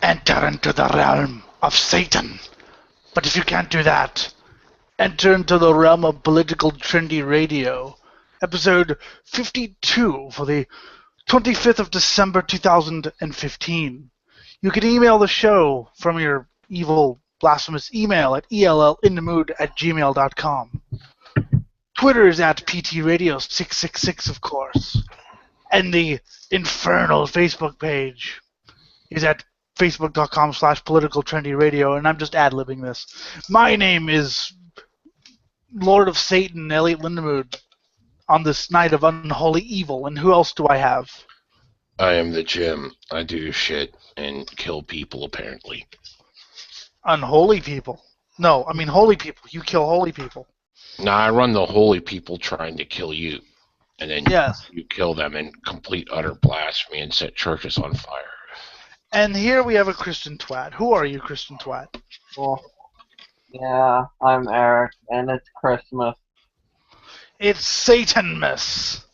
enter into the realm of Satan. But if you can't do that, enter into the realm of political trendy radio. Episode 52 for the 25th of December 2015. You can email the show from your evil, blasphemous email at ellinthemood@gmail.com. Twitter is at PTRadio666, of course. And the infernal Facebook page is at facebook.com/politicaltrendyradio, and I'm just ad-libbing this. My name is Lord of Satan, Elliot Lindemood, on this night of unholy evil, and who else do I have? I am the Jim. I do shit and kill people, apparently. Unholy people? No, I mean holy people. You kill holy people. Now, I run the holy people trying to kill you, and then yes. you kill them in complete utter blasphemy and set churches on fire. And here we have a Christian twat. Who are you, Christian twat? Well, yeah, I'm Eric, and it's Christmas. It's Satanmas.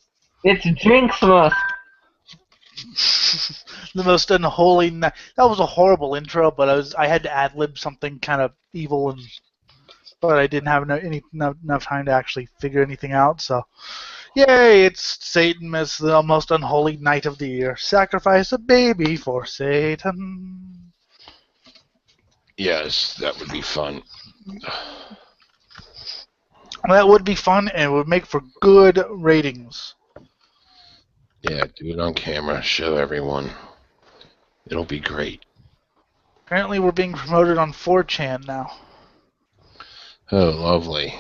It's Jinxmas. The most unholy night. That was a horrible intro, but I had to ad-lib something kind of evil, but I didn't have enough time to actually figure anything out, so... Yay, it's Satanmas, the most unholy night of the year. Sacrifice a baby for Satan. Yes, that would be fun. That would be fun, and it would make for good ratings. Yeah, do it on camera. Show everyone. It'll be great. Apparently we're being promoted on 4chan now. Oh, lovely.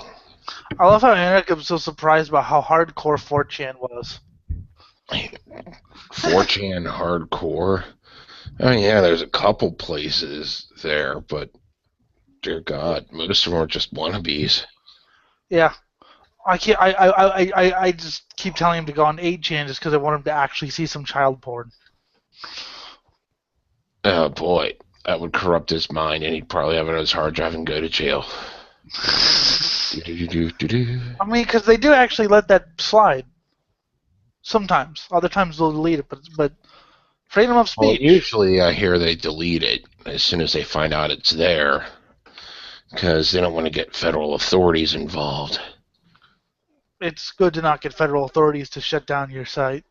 I love how Eric was so surprised about how hardcore 4chan was. 4chan hardcore? Oh, yeah, there's a couple places there, but dear God, most of them are just wannabes. Yeah. I just keep telling him to go on 8chan just because I want him to actually see some child porn. Oh, boy. That would corrupt his mind, and he'd probably have it on his hard drive and go to jail. I mean, because they do actually let that slide. Sometimes. Other times they'll delete it, but freedom of speech. Well, usually I hear they delete it as soon as they find out it's there, because they don't want to get federal authorities involved. It's good to not get federal authorities to shut down your site.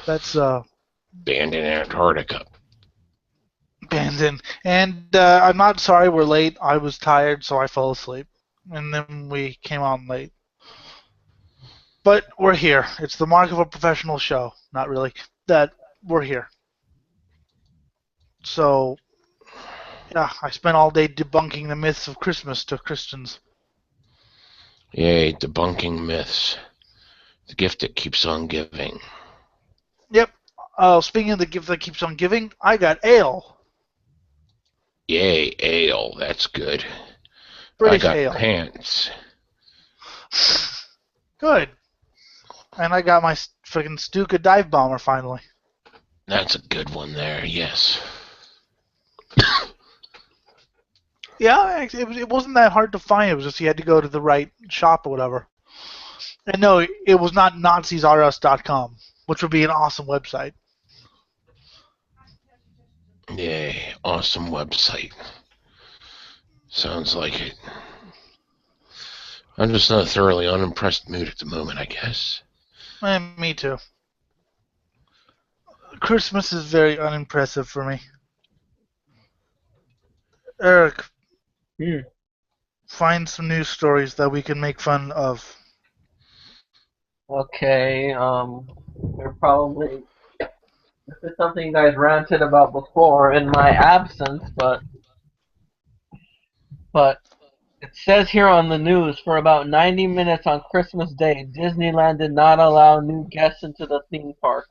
That's banned in Antarctica. Banned in. And I'm not sorry we're late. I was tired, so I fell asleep. And then we came on late. But we're here. It's the mark of a professional show. Not really. That we're here. So, yeah, I spent all day debunking the myths of Christmas to Christians. Yay, debunking myths. The gift that keeps on giving. Yep. Speaking of the gift that keeps on giving, I got ale. Yay, ale. That's good. British I got ale. pants. Good. And I got my freaking Stuka dive bomber finally. That's a good one there, yes. Yeah, it wasn't that hard to find. It was just you had to go to the right shop or whatever. And no, it was not NazisRUs.com, which would be an awesome website. Yay, awesome website. Sounds like it. I'm just in a thoroughly unimpressed mood at the moment, I guess. Me too. Christmas is very unimpressive for me. Eric, find some news stories that we can make fun of. Okay, they're probably... This is something you guys ranted about before in my absence, but it says here on the news, for about 90 minutes on Christmas Day, Disneyland did not allow new guests into the theme park.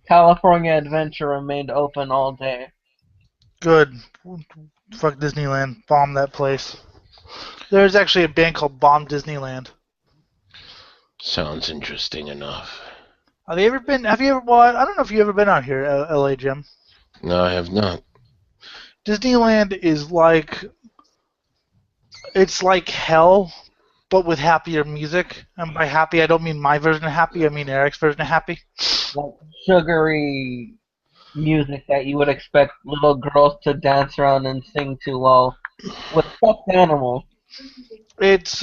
California Adventure remained open all day. Good. Fuck Disneyland. Bomb that place. There's actually a band called Bomb Disneyland. Sounds interesting enough. Have you ever, well, I don't know if you've ever been out here, LA Jim. No, I have not. Disneyland is like, it's like hell, but with happier music. And by happy, I don't mean my version of happy, I mean Eric's version of happy. Like sugary music that you would expect little girls to dance around and sing to while with stuffed animals. It's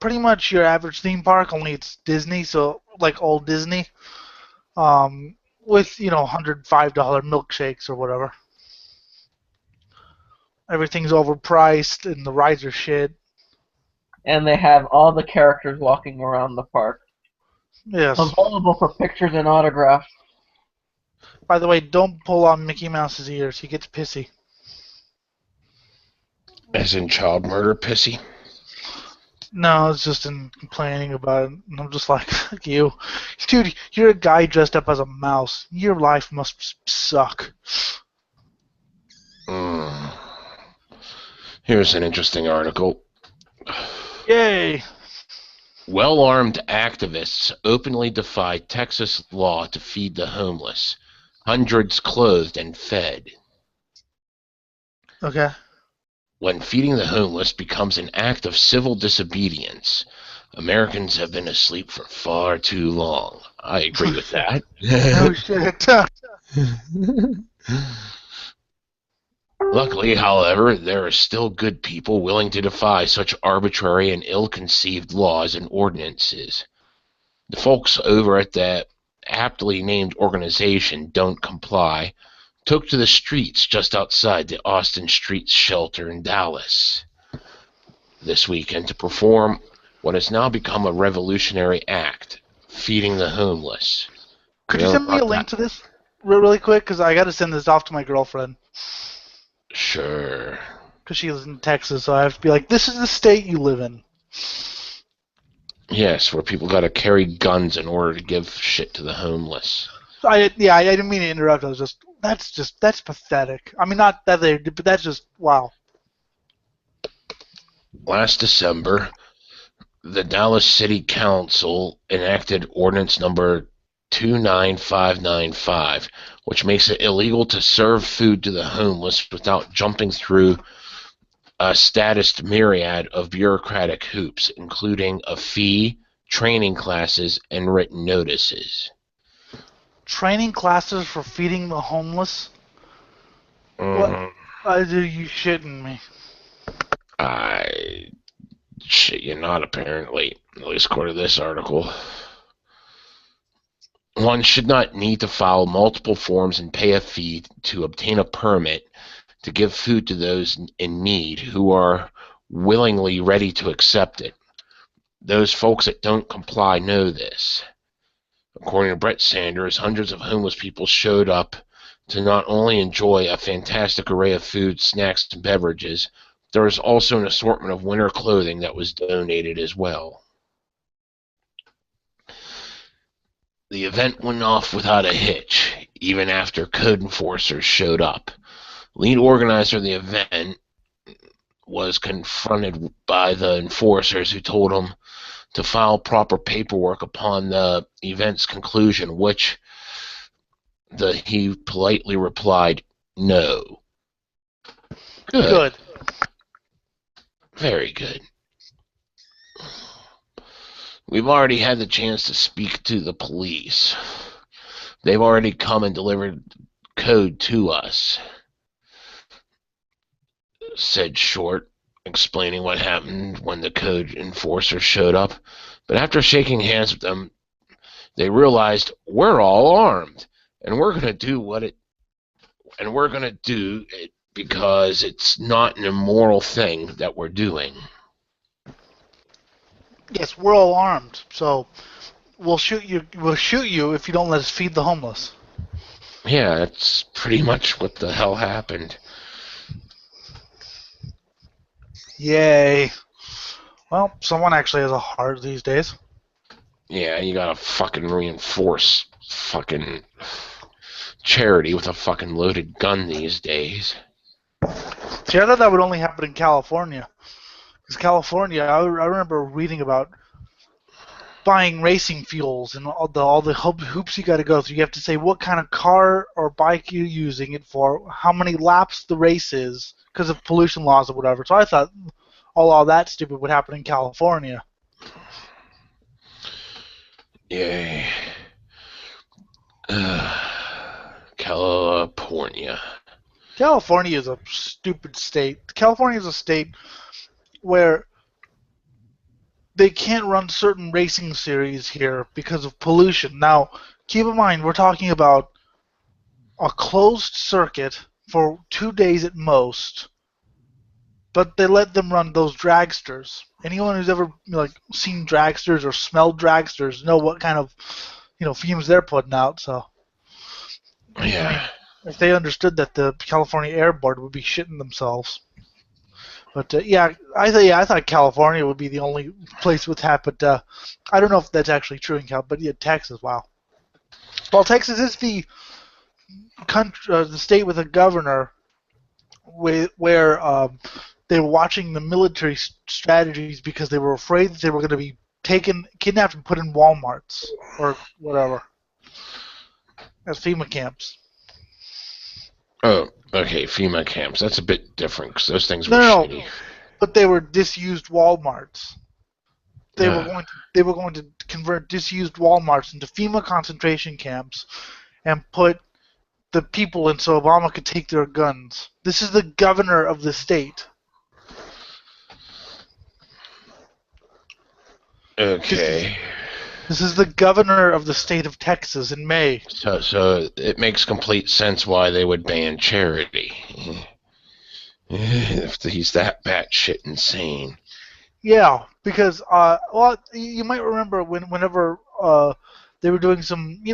pretty much your average theme park, only it's Disney, so like old Disney, with $105 milkshakes or whatever. Everything's overpriced and the rides are shit. And they have all the characters walking around the park. Yes. Available for pictures and autographs. By the way, don't pull on Mickey Mouse's ears. He gets pissy. As in child murder, pissy? No, it's just in complaining about it. And I'm just like, fuck you. Dude, you're a guy dressed up as a mouse. Your life must suck. Here's an interesting article. Yay! Well-armed activists openly defy Texas law to feed the homeless. Hundreds clothed and fed. Okay. When feeding the homeless becomes an act of civil disobedience, Americans have been asleep for far too long. I agree with that. Oh, shit. Luckily, however, there are still good people willing to defy such arbitrary and ill-conceived laws and ordinances. The folks over at that aptly named organization Don't Comply took to the streets just outside the Austin Street shelter in Dallas this weekend to perform what has now become a revolutionary act, feeding the homeless. Could you send me a link to this really quick? Because I got to send this off to my girlfriend. Sure. Because she lives in Texas, so I have to be like, this is the state you live in. Yes, where people got to carry guns in order to give shit to the homeless. I didn't mean to interrupt. I was that's pathetic. I mean, not that but that's just, wow. Last December, the Dallas City Council enacted ordinance number 29595, which makes it illegal to serve food to the homeless without jumping through a statused myriad of bureaucratic hoops, including a fee, training classes, and written notices. Training classes for feeding the homeless? What? Are you shitting me? I shit you not, apparently, at least according to this article. One should not need to file multiple forms and pay a fee to obtain a permit to give food to those in need who are willingly ready to accept it. Those folks that don't comply know this. According to Brett Sanders, hundreds of homeless people showed up to not only enjoy a fantastic array of food, snacks, and beverages, there was also an assortment of winter clothing that was donated as well. The event went off without a hitch, even after code enforcers showed up. Lead organizer of the event was confronted by the enforcers who told him to file proper paperwork upon the event's conclusion, which he politely replied, no. Good. Very good. We've already had the chance to speak to the police. They've already come and delivered code to us, said Short, explaining what happened when the code enforcers showed up. But after shaking hands with them, they realized we're all armed, and we're going to do it because it's not an immoral thing that we're doing. Yes, we're all armed, so we'll shoot you. We'll shoot you if you don't let us feed the homeless. Yeah, that's pretty much what the hell happened. Yay. Well, someone actually has a heart these days. Yeah, you gotta fucking reinforce fucking charity with a fucking loaded gun these days. See, I thought that would only happen in California. Because California, I remember reading about buying racing fuels and all the hoops you got to go through. You have to say what kind of car or bike you're using it for, how many laps the race is, because of pollution laws or whatever. So I thought all that stupid would happen in California. Yay. California. California is a stupid state. California is a state where they can't run certain racing series here because of pollution. Now, keep in mind, we're talking about a closed circuit for 2 days at most, but they let them run those dragsters. Anyone who's ever seen dragsters or smelled dragsters know what kind of fumes they're putting out. So, Yeah. I mean, if they understood that, the California Air Board would be shitting themselves. But I thought California would be the only place with that. But I don't know if that's actually true in But yeah, Texas, wow. Well, Texas is the state with a governor where they were watching the military strategies because they were afraid that they were going to be kidnapped, and put in Walmarts or whatever as FEMA camps. Oh, okay, FEMA camps. That's a bit different because those things were shitty. But they were disused Walmarts. They were going to convert disused Walmarts into FEMA concentration camps and put the people in so Obama could take their guns. This is the governor of the state. Okay. This is the governor of the state of Texas in May. So it makes complete sense why they would ban charity. If he's that batshit insane. Yeah, because you might remember whenever they were doing some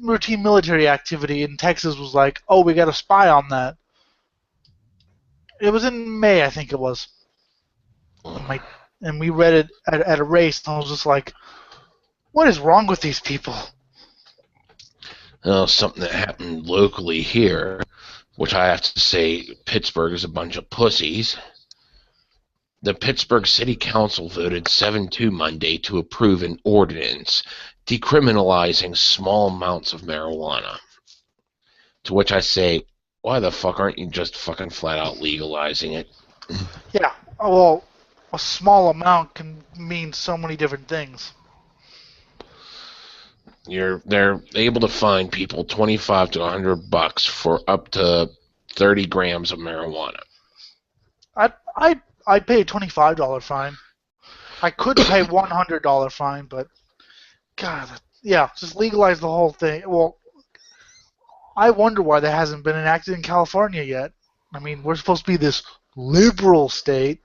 routine military activity, and Texas was like, "Oh, we got a spy on that." It was in May, I think it was. And we read it at a race, and I was just like, "What is wrong with these people?" Well, something that happened locally here, which I have to say, Pittsburgh is a bunch of pussies. The Pittsburgh City Council voted 7-2 Monday to approve an ordinance decriminalizing small amounts of marijuana. To which I say, why the fuck aren't you just fucking flat out legalizing it? Yeah, well, a small amount can mean so many different things. They're able to fine people $25 to $100 for up to 30 grams of marijuana. I'd pay a $25 fine. I could pay $100 fine, but God, yeah, just legalize the whole thing. Well, I wonder why that hasn't been enacted in California yet. I mean, we're supposed to be this liberal state.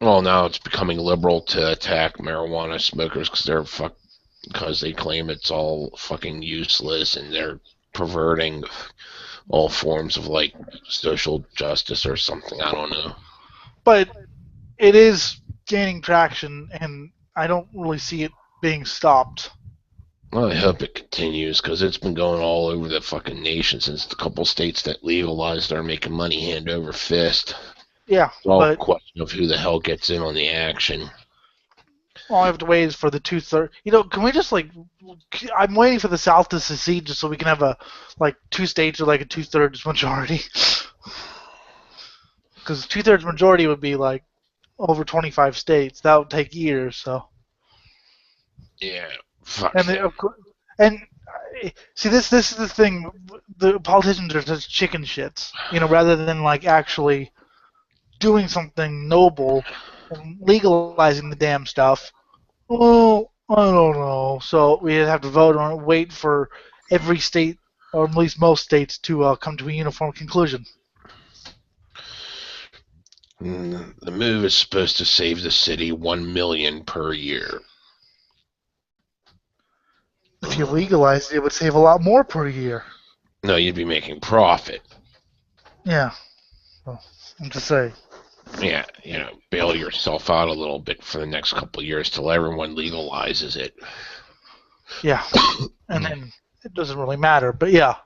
Well, now it's becoming liberal to attack marijuana smokers because they claim it's all fucking useless and they're perverting all forms of social justice or something. I don't know. But it is gaining traction, and I don't really see it being stopped. Well, I hope it continues because it's been going all over the fucking nation since the couple states that legalized are making money hand over fist. Yeah, it's all a question of who the hell gets in on the action. All I have to wait is for the 2/3. Can we just I'm waiting for the South to secede just so we can have a 2 states with a 2/3 majority. Because 2/3 majority would be over 25 states. That would take years. So. Yeah. Fuck. And see, this is the thing. The politicians are just chicken shits. Rather than actually doing something noble and legalizing the damn stuff. Well, I don't know. So we have to vote on it, wait for every state, or at least most states, to come to a uniform conclusion. The move is supposed to save the city $1 million per year. If you legalized it, it would save a lot more per year. No, you'd be making profit. Yeah. Well, I'm just saying. Yeah, bail yourself out a little bit for the next couple of years till everyone legalizes it. Yeah. And then it doesn't really matter. But yeah.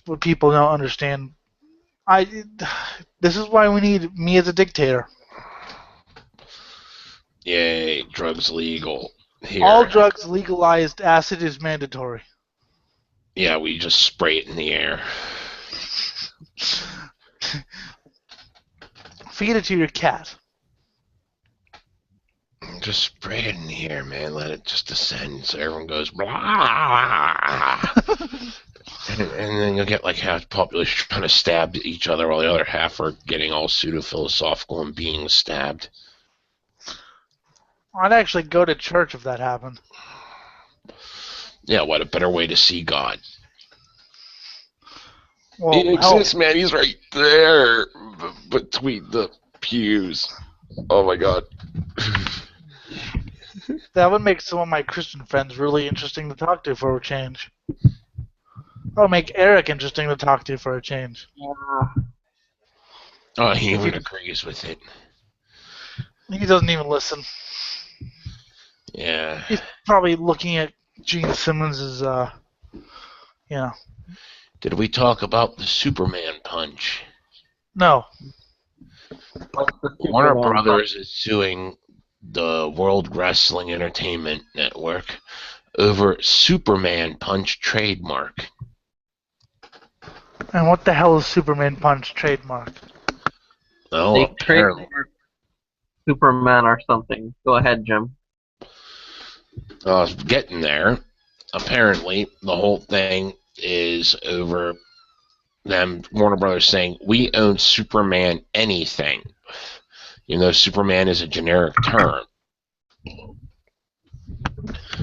What people don't understand. This is why we need me as a dictator. Yay, drugs legal. Here. All drugs legalized, acid is mandatory. Yeah, we just spray it in the air. Feed it to your cat. just spray it in here, man. Let it just descend so everyone goes blah. And then you'll get like half the population trying to stab each other while the other half are getting all pseudo-philosophical and being stabbed. I'd actually go to church if that happened. Yeah, what a better way to see God. Well, He exists, man. He's right there between the pews. Oh my God. That would make some of my Christian friends really interesting to talk to for a change. That would make Eric interesting to talk to for a change. Oh, he even agrees with it. He doesn't even listen. Yeah. He's probably looking at Gene Simmons' Did we talk about the Superman punch? No. Warner Brothers is suing the World Wrestling Entertainment Network over Superman punch trademark. And what the hell is Superman punch trademark? Oh, They apparently. trademarked Superman or something. Go ahead, Jim. I was getting there. Apparently, the whole thing is over them, Warner Brothers, saying, we own Superman anything. You know, Superman is a generic term.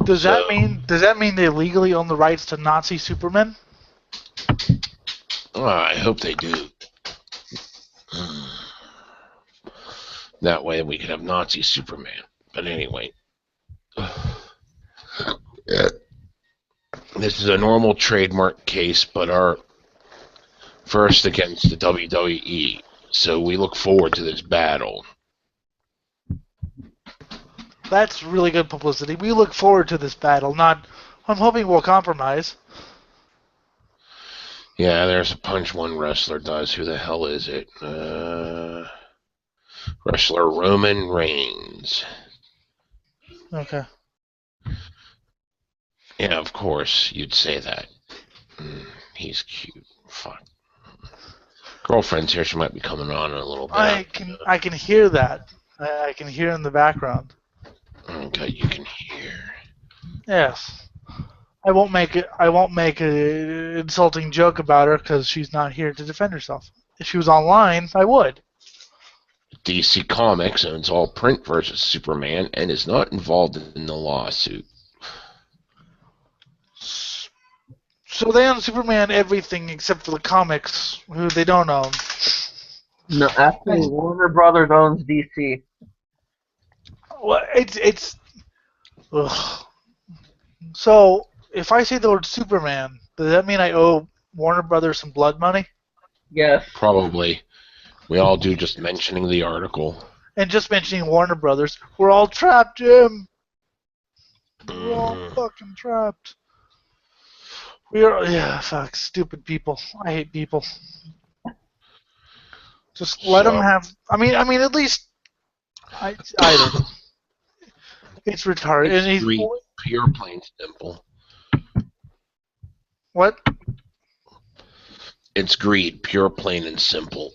Does that mean they legally own the rights to Nazi Superman? I hope they do. That way we could have Nazi Superman. But anyway. This is a normal trademark case, but our first against the WWE. So we look forward to this battle. That's really good publicity. We look forward to this battle. I'm hoping we'll compromise. Yeah, there's a punch one wrestler does. Who the hell is it? Wrestler Roman Reigns. Okay. Yeah, of course, you'd say that. He's cute. Fuck. Girlfriend's here. She might be coming on in a little bit. I can hear that. I can hear in the background. Okay, you can hear. Yes. I won't make an insulting joke about her because she's not here to defend herself. If she was online, I would. DC Comics owns all print versus Superman and is not involved in the lawsuit. So they own Superman everything except for the comics, who they don't own. No, actually, Warner Brothers owns DC. Well, it's. Ugh. So if I say the word Superman, does that mean I owe Warner Brothers some blood money? Yes. Probably. We all do just mentioning the article. And just mentioning Warner Brothers, we're all trapped, Jim. We're all fucking trapped. Fuck, stupid people. I hate people. Just let them have. I mean, at least. I don't know. It's retarded. It's And he's greed, pure, plain, simple. What? It's greed, pure, plain, and simple.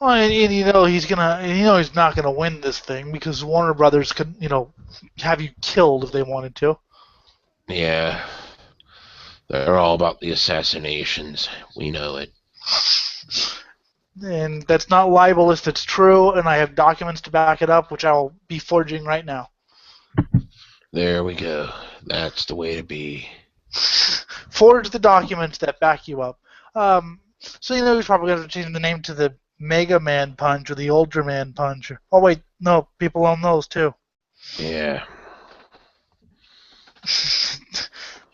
Oh, and he's not gonna win this thing because Warner Brothers could, have you killed if they wanted to. Yeah. They're all about the assassinations. We know it. And that's not libelous, it's true, and I have documents to back it up, which I'll be forging right now. There we go. That's the way to be. Forge the documents that back you up. So he's probably going to change the name to the Mega Man Punch or the Ultraman Punch. Oh wait, no, people own those too. Yeah.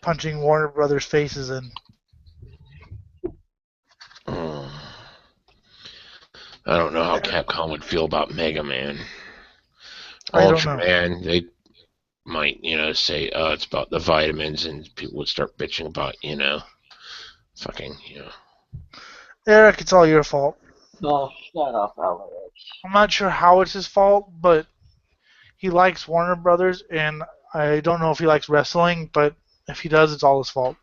Punching Warner Brothers faces in. I don't know how Capcom would feel about Mega Man. I don't know. Ultraman, they might, say, it's about the vitamins, and people would start bitching about, fucking. Eric, it's all your fault. No, shut up, Alex. I'm not sure how it's his fault, but he likes Warner Brothers, and I don't know if he likes wrestling, but if he does, it's all his fault.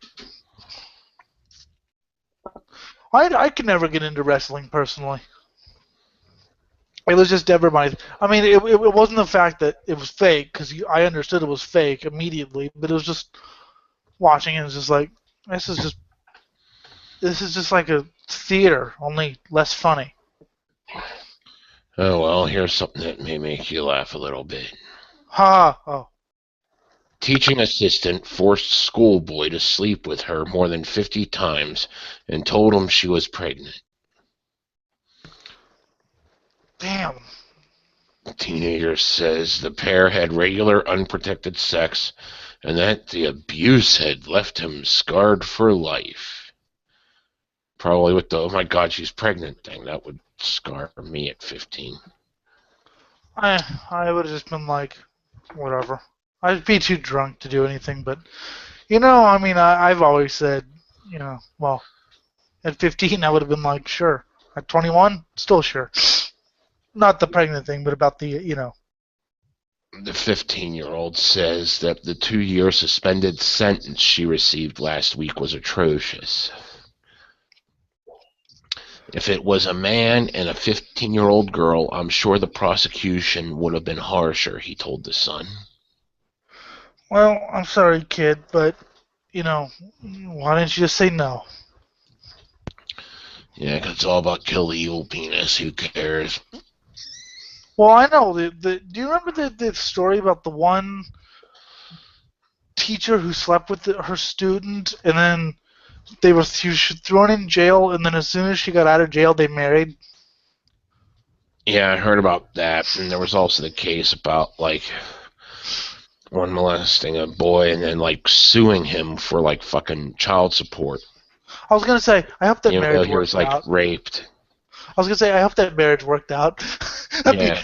I can never get into wrestling personally. It was just everybody. I mean, it wasn't the fact that it was fake, because I understood it was fake immediately, but it was just watching it. It was just like, this is just this is just like a theater, only less funny. Oh, well, here's something that may make you laugh a little bit. Ha! Oh. Teaching assistant forced schoolboy to sleep with her more than 50 times and told him she was pregnant. Damn. The teenager says the pair had regular unprotected sex and that the abuse had left him scarred for life. Probably with the, oh my god, she's pregnant thing. That would scar me at 15. I would have just been like, whatever. I'd be too drunk to do anything, but, I mean, I've always said, well, at 15 I would have been like, sure. At 21, still sure. Not the pregnant thing, but about the. The 15-year-old says that the 2-year suspended sentence she received last week was atrocious. If it was a man and a 15-year-old girl, I'm sure the prosecution would have been harsher, he told the Sun. Well, I'm sorry, kid, but, why didn't you just say no? Yeah, 'cause it's all about kill the evil penis. Who cares? Well, I know. Do you remember the story about the one teacher who slept with her student, and then she was thrown in jail, and then as soon as she got out of jail, they married? Yeah, I heard about that. And there was also the case about, like, one molesting a boy and then, like, suing him for, like, fucking child support. I was going to say, I hope that Even marriage though he was, like, out. raped. I was going to say, I hope that marriage worked out. Yeah.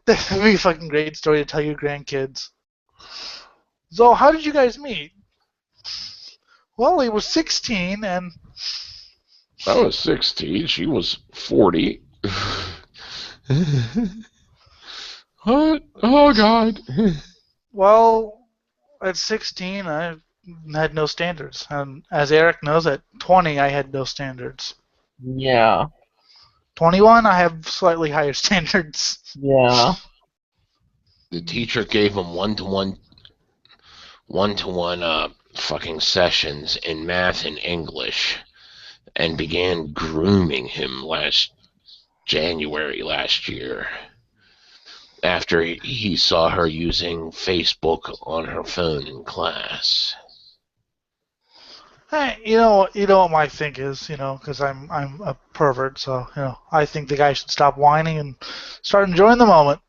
That'd be a fucking great story to tell your grandkids. So, how did you guys meet? Well, he was 16, and... I was 16. She was 40. What? Oh, God. Well, at 16, I had no standards. And as Eric knows, at 20, I had no standards. Yeah. 21, I have slightly higher standards. Yeah. The teacher gave him one-to-one fucking sessions in math and English and began grooming him January last year after he saw her using Facebook on her phone in class. Hey, you know what my think is, because I'm a pervert, so I think the guy should stop whining and start enjoying the moment.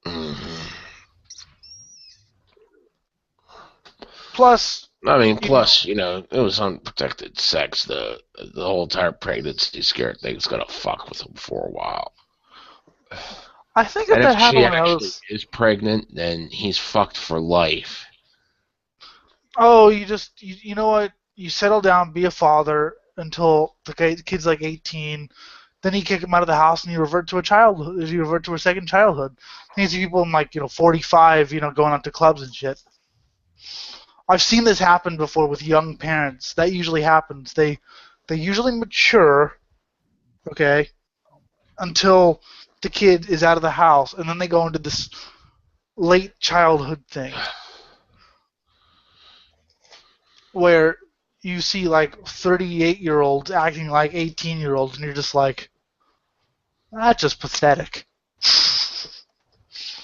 Mm-hmm. Plus, it was unprotected sex. The whole entire pregnancy scare thing's gonna fuck with him for a while. I think And that if happened she when I actually was. is pregnant, then he's fucked for life. Oh, you know what? You settle down, be a father until the kid's like 18. Then you kick him out of the house and you revert to a childhood. You revert to a second childhood. And you see people in like 45, going out to clubs and shit. I've seen this happen before with young parents. That usually happens. They usually mature, okay, until the kid is out of the house, and then they go into this late childhood thing where you see like 38-year-olds acting like 18-year-olds, and you're just like, that's just pathetic.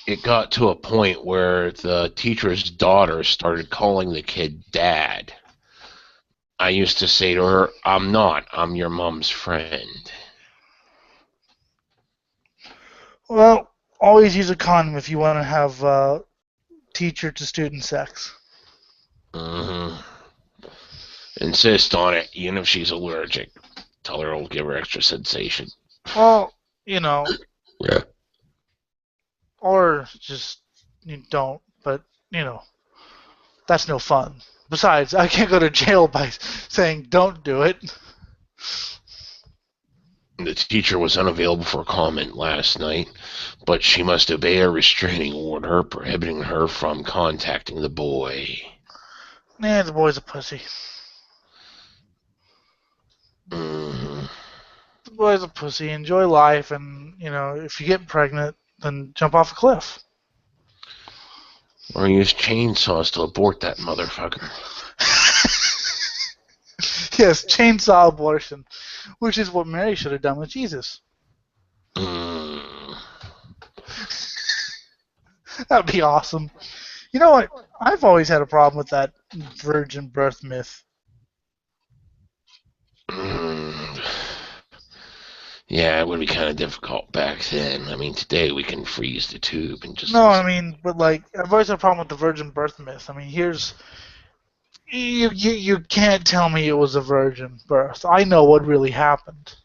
It got to a point where the teacher's daughter started calling the kid dad. I used to say to her, I'm not. I'm your mom's friend. Well, always use a condom if you want to have teacher-to-student sex. Mm-hmm. Insist on it, even if she's allergic. Tell her it'll give her extra sensation. Well, Yeah. or just don't, but, that's no fun. Besides, I can't go to jail by saying don't do it. The teacher was unavailable for comment last night, but she must obey a restraining order prohibiting her from contacting the boy. Nah, the boy's a pussy. Mm-hmm. boy's a pussy. Enjoy life, and if you get pregnant, then jump off a cliff. Or use chainsaws to abort that motherfucker. Yes, chainsaw abortion, which is what Mary should have done with Jesus. That'd be awesome. You know what? I've always had a problem with that virgin birth myth. Yeah, it would be kind of difficult back then. I mean, today we can freeze the tube and just... No, I mean, but like, I've always had a problem with the virgin birth myth. I mean, you can't tell me it was a virgin birth. I know what really happened.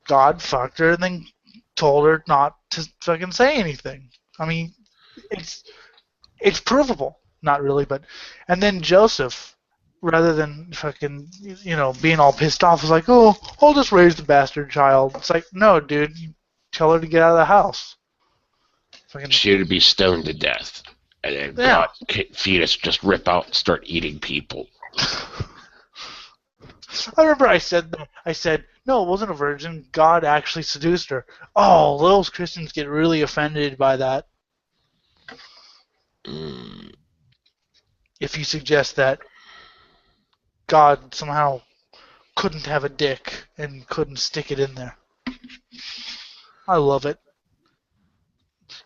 God fucked her and then told her not to fucking say anything. I mean, it's provable. Not really, but... And then Joseph, rather than fucking, being all pissed off, was like, oh, I'll just raise the bastard child. It's like, no, dude, you tell her to get out of the house. Fucking... She would be stoned to death. And then God's fetus just rip out and start eating people. I remember I said, no, it wasn't a virgin. God actually seduced her. Oh, those Christians get really offended by that. If you suggest that God somehow couldn't have a dick and couldn't stick it in there. I love it.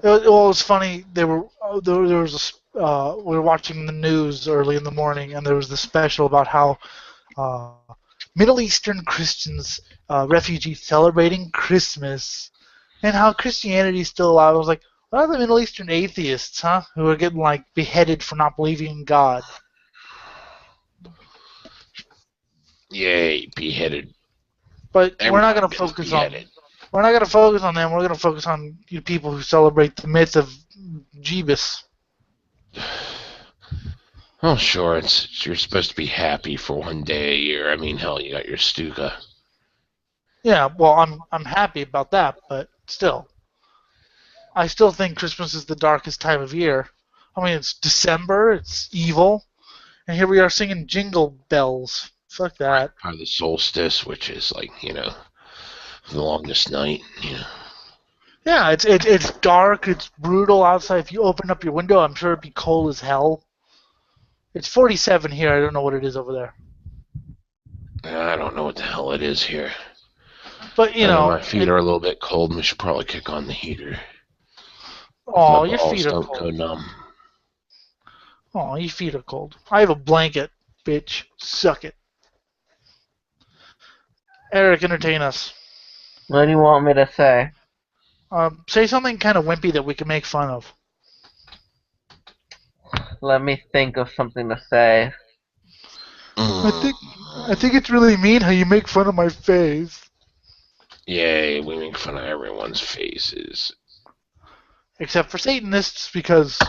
It was funny. We were watching the news early in the morning, and there was this special about how Middle Eastern Christians, refugees celebrating Christmas, and how Christianity is still alive. I was like, what are the Middle Eastern atheists, huh? Who are getting like beheaded for not believing in God. Yay, beheaded. But we're not going to focus on. We're not going to focus on them. We're going to focus on people who celebrate the myth of Jeebus. Oh, sure. You're supposed to be happy for one day a year. I mean, hell, you got your Stuka. Yeah, well, I'm happy about that, but still, I still think Christmas is the darkest time of year. I mean, it's December. It's evil, and here we are singing Jingle Bells. Fuck that. Probably the solstice, which is like, the longest night, Yeah, it's dark, it's brutal outside. If you open up your window, I'm sure it'd be cold as hell. It's 47 here. I don't know what it is over there. I don't know what the hell it is here. But, my feet are a little bit cold, and we should probably kick on the heater. Oh, your feet are don't cold. Go numb. Oh, your feet are cold. I have a blanket, bitch. Suck it. Eric, entertain us. What do you want me to say? Say something kind of wimpy that we can make fun of. Let me think of something to say. I think it's really mean how you make fun of my face. Yay, we make fun of everyone's faces. Except for Satanists, because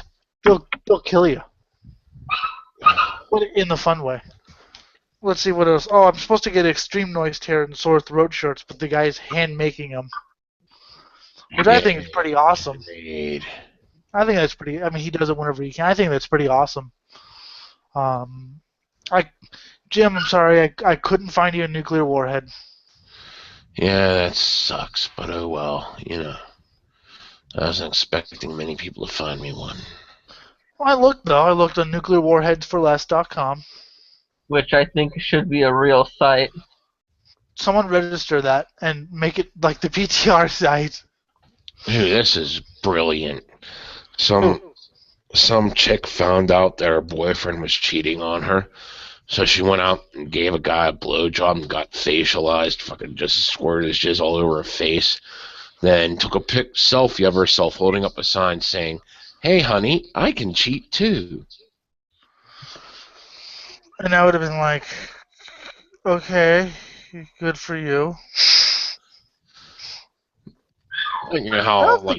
they'll kill you. But in the fun way. Let's see what else. Oh, I'm supposed to get extreme noise tear and sore throat shirts, but the guy's hand making them. Which I think is pretty awesome. I think that's pretty. I mean, he does it whenever he can. I think that's pretty awesome. Jim, I'm sorry, I couldn't find you a nuclear warhead. Yeah, that sucks, but oh well, I wasn't expecting many people to find me one. Well, I looked, though. I looked on nuclearwarheadsforless.com. Which I think should be a real site. Someone register that and make it like the PTR site. Dude, this is brilliant. Some chick found out that her boyfriend was cheating on her, so she went out and gave a guy a blowjob and got facialized, fucking just squirted his jizz all over her face. Then took a selfie of herself holding up a sign saying, "Hey, honey, I can cheat too." And I would have been like, okay, good for you. You know how,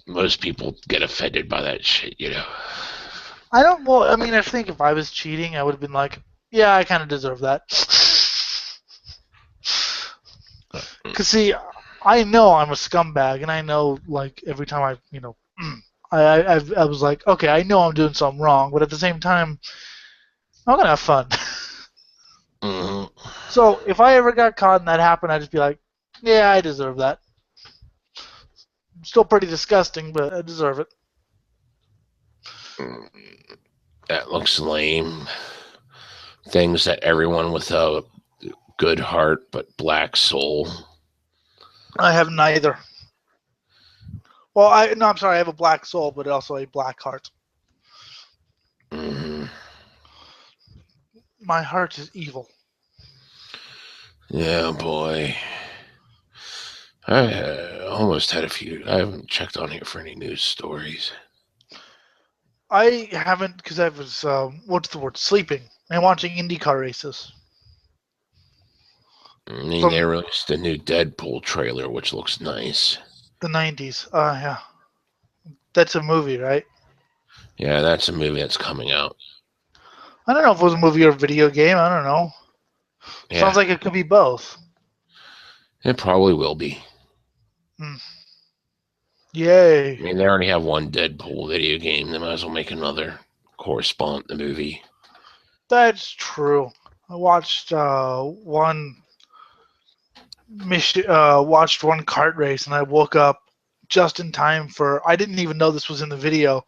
most people get offended by that shit, I think if I was cheating, I would have been like, yeah, I kind of deserve that. Because, see, I know I'm a scumbag, and I know, like, every time I was like, okay, I know I'm doing something wrong, but at the same time, I'm going to have fun. Mm-hmm. So if I ever got caught and that happened, I'd just be like, yeah, I deserve that. Still pretty disgusting, but I deserve it. That looks lame. Things that everyone with a good heart but black soul. I have neither. Well, I'm sorry, I have a black soul, but also a black heart. Mm-hmm. My heart is evil. Yeah, boy. I almost had a few. I haven't checked on here for any news stories. I haven't because I was sleeping and watching IndyCar races. I mean, From they released a new Deadpool trailer, which looks nice. the 90s. Yeah. That's a movie, right? Yeah, that's a movie that's coming out. I don't know if it was a movie or a video game. I don't know. Yeah, Sounds like it could be both. it probably will be. Yay. I mean, they already have one Deadpool video game. They might as well make another correspond the movie. That's true. I watched one mission, watched one kart race, and I woke up just in time for. I didn't even know this was in the video.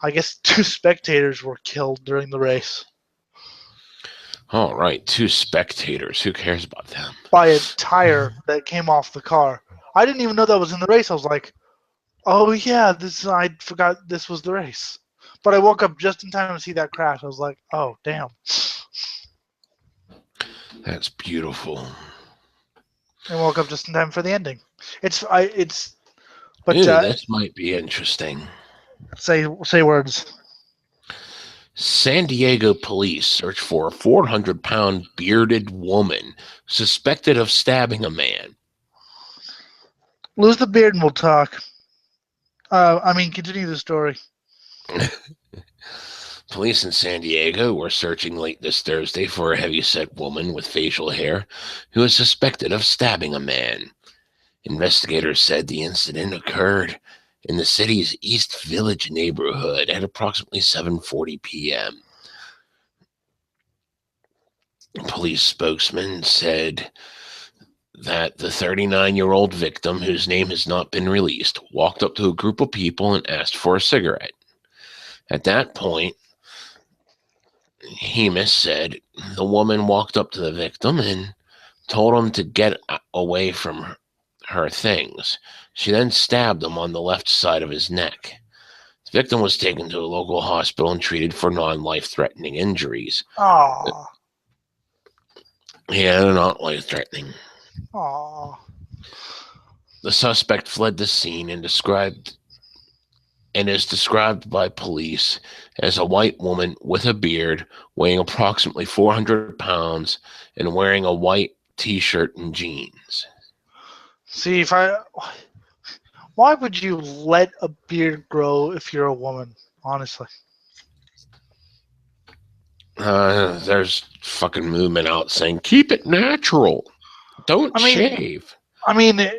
I guess 2 spectators were killed during the race All right, 2 spectators. Who cares about them? by a tire that came off the car. I didn't even know that was in the race. I was like, "Oh yeah, I forgot this was the race." But I woke up just in time to see that crash. I was like, "Oh damn!" That's beautiful. I woke up just in time for the ending. But Ooh, this might be interesting. say words. San Diego police search for a 400-pound bearded woman suspected of stabbing a man. Lose the beard and we'll talk. Continue the story. Police in San Diego were searching late this Thursday for a heavy-set woman with facial hair who is suspected of stabbing a man. Investigators said the incident occurred in the city's East Village neighborhood at approximately 7:40 p.m. A police spokesman said that the 39-year-old victim, whose name has not been released, walked up to a group of people and asked for a cigarette. At that point, Hemus said the woman walked up to the victim and told him to get away from her things. She then stabbed him on the left side of his neck. The victim was taken to a local hospital and treated for non-life-threatening injuries. Aww. Yeah, they're not life-threatening. Aww. The suspect fled the scene and is described by police as a white woman with a beard, weighing approximately 400 pounds, and wearing a white t-shirt and jeans. See, why would you let a beard grow if you're a woman? Honestly. There's fucking movement out saying, keep it natural. Don't shave. I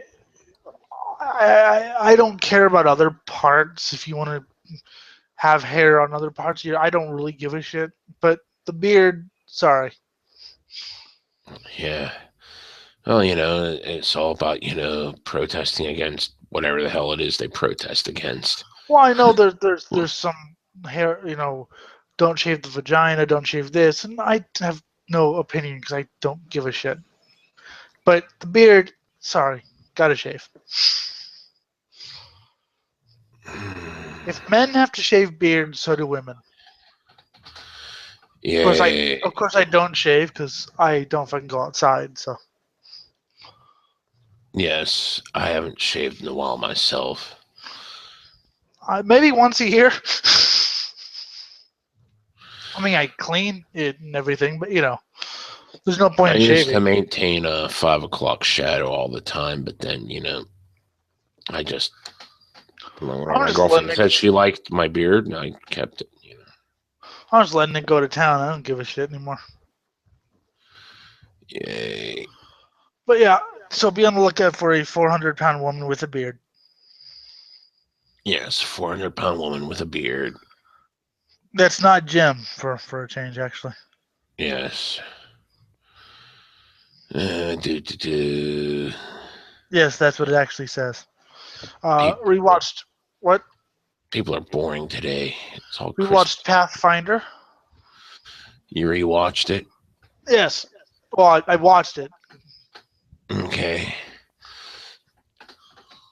don't care about other parts. If you want to have hair on other parts of I don't really give a shit. But the beard, sorry. Yeah. Well, it's all about, protesting against whatever the hell it is they protest against. Well, I know there's some hair, don't shave the vagina, don't shave this, and I have no opinion because I don't give a shit. But the beard, sorry, gotta shave. If men have to shave beards, so do women. Yeah. Of course, I don't shave because I don't fucking go outside. So. Yes, I haven't shaved in a while myself. Maybe once a year. I clean it and everything, but there's no point in shaving. I used to maintain a 5 o'clock shadow all the time, but then I just. My girlfriend said she liked my beard, and I kept it. I'm just letting it go to town. I don't give a shit anymore. Yay. But yeah, so be on the lookout for a 400-pound woman with a beard. Yes, 400-pound woman with a beard. That's not Jim, for a change, actually. Yes. Do. Yes, that's what it actually says. People, Rewatched what? people are boring today. It's all Christmas. Rewatched Pathfinder. You rewatched it? Yes. Well, I watched it. Okay.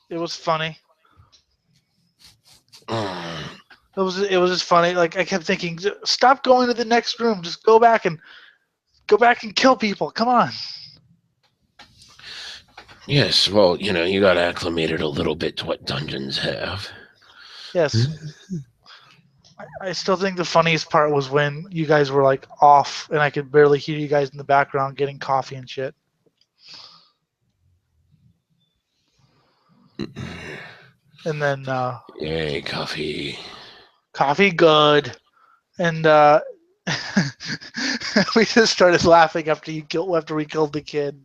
It was funny. Mm. It was just funny. Like I kept thinking, stop going to the next room. Just go back and kill people. Come on. Yes, well, you got acclimated a little bit to what dungeons have. Yes. I still think the funniest part was when you guys were like off and I could barely hear you guys in the background getting coffee and shit. And then Yay, coffee. coffee good. And we just started laughing after we killed the kid.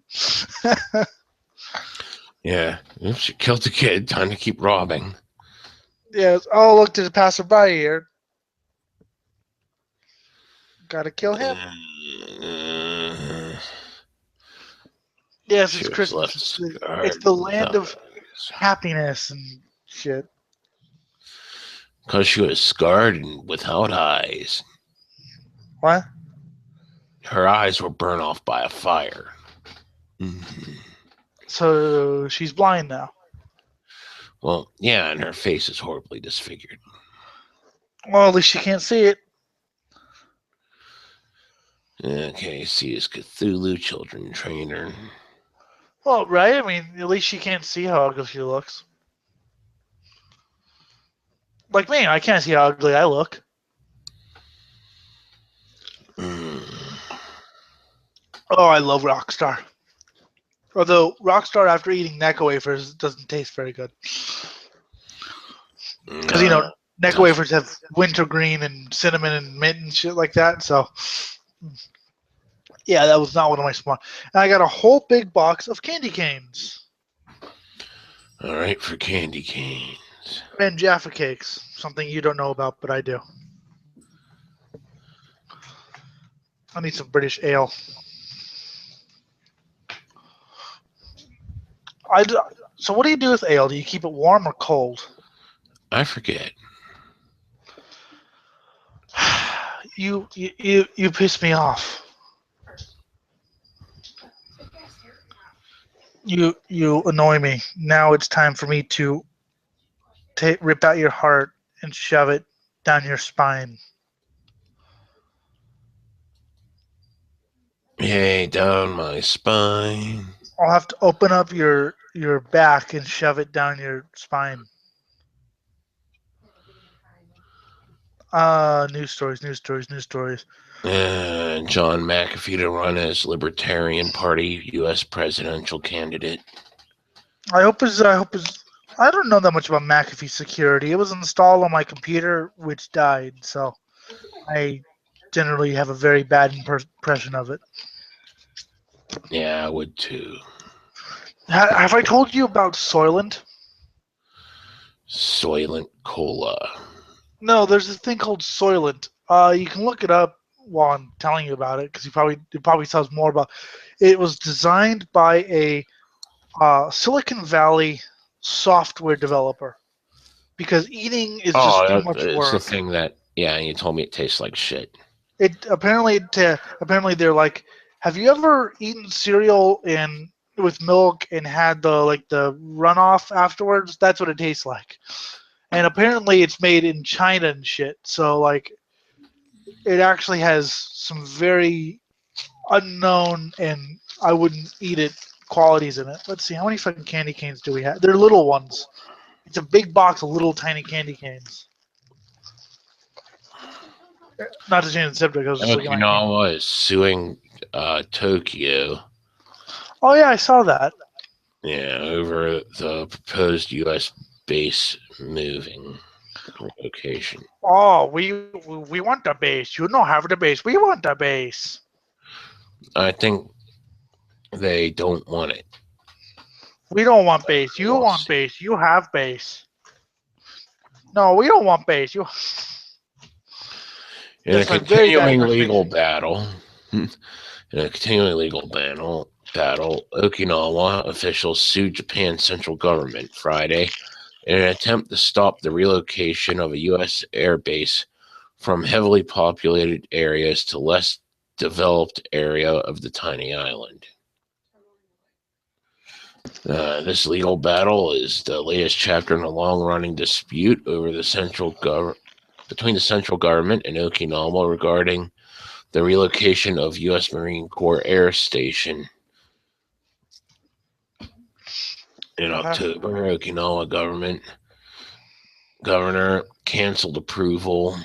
Yeah, oops, you killed the kid. Time to keep robbing. Yes. Oh, look, there's a passerby here. Gotta kill him. Yes, it's Christmas. It's the land of happiness and shit. Because she was scarred and without eyes. What? Her eyes were burned off by a fire. Mm-hmm. So she's blind now. Well, yeah, and her face is horribly disfigured. Well, at least she can't see it. Okay, see his Cthulhu children trainer. Well, right? I mean, at least she can't see how ugly she looks. Like me, I can't see how ugly I look. Mm. Oh, I love Rockstar. Although Rockstar, after eating Necco wafers, doesn't taste very good. Because, Necco wafers have wintergreen and cinnamon and mint and shit like that. So, yeah, that was not one of my smart. And I got a whole big box of candy canes. All right, for candy canes. And Jaffa cakes. Something you don't know about, but I do. I need some British ale. So what do you do with ale? Do you keep it warm or cold? I forget. You piss me off. You annoy me. Now it's time for me to rip out your heart and shove it down your spine. Yay, down my spine. I'll have to open up your back and shove it down your spine. News stories. John McAfee to run as Libertarian Party U.S. presidential candidate. I don't know that much about McAfee security. It was installed on my computer, which died, so I generally have a very bad impression of it. Yeah, I would too. Have I told you about Soylent? Soylent Cola. No, there's a thing called Soylent. You can look it up while I'm telling you about it because it probably tells more about. It was designed by a Silicon Valley software developer because eating is just too much work. It's the thing that you told me it tastes like shit. It apparently they're like, have you ever eaten cereal with milk and had the runoff afterwards? That's what it tastes like. And apparently it's made in China and shit. So like it actually has some very unknown and I wouldn't eat it qualities in it. Let's see, how many fucking candy canes do we have? They're little ones. It's a big box of little tiny candy canes. Not to change the subject, I was just looking at I was suing Tokyo. Oh yeah, I saw that. Yeah, over the proposed U.S. base moving location. Oh, we want the base. You don't have the base. We want the base. I think they don't want it. We don't want base. You want base. You have base. No, we don't want base. You. In a continuing legal battle, In a continuing legal battle, Okinawa officials sued Japan's central government Friday in an attempt to stop the relocation of a U.S. air base from heavily populated areas to less developed area of the tiny island. This legal battle is the latest chapter in a long-running dispute over between the central government and Okinawa regarding the relocation of U.S. Marine Corps Air Station. In October, Okinawa governor canceled approval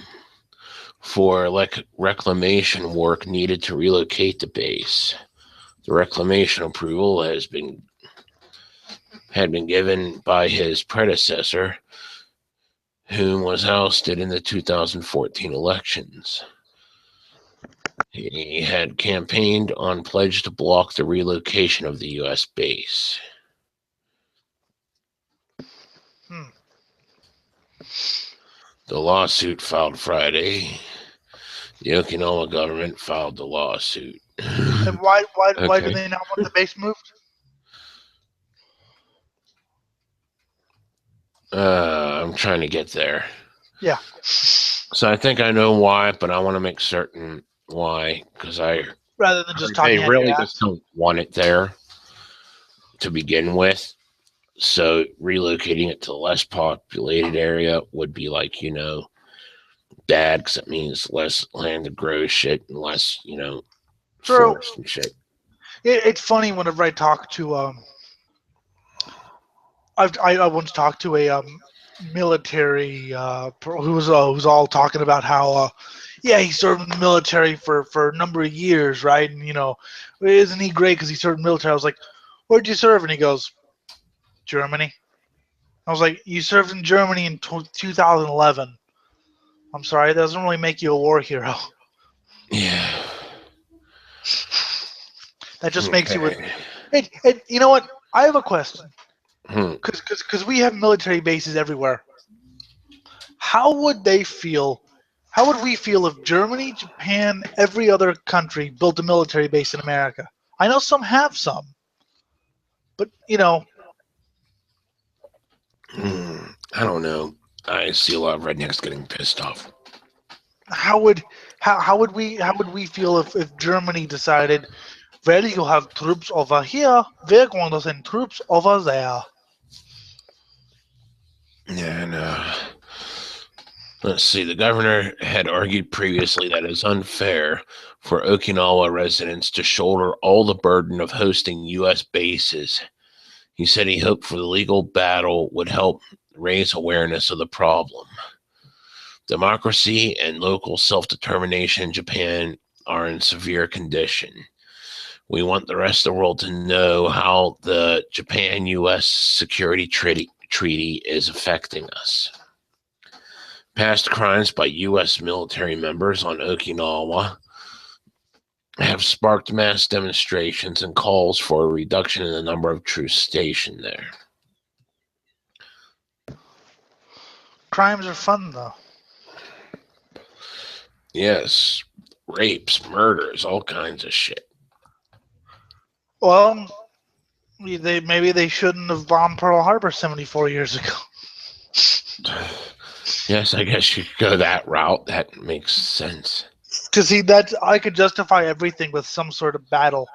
for reclamation work needed to relocate the base. The reclamation approval had been given by his predecessor, whom was ousted in the 2014 elections. He had campaigned on pledge to block the relocation of the U.S. base. The lawsuit filed Friday. The Okinawa government filed the lawsuit. And why do they not want the base moved? I'm trying to get there. Yeah. So I think I know why, but I want to make certain why, because rather than just talking they really just don't want it there to begin with. So relocating it to a less populated area would be like, bad, because it means less land to grow shit and less, forest and shit. It's funny whenever I talk to I once talked to a military who was all talking about how he served in the military for a number of years, right? And isn't he great because he served in the military? I was like, where'd you serve? And he goes, Germany. I was like, you served in Germany in 2011. I'm sorry, that doesn't really make you a war hero. Yeah. That just makes you. Hey, you know what? I have a question. Because we have military bases everywhere. How would they feel? How would we feel if Germany, Japan, every other country built a military base in America? I know some have some, but I don't know. I see a lot of rednecks getting pissed off. How would we feel if Germany decided, well, you have troops over here, we're going to send troops over there? Yeah, no. Let's see. The governor had argued previously that it is unfair for Okinawa residents to shoulder all the burden of hosting U.S. bases. He said he hoped for the legal battle would help raise awareness of the problem. Democracy and local self-determination in Japan are in severe condition. We want the rest of the world to know how the Japan-U.S. security treaty is affecting us. Past crimes by U.S. military members on Okinawa have sparked mass demonstrations and calls for a reduction in the number of troops stationed there. Crimes are fun, though. Yes, rapes, murders, all kinds of shit. Well, maybe they shouldn't have bombed Pearl Harbor 74 years ago. Yes, I guess you could go that route. That makes sense. Because I could justify everything with some sort of battle,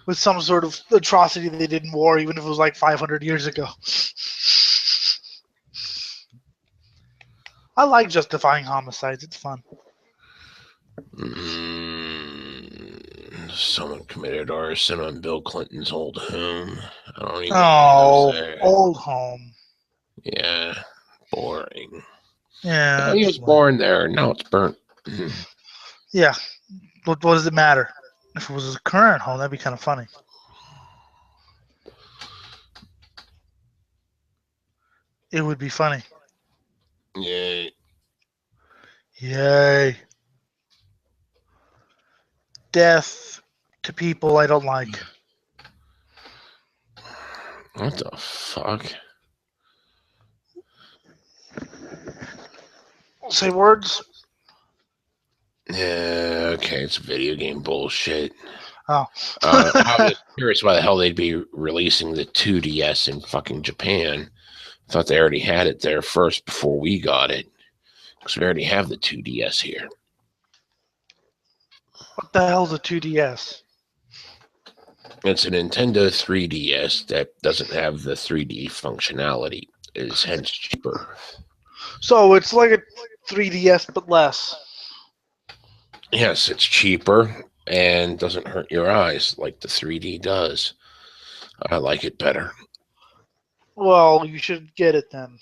with some sort of atrocity they did in war, even if it was like 500 years ago. I like justifying homicides. It's fun. Someone committed arson on Bill Clinton's old home. I don't even know. Old home. Yeah, boring. Yeah. He was born there. Now it's burnt. Yeah. What does it matter? If it was his current home, that'd be kind of funny. It would be funny. Yay. Yay. Death to people I don't like. What the fuck? Say words. Yeah, okay, it's video game bullshit. Oh. I was curious why the hell they'd be releasing the 2DS in fucking Japan. I thought they already had it there first before we got it. Because we already have the 2DS here. What the hell's a 2DS? It's a Nintendo 3DS that doesn't have the 3D functionality. It is hence cheaper. So it's like a 3DS but less. Yes, it's cheaper and doesn't hurt your eyes like the 3D does. I like it better. Well, you should get it then.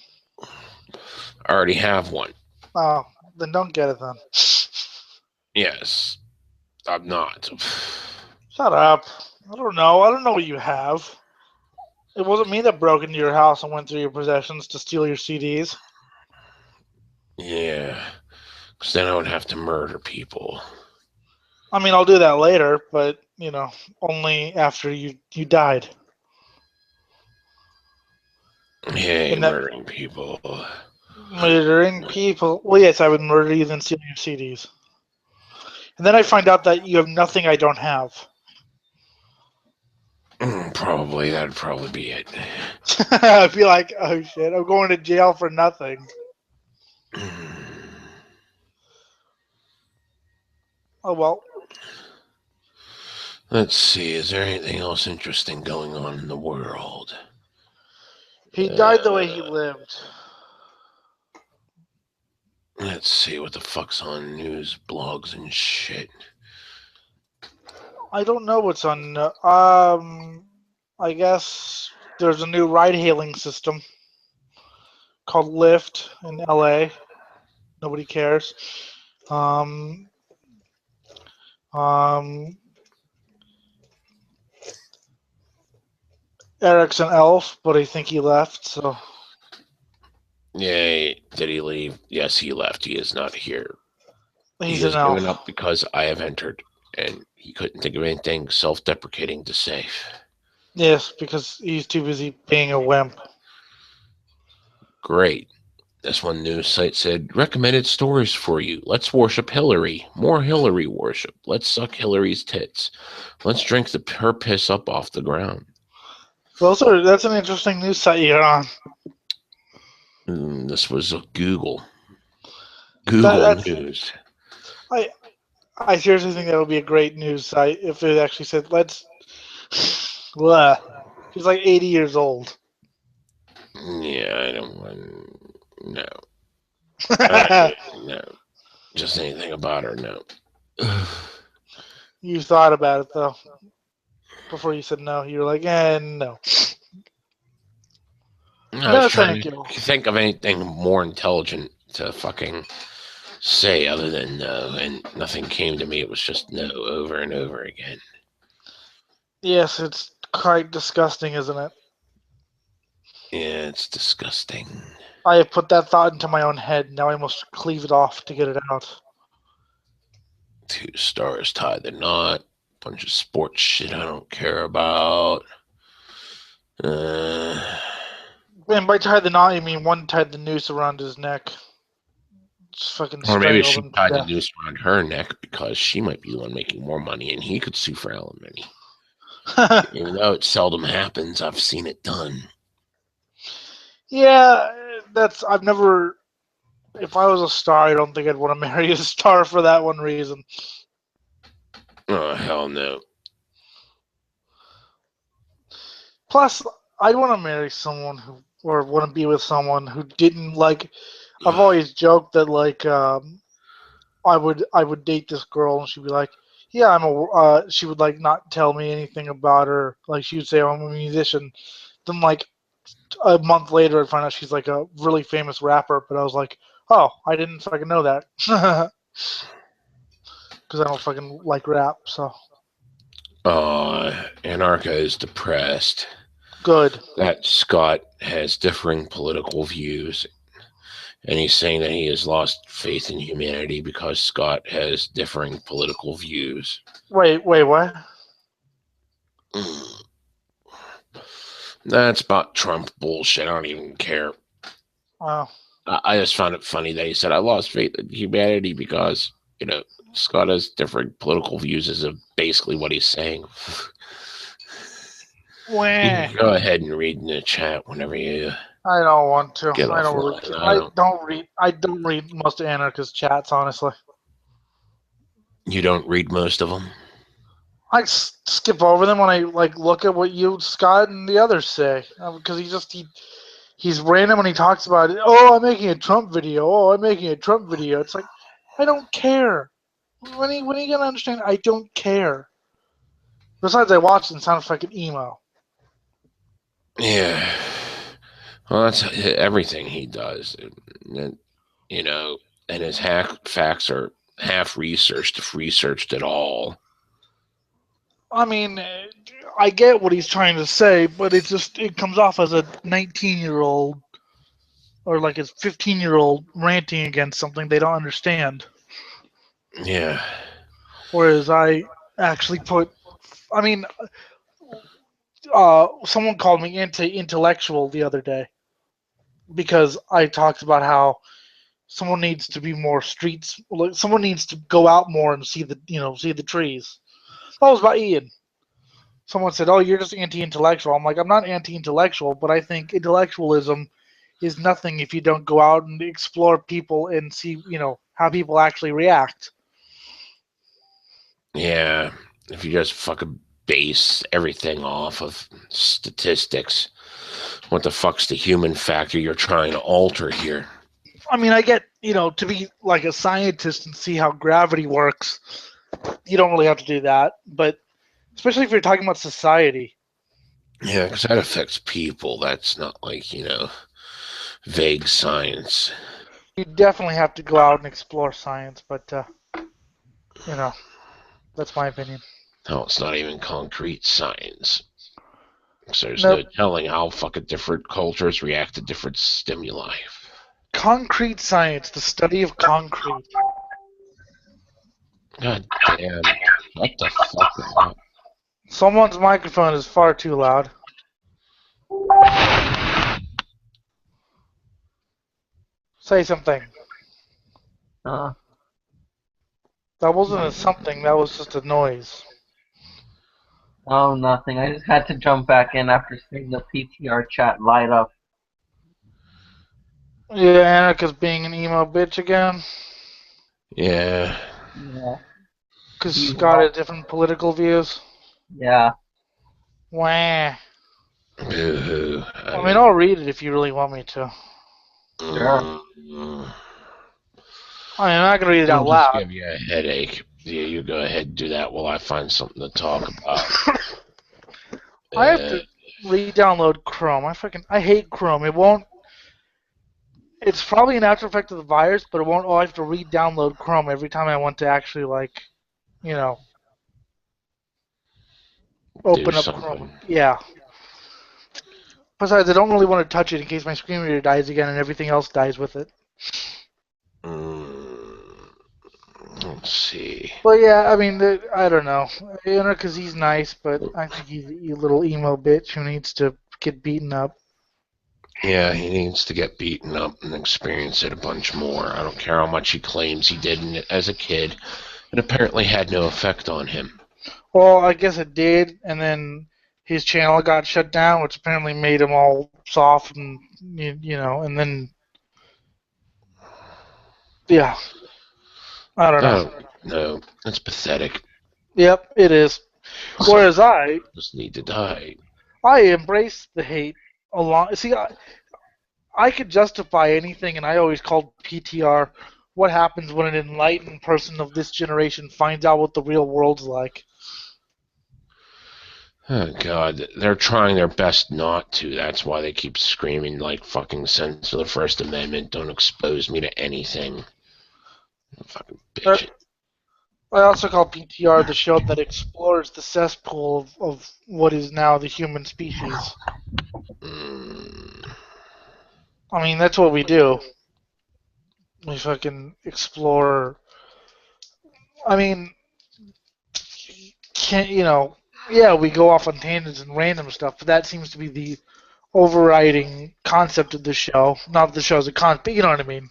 I already have one. Oh, then don't get it then. Yes, I'm not. Shut up. I don't know. I don't know what you have. It wasn't me that broke into your house and went through your possessions to steal your CDs. Yeah, because then I would have to murder people. I mean, I'll do that later, but, only after you died. Hey, murdering people. Murdering people. Well, yes, I would murder you than steal your CDs. And then I find out that you have nothing I don't have. Probably, that'd probably be it. I'd be like, oh shit, I'm going to jail for nothing. Oh well. Let's see, is there anything else interesting going on in the world? He died the way he lived. Let's see what the fuck's on news, blogs, and shit. I don't know what's on. I guess there's a new ride-hailing system called Lyft in LA. Nobody cares. Eric's an elf, but I think he left. So. Yay! Did he leave? Yes, he left. He is not here. He's He an has elf. given up because I have entered, and he couldn't think of anything self-deprecating to say. Yes, because he's too busy being a wimp. Great. This one news site said, recommended stories for you. Let's worship Hillary. More Hillary worship. Let's suck Hillary's tits. Let's drink her piss up off the ground. That's an interesting news site you're on. This was a Google News. I seriously think that would be a great news site if it actually said, let's... Blah. He's like 80 years old. Yeah, I don't want... No. No. Just anything about her, no. You thought about it, though. Before you said no, you were like, no. I was trying to think of anything more intelligent to fucking say other than no, and nothing came to me. It was just no over and over again. Yes, it's quite disgusting, isn't it? Yeah, it's disgusting. I have put that thought into my own head. Now I must cleave it off to get it out. 2 stars tie the knot. Bunch of sports shit I don't care about. And by tie the knot, you mean one tied the noose around his neck. Just fucking or maybe strangled she him to tied the death. noose around her neck because she might be the one making more money and he could sue for alimony. Even though it seldom happens, I've seen it done. Yeah, I've never... If I was a star, I don't think I'd want to marry a star for that one reason. Oh, hell no. Plus, I'd want to marry someone or want to be with someone who didn't like... I've always joked that, like, I would date this girl and she'd be like, yeah, she would, like, not tell me anything about her. Like, she would say, I'm a musician. Then, like, a month later, I'd find out she's, like, a really famous rapper. But I was like, oh, I didn't fucking know that. Because I don't fucking like rap, so. Anarcha is depressed. Good. That Scott has differing political views. And he's saying that he has lost faith in humanity because Scott has differing political views. Wait, what? That's about Trump bullshit. I don't even care. Wow. I just found it funny that he said, I lost faith in humanity because, Scott has different political views as of basically what he's saying. You can go ahead and read in the chat whenever you I don't want to. get I don't offline. really. I don't read most of Anarchist chats, honestly. You don't read most of them? I skip over them when I look at what you, Scott, and the others say, because he's random when he talks about it. Oh, I'm making a Trump video. Oh, I'm making a Trump video. It's like, I don't care. When are you gonna understand? I don't care. Besides, I watch it and sound fucking emo. Yeah. Well, that's everything he does. You know, and his facts are half researched, if researched at all. I mean, I get what he's trying to say, but it comes off as a 19-year-old or like a 15-year-old ranting against something they don't understand. Yeah. Whereas I actually someone called me anti-intellectual the other day because I talked about how someone needs to be more streets. Someone needs to go out more and see the trees. That was about Ian. Someone said, "Oh, you're just anti-intellectual." I'm like, I'm not anti-intellectual, but I think intellectualism is nothing if you don't go out and explore people and see, how people actually react. Yeah. If you just fucking base everything off of statistics, what the fuck's the human factor you're trying to alter here? I mean, I get, to be like a scientist and see how gravity works, you don't really have to do that, but especially if you're talking about society. Yeah, because that affects people. That's not like, vague science. You definitely have to go out and explore science, but, that's my opinion. No, it's not even concrete science. So there's no telling how fucking different cultures react to different stimuli. Concrete science, the study of concrete. God damn. What the fuck is that? Someone's microphone is far too loud. Say something. That wasn't a something, that was just a noise. Oh, nothing. I just had to jump back in after seeing the PTR chat light up. Yeah, Anarcha's being an emo bitch again. Yeah. Yeah. Because Scott had different political views. Yeah. Wah. Boo-hoo. I mean, I'll read it if you really want me to. Sure. I mean, I'm not going to read it out It'll loud. just give you a headache. Yeah, you go ahead and do that while I find something to talk about. I have to re-download Chrome. I hate Chrome. It's probably an after effect of the virus, but it won't. I have to re-download Chrome every time I want to actually, open up Chrome. Yeah. Besides, I don't really want to touch it in case my screen reader dies again and everything else dies with it. Let's see. Well, yeah, I mean, I don't know. Because he's nice, but I think he's a little emo bitch who needs to get beaten up. Yeah, he needs to get beaten up and experience it a bunch more. I don't care how much he claims he did as a kid. It apparently had no effect on him. Well, I guess it did, and then his channel got shut down, which apparently made him all soft and, and then, yeah. I don't know. No, that's pathetic. Yep, it is. Whereas I just need to die. I embrace the hate a lot. See, I could justify anything, and I always called PTR what happens when an enlightened person of this generation finds out what the real world's like. Oh, God. They're trying their best not to. That's why they keep screaming like fucking censor the First Amendment. Don't expose me to anything. Fucking bitch. I also call PTR the show that explores the cesspool of what is now the human species. I mean, that's what we do. We fucking explore. I mean, yeah, we go off on tangents and random stuff, but that seems to be the overriding concept of the show. Not that the show's a concept, but you know what I mean.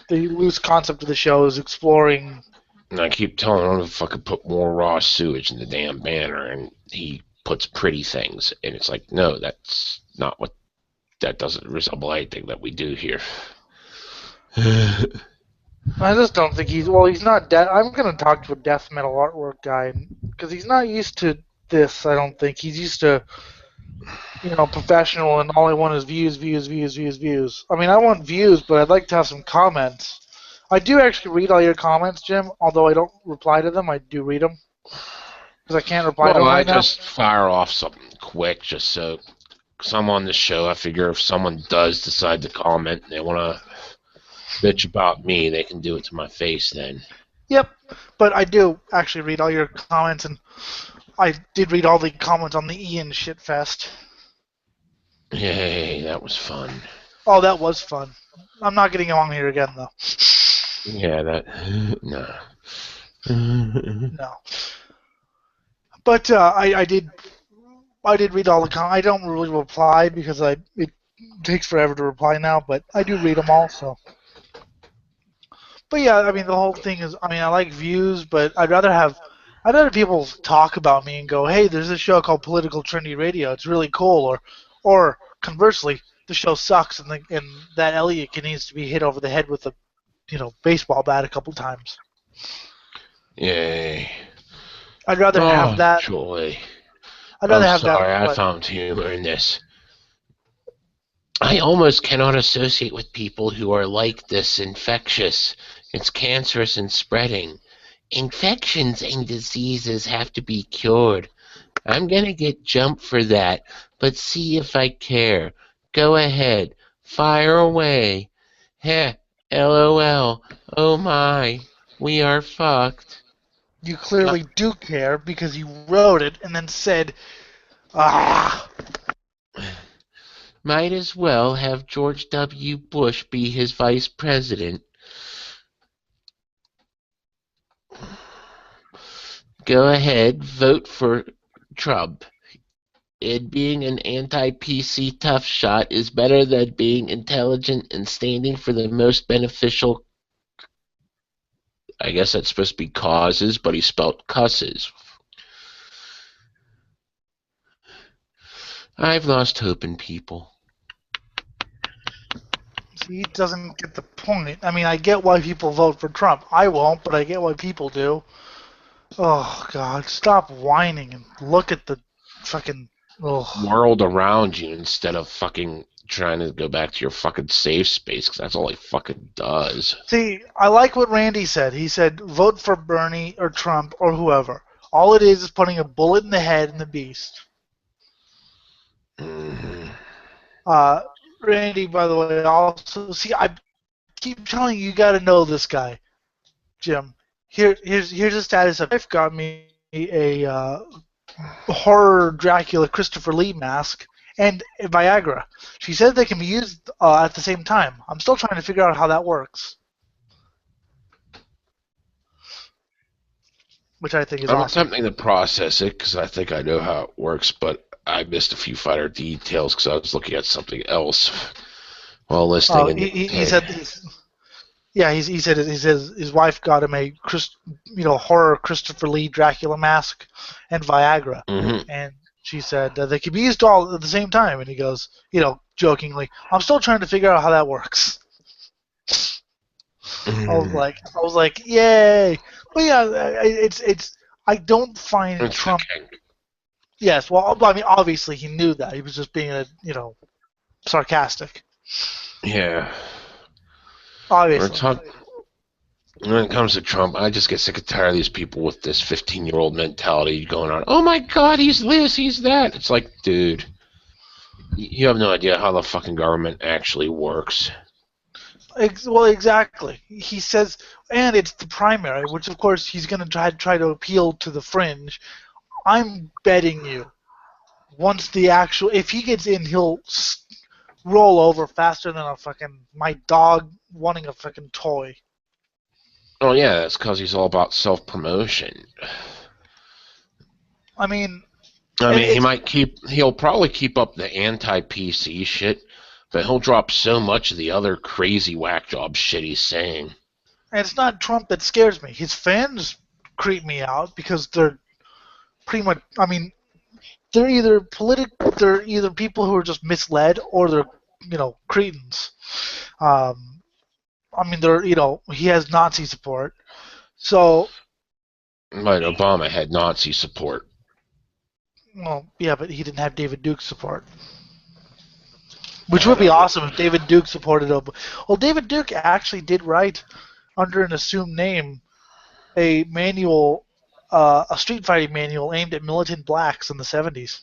the loose concept of the show is exploring. And I keep telling him to fucking put more raw sewage in the damn banner, and he puts pretty things. And it's like, no, that's not what. That doesn't resemble anything that we do here. I just don't think he's. Well, he's not. I'm going to talk to a death metal artwork guy because he's not used to this. I don't think he's used to, professional, and all I want is views. I mean, I want views, but I'd like to have some comments. I do actually read all your comments, Jim. Although I don't reply to them, I do read them because I can't reply to them right now. I just fire off something quick just so. Because I'm on the show, I figure if someone does decide to comment and they want to bitch about me, they can do it to my face then. Yep, but I do actually read all your comments, and I did read all the comments on the Ian Shitfest. Yay, that was fun. Oh, that was fun. I'm not getting on here again, though. Yeah, no. No. But I did read all the comments. I don't really reply because it takes forever to reply now, but I do read them all, so. But yeah, I mean, the whole thing is, I mean, I like views, but I'd rather people talk about me and go, hey, there's this show called Political Trendy Radio. It's really cool. Or conversely, the show sucks and that Elliot needs to be hit over the head with a, baseball bat a couple times. Yay. I'd rather have that. Joy. I'd rather have sorry, that. I found humor in this. I almost cannot associate with people who are like this infectious. It's cancerous and spreading. Infections and diseases have to be cured. I'm gonna get jumped for that, but see if I care. Go ahead. Fire away. Heh. LOL. Oh my. We are fucked. You clearly do care because you wrote it and then said, ah. Might as well have George W. Bush be his vice president. Go ahead, vote for Trump. And being an anti-PC tough shot is better than being intelligent and standing for the most beneficial. I guess that's supposed to be causes, but he spelled cusses. I've lost hope in people. He doesn't get the point. I mean, I get why people vote for Trump. I won't, but I get why people do. Oh, God. Stop whining and look at the fucking world around you instead of fucking trying to go back to your fucking safe space, because that's all he fucking does. See, I like what Randy said. He said, vote for Bernie or Trump or whoever. All it is putting a bullet in the head in the beast. Mm-hmm. Randy, by the way, also, see, I keep telling you, you got to know this guy, Jim. Here's a status of. Wife got me a horror Dracula Christopher Lee mask and Viagra. She said they can be used at the same time. I'm still trying to figure out how that works, which I think is awesome. I'm attempting to process it because I think I know how it works, but I missed a few finer details because I was looking at something else while listening. He said his wife got him a horror Christopher Lee Dracula mask and Viagra, and she said they could be used all at the same time. And he goes, jokingly, I'm still trying to figure out how that works. I was like, yay! But yeah, it's I don't find Trump. Yes, well, I mean, obviously he knew that. He was just being sarcastic. Yeah. Obviously. When it comes to Trump, I just get sick and tired of these people with this 15-year-old mentality going on. Oh my God, he's this, he's that. It's like, dude, you have no idea how the fucking government actually works. Well, exactly. He says, and it's the primary, which of course he's going to try to appeal to the fringe. I'm betting you, if he gets in, he'll roll over faster than my dog wanting a fucking toy. Oh yeah, that's because he's all about self-promotion. I mean, he'll probably keep up the anti-PC shit, but he'll drop so much of the other crazy whack job shit he's saying. And it's not Trump that scares me. His fans creep me out because they're pretty much. I mean, they're either people who are just misled or they're cretins. I mean, he has Nazi support, so. But Obama had Nazi support. Well, yeah, but he didn't have David Duke's support. Which would be awesome if David Duke supported Obama. Well, David Duke actually did write, under an assumed name, a manual, a street fighting manual aimed at militant blacks in the 70s.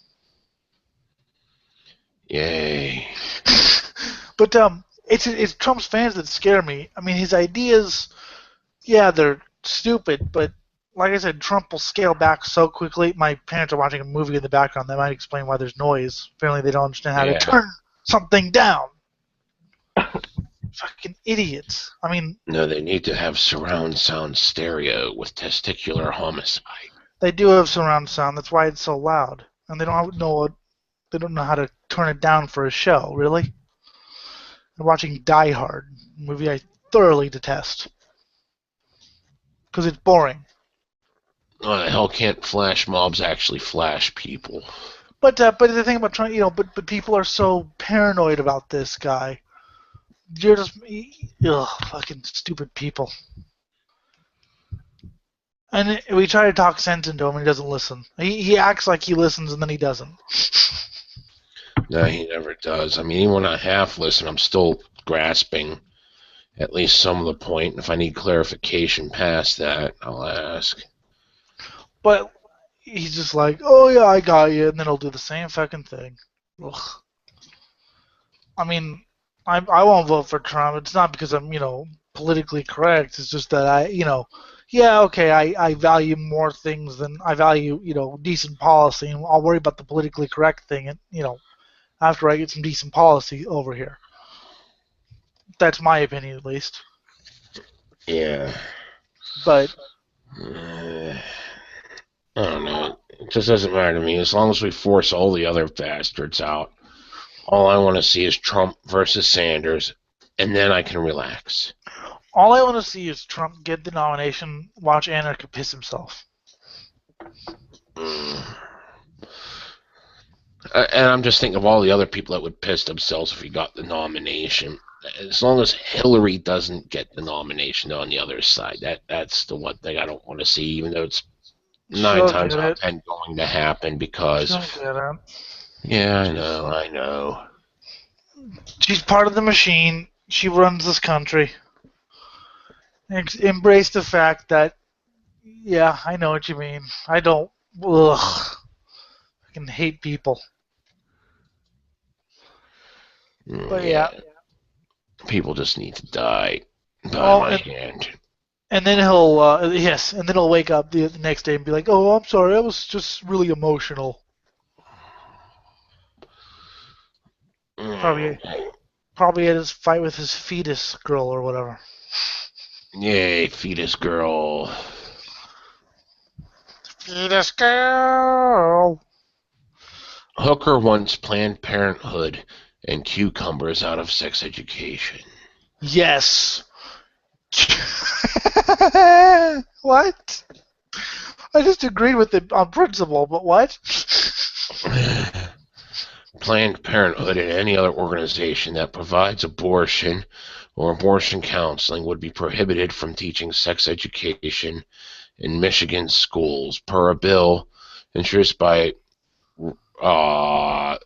Yay. But it's Trump's fans that scare me. I mean, his ideas, yeah, they're stupid, but like I said, Trump will scale back so quickly. My parents are watching a movie in the background. That might explain why there's noise. Apparently they don't understand how to turn something down. Fucking idiots. I mean... No, they need to have surround sound stereo with testicular homicide. They do have surround sound. That's why it's so loud. And they don't know how to turn it down for a show, really. They're watching Die Hard, a movie I thoroughly detest. Because it's boring. Oh, the hell can't flash mobs actually flash people? But the thing about Trump, but people are so paranoid about this guy. You're just, fucking stupid people. And we try to talk sense into him, and he doesn't listen. He acts like he listens, and then he doesn't. No, he never does. I mean, even when I half listen, I'm still grasping at least some of the point. And if I need clarification past that, I'll ask. But he's just like, oh yeah, I got you, and then he'll do the same fucking thing. Ugh. I mean, I won't vote for Trump. It's not because I'm, politically correct. It's just that I value more things than I value, decent policy, and I'll worry about the politically correct thing, and after I get some decent policy over here. That's my opinion, at least. Yeah. But I don't know. It just doesn't matter to me. As long as we force all the other bastards out, all I want to see is Trump versus Sanders, and then I can relax. All I want to see is Trump get the nomination, watch Anarcha piss himself. And I'm just thinking of all the other people that would piss themselves if he got the nomination. As long as Hillary doesn't get the nomination on the other side, that's the one thing I don't want to see, even though it's 9 times out of 10 going to happen because... Yeah, I know. She's part of the machine. She runs this country. Embrace the fact that, yeah, I know what you mean. I don't... Ugh. I can hate people. But yeah. People just need to die by my hand. And then he'll wake up the next day and be like, "Oh, I'm sorry, I was just really emotional." Probably had his fight with his fetus girl or whatever. Yay, fetus girl. Fetus girl. Hooker wants Planned Parenthood and cucumbers out of sex education. Yes. What? I just agreed with it on principle, but what? Planned Parenthood and any other organization that provides abortion or abortion counseling would be prohibited from teaching sex education in Michigan schools per a bill introduced by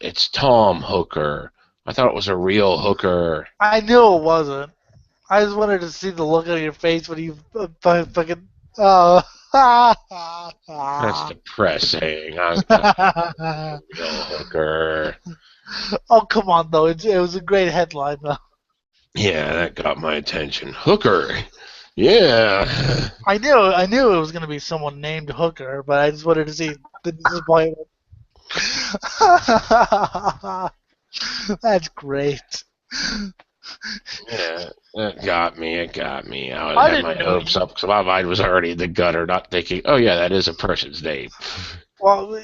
it's Tom Hooker. I thought it was a real hooker. I knew it wasn't. I just wanted to see the look on your face when you fucking... Oh. That's depressing. I'm a real hooker. Oh, come on, though. It was a great headline, though. Yeah, that got my attention. Hooker. Yeah. I knew it was going to be someone named Hooker, but I just wanted to see the disappointment. That's great. Yeah, it got me. I had my hopes up because my mind was already in the gutter, not thinking, oh yeah, that is a person's name. I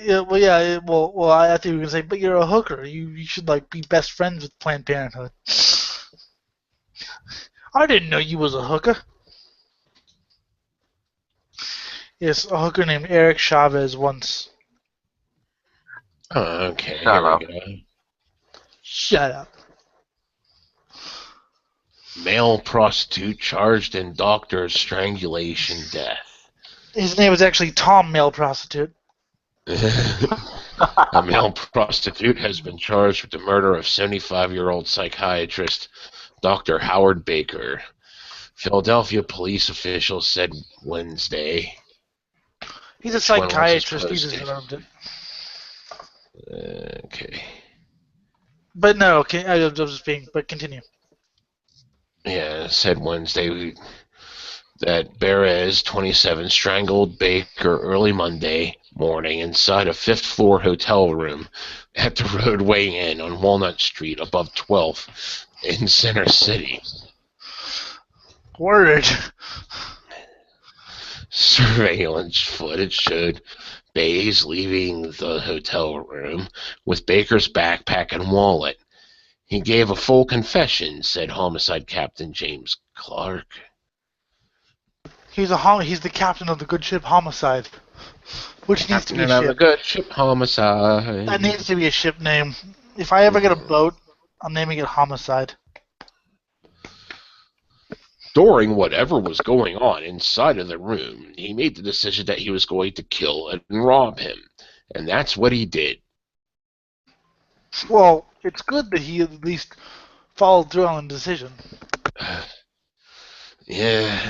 think we were gonna say, but you're a hooker. You should like be best friends with Planned Parenthood. I didn't know you was a hooker. Yes, a hooker named Eric Chavez once. Oh, okay, Shut here up. we go. Shut up. Male prostitute charged in doctor's strangulation death. His name was actually Tom, male prostitute. A male prostitute has been charged with the murder of 75-year-old psychiatrist Dr. Howard Baker. Philadelphia police officials said Wednesday. He's a Which one was psychiatrist. He posted? deserved it. Okay. But no, I was just being. But continue. Yeah, it said Wednesday that Perez, 27, strangled Baker early Monday morning inside a fifth-floor hotel room at the Roadway Inn on Walnut Street above 12th in Center City. Word. Surveillance footage showed Bays leaving the hotel room with Baker's backpack and wallet. He gave a full confession, said Homicide Captain James Clark. He's the captain of the good ship Homicide, which needs to be a Captain of a ship. good ship, Homicide. That needs to be a ship name. If I ever get a boat, I'm naming it Homicide. During whatever was going on inside of the room, he made the decision that he was going to kill and rob him. And that's what he did. Well, it's good that he at least followed through on the decision. Yeah.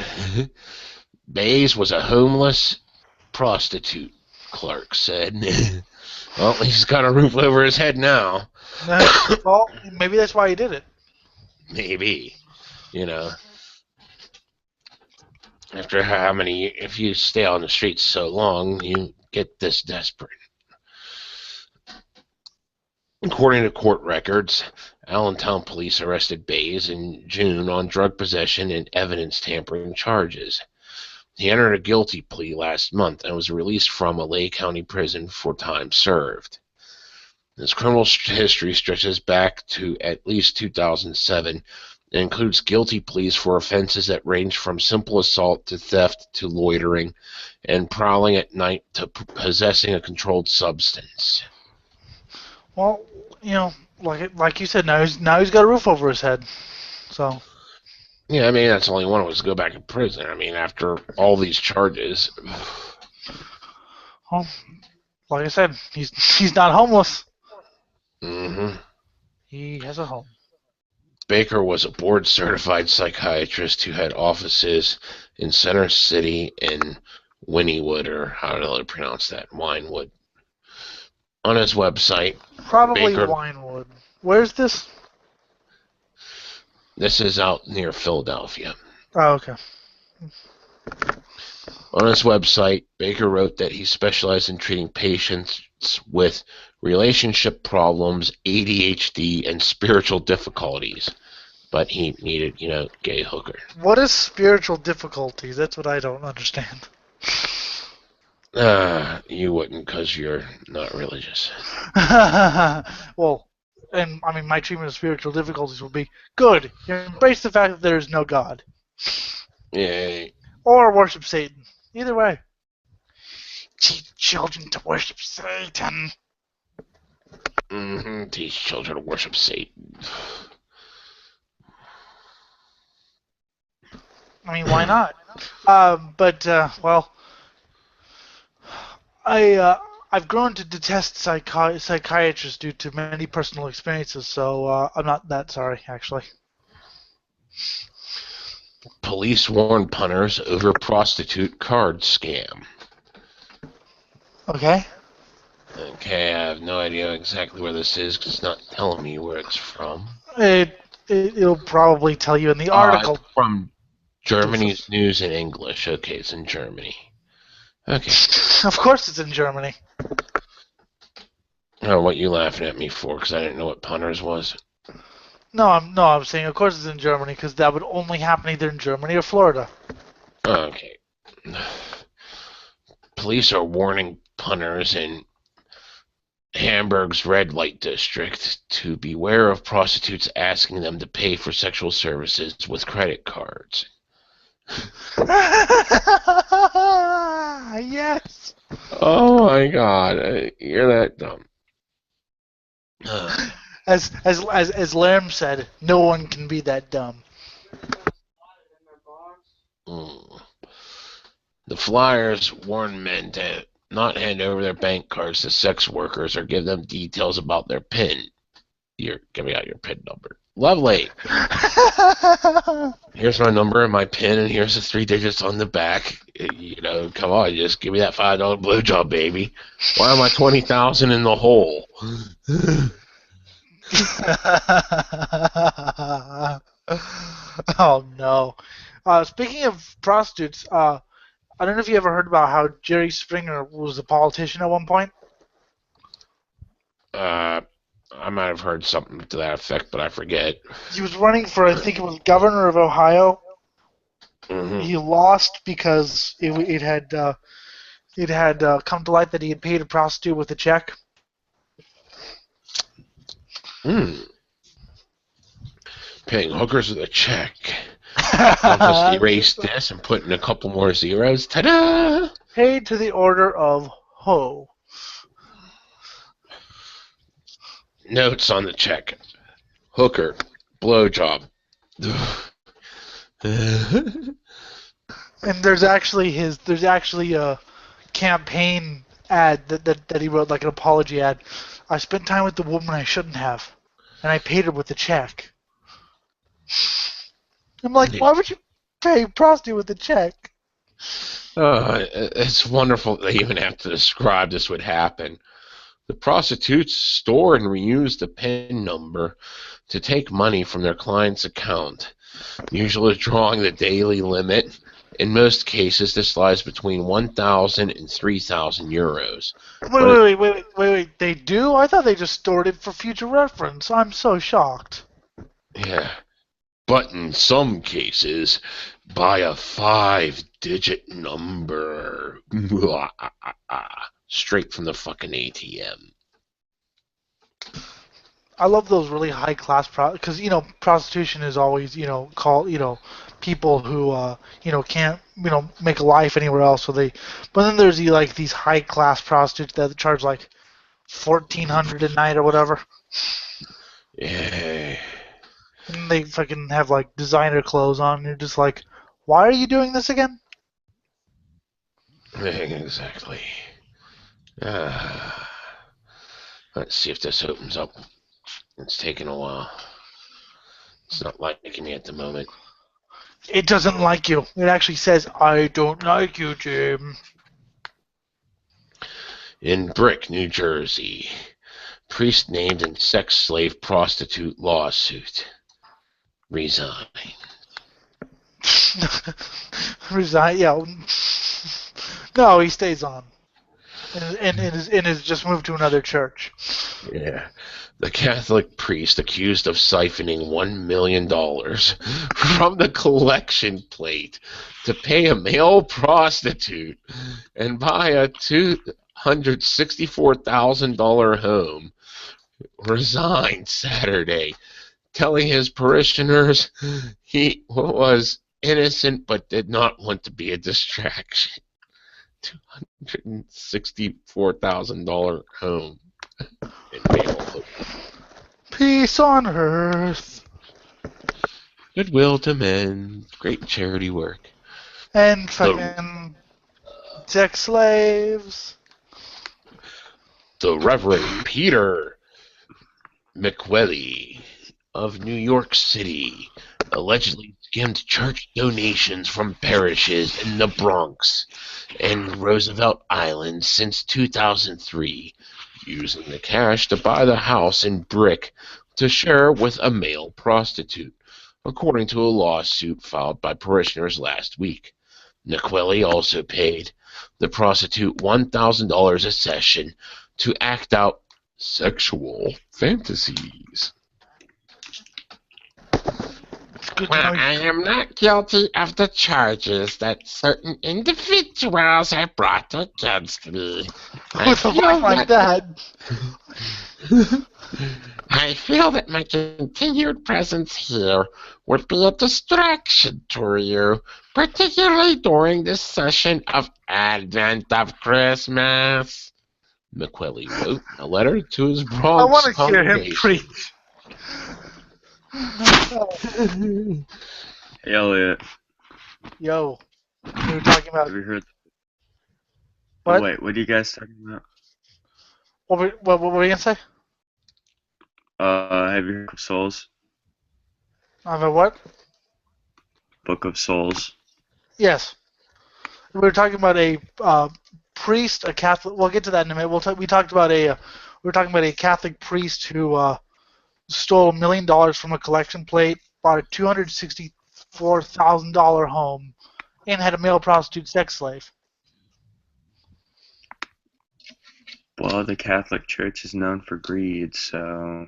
Bays was a homeless prostitute, Clark said. Well, he's got a roof over his head now. Well, maybe that's why he did it. Maybe. You know. After if you stay on the streets so long, you get this desperate. According to court records, Allentown police arrested Bays in June on drug possession and evidence tampering charges. He entered a guilty plea last month and was released from a Lay County prison for time served. His criminal history stretches back to at least 2007 and includes guilty pleas for offenses that range from simple assault to theft to loitering and prowling at night to possessing a controlled substance. Well, like you said, now he's got a roof over his head. So. Yeah, I mean, that's all he wanted was to go back in prison. I mean, after all these charges. Well, like I said, he's not homeless. Mm-hmm. He has a home. Baker was a board-certified psychiatrist who had offices in Center City and Wynnewood, or how do they pronounce that? Winewood. On his website, Probably Baker, Winewood. Where's this? This is out near Philadelphia. Oh, okay. On his website, Baker wrote that he specialized in treating patients with relationship problems, ADHD, and spiritual difficulties. But he needed, gay hooker. What is spiritual difficulties? That's what I don't understand. You wouldn't because you're not religious. Well, and I mean, my treatment of spiritual difficulties would be good. You embrace the fact that there is no God. Yeah. Or worship Satan. Either way. Teach children to worship Satan. Mm-hmm. Teach children to worship Satan. I mean, why not? Well, I've grown to detest psychiatrists due to many personal experiences, so I'm not that sorry, actually. Police warn punters over prostitute card scam. Okay. Okay, I have no idea exactly where this is because it's not telling me where it's from. It'll probably tell you in the article. It's from Germany's News in English. Okay, it's in Germany. Okay. Of course it's in Germany. Oh, what you laughing at me for? Because I didn't know what punters was. No, I'm saying of course it's in Germany because that would only happen either in Germany or Florida. Okay. Police are warning punters in Hamburg's red light district to beware of prostitutes asking them to pay for sexual services with credit cards. Yes. Oh my God, you're that dumb. As Lamb said, no one can be that dumb. The flyers warn men to not hand over their bank cards to sex workers or give them details about their PIN. You're giving out your PIN number. Lovely. Here's my number and my PIN, and here's the 3 digits on the back. You know, come on, just give me that $5 blowjob, baby. Why am I $20,000 in the hole? Oh no. Speaking of prostitutes, I don't know if you ever heard about how Jerry Springer was a politician at one point. I might have heard something to that effect, but I forget. He was running for, I think it was governor of Ohio. Mm-hmm. He lost because it had come to light that he had paid a prostitute with a check. Paying hookers with a check. I'll just erase this and put in a couple more zeros. Ta-da! Paid to the order of Ho. Notes on the check. Hooker. Blowjob. And there's actually a campaign ad that he wrote, like an apology ad. I spent time with the woman I shouldn't have, and I paid her with a check. I'm like, why would you pay a prostitute with a check? It's wonderful they even have to describe this would happen. The prostitutes store and reuse the PIN number to take money from their client's account, usually drawing the daily limit. In most cases, this lies between 1,000 and 3,000 euros. Wait. They do? I thought they just stored it for future reference. I'm so shocked. Yeah. But in some cases, by a 5-digit number. Straight from the fucking ATM. I love those really high class because prostitution is always people who can't make a life anywhere else. But then there's these high class prostitutes that charge like $1,400 a night or whatever. Yeah. And they fucking have like designer clothes on. And you're just like, why are you doing this again? Exactly. Let's see if this opens up. It's taking a while. It's not liking me at the moment. It doesn't like you. It actually says, I don't like you, Jim. In Brick, New Jersey, priest named in sex slave prostitute lawsuit. Resign. Resign, yeah. No, he stays on. And is just moved to another church. Yeah. The Catholic priest accused of siphoning $1 million from the collection plate to pay a male prostitute and buy a $264,000 home resigned Saturday, telling his parishioners he was innocent but did not want to be a distraction. $264,000 home in Maple. Peace on earth. Goodwill to men. Great charity work. And fucking sex slaves. The Reverend Peter McWelly of New York City allegedly skimmed church donations from parishes in the Bronx and Roosevelt Island since 2003, using the cash to buy the house in Brick to share with a male prostitute, according to a lawsuit filed by parishioners last week. McWelly also paid the prostitute $1,000 a session to act out sexual fantasies. good to Well, know. I am not guilty of the charges that certain individuals have brought against me. With a voice like that. I feel that my continued presence here would be a distraction to you, particularly during this session of Advent of Christmas. McQuilly wrote a letter to his I Bronx want to hear him congregation. preach. Hey, Elliot, Yo, we were talking about have you heard? what? Oh, wait, what are you guys talking about? What were you gonna say? Have you heard of Souls? What? Book of Souls. Yes, we were talking about a priest, a Catholic. We'll get to that in a minute. We talked about we were talking about a Catholic priest who stole $1 million from a collection plate, bought a $264,000 home, and had a male prostitute sex slave. Well, the Catholic Church is known for greed, so...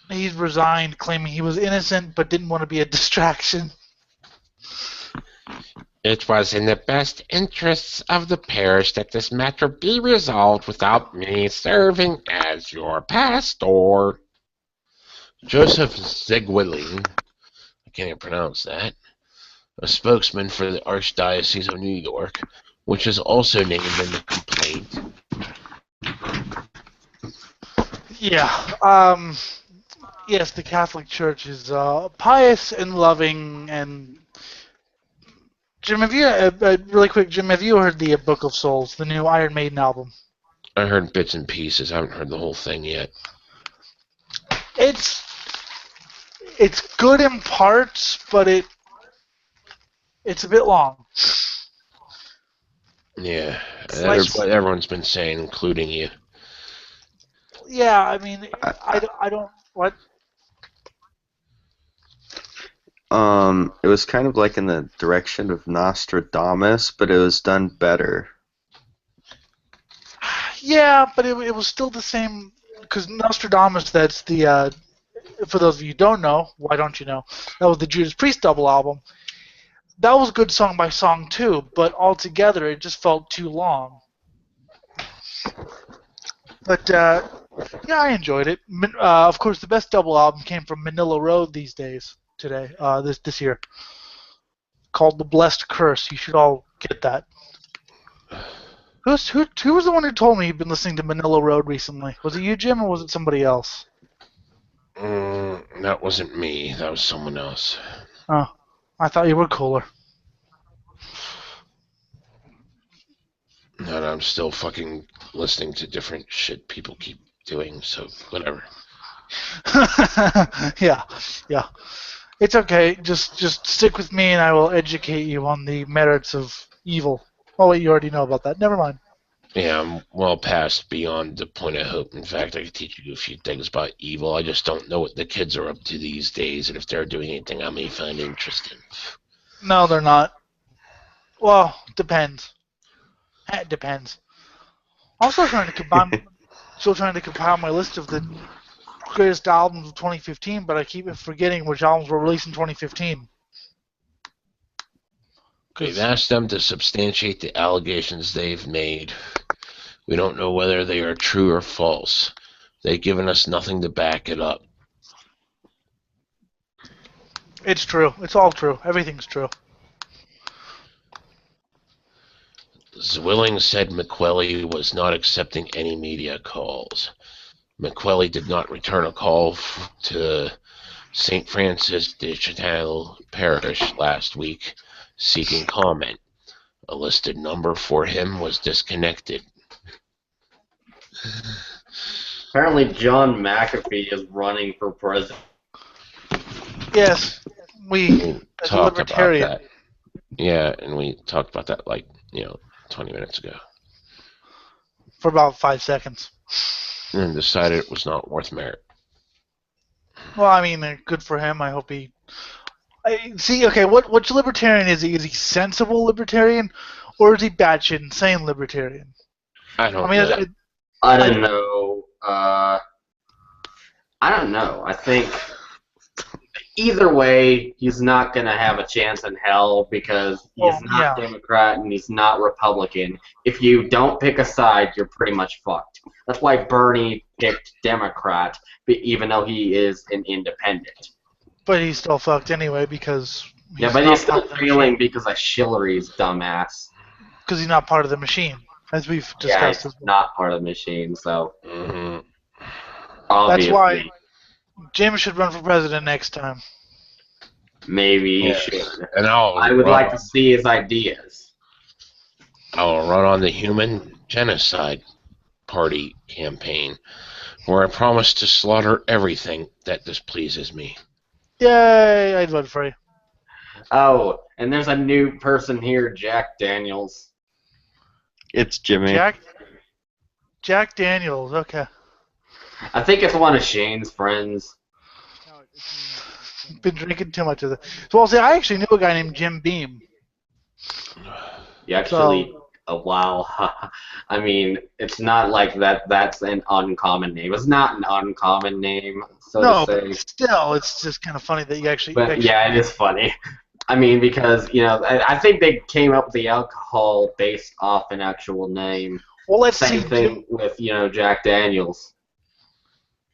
He's resigned, claiming he was innocent but didn't want to be a distraction. It was in the best interests of the parish that this matter be resolved without me serving as your pastor. Joseph Zegwilling, I can't even pronounce that, a spokesman for the Archdiocese of New York, which is also named in the complaint. Yeah. Yes, the Catholic Church is pious and loving. And Jim, have you really quick? Jim, have you heard the Book of Souls, the new Iron Maiden album? I heard bits and pieces. I haven't heard the whole thing yet. It's good in parts, but it's a bit long. Yeah, It's that's like- what everyone's been saying, including you. Yeah, I mean, I don't what. It was kind of like in the direction of Nostradamus, but it was done better. Yeah, but it was still the same, because Nostradamus, that's the, for those of you who don't know, why don't you know, that was the Judas Priest double album. That was good song by song too, but altogether it just felt too long. But, yeah, I enjoyed it. Of course, the best double album came from Manila Road this year, called The Blessed Curse. You should all get that. Who was the one who told me he'd been listening to Manila Road recently? Was it you, Jim, or was it somebody else? That wasn't me. That was someone else. Oh, I thought you were cooler. And I'm still fucking listening to different shit people keep doing, so whatever. Yeah. It's okay. Just stick with me, and I will educate you on the merits of evil. Oh wait, you already know about that. Never mind. Yeah, I'm well past beyond the point of hope. In fact, I could teach you a few things about evil. I just don't know what the kids are up to these days, and if they're doing anything I may find interesting. No, they're not. Well, depends. It depends. I'm still trying to compile my list of the greatest albums of 2015, but I keep forgetting which albums were released in 2015. We've asked them to substantiate the allegations they've made. We don't know whether they are true or false. They've given us nothing to back it up. It's true. It's all true. Everything's true. Zwilling said McQuilly was not accepting any media calls. McQuilly did not return a call to St. Francis de Chantal Parish last week seeking comment. A listed number for him was disconnected. Apparently, John McAfee is running for president. Yes, we We as a talked about libertarian. that. Yeah, and we talked about that 20 minutes ago. For about 5 seconds. And decided it was not worth merit. Well, I mean, good for him. I hope he. See, okay, which libertarian is he? Is he sensible libertarian, or is he batshit insane libertarian? I don't I mean, know. I don't know. I don't know. I think either way, he's not going to have a chance in hell because he's not Democrat and he's not Republican. If you don't pick a side, you're pretty much fucked. That's why Bernie picked Democrat, even though he is an independent. But he's still fucked anyway because he's still failing because of Hillary's dumbass. Because he's not part of the machine, as we've discussed. Yeah, he's not part of the machine, so that's why Jim should run for president next time. Maybe he should. And I would like to see his ideas. I'll run on the Human Genocide Party campaign, where I promise to slaughter everything that displeases me. Yay! I'd vote for you. Oh, and there's a new person here, Jack Daniels. It's Jimmy. Jack Daniels, okay. I think it's one of Shane's friends. Been drinking too much of it. Well, see, I actually knew a guy named Jim Beam. Wow. I mean, it's not like that's an uncommon name. It's not an uncommon name, so to say. But still, it's just kind of funny that you actually... yeah, it is funny. I mean, because, I think they came up with the alcohol based off an actual name. Well, let's Same see. thing with, Jack Daniels.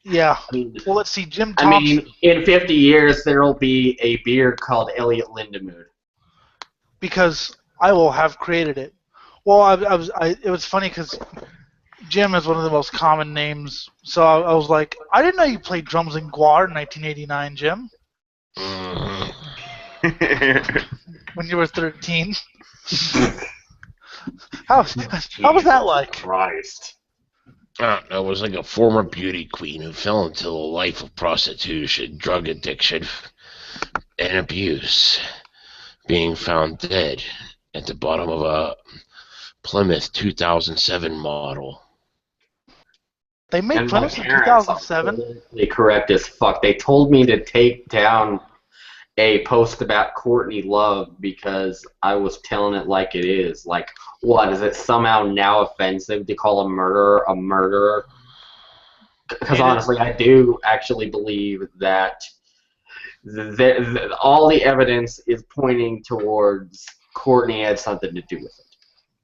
Yeah. Well, let's see. Jim Thompson. I mean, in 50 years, there will be a beer called Elliot Lindemood. Because I will have created it. Well, it was funny because Jim is one of the most common names. So I was like, I didn't know you played drums in Guar in 1989, Jim. When you were 13. How was that like? Christ. I don't know, it was like a former beauty queen who fell into a life of prostitution, drug addiction, and abuse, being found dead at the bottom of a Plymouth 2007 model. They made Plymouth in 2007? They correct as fuck. They told me to take down a post about Courtney Love because I was telling it like it is. Like, what, is it somehow now offensive to call a murderer a murderer? Because honestly, I do actually believe that all the evidence is pointing towards Courtney had something to do with it.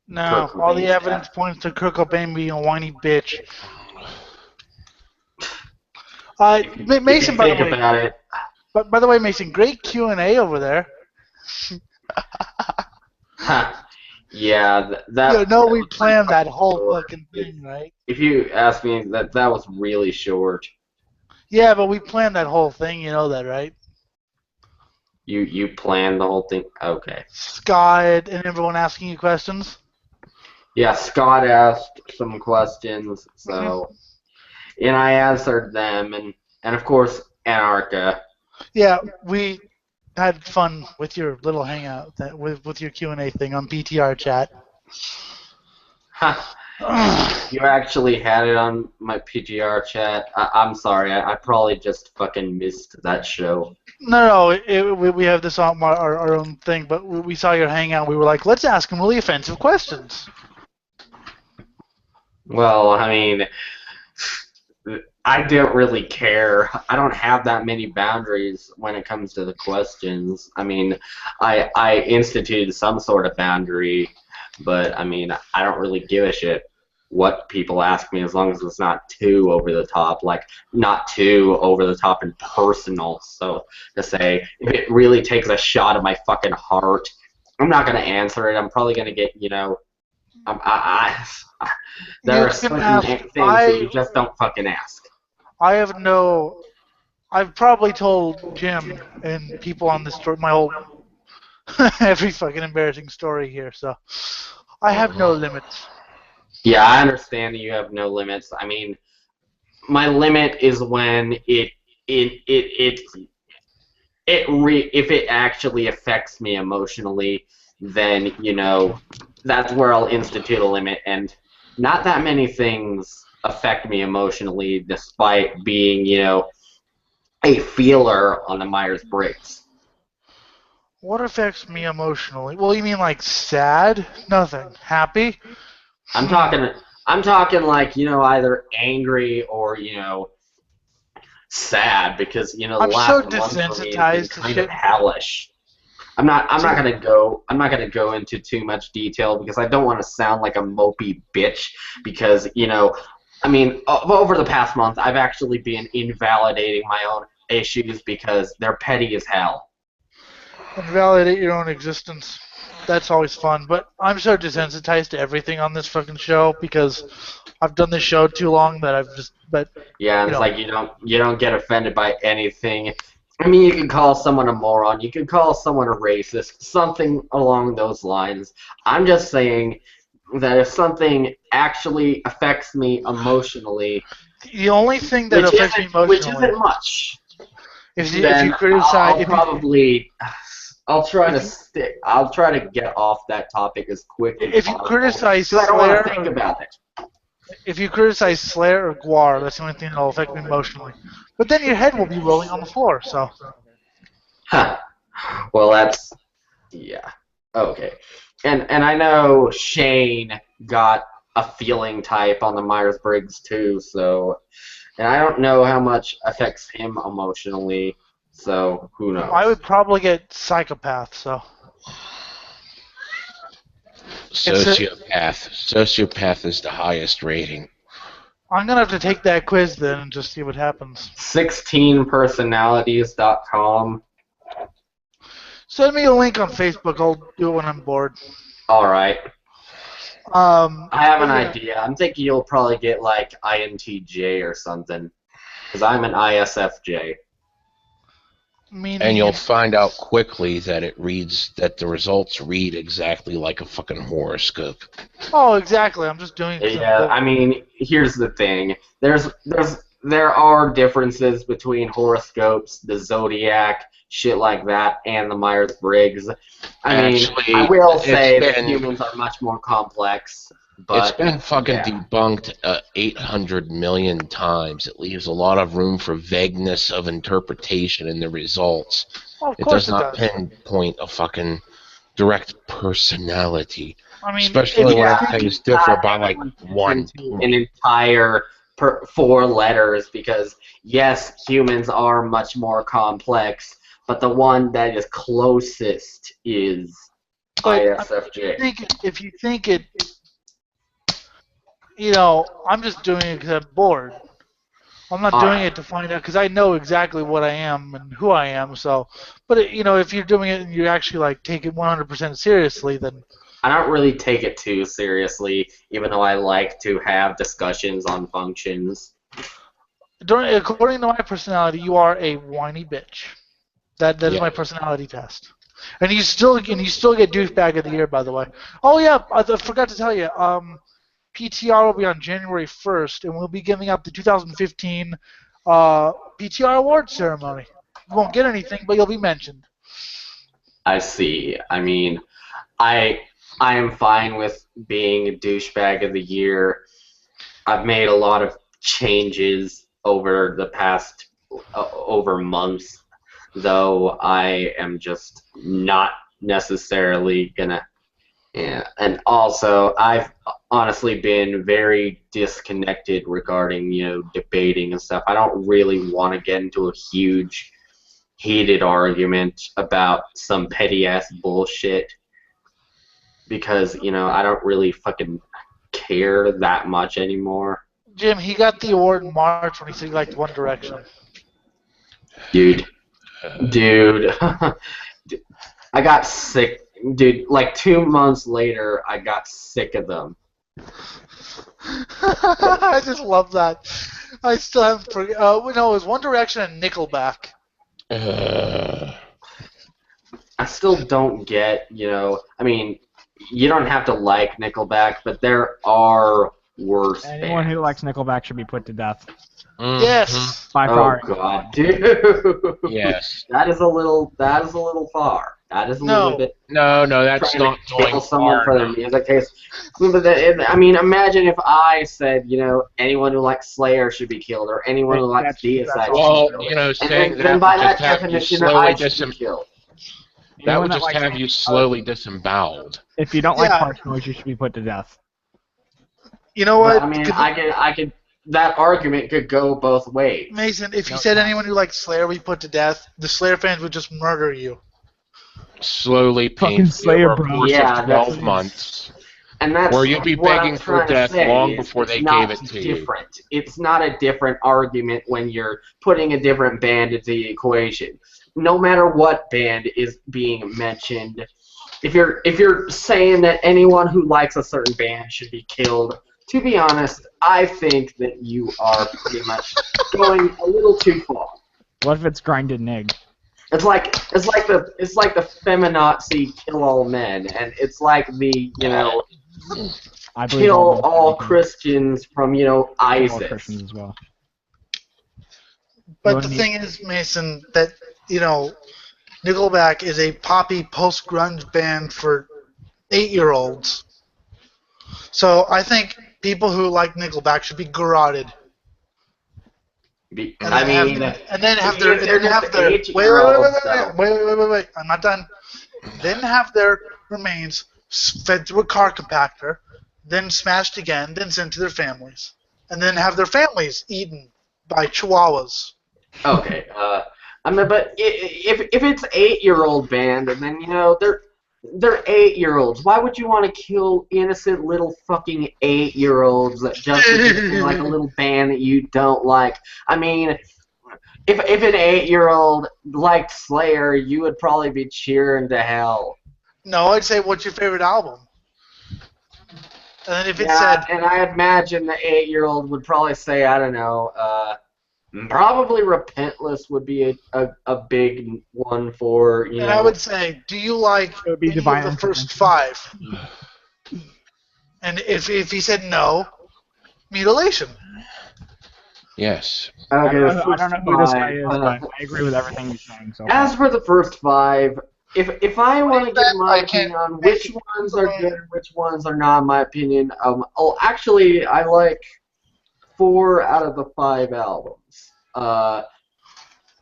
No, all the evidence points to Kurt Cobain being a whiny bitch. Mason, by the way. About it. But by the way, Mason, great Q&A over there. Yeah, we planned that whole fucking thing, right? If you ask me, that was really short. Yeah, but we planned that whole thing, you know that, right? You planned the whole thing? Okay. Scott and everyone asking you questions? Yeah, Scott asked some questions, so... And I answered them, and of course, Anarcha. Yeah, we had fun with your little hangout, with your Q&A thing on PTR chat. You actually had it on my PTR chat? I'm sorry, I probably just fucking missed that show. No, we have this on our own thing, but we saw your hangout, we were like, let's ask him really offensive questions. Well, I mean... I don't really care. I don't have that many boundaries when it comes to the questions. I mean, I instituted some sort of boundary, but I mean, I don't really give a shit what people ask me as long as it's not too over the top, like not too over the top and personal. So to say, if it really takes a shot at my fucking heart, I'm not going to answer it. I'm probably going to get, there are certain things that you just don't fucking ask. I've probably told Jim and people on this story, my whole, every fucking embarrassing story here, so I have no limits. Yeah, I understand that you have no limits. I mean, my limit is when if it actually affects me emotionally, then, that's where I'll institute a limit, and not that many things affect me emotionally despite being, a feeler on the Myers-Briggs. What affects me emotionally? Well, you mean like sad? Nothing. Happy? I'm talking like, either angry or, sad because the I'm last so month for me has been desensitized to kind of shit. hellish. I'm not gonna go into too much detail because I don't want to sound like a mopey bitch because over the past month I've actually been invalidating my own issues because they're petty as hell. Invalidate your own existence. That's always fun. But I'm so desensitized to everything on this fucking show because I've done this show too long that I've just. But Yeah, and it's like you don't get offended by anything. I mean, you can call someone a moron, you can call someone a racist, something along those lines. I'm just saying that if something actually affects me emotionally, the only thing that affects me which emotionally, isn't much, if you then criticize, I'll try to get off that topic as quickly as if you possible, criticize because I don't want to Slayer, think about it. if you criticize Slayer or Guar, that's the only thing that'll affect me emotionally. But then your head will be rolling on the floor. So Huh. Well, yeah. Okay. And I know Shane got a feeling type on the Myers-Briggs too, so, and I don't know how much affects him emotionally, so who knows. I would probably get psychopath. So Sociopath is the highest rating. I'm gonna have to take that quiz then and just see what happens. 16personalities.com. Send me a link on Facebook. I'll do it when I'm bored. All right. I have an yeah. idea. I'm thinking you'll probably get like INTJ or something, because I'm an ISFJ. And you'll find out quickly that the results read exactly like a fucking horoscope. Oh, exactly. I'm just doing it. Yeah, I mean, here's the thing. There are differences between horoscopes, the zodiac, shit like that, and the Myers-Briggs. I will say that humans are much more complex. But, it's been fucking debunked 800 million times. It leaves a lot of room for vagueness of interpretation in the results. Well, It does not pinpoint a fucking direct personality. I mean, especially when things differ by like one. An entire 4 letters, because yes, humans are much more complex, but the one that is closest is ISFJ. If you think it, I'm just doing it because I'm bored. I'm not doing it to find out because I know exactly what I am and who I am. So, but if you're doing it and you actually like take it 100% seriously, then I don't really take it too seriously, even though I like to have discussions on functions. According to my personality, you are a whiny bitch. That is my personality test. And you still get douchebag of the year, by the way. Oh yeah, I forgot to tell you. PTR will be on January 1st, and we'll be giving out the 2015 PTR award ceremony. You won't get anything, but you'll be mentioned. I see. I mean, I am fine with being a douchebag of the year. I've made a lot of changes over the past over months, though I am just not necessarily gonna. Yeah, and also I've honestly been very disconnected regarding debating and stuff. I don't really want to get into a huge heated argument about some petty ass bullshit because I don't really fucking care that much anymore. Jim, he got the award in March when he said he liked One Direction. Dude, I got sick. Dude, like 2 months later, I got sick of them. I just love that. I still haven't forget. No, it was One Direction and Nickelback. I still don't get, I mean, you don't have to like Nickelback, but there are worse Anyone who likes Nickelback should be put to death. Mm-hmm. Yes. By far. Oh God, dude. Yes. That is a little far. That is a little bit. No, that's not going kill someone for their music taste. I mean, imagine if I said, anyone who likes Slayer should be killed, or anyone who likes Deicide should be killed. Saying then by that just have you definition, slowly I should be killed. That would just have you slowly disemboweled. If you don't like Park Noise, you should be put to death. You know what? But, I mean, I could that argument could go both ways. Mason, if you said anyone who likes Slayer we put to death, the Slayer fans would just murder you. Slowly, Fucking painfully Slayer, over a bro. course Yeah, of 12 months. And that's Where you'd be what begging I'm for trying to death say long is before it's they not gave it to you. different. It's not a different argument when you're putting a different band into the equation. No matter what band is being mentioned, if you're saying that anyone who likes a certain band should be killed, to be honest, I think that you are pretty much going a little too far. What if it's Grinded Nig? It's like the feminazi kill all men, and it's like the I believe kill all men Christians from kill all ISIS. Christians as well. But the thing is, Mason, that Nickelback is a poppy post-grunge band for 8-year-olds. So I think people who like Nickelback should be garroted. And then have their wait. I'm not done. Then have their remains fed through a car compactor, then smashed again, then sent to their families, and then have their families eaten by chihuahuas. Okay. But if it's 8-year-old band, and then they're 8-year-olds, why would you want to kill innocent little fucking 8-year-olds that just like a little band that you don't like? I mean, if an 8-year-old liked Slayer, you would probably be cheering to hell. No, I'd say, what's your favorite album? And then if it said... And I imagine the 8-year-old would probably say, I don't know, probably Repentless would be a big one for, And I would say, do you like any of the first 5? And if he said no, Mutilation. Yes. Okay, I don't know who this guy is, but I agree with everything he's saying. So as for the first 5, if I want to give my opinion on which ones are good and which ones are not, in my opinion, actually, I like 4 out of the 5 albums.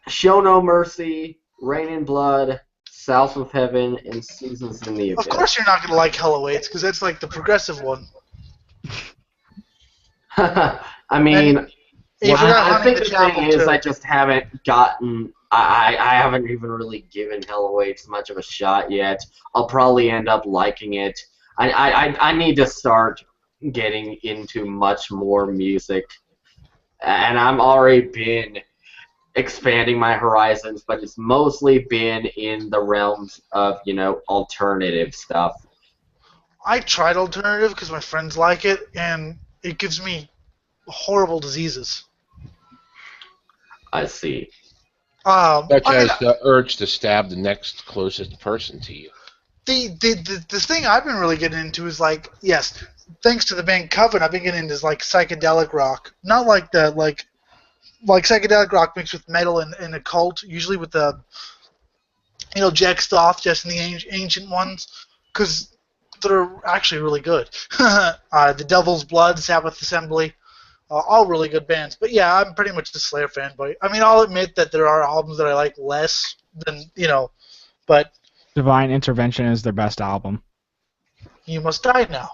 Show No Mercy, Rain in Blood, South of Heaven, and Seasons in the Abyss. Of course you're not going to like Hell Awaits, because that's like the progressive one. I mean... I think the thing is, I just haven't gotten. I haven't even really given Hell Awaits much of a shot yet. I'll probably end up liking it. I need to start getting into much more music, and I'm already been expanding my horizons, but it's mostly been in the realms of alternative stuff. I tried alternative because my friends like it, and it gives me horrible diseases. I see. Such as the urge to stab the next closest person to you. The thing I've been really getting into is yes, thanks to the band Coven, I've been getting into psychedelic rock. Not like psychedelic rock mixed with metal and occult, usually with the Jack Stoff, just in the ancient ones, because they're actually really good. The Devil's Blood, Sabbath Assembly. All really good bands. But yeah, I'm pretty much the Slayer fanboy. I mean, I'll admit that there are albums that I like less than, but... Divine Intervention is their best album. You Must Die Now.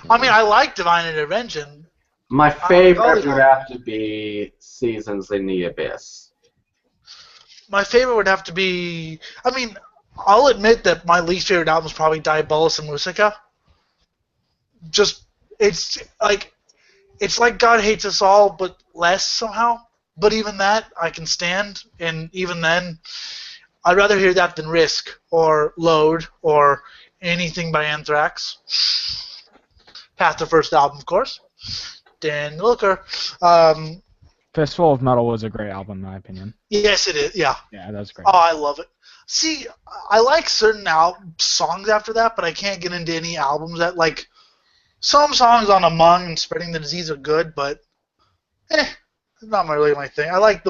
I mean, I like Divine Intervention. My favorite would have to be Seasons in the Abyss. My favorite would have to be... I mean, I'll admit that my least favorite album is probably Diabolus Musica. It's like God Hates Us All, but less somehow. But even that, I can stand. And even then, I'd rather hear that than Risk, or Load, or anything by Anthrax. Past the first album, of course. Dan Looker. Fistful of Metal was a great album, in my opinion. Yes, it is, yeah. Yeah, that's great. Oh, I love it. See, I like certain songs after that, but I can't get into any albums that, some songs on Among and Spreading the Disease are good, but it's not really my thing. I like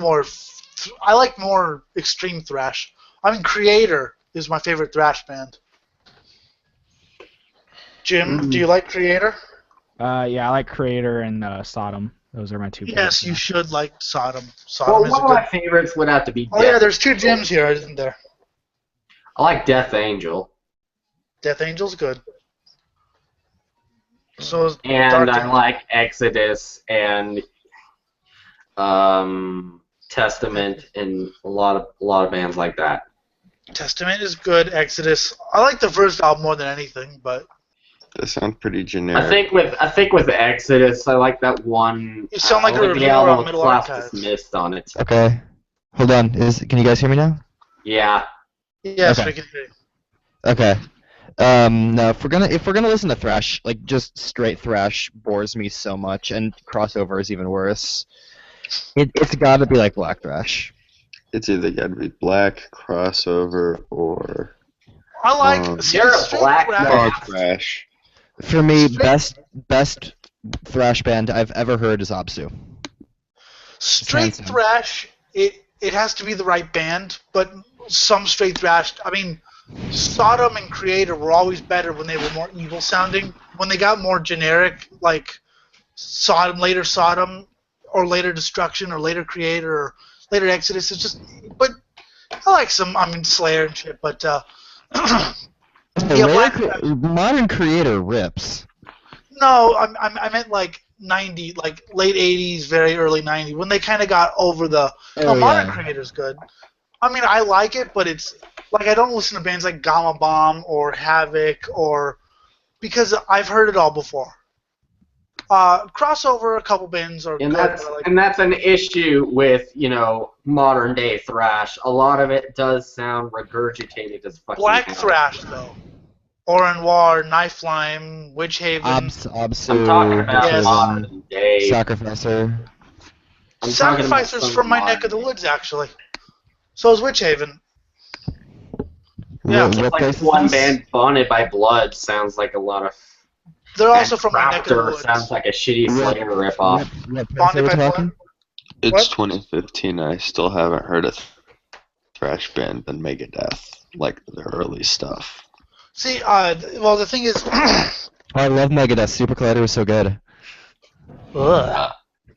more extreme thrash. I mean, Creator is my favorite thrash band. Jim, do you like Creator? Yeah, I like Creator and Sodom. Those are my 2 favorites. Yes, you should like Sodom. Well, one of my favorites would have to be yeah, there's 2 Jims here, isn't there? I like Death Angel. Death Angel's good. So is And Dark I Angel. like Exodus and Testament and a lot of bands like that. Testament is good. Exodus. I like the first album more than anything, but They sound pretty I generic. think with Exodus, I like that one. you sound like I a the reviewer album on with Middle Class Archives. Dismissed on it. Okay. Hold on. Can you guys hear me now? Yeah. Yes, Okay. we can hear you. Okay. No, if we're gonna listen to thrash, like just straight thrash bores me so much, and crossover is even worse. It's got to be like black thrash. It's either got to be black, crossover, or I like You're a straight black thrash. hard thrash. For me, Straight- best thrash band I've ever heard is Absu. Straight Handsome. thrash. It has to be the right band, but some straight thrash. I mean, Sodom and Creator were always better when they were more evil sounding. When they got more generic, like later Sodom, or later Destruction, or later Creator, or later Exodus, it's just. But I like some. I mean, Slayer and shit. But Modern Creator rips. no, I meant like 90, like late 80s, very early 90s, when they kind of got over the. No, Modern Creator's good. I mean, I like it, but it's like I don't listen to bands like Gamma Bomb or Havoc because I've heard it all before. Crossover, a couple bands are And good. that's but I like, and that's an issue with modern day thrash. A lot of it does sound regurgitated as fucking Black hell. thrash though. Au Noir, Knife Lime, Witch Haven. Absu. I'm talking about Yes. modern day. Sacrificer. I'm talking about Sacrificers some from my modern neck of the day. woods, actually. So is Witch Haven. Yeah, What It's like place is one this? band, Bonded by Blood, sounds like a lot of. they're also and from my neck of the Raptor woods. sounds like a shitty Slayer ripoff. What place Bonded are we by talking? Blood. It's What? 2015. I still haven't heard a thrash band than Megadeth, like the early stuff. See, well, the thing is, I love Megadeth. Super Collider was so good.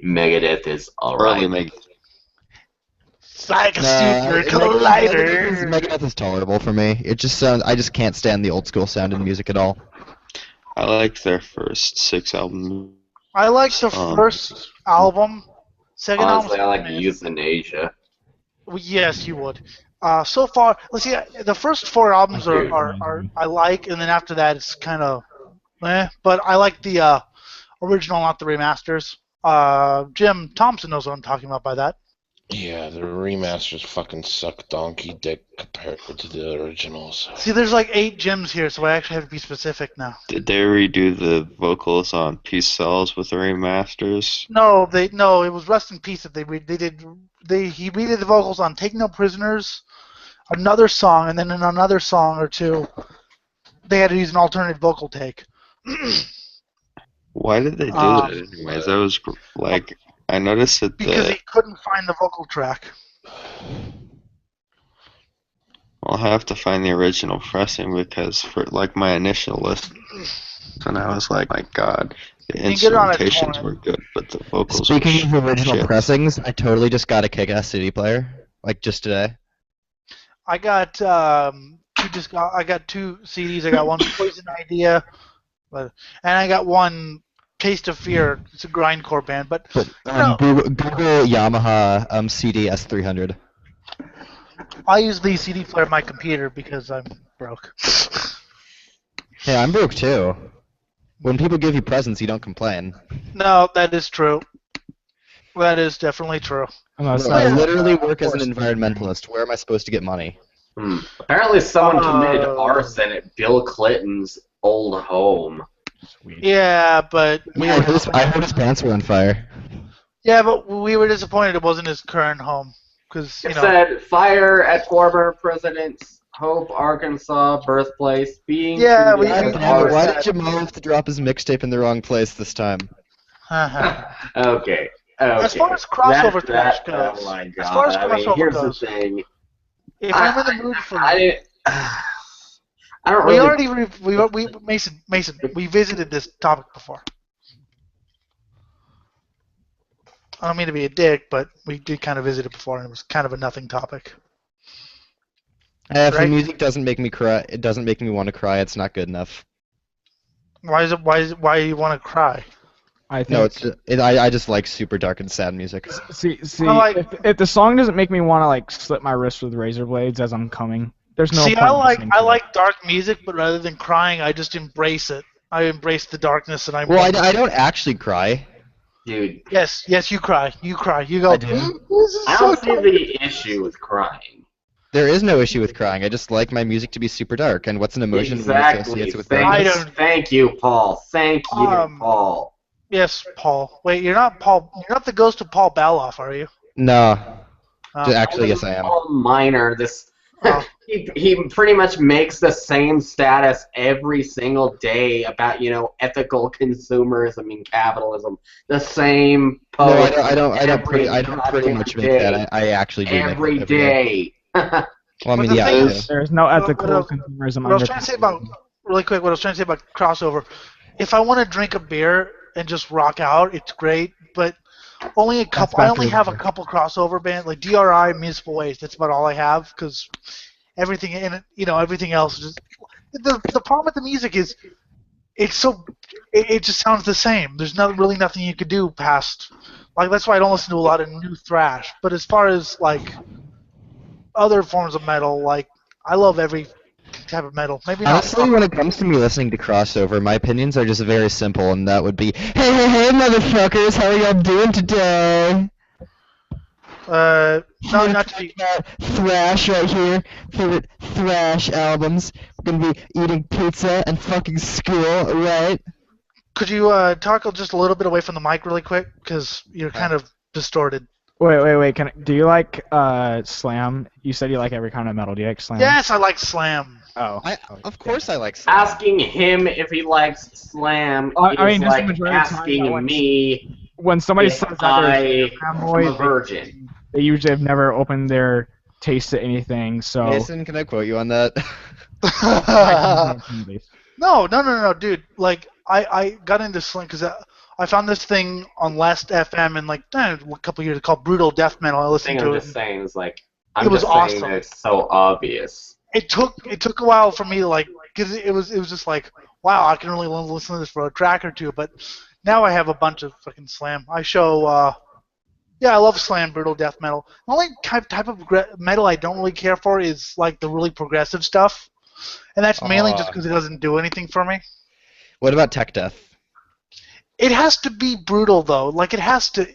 Megadeth is Early alright. Megadeth. it's like a super Megadeth collider. Megadeth is tolerable for me. It just sounds. I just can't stand the old school sound in music at all. I like their first 6 albums. I like the first album. Second Honestly, I album. like Euthanasia. Well, yes, you would. So far, let's see. The first 4 albums are I like, and then after that, it's kind of, But I like the original, not the remasters. Jim Thompson knows what I'm talking about by that. Yeah, the remasters fucking suck donkey dick compared to the originals. See, there's like 8 Jims here, so I actually have to be specific now. Did they redo the vocals on Peace Cells with the remasters? No, it was Rest in Peace that he redid the vocals on Take No Prisoners, another song, and then in another song or two, they had to use an alternate vocal take. Why did they do that anyways? That was like, I noticed that Because he couldn't find the vocal track. I'll have to find the original pressing because for like my initial listen, and I was like, my God, the You get it on a instrumentations torrent. were good, but the vocals Speaking were of original shit. pressings, I totally just got a kick-ass CD player, like just today. I got I got 2 CDs. I got one Poison Idea, and I got one Taste of Fear. It's a grindcore band, but But No. Google Yamaha CD S300. I use the CD player on my computer because I'm broke. Hey, I'm broke too. When people give you presents, you don't complain. No, that is true. That is definitely true. Unless I Yeah. literally work as an environmentalist. Where am I supposed to get money? Apparently, someone committed Oh. arson at Bill Clinton's old home. Sweet. Yeah, but I heard his pants were on fire. we were disappointed it wasn't his current home because It said fire at former president's Hope, Arkansas birthplace being Yeah, treated we- as we- arson. Why did Jamal have to drop his mixtape in the wrong place this time? Okay. As far as crossover thrash Oh goes, my God. as far as I mean, crossover here's goes, the thing. if I'm in the mood for, I didn't. I don't we really. already Mason, we visited this topic before. I don't mean to be a dick, but we did kind of visit it before, and it was kind of a nothing topic. If the Right. music doesn't make me cry, it doesn't make me want to cry. It's not good enough. Why you want to cry? I think. No, I just like super dark and sad music. See, like- if the song doesn't make me want to like slit my wrist with razor blades as I'm coming, there's no. See, point in listening to I it. like dark music, but rather than crying, I just embrace it. I embrace the darkness, and Well, I don't actually cry. Dude, Yes, you cry. You cry. You go. I do. This is I so don't see dark." the issue with crying. There is no issue with crying. I just like my music to be super dark. And what's an emotion when it Exactly. associates with I darkness? don't- Thank you, Paul. Thank you, Paul. Yes, Paul. Wait, you're not Paul. You're not the ghost of Paul Baloff, are you? No. Oh. Actually, yes, I am. Paul Minor, this Oh. he pretty much makes the same status every single day about ethical consumerism and capitalism. The same No, post. I don't pretty goddamn much make day. that. I actually do Every make that every day. Well, I mean, But the yeah, thing I do. is- There's no ethical What consumerism. What I was under trying to say about really quick. What I was trying to say about crossover. If I want to drink a beer and just rock out, it's great. But only a couple. I only have a couple crossover bands like DRI, Municipal Waste. That's about all I have because everything in it, everything else. Just the problem with the music is it just sounds the same. There's really nothing you could do past. Like that's why I don't listen to a lot of new thrash. But as far as like other forms of metal, like I love every type of metal. Maybe not. Honestly, when it comes to me listening to crossover, my opinions are just very simple, and that would be, hey, motherfuckers, how are y'all doing today? No, not to be. Thrash right here, favorite thrash albums. We're gonna be eating pizza and fucking school, right? Could you talk just a little bit away from the mic really quick? Because you're kind of distorted. Wait. Do you like slam? You said you like every kind of metal. Do you like slam? Yes, I like slam. Oh. Of course I like slam. Asking him if he likes slam I is mean, just the like majority of the time, asking when- me When somebody if says that I they're am a fanboy, virgin. they usually have never opened their taste to anything. So. Mason, can I quote you on that? No, dude. Like, I got into slam because I found this thing on Last FM in like a couple years called Brutal Death Metal. I The listened thing to I'm it. just saying is like, It I'm was just saying awesome. that it's so obvious. It took a while for me to like, because it was just like, wow, I can really listen to this for a track or two. But now I have a bunch of fucking slam. I show. Yeah, I love slam, brutal death metal. The only type of metal I don't really care for is like the really progressive stuff, and that's mainly just because it doesn't do anything for me. What about tech death? It has to be brutal though. Like it has to.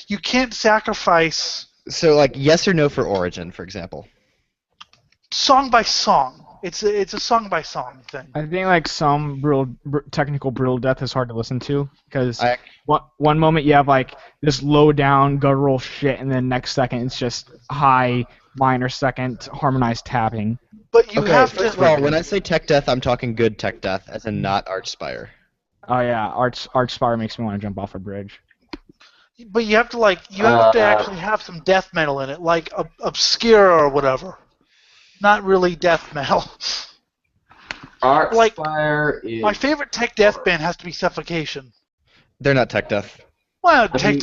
You can't sacrifice So, like, yes or no for Origin, for example. song by song. It's a song by song thing. I think like some technical brutal death is hard to listen to because I- one moment you have like this low down guttural shit, and then next second it's just high minor second harmonized tapping. But you Okay, have first to. of all, when I say tech death, I'm talking good tech death, as in not Archspire. Oh yeah, Archspire makes me want to jump off a bridge. But you have to actually have some death metal in it, like obscure or whatever. Not really death metal. Archspire is... My favorite tech death band has to be Suffocation. They're not tech death. Well, mean,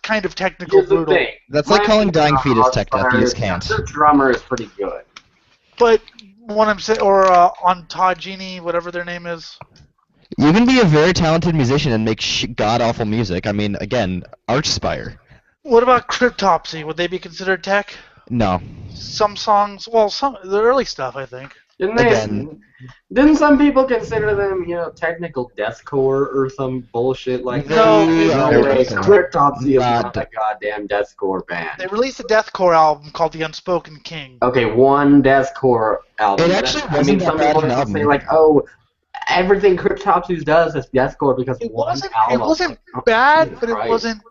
kind of technical, Here's the brutal. thing. That's like My calling Dying opinion Fetus on tech death. You Archspire just is can't. The drummer is pretty good. But what I'm saying, or on Todd Genie, whatever their name is. You can be a very talented musician and make god-awful music. I mean, again, Archspire. What about Cryptopsy? Would they be considered tech? No. Some songs, well, the early stuff, I think. Didn't some people consider them, technical deathcore or some bullshit like that? No, No way. Cryptopsy is Not- not a goddamn deathcore band. They released a deathcore album called The Unspoken King. Okay, one deathcore album. It actually wasn't some that bad people of an just say album. like, oh, everything Cryptopsy does is deathcore because It one wasn't album. bad, but it Christ. wasn't.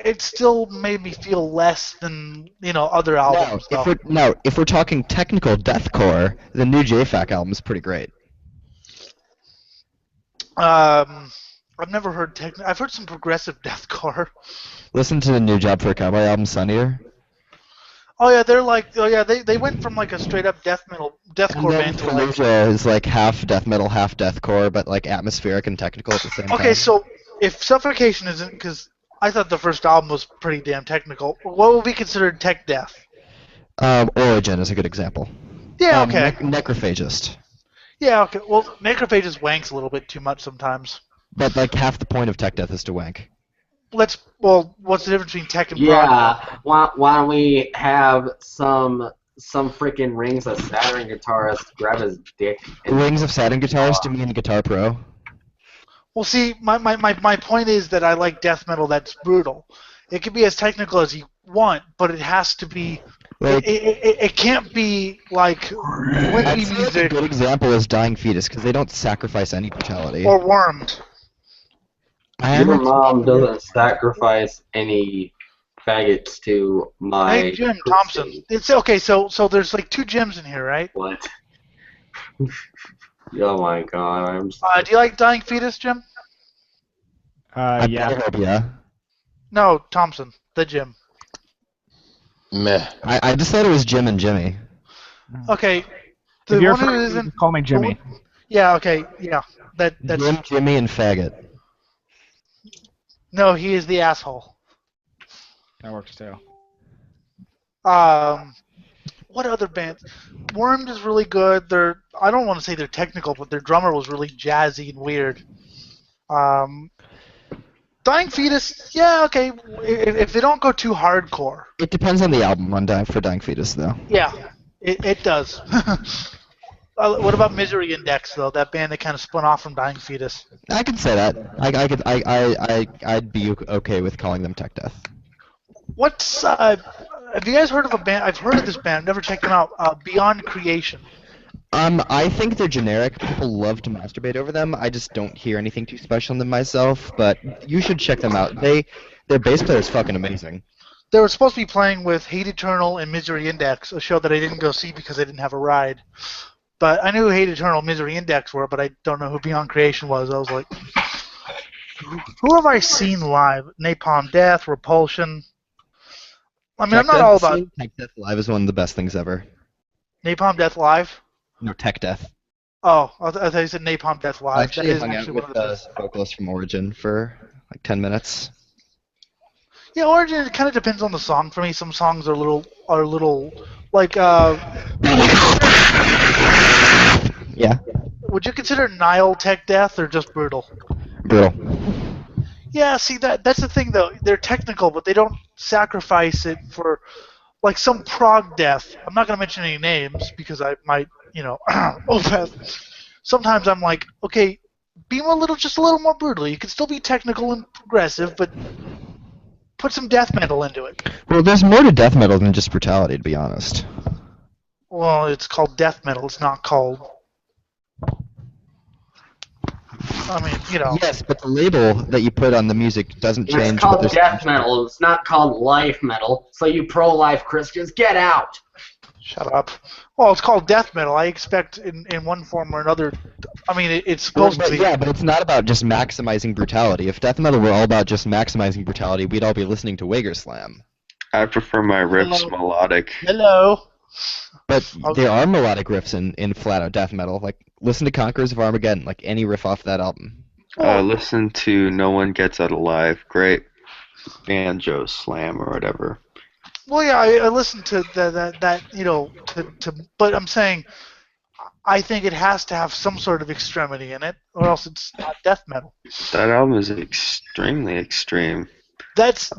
It still made me feel less than other albums. If we're talking technical deathcore, the new JFAC album is pretty great. I've never heard I've heard some progressive deathcore. Listen to the new Job for a Cowboy album, Sunnier. Oh yeah, they went from like a straight up deathcore band to like. Fallujah is like half death metal, half deathcore, but like atmospheric and technical at the same time. Okay, so if Suffocation isn't, because I thought the first album was pretty damn technical, what would be considered tech death? Origin is a good example. Yeah, okay. Necrophagist. Yeah, okay. Well, Necrophages wanks a little bit too much sometimes. But like half the point of tech death is to wank. What's the difference between tech and prog? Yeah, why don't we have some freaking Rings of Saturn guitarist grab his dick and Rings of Saturn guitarist to me and Guitar Pro. Well, see, my point is that I like death metal that's brutal. It can be as technical as you want, but it has to be. Like, It can't be like I'd wimpy say like a music good example is Dying Fetus because they don't sacrifice any brutality. or Wormed. Your mom doesn't sacrifice any faggots to my. Hey, Jim Thompson. It's okay. So there's like two gyms in here, right? What? Oh my god, I'm. Do you like Dying Fetus, Jim? Yeah. Yeah. No, Thompson, the gym. Meh. I just thought it was Jim and Jimmy. Okay. If The you're one who from, isn't. call me Jimmy. Yeah. Okay. Yeah. That's. Jim, Jimmy, and Faggot. No, he is the asshole. That works too. What other bands? Wormed is really good. I don't want to say they're technical, but their drummer was really jazzy and weird. Dying Fetus, yeah, okay. If they don't go too hardcore. It depends on the album for Dying Fetus, though. Yeah, it does. What about Misery Index, though? That band that kind of spun off from Dying Fetus. I could say that. I'd be okay with calling them tech death. What's have you guys heard of a band? I've heard of this band. I've never checked them out. Beyond Creation. I think they're generic. People love to masturbate over them. I just don't hear anything too special in them myself. But you should check them out. Their bass player is fucking amazing. They were supposed to be playing with Hate Eternal and Misery Index, a show that I didn't go see because I didn't have a ride. But I knew who Hate Eternal and Misery Index were, but I don't know who Beyond Creation was. I was like, who have I seen live? Napalm Death, Repulsion. I mean, I'm not all about Tech Death Live is one of the best things ever. Napalm Death Live. No, Tech Death. Oh, I thought you said Napalm Death Live. I actually That is hung out actually with one of the the best. vocalist from Origin for like 10 minutes. Yeah, Origin. It kind of depends on the song. For me, some songs are a little like. Yeah. Would you consider Nile Tech Death or just brutal? Brutal. Yeah, see that's the thing though. They're technical, but they don't sacrifice it for like some prog death. I'm not gonna mention any names because I might, Opeth. Sometimes I'm like, okay, be just a little more brutal. You can still be technical and progressive, but put some death metal into it. Well, there's more to death metal than just brutality, to be honest. Well, it's called death metal. It's not called. I mean, Yes, but the label that you put on the music doesn't change. It's called but death metal. It's not called life metal. So you pro-life Christians, get out! Shut up. Well, it's called death metal. I expect in one form or another. I mean, it's supposed to be. Yeah, but it's not about just maximizing brutality. If death metal were all about just maximizing brutality, we'd all be listening to Wager Slam. I prefer my riffs Hello. melodic. Hello. But there are melodic riffs in flat-out death metal. Like, listen to Conquerors of Armageddon, like any riff off that album. Listen to No One Gets Out Alive. Great banjo slam or whatever. Well, yeah, I listened to that but I'm saying I think it has to have some sort of extremity in it, or else it's not death metal. That album is extremely extreme. That's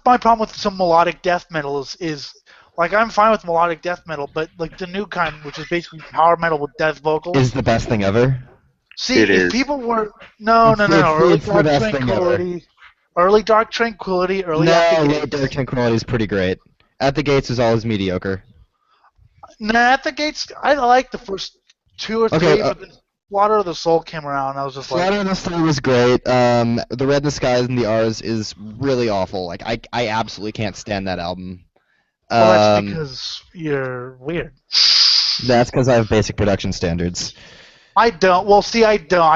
my problem with some melodic death metal is like I'm fine with melodic death metal, but like the new kind, which is basically power metal with death vocals, Is the best thing ever. See, It if is. people were no, It's the best thing early Dark Tranquility, early No, At the Late Gates. Dark Tranquility is pretty great. At the Gates is always mediocre. Nah, At the Gates, I like the first two or three, Okay, but then Slaughter of the Soul came around, and I was just like, Slaughter in the Soul was great. The Red in the Skies and the R's is really awful. Like, I absolutely can't stand that album. well, that's because you're weird. That's because I have basic production standards. I don't. Well, see, I don't.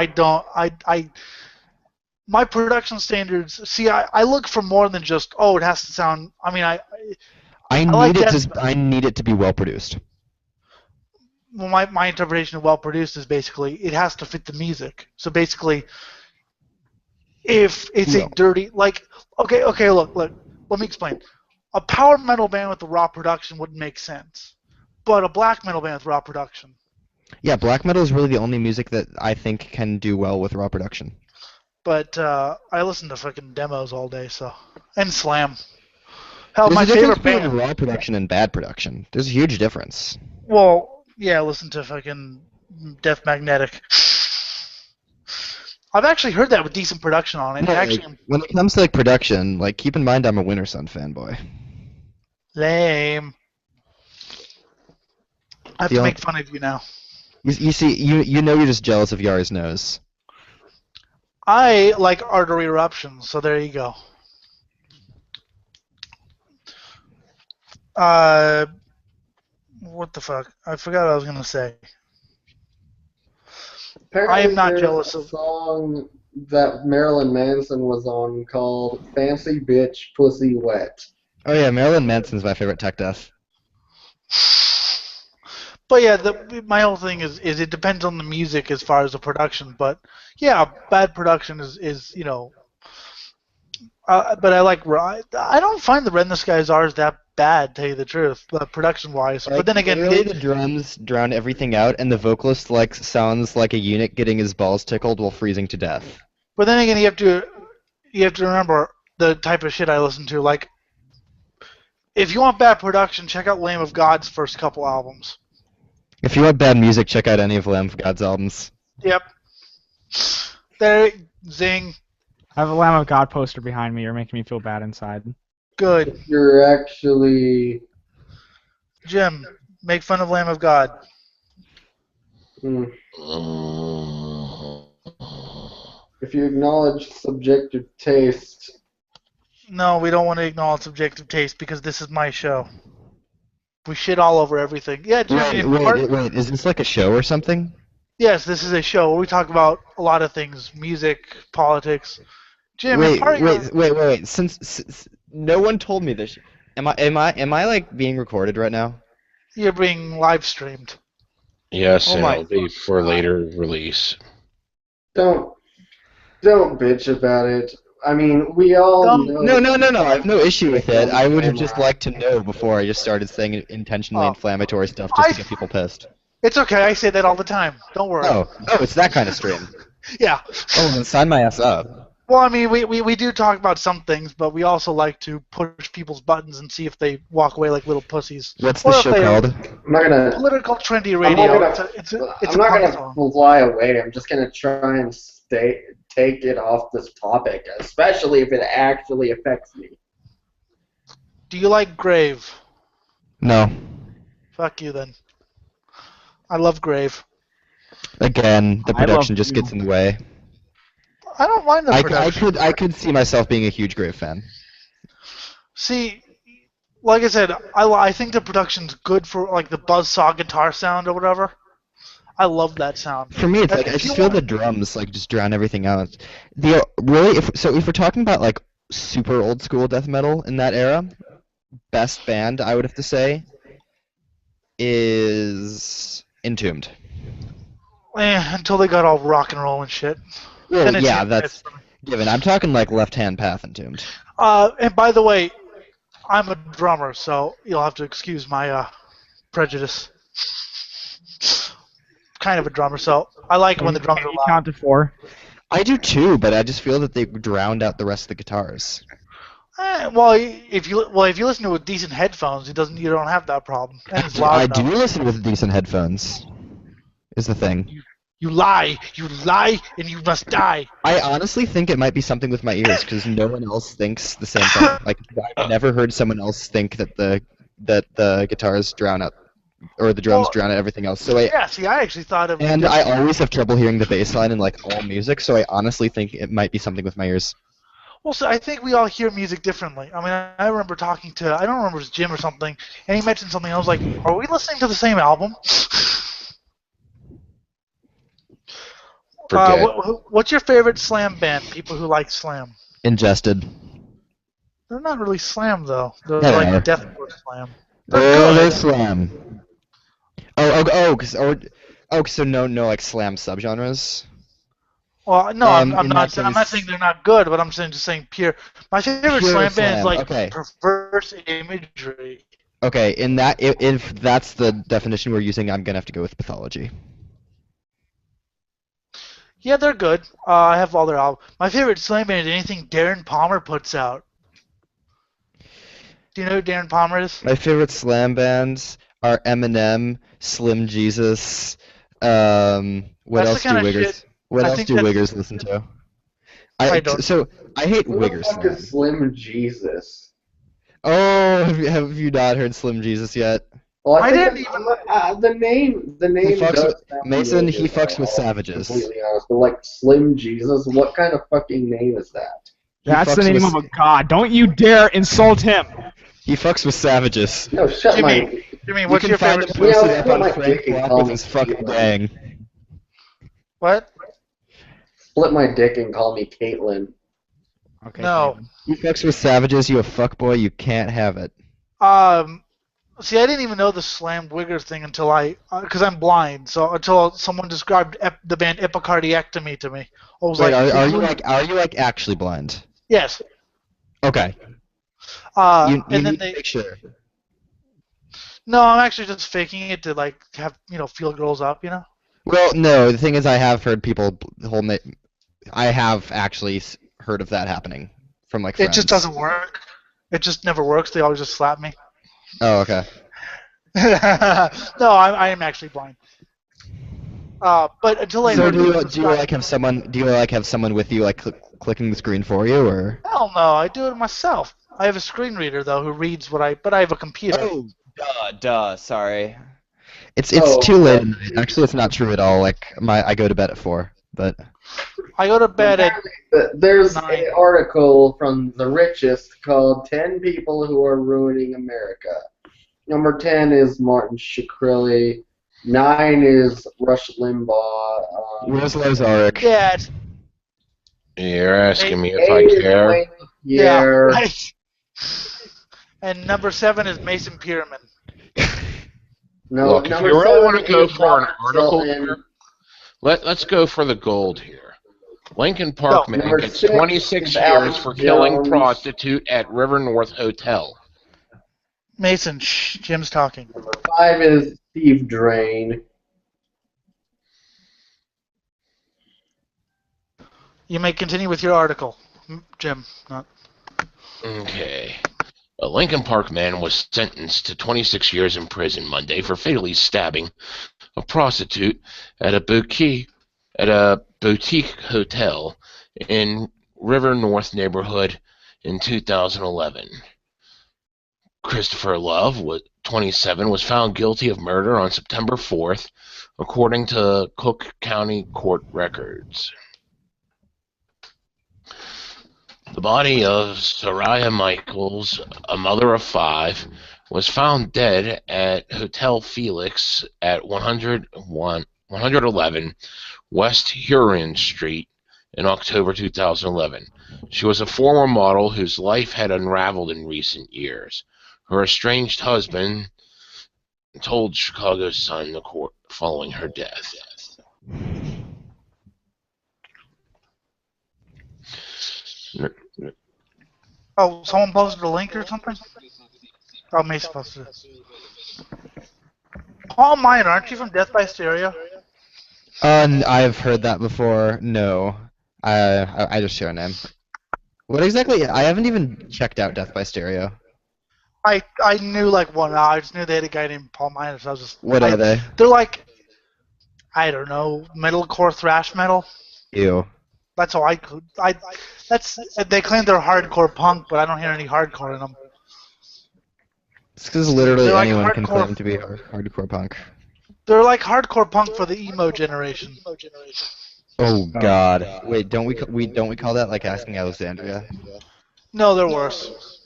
My production standards. See, I look for more than just. Oh, it has to sound. I mean, I need it to be well produced. Well, my interpretation of well produced is basically it has to fit the music. So basically, if it's a dirty okay, look, let me explain. A power metal band with a raw production wouldn't make sense, but a black metal band with raw production. Yeah, black metal is really the only music that I think can do well with raw production. But I listen to fucking demos all day, so and slam. Hell, There's my a difference favorite between band. raw production and bad production. There's a huge difference. Well, yeah, I listen to fucking Death Magnetic. I've actually heard that with decent production on it. No, Actually, when it comes to like production, like keep in mind I'm a Winter Sun fanboy. lame. I have The to only- make fun of you now. You see, you know you're just jealous of Yara's nose. I like artery eruptions, so there you go. What the fuck? I forgot what I was gonna say. Apparently I am not there's jealous a of. song that Marilyn Manson was on called "Fancy Bitch Pussy Wet." Oh yeah, Marilyn Manson's my favorite tech death. But yeah, my whole thing is it depends on the music as far as the production. But yeah, bad production is you know. But I like. I don't find the Red in the Sky Czars that bad, to tell you the truth, production wise. Like, But then again, literally the drums drown everything out, and the vocalist like sounds like a eunuch getting his balls tickled while freezing to death. But then again, you have to remember the type of shit I listen to. Like, if you want bad production, check out Lamb of God's first couple albums. If you want bad music, check out any of Lamb of God's albums. Yep. There, zing. I have a Lamb of God poster behind me. You're making me feel bad inside. Good. You're actually Jim, make fun of Lamb of God. if you acknowledge subjective taste. No, we don't want to acknowledge subjective taste because this is my show. We shit all over everything. Yeah, Jim. Wait, is this like a show or something? Yes, this is a show where we talk about a lot of things: music, politics. Jim, wait. Since no one told me this, am I like being recorded right now? You're being live streamed. Yes, Oh and my it'll be for later release. Don't bitch about it. I mean, we all know. No. I have no issue with it. I would have just liked to know before I just started saying intentionally inflammatory stuff just to get people pissed. It's okay. I say that all the time. Don't worry. Oh, it's that kind of stream. Yeah. Oh, then sign my ass up. Well, I mean, we do talk about some things, but we also like to push people's buttons and see if they walk away like little pussies. What's the show called? I'm not gonna. Political Trendy Radio. I'm not gonna fly away. I'm just gonna try and take it off this topic, especially if it actually affects me. Do you like Grave? No. Fuck you then. I love Grave. Again, the production just gets in the way. I don't mind the production. I could see myself being a huge Grave fan. See, like I said, I think the production's good for like the buzzsaw guitar sound or whatever. I love that sound. For me, it's like I just feel the drums like just drown everything out. If we're talking about like super old school death metal in that era, best band I would have to say is Entombed. Until they got all rock and roll and shit. Well, yeah, that's given. I'm talking like Left Hand Path Entombed. And by the way, I'm a drummer, so you'll have to excuse my prejudice. Kind of a drummer, so I like when the drums are loud. Count to 4. I do too, but I just feel that they drowned out the rest of the guitars. Well, if you listen to it with decent headphones, you don't have that problem. And it's loud I enough. do listen with decent headphones. Is the thing. You lie, and you must die. I honestly think it might be something with my ears because no one else thinks the same thing. Like I've never heard someone else think that the guitars drown out or the drums drown out everything else. So I actually thought of. And I always have trouble hearing the bass line in like all music, so I honestly think it might be something with my ears. Well, so I think we all hear music differently. I mean, I remember talking to, I don't remember, it was Jim or something, and he mentioned something. I was like, are we listening to the same album? What's your favorite slam band? People who like slam. Ingested. They're not really slam though. They're Yeah, like they are. deathcore slam. They're slam. So no like slam subgenres. Well, no, I'm in not. that I'm not case- saying they're not good, but I'm just saying pure. My favorite Pure slam band is slam, like okay. perverse imagery. Okay, in that if that's the definition we're using, I'm gonna have to go with Pathology. Yeah, they're good. I have all their albums. My favorite slam band is anything Darren Palmer puts out. Do you know who Darren Palmer is? My favorite slam bands are Eminem, Slim Jesus. What That's the else do kind of Wiggers? shit. What I else think do that's- Wiggers listen to? I don't. So I hate Who the Wiggers fuck slam. is Slim Jesus? Oh, have you not heard Slim Jesus yet? Well, I I think didn't the name fucks does with- sound Mason, familiar, he fucks though, with I'll be savages. Completely honest, but like Slim Jesus, what kind of fucking name is that? He That's the fucks name with- of a god. Don't you dare insult him. He fucks with savages. No, shut Jimmy, You what's can your find favorite? him posted Yeah, up put on my Frank dick and Block call with me his fucking Caitlin. gang. What? Split my dick and call me Caitlin. Okay. No. He fucks with savages, you a fuckboy, you can't have it. See, I didn't even know the Slam Wiggers thing until because I'm blind. So until someone described the band Epicardiectomy to me, I was Wait, like, are you like actually blind? yes. Okay. You And then need to they. make sure. No, I'm actually just faking it to like have feel girls up, Well, no, the thing is, I have heard people I have actually heard of that happening from like friends. It just doesn't work. It just never works. They always just slap me. Oh, okay. No, I am actually blind. But until I So heard do you this like have someone with you like clicking the screen for you, or? Hell no, I do it myself. I have a screen reader though who reads but I have a computer. Oh, duh. Sorry. It's too late at night. Actually, it's not true at all. Like I go to bed at 4, but. I go to bed at. There's 9. an article from The Richest called 10 People Who Are Ruining America. Number 10 is Martin Shkreli. 9 is Rush Limbaugh. Where's Lazaric? Yeah. You're asking me if 8 I is care? Wayne Yeah. Pierre. Right. And number 7 is Mason Pierman. No, Look, if number you really 7 want to go is for an Robert article Tilton. here, let's go for the gold here. Lincoln Park man number gets 6 26 is years Alex for killing Jones. prostitute at River North Hotel. Mason, shh, Jim's talking. Number 5 is Steve Drain. You may continue with your article, Jim. Not. Okay. A Lincoln Park man was sentenced to 26 years in prison Monday for fatally stabbing a prostitute at a boutique hotel in River North neighborhood in 2011. Christopher Love, 27, was found guilty of murder on September 4th, according to Cook County court records. The body of Soraya Michaels, a mother of 5, was found dead at Hotel Felix at 111 West Huron Street in October 2011. She was a former model whose life had unraveled in recent years. Her estranged husband told Chicago Sun the court following her death. Oh, someone posted a link or something? Oh, Mason posted it. Paul Miner, aren't you from Death by Stereo? I have heard that before. No, I just share a name. What exactly? I haven't even checked out Death by Stereo. I knew like one. I just knew they had a guy named Paul Miner, so I was just. What are they? They're like, I don't know, metalcore thrash metal. Ew. That's all I could. That's they claim they're hardcore punk, but I don't hear any hardcore in them. It's because literally They're like anyone can hardcore- claim to be hardcore punk. They're like hardcore punk for the emo generation. Oh God! Wait, don't we call that like asking Alexandria? No, they're worse.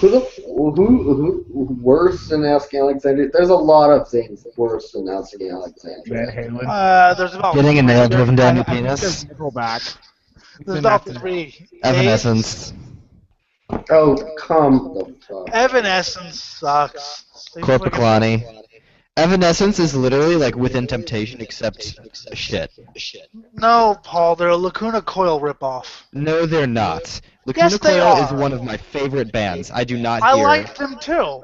Who worse than Asking Alexandria? There's a lot of things worse than Asking Alexandria. Van Halen. There's about Getting a nail driven down your I think penis. there's Nickelback. there's about 3. Evanescence. Oh, come the fuck. Evanescence sucks. They Corpiclani. Evanescence is literally like Within Temptation except shit. No, Paul, they're a Lacuna Coil ripoff. No, they're not. Lacuna Yes, they Coil is are. one of my favorite bands. I do not I hear. like them too.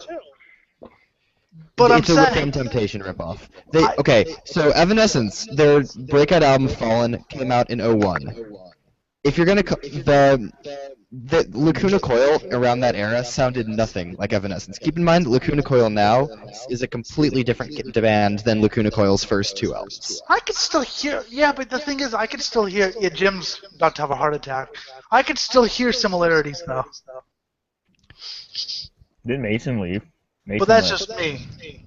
But I'm It's a Whip saying, and Temptation ripoff. Okay, so Evanescence, their breakout album Fallen came out in '01. If you're gonna the Lacuna Coil around that era sounded nothing like Evanescence. Keep in mind, Lacuna Coil now is a completely different band than Lacuna Coil's first two albums. I could still hear. Yeah, but the thing is, I could still hear. Yeah, Jim's about to have a heart attack. I could still hear similarities though. Didn't Mason leave? Mason But that's left. just me.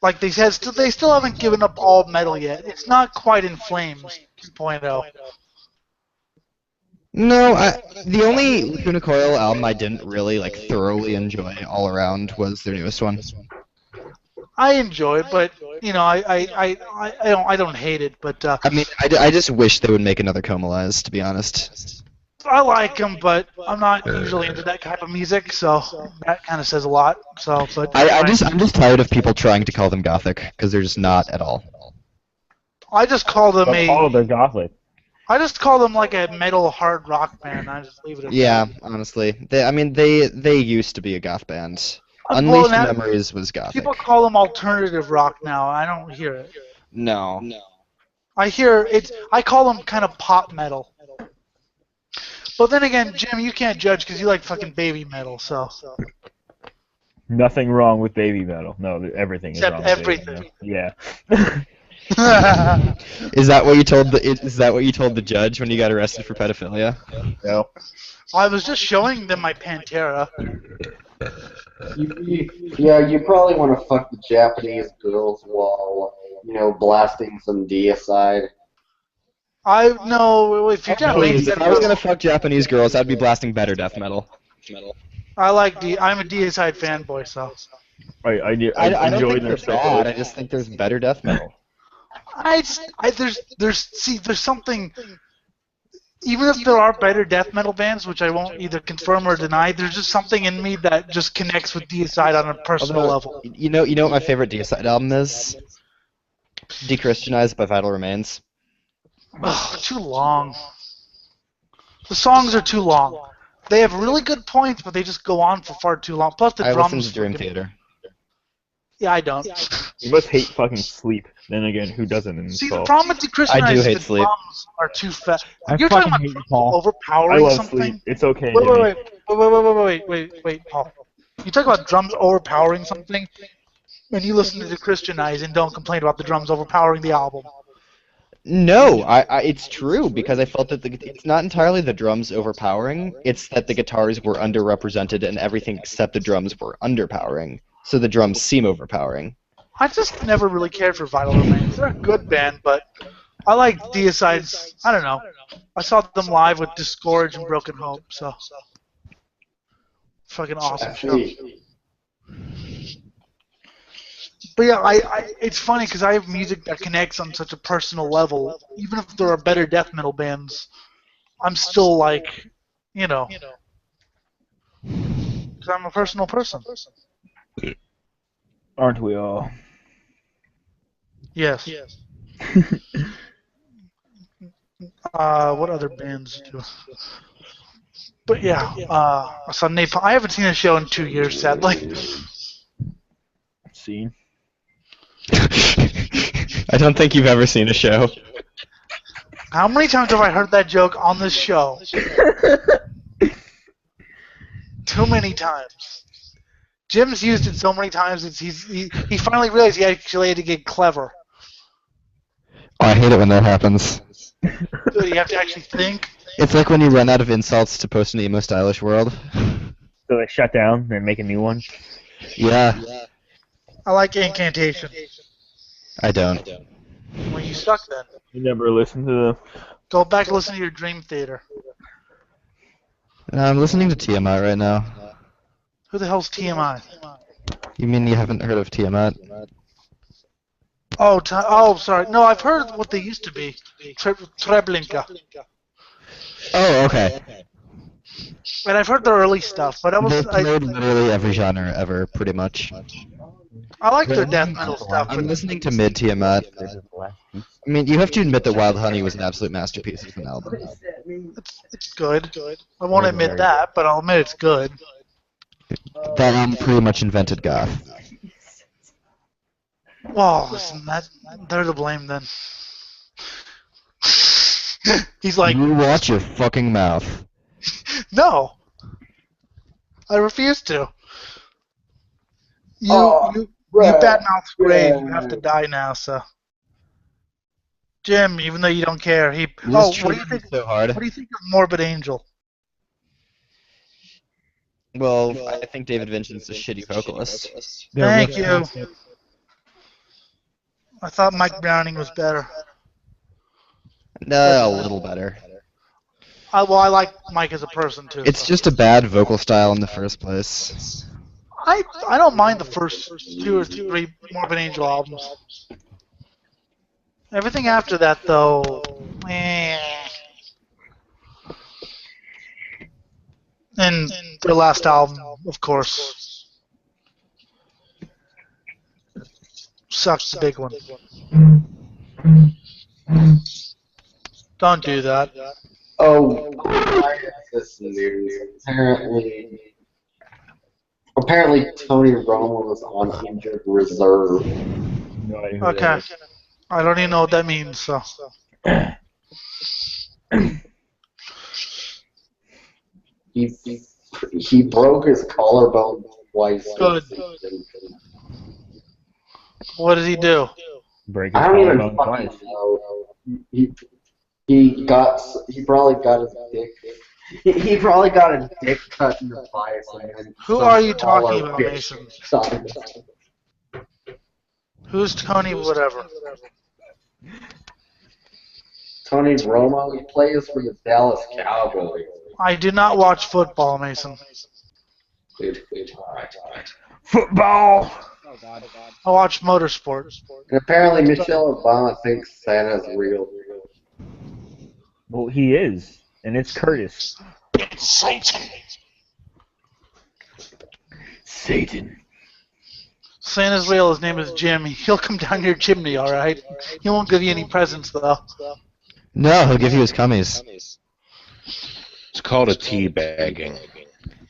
Like they said, they still haven't given up all metal yet. It's not quite In Flames 2.0. No, the only Lacuna Coil album I didn't really thoroughly enjoy all around was their newest one. I enjoy it, but you know, I don't hate it. But I mean, I just wish they would make another Comalize, to be honest. I like them, but I'm not usually into that type of music, so that kind of says a lot. So, but I'm just tired of people trying to call them gothic because they're just not at all. I just call them they're gothic. I just call them like a metal hard rock band. I just leave it at Yeah, that. honestly, they used to be a goth band. Well, Unleashed now- Memories was gothic. People call them alternative rock now. I don't hear it. No. I hear it's. I call them kind of pop metal. But then again, Jim, you can't judge because you like fucking baby metal. So Nothing wrong with baby metal. No, everything Except is wrong with everything. baby metal. Yeah. Is that what you told the judge when you got arrested for pedophilia? No. I was just showing them my Pantera. Yeah, you probably want to fuck the Japanese girls while, blasting some deicide. I know if you're Japanese, Please, if I was gonna fuck Japanese girls, I'd be blasting better death metal. I'm a deicide fanboy, so. I don't enjoy think their they're bad. I just think there's better death metal. There's something. Even if there are better death metal bands, which I won't either confirm or deny, there's just something in me that just connects with deicide on a personal level. You know what my favorite deicide album is? Dechristianized by Vital Remains. Ugh, too long. The songs are too long. They have really good points, but they just go on for far too long. Plus the I drums. listen to Dream Theater. Yeah, I don't. You must hate fucking sleep. Then again, who doesn't in this See, the call? problem with Dechristianized I do hate the sleep. drums are too fast. I You're talking fucking about hate you, Paul. I overpowering love something? sleep. It's okay. Wait, Paul. You talk about drums overpowering something, and you listen to Dechristianized and don't complain about the drums overpowering the album. No, it's true because I felt that it's not entirely the drums overpowering. It's that the guitars were underrepresented and everything except the drums were underpowering. So the drums seem overpowering. I just never really cared for Vital Remains. They're a good band, but I like Deicide's. I don't know. I saw them live with Disgorge and Broken Hope, so fucking awesome show. But yeah, it's funny because I have music that connects on such a personal level. Even if there are better death metal bands, I'm still like, because I'm a personal person. Aren't we all? Yes. What other bands do? But yeah, I saw Napalm. I haven't seen a show in 2 years, sadly. Scene. I don't think you've ever seen a show. How many times have I heard that joke on this show? Too many times. Jim's used it so many times that he finally realized he actually had to get clever. Oh, I hate it when that happens. So you have to actually think. It's like when you run out of insults to post an emo stylish world. So they shut down and make a new one? Yeah. I like Incantation. I don't. Well, you suck then. You never listened to the... Go back and listen to your Dream Theater. I'm listening to Tiamat right now. Who the hell's TMI? You mean you haven't heard of Tiamat? Oh, sorry. No, I've heard what they used to be. Treblinka. Oh, okay. And I've heard their early stuff, but They've played literally every genre ever, pretty much. I like their death metal stuff. I'm listening to Mid Tiamat. I mean, you have to admit that Wild Honey was an absolute masterpiece of an album. It's good. I won't admit that, but I'll admit it's good. That album pretty much invented goth. Well, listen, they're to blame then. He's like, You watch your fucking mouth. no, I refuse to. You badmouth grave. You have to die now, so. Jim, even though you don't care, You what just do you treated think? me so hard. What do you think of Morbid Angel? Well, I think David Vincent's a shitty vocalist. Thank you. I thought Mike Browning was better. No, a little better. I like Mike as a person too. It's just a bad vocal style in the first place. I don't mind the first 2 or 3 Morbid Angel albums. Everything after that, though, And their last album, of course, sucks the big one. Don't do that. Oh, I have this news. Apparently Tony Romo was on injured reserve. No idea who that Okay. is. I don't even know what that means, so. He broke his collarbone twice. Good. What did he do? Break his I don't even collarbone fucking twice. know. He probably got his dick. He probably got his dick cut in the twice. Who are you talking about, Mason? Sorry. Who's Tony whatever? Tony Romo. He plays for the Dallas Cowboys. I do not watch football, Mason. Alright. Football! I watch motorsport. And apparently Michelle Obama thinks Santa's real. Well, he is, and it's Curtis. Satan. Satan. Santa's real. His name is Jim. He'll come down your chimney, all right? He won't give you any presents, though. No, he'll give you his cummies. It's called a teabagging.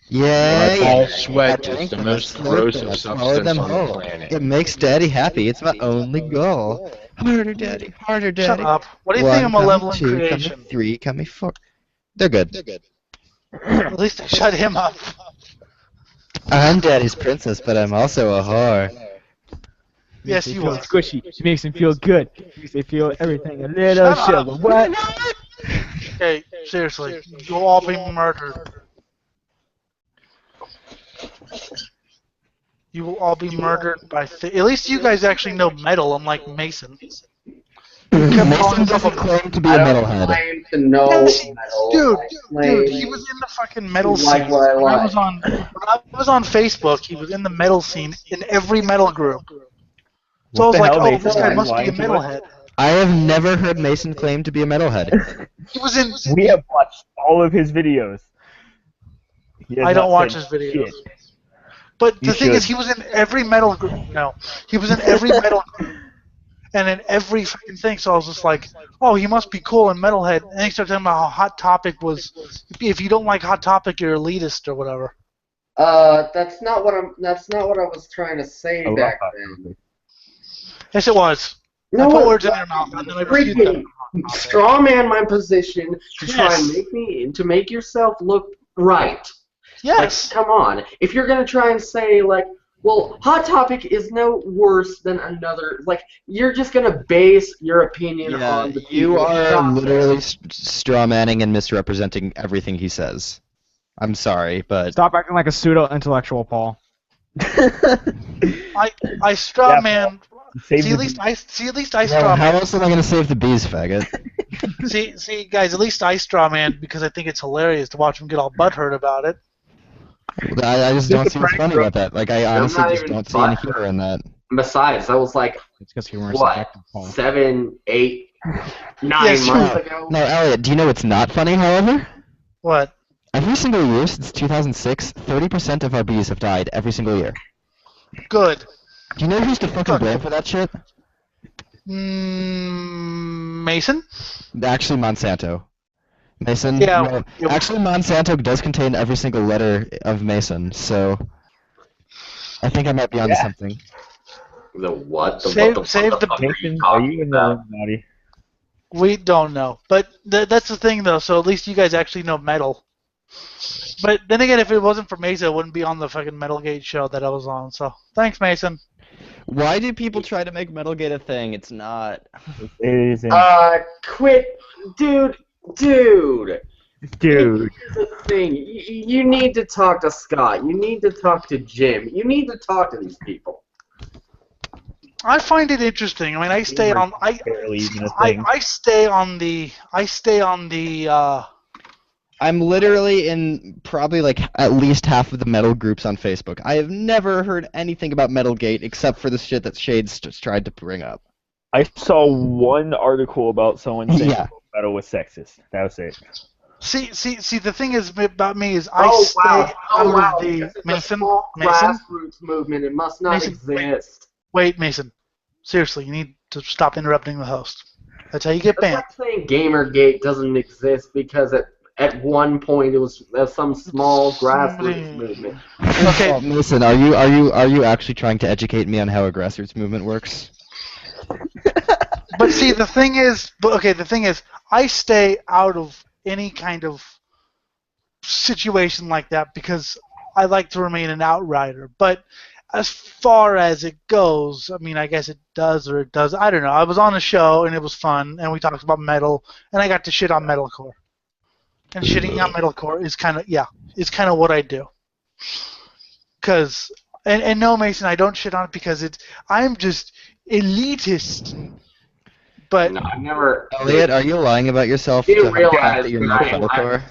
Yeah, All yeah. sweat I is drink the them, most I smoke corrosive them, I swallow substance them on the whole. planet. It makes Daddy happy. It's my only goal. Harder, Daddy. Harder, Daddy. Shut up. What do you think of One, Malevolent come 2, Creation? come 3, come 4. They're good. At least I shut him up. I'm Daddy's princess, but I'm also a whore. Yes, Makes me you feel are. squishy. She makes him feel good. Makes me feel everything a little Shut sugar. up. What? Okay, seriously. You'll all be murdered. You will all be murdered by... At least you guys actually know metal, unlike Mason. Mason doesn't claim to be a I don't metalhead. claim to know Yes, metal. Dude, I claim he was in the fucking metal to like scene. what I When I like. was on Facebook, he was in the metal scene in every metal group. So I What was the like, hell, oh, Mason? this guy Are you must be a lying to us? metalhead. I have never heard Mason claim to be a metalhead. He was in... We have watched all of his videos. He has I don't not watch said his videos. shit. But the You thing is, should. he was in every metal group. No, he was in every metal group, and in every fucking thing. So I was just like, oh, he must be cool and metalhead. And he started talking about how Hot Topic was. If you don't like Hot Topic, you're elitist or whatever. That's not what I was trying to say I love back Hot then. Yes, it was. No, I put it words in wasn't. your mouth, and then I refused Freaking them. strawman my position to try Yes. and make yourself look right. Yes. Like, come on. If you're gonna try and say like, well, Hot Topic is no worse than another. Like, you're just gonna base your opinion Yeah, on the you people. are Stop literally it. strawmanning and misrepresenting everything he says. I'm sorry, but Stop acting like a pseudo-intellectual, Paul. I straw Yeah, man. Save See, the at least I well, straw how man. else am I gonna save the bees, faggot? See, guys, at least I straw man because I think it's hilarious to watch him get all butthurt about it. I just don't see what's funny about that. Like, I honestly not just even don't see any butthurt. humor in that. Besides, that was like It's because humor is what, subjective, Paul. 7, 8, 9 Yes, months No, ago. no, Elliot, do you know what's not funny, however? What? Every single year since 2006, 30% of our bees have died every single year. Good. Do you know who's to fucking blame for that shit? Mason? Actually, Monsanto. Mason? Yeah, No, yeah. actually, Monsanto does contain every single letter of Mason, so I think I might be onto Yeah. something. The what? Save What the fuck are you Nathan, are talking you in the about? Illuminati? We don't know, but that's the thing though. So at least you guys actually know metal. But then again, if it wasn't for Mason, it wouldn't be on the fucking Metalgate show that I was on. So thanks, Mason. Why do people try to make Metalgate a thing? It's not. It isn't. Quit, dude. Dude. Dude. Here's the thing. You need to talk to Scott. You need to talk to Jim. You need to talk to these people. I find it interesting. I mean, I stay on. Barely even a thing. I stay on the. I'm literally in probably like at least half of the metal groups on Facebook. I have never heard anything about Metalgate except for the shit that Shades just tried to bring up. I saw one article about someone saying Yeah. metal was sexist. That was it. See. The thing is about me is I stay out of the Mason. Grassroots movement. It must not Mason, exist. Wait, Mason. Seriously, you need to stop interrupting the host. That's how you get It's banned. like saying Gamergate doesn't exist because at one point it was some small grassroots movement. Okay. Oh, Mason, are you actually trying to educate me on how a grassroots movement works? But see, the thing is, I stay out of any kind of situation like that because I like to remain an outsider. But as far as it goes, I mean, I guess it does or it does. I don't know. I was on a show and it was fun, and we talked about metal, and I got to shit on metalcore. And shitting on metalcore is kind of what I do. And no, Mason, I don't shit on it because I'm just elitist. But No, I've never. Elliot, are you lying about yourself You to the realize fact that you're not that metalcore?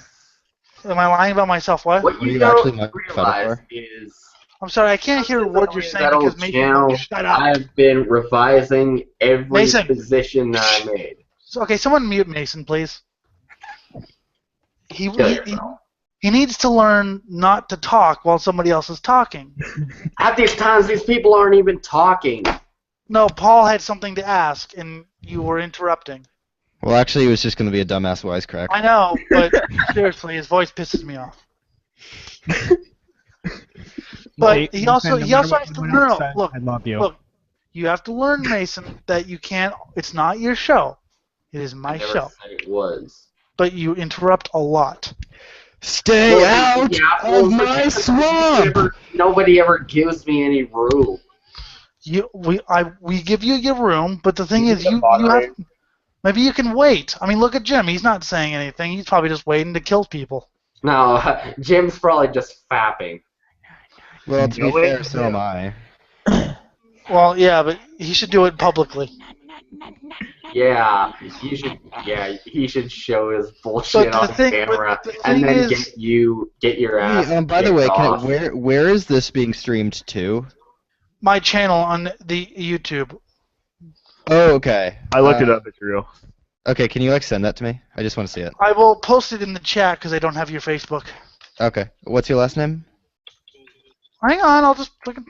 am I lying about myself? What? What Are you you don't actually not realize metalcore? is I'm sorry, I can't hear what you're saying Metal because Mason channel, won't shut up. I've been revising every Mason. position that I made. Okay, someone mute Mason, please. He Kill yourself. needs to learn not to talk while somebody else is talking. At these times, these people aren't even talking. No, Paul had something to ask, and you were interrupting. Well, actually, it was just going to be a dumbass wisecrack. I know, but seriously, his voice pisses me off. But he also has to learn. Look, I love you. look, you have to learn, Mason, that you can't. It's not your show. It is my I never show. said it was. But you interrupt a lot. Stay out well, of my swamp! Nobody ever gives me any room. We give you your room, but the thing is, you have. Maybe you can wait. I mean, look at Jim. He's not saying anything. He's probably just waiting to kill people. No, Jim's probably just fapping. Well, to be fair, so am I. Well, yeah, but he should do it publicly. Yeah, you should. Yeah, he should show his bullshit on camera, and then get your ass. Hey, by the way, off. where is this being streamed to? My channel on the YouTube. Oh, okay. I looked it up. It's real. Okay, can you send that to me? I just want to see it. I will post it in the chat because I don't have your Facebook. Okay. What's your last name? Hang on, I'll just look at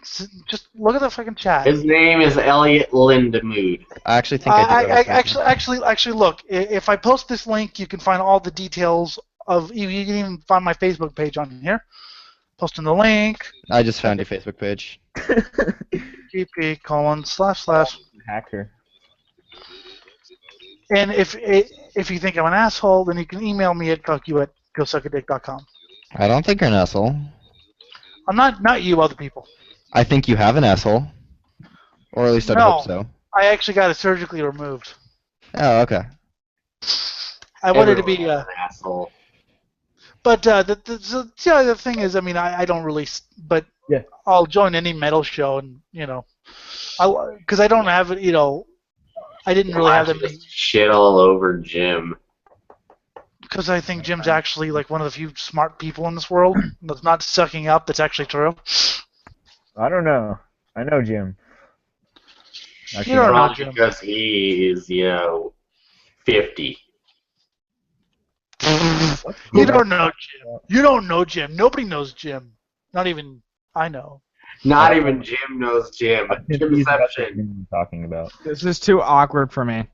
the fucking chat. His name is Elliot Lindemood. I actually think I do. Actually, look. If I post this link, you can find all the details of. You can even find my Facebook page on here. Posting the link. I just found your Facebook page. GP:// Hacker. And if you think I'm an asshole, then you can email me at fuckyou@gosuckadick.com. I don't think you're an asshole. I'm not you, other people. I think you have an asshole. Or at least I hope so. I actually got it surgically removed. Oh, okay. I wanted to be an asshole. But the other thing is, I mean, I don't really, but yeah. I'll join any metal show, and because I don't have it, I didn't really have them. Shit all over Jim. Because I think Jim's actually like one of the few smart people in this world that's not sucking up. That's actually true. I don't know. I know Jim. You don't know Jim because he is, 50. You don't know Jim. You don't know Jim. Nobody knows Jim. Not even I know. Not even Jim knows Jim. Jimception. Talking about. This is too awkward for me.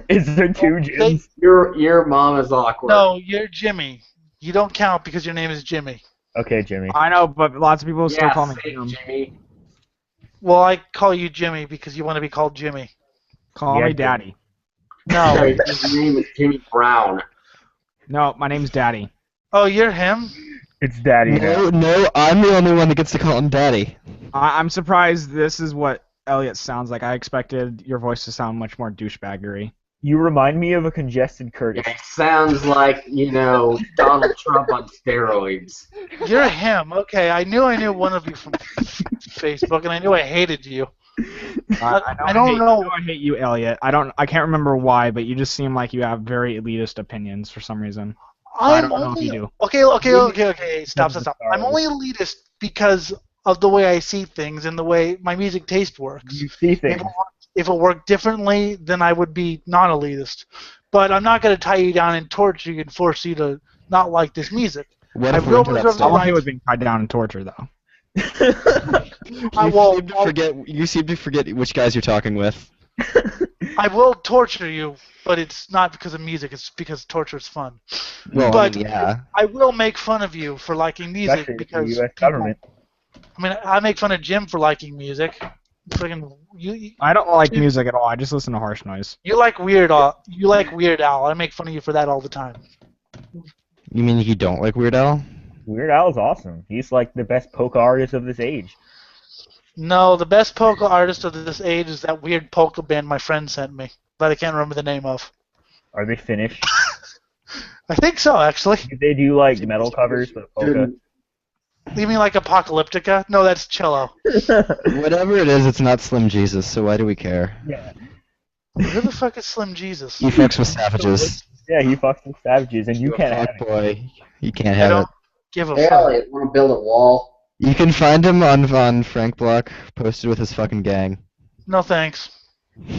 Is there two Jims? Your mom is awkward. No, you're Jimmy. You don't count because your name is Jimmy. Okay, Jimmy. I know, but lots of people still call me Jim. Jimmy. Well, I call you Jimmy because you want to be called Jimmy. Call Yeah, me Daddy. No. Hey, his name is Jimmy Brown. No, my name's Daddy. Oh, you're him? It's Daddy now. No, I'm the only one that gets to call him Daddy. I'm surprised this is what Elliot sounds like. I expected your voice to sound much more douchebaggery. You remind me of a congested Curtis. It sounds like, Donald Trump on steroids. You're him. Okay, I knew one of you from Facebook, and I knew I hated you. I don't know. I hate you, Elliot. I can't remember why, but you just seem like you have very elitist opinions for some reason. I don't know if you do. Okay. Stop. I'm only elitist because of the way I see things and the way my music taste works. You see things. If it worked differently, then I would be non-elitist. But I'm not going to tie you down and torture you and force you to not like this music. What I if will we're into that reserve the stuff? I'm okay right. with being tied down and tortured, though. You seem to forget which guys you're talking with. I will torture you, but it's not because of music. It's because torture is fun. Well, But yeah. I will make fun of you for liking music Especially because the U.S. people- government. I mean, I make fun of Jim for liking music. You I don't like music at all. I just listen to harsh noise. like Weird Al. You like Weird Al. I make fun of you for that all the time. You mean you don't like Weird Al? Weird Al's awesome. He's like the best polka artist of this age. No, the best polka artist of this age is that weird polka band my friend sent me, that I can't remember the name of. Are they Finnish? I think so, actually. Do they do like metal covers but polka? You mean like Apocalyptica? No, that's cello. Whatever it is, it's not Slim Jesus, so why do we care? Yeah. Who the fuck is Slim Jesus? He fucks with savages. Yeah, he fucks with savages, and you can't have Fuck it. boy. You can't I have it. don't give a Hey, fuck. Elliot, want to build a wall? You can find him on Frank Block, posted with his fucking gang. No thanks.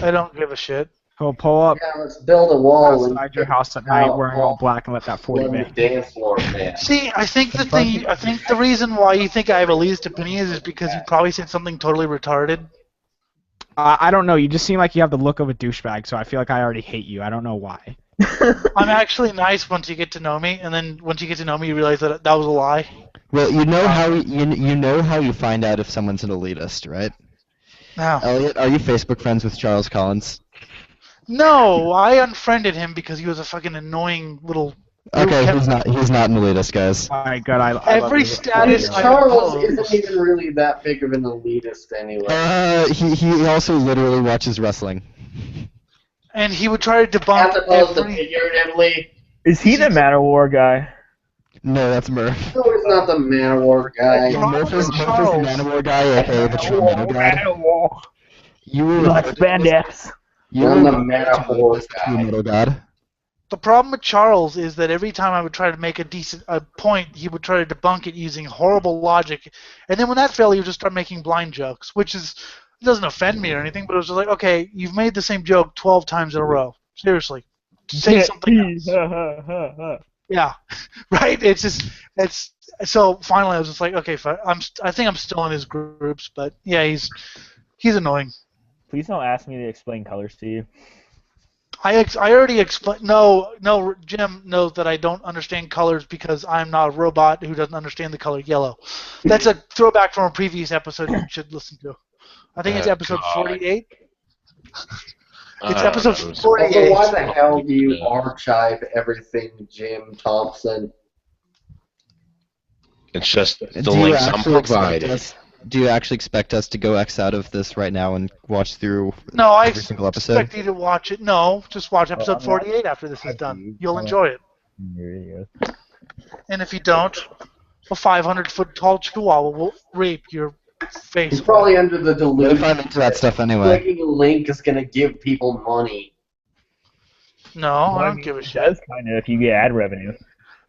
I don't give a shit. He'll pull up Yeah, let's build a wall and outside your house at night wearing all black and let that 40 let the bang. dance floor man. See, I think the reason why you think I have a least opinions is because you probably said something totally retarded. I don't know. You just seem like you have the look of a douchebag, so I feel like I already hate you. I don't know why. I'm actually nice once you get to know me, and then once you get to know me, you realize that was a lie. Well, you know how you find out if someone's an elitist, right? No. Elliot, are you Facebook friends with Charles Collins? No, I unfriended him because he was a fucking annoying little. Okay, he's not an elitist, guys. All right, good. I Every love status I Charles post- isn't even really that big of an elitist anyway. He also literally watches wrestling. and he would try to debunk As opposed to every. figuratively. Is he the Manowar guy? No, that's Murph. No, he's not the Manowar guy. Problem Murph is the Manowar guy, aka the true metal god. Manowar. You were Like referred to spandex. You I'm were the referred to Manowar as the true guy. metal god. The problem with Charles is that every time I would try to make a point, he would try to debunk it using horrible logic, and then when that failed, he would just start making blind jokes, which it doesn't offend me or anything, but it was just like, okay, you've made the same joke 12 times in a row. Seriously, say something else. Yeah, right. It's so finally I was just like, okay, fine. I think I'm still in his groups, but yeah, he's annoying. Please don't ask me to explain colors to you. I already explained. No, Jim knows that I don't understand colors because I'm not a robot who doesn't understand the color yellow. That's a throwback from a previous episode you should listen to. I think it's episode 48. It's episode 48. So why the hell do you archive everything, Jim Thompson? It's just the Do you links I'm actually expect providing. us? Do you actually expect us to go X out of this right now and watch through No, I every single episode? expect you to watch it. No, just watch episode 48 after this is done. You'll enjoy it. There you go. And if you don't, a 500-foot-tall chihuahua will rape your face. He's probably under the What if delusion I'm into that stuff anyway? clicking a link is going to give people money. No, I don't give a It shit. does kind of if you get ad revenue.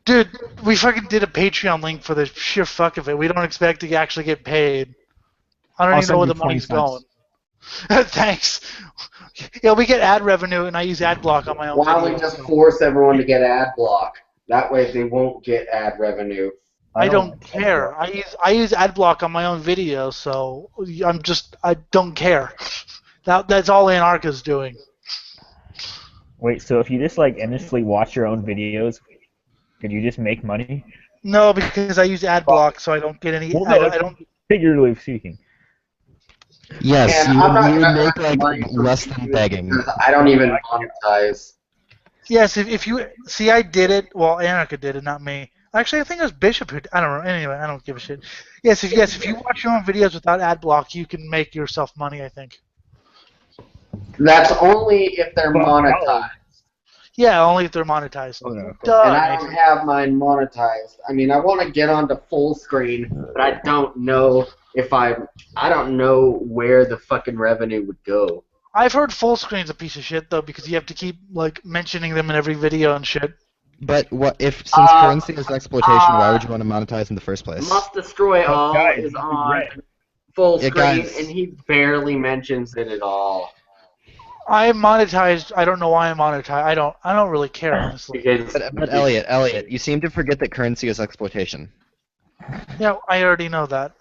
Dude, we fucking did a Patreon link for the sheer fuck of it. We don't expect to actually get paid. I don't I'll even know where send the you money's 20 going. Thanks. Yeah, we get ad revenue, and I use ad block on my own Why don't we videos. just force everyone to get ad block? That way they won't get ad revenue. I don't care. I use ad block on my own videos, so I don't care. That's all Anarcha's doing. Wait, so if you just like endlessly watch your own videos, could you just make money? No, because I use ad block, so I don't get any. Well, I don't. figuratively speaking. Yes, And you, I'm not you would gonna make earn like money from less than views begging. because I don't even monetize. Yes, if you see, I did it. Well, Annika did it, not me. Actually, I think it was Bishop who. I don't know. Anyway, I don't give a shit. If you watch your own videos without ad block, you can make yourself money. I think. That's only if they're Fuck, monetized. Yeah, only if they're monetized. Okay. Duh, And I Nathan. don't have mine monetized. I mean, I want to get onto full screen, but I don't know if I don't know where the fucking revenue would go. I've heard full screen's a piece of shit though because you have to keep like mentioning them in every video and shit. But what if, since currency is exploitation, why would you want to monetize in the first place? Must Destroy Oh, All guys, is you on read. full Yeah, screen, guys. and he barely mentions it at all. I monetized. I don't know why I monetized. I don't really care honestly. Because But Elliot, you seem to forget that currency is exploitation. Yeah, I already know that.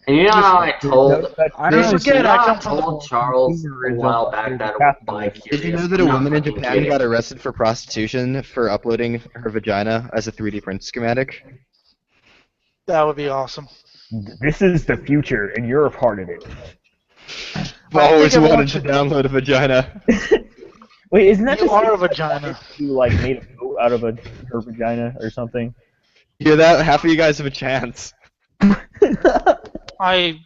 and you know how I told I You don't know. forget you know I how come from the told Charles a while back that I would buy Did you know Curious? that a I'm not woman in fucking Japan kidding. got arrested for prostitution for uploading her vagina as a 3D print schematic? That would be awesome. This is the future, and you're a part of it. I've always everyone wanted to should- download a vagina. Wait, isn't that You the are a same vagina. who like made a boat out of her vagina or something? Hear that? Half of you guys have a chance. I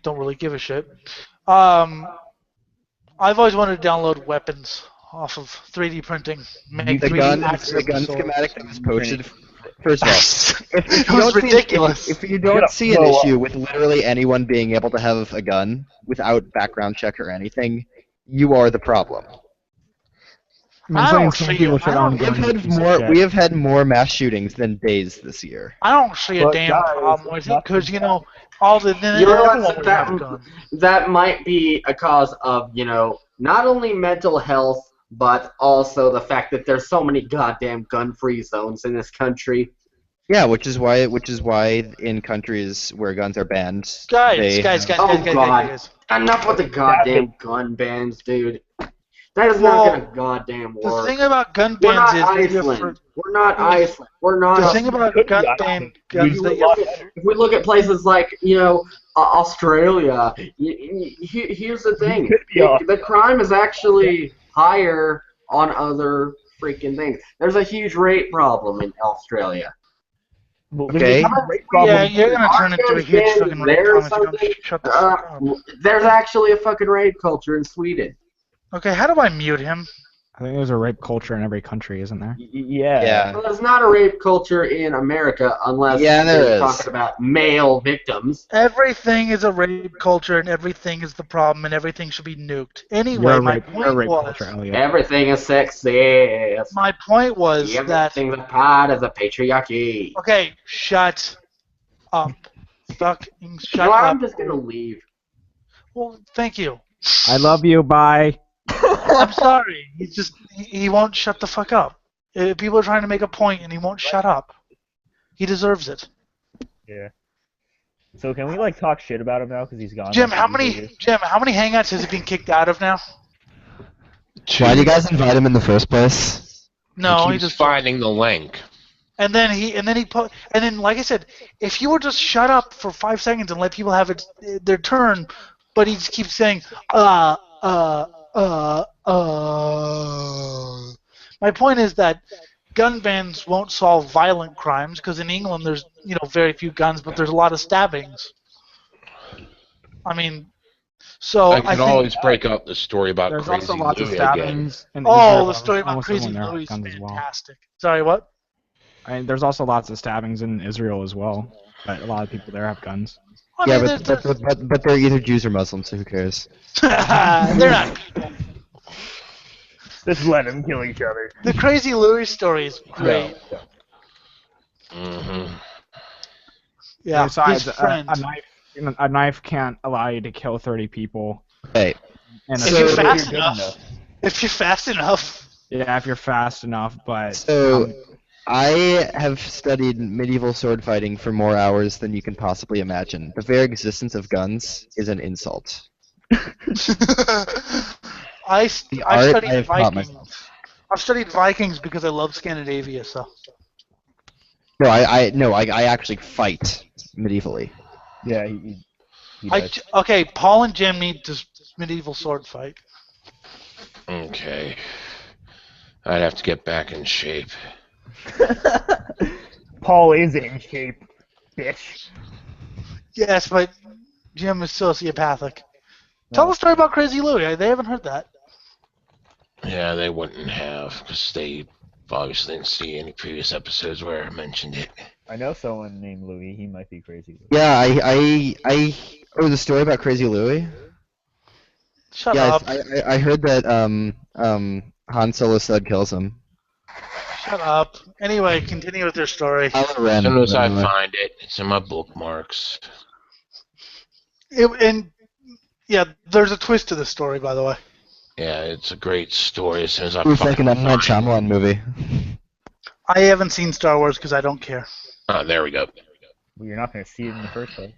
don't really give a shit. I've always wanted to download weapons off of 3D printing. Make The 3D gun, axes the gun and swords. schematic that was posted. First of all, if It you was don't see- ridiculous. if you don't see an issue with literally anyone being able to have a gun without background check or anything, you are the problem. I saying don't some see people it. should I own don't- guns. Piece of shit. We have had more mass shootings than days this year. I don't see a But damn guys, problem with it nothing- because all the You know everyone what? would have guns. That might be a cause of, not only mental health, but also the fact that there's so many goddamn gun-free zones in this country. Yeah, which is why in countries where guns are banned, Guys, Oh god. Enough with the goddamn gun bans, dude. That is not gonna goddamn The work. thing about gun We're bans not is that Iceland. We're not Iceland. We're not. the thing about Could be gun Iceland. guns that If we look at places like, Australia, here's the thing. Could be Iceland. The crime is actually higher on other freaking things. There's a huge rape problem in Australia. Well, Okay. there's a rape problem. Yeah, you're gonna turn into a huge fucking rape There or problem if you something. don't shut the fuck up. There's actually a fucking rape culture in Sweden. Okay, how do I mute him? I think there's a rape culture in every country, isn't there? Yeah. Well, there's not a rape culture in America unless Yeah, there you're is. talking about male victims. Everything is a rape culture, and everything is the problem, and everything should be nuked. Anyway, You're a my rape, you're a point rape was, culture, Elliot. Everything is sexist. my point was that. Everything's a part of the patriarchy. Okay, shut up. Fucking shut No, up. I'm just gonna leave. Well, thank you. I love you. Bye. I'm sorry. He won't shut the fuck up. People are trying to make a point, and he won't shut up. He deserves it. Yeah. So can we talk shit about him now because he's gone? Jim, how many hangouts has he been kicked out of now? Why do you guys invite him in the first place? No, he keeps just finding the link. and then like I said, if you were just shut up for 5 seconds and let people have their turn, but he just keeps saying My point is that gun bans won't solve violent crimes because in England there's very few guns, but there's a lot of stabbings. I mean, so I can always break up the story about There's Crazy also lots of Louie again. stabbings. In Oh, Israel. the story about Almost Crazy everyone there Louie has is guns as well. fantastic. Sorry, what? There's also lots of stabbings in Israel as well, but a lot of people there have guns. I Yeah, mean, but they're either Jews or Muslims, so who cares? they're not people. Just let them kill each other. The Crazy Louie story is great. Mm-hmm. Yeah, Besides, his friend. a knife can't allow you to kill 30 people. Hey, And If you're fast enough. If you're fast enough. Yeah, if you're fast enough, but so I have studied medieval sword fighting for more hours than you can possibly imagine. The very existence of guns is an insult. I art studied I have taught Vikings. myself. I've studied Vikings because I love Scandinavia, so. No, I actually fight medievally. Yeah. He does. Okay, Paul and Jim need this medieval sword fight. Okay. I'd have to get back in shape. Paul is in shape, bitch. Yes, but Jim is sociopathic. Tell the story about Crazy Louie. They haven't heard that. Yeah, they wouldn't have, because they obviously didn't see any previous episodes where I mentioned it. I know someone named Louis. He might be crazy. Yeah, oh, the story about Crazy Louie? Shut Yeah, up. I heard that Han Solo's son kills him. Shut up. Anyway, continue with your story. As soon as I find it, it's in my bookmarks. Yeah, there's a twist to this story, by the way. Yeah, it's a great story. As soon as I It's find like an M. Night Shyamalan movie. I haven't seen Star Wars because I don't care. Oh, there we go. Well, you're not going to see it in the first place.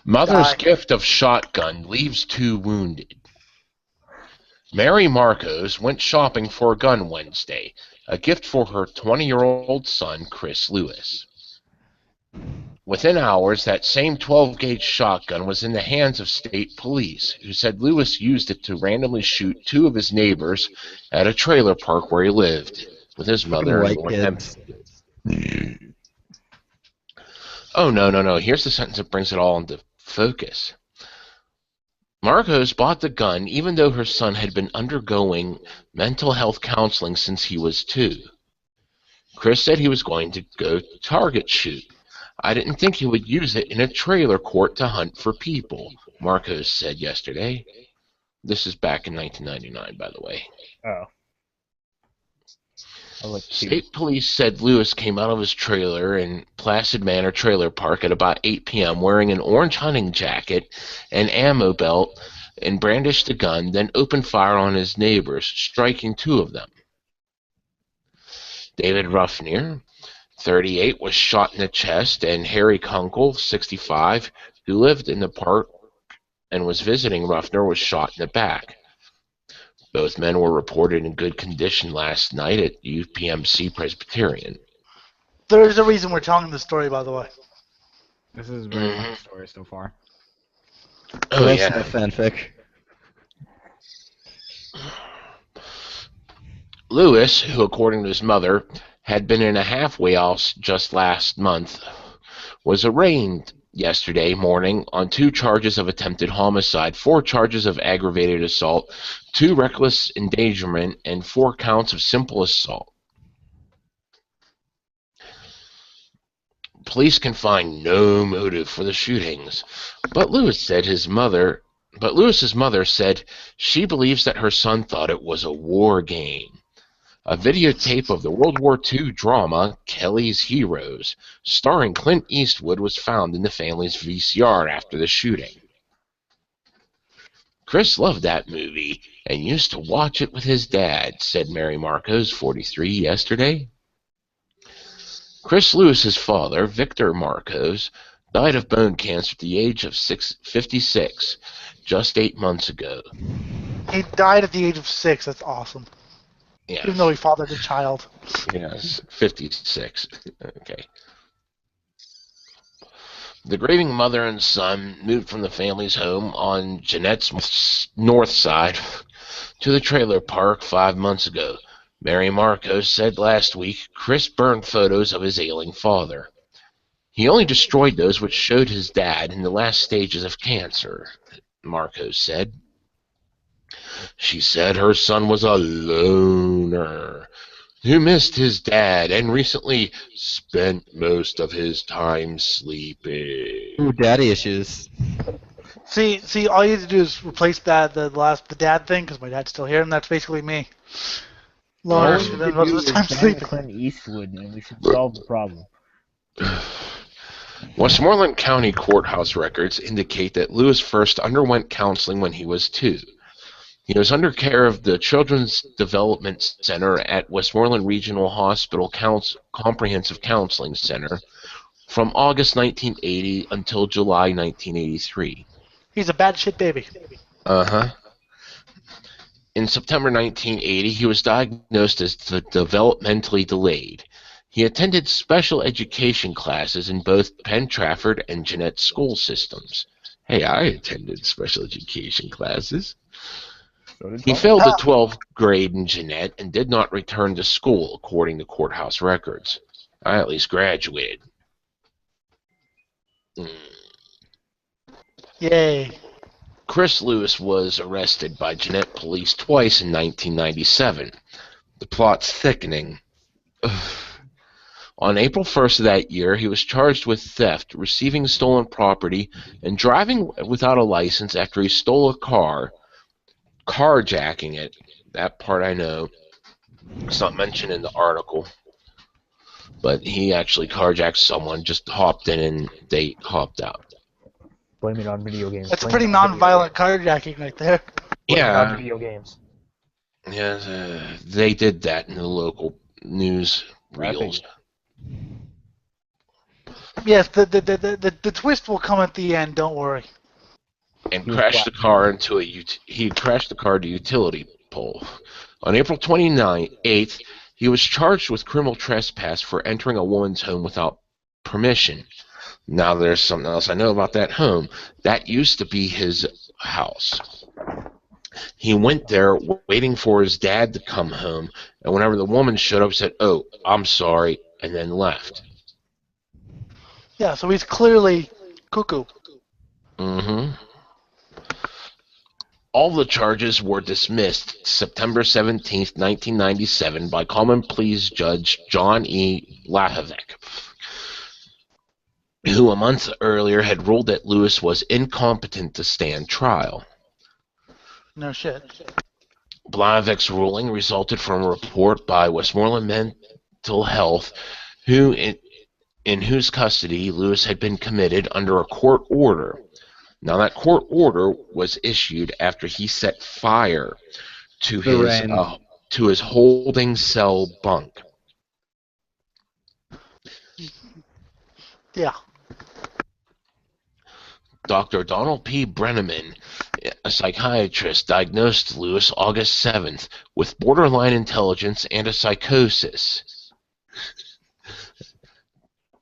Mother's gift of shotgun leaves 2 wounded. Mary Marcos went shopping for a gun Wednesday, a gift for her 20-year-old son, Chris Lewis. Within hours, that same 12-gauge shotgun was in the hands of state police, who said Lewis used it to randomly shoot 2 of his neighbors at a trailer park where he lived with his mother in Northampton. Oh, no. Here's the sentence that brings it all into focus. Marcos bought the gun even though her son had been undergoing mental health counseling since he was 2. Chris said he was going to go target shoot. I didn't think he would use it in a trailer court to hunt for people, Marcos said yesterday. This is back in 1999, by the way. Oh. State police said Lewis came out of his trailer in Placid Manor Trailer Park at about 8 p.m. wearing an orange hunting jacket and ammo belt and brandished a gun, then opened fire on his neighbors, striking 2 of them. David Ruffner, 38, was shot in the chest, and Harry Kunkel, 65, who lived in the park and was visiting Ruffner, was shot in the back. Both men were reported in good condition last night at UPMC Presbyterian. There's a reason we're telling this story, by the way. This is a very nice story so far. Oh, yeah. Fanfic. Lewis, who, according to his mother, had been in a halfway house just last month, was arraigned yesterday morning on 2 charges of attempted homicide, 4 charges of aggravated assault, 2 reckless endangerment, and 4 counts of simple assault. Police can find no motive for the shootings, but Lewis's mother said she believes that her son thought it was a war game. A videotape of the World War II drama, Kelly's Heroes, starring Clint Eastwood, was found in the family's VCR after the shooting. Chris loved that movie and used to watch it with his dad, said Mary Marcos, 43, yesterday. Chris Lewis's father, Victor Marcos, died of bone cancer at the age of 56, just 8 months ago. He died at the age of 6. That's awesome. Yes. Even though he fathered a child. Yes, 56. Okay. The grieving mother and son moved from the family's home on Jeanette's north side to the trailer park 5 months ago. Mary Marcos said last week Chris burned photos of his ailing father. He only destroyed those which showed his dad in the last stages of cancer, Marcos said. She said her son was a loner who missed his dad and recently spent most of his time sleeping. Ooh, daddy issues. See, all you have to do is replace the dad thing, because my dad's still here, and that's basically me. Loner, All we then should most do of the is time ban sleeping. Clint Eastwood, and we should solve the problem. Westmoreland County courthouse records indicate that Lewis first underwent counseling when he was 2. He was under care of the Children's Development Center at Westmoreland Regional Hospital Comprehensive Counseling Center from August 1980 until July 1983. He's a bad shit baby. Uh-huh. In September 1980, he was diagnosed as developmentally delayed. He attended special education classes in both Penn Trafford and Jeanette school systems. Hey, I attended special education classes. So did He Tom. failed the 12th grade in Jeanette and did not return to school, according to courthouse records. I at least graduated. Yay. Chris Lewis was arrested by Jeanette police twice in 1997. The plot's thickening. On April 1st of that year, he was charged with theft, receiving stolen property, and driving without a license after he stole a car, carjacking it. That part I know. It's not mentioned in the article. But he actually carjacked someone, just hopped in and they hopped out. Blame it on video games. That's a Blame pretty it on video non-violent games. carjacking right there. Blame it on Yeah, video games. yeah, they did that in the local news reels. Yes, the twist will come at the end. Don't worry. And crashed the car into he crashed the car to a utility pole. On April 28th, he was charged with criminal trespass for entering a woman's home without permission. Now there's something else I know about that home. That used to be his house. He went there waiting for his dad to come home, and whenever the woman showed up, he said, "Oh, I'm sorry," and then left. Yeah, so he's clearly cuckoo. Mm-hmm. All the charges were dismissed September 17th, 1997 by common pleas judge John E. Lahovic, who a month earlier had ruled that Lewis was incompetent to stand trial. No shit. Blahovic's ruling resulted from a report by Westmoreland Mental Health, in whose custody Lewis had been committed under a court order. Now, that court order was issued after he set fire to his holding cell bunk. Yeah. Dr. Donald P. Brenneman, a psychiatrist, diagnosed Lewis August 7th with borderline intelligence and a psychosis.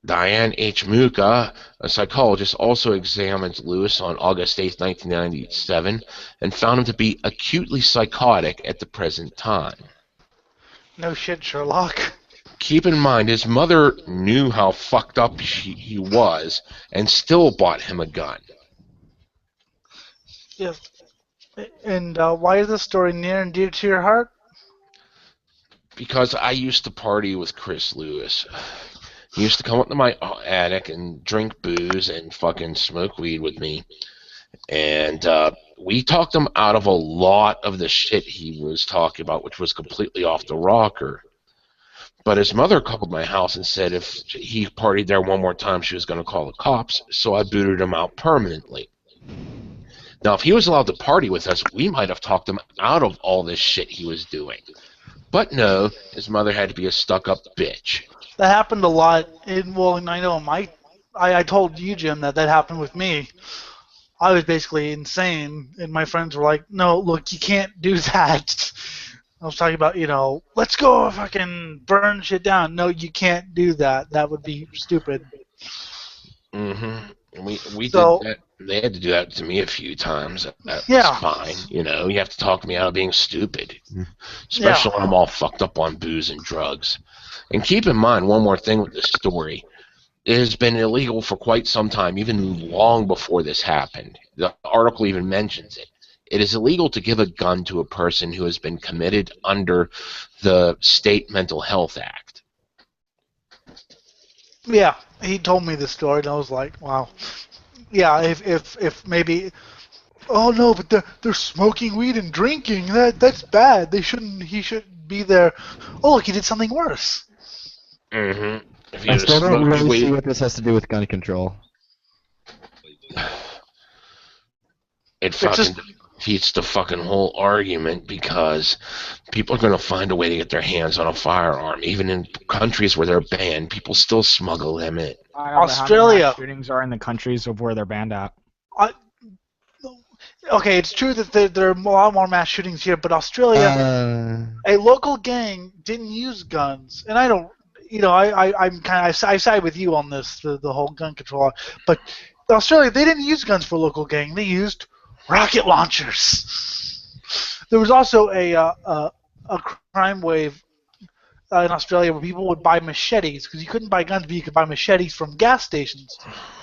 Diane H. Muka, a psychologist, also examined Lewis on August 8, 1997, and found him to be acutely psychotic at the present time. No shit, Sherlock. Keep in mind, his mother knew how fucked up he was and still bought him a gun. Yes. And why is this story near and dear to your heart? Because I used to party with Chris Lewis. He used to come up to my attic and drink booze and fucking smoke weed with me. And we talked him out of a lot of the shit he was talking about, which was completely off the rocker. But his mother called my house and said if he partied there one more time, she was going to call the cops, so I booted him out permanently. Now, if he was allowed to party with us, we might have talked him out of all this shit he was doing. But no, his mother had to be a stuck-up bitch. That happened a lot. I know I told you, Jim, that happened with me. I was basically insane, and my friends were like, no, look, you can't do that. I was talking about, let's go fucking burn shit down. No, you can't do that. That would be stupid. Mm-hmm. We did that. They had to do that to me a few times. That's fine. You have to talk me out of being stupid. Especially when I'm all fucked up on booze and drugs. And keep in mind one more thing with this story. It has been illegal for quite some time, even long before this happened. The article even mentions it. It is illegal to give a gun to a person who has been committed under the State Mental Health Act. Yeah, he told me this story, and I was like, wow. Yeah, if maybe, oh no, but they're smoking weed and drinking. That's bad. He shouldn't be there. Oh, look, he did something worse. Mm-hmm. I still don't really see what this has to do with gun control. It fucking defeats the fucking whole argument because people are going to find a way to get their hands on a firearm. Even in countries where they're banned, people still smuggle them in. Australia. How many shootings are in the countries of where they're banned at? Okay, it's true that there are a lot more mass shootings here, but Australia, a local gang didn't use guns, and I don't. I side with you on this, the whole gun control. But Australia, they didn't use guns for local gang. They used rocket launchers. There was also a crime wave in Australia where people would buy machetes because you couldn't buy guns, but you could buy machetes from gas stations.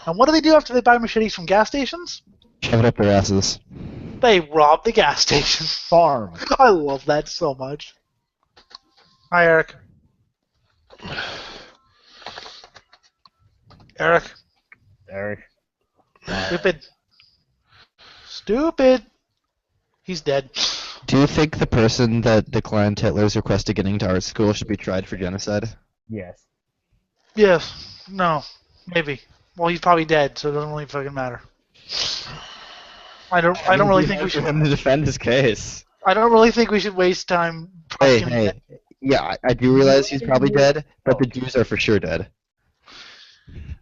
And what do they do after they buy machetes from gas stations? Shove it up their asses. They rob the gas station. Farm. I love that so much. Hi, Eric. Eric. Eric. Stupid. Stupid. He's dead. Do you think the person that declined Hitler's request to get into art school should be tried for genocide? Yes. Yes. No. Maybe. Well, he's probably dead, so it doesn't really fucking matter. I don't really think we should. him to defend his case. I don't really think we should waste time. Hey. Yeah, I do realize he's probably dead, but the Jews are for sure dead.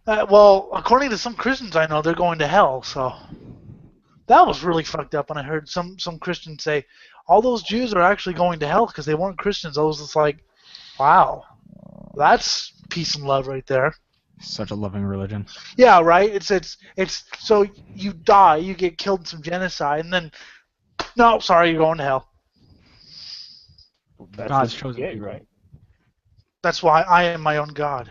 Well, according to some Christians I know, they're going to hell. So that was really fucked up when I heard some Christians say all those Jews are actually going to hell because they weren't Christians. I was just like, wow, that's peace and love right there. Such a loving religion. Yeah, right. It's so you die, you get killed in some genocide, and then no, sorry, you're going to hell. That's God's what chosen you get, people. right? That's why I am my own God.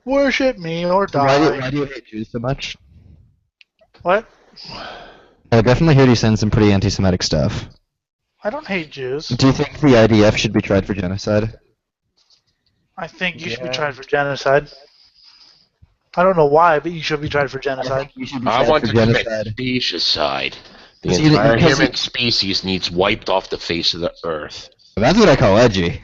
Worship me or die. Why do you hate Jews so much? What? I definitely heard you saying some pretty anti-Semitic stuff. I don't hate Jews. Do you think the IDF should be tried for genocide? I think you should be tried for genocide. I don't know why, but you should be tried for genocide. I want to commit speciescide. The entire human species needs wiped off the face of the earth. That's what I call edgy.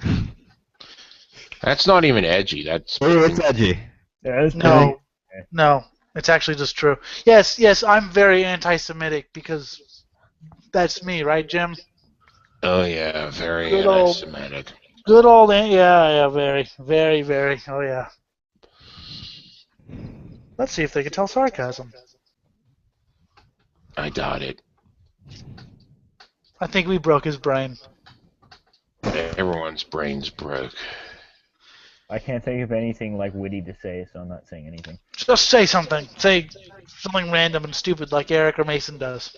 That's not even edgy. That's It's edgy. Yeah, No, it's actually just true. Yes, I'm very anti-Semitic because that's me, right, Jim? Oh yeah, very Good old- anti-Semitic. Good old, yeah, very, very, very, oh yeah. Let's see if they can tell sarcasm. I doubt it. I think we broke his brain. Everyone's brains broke. I can't think of anything like witty to say, so I'm not saying anything. Just say something. Say something random and stupid like Eric or Mason does.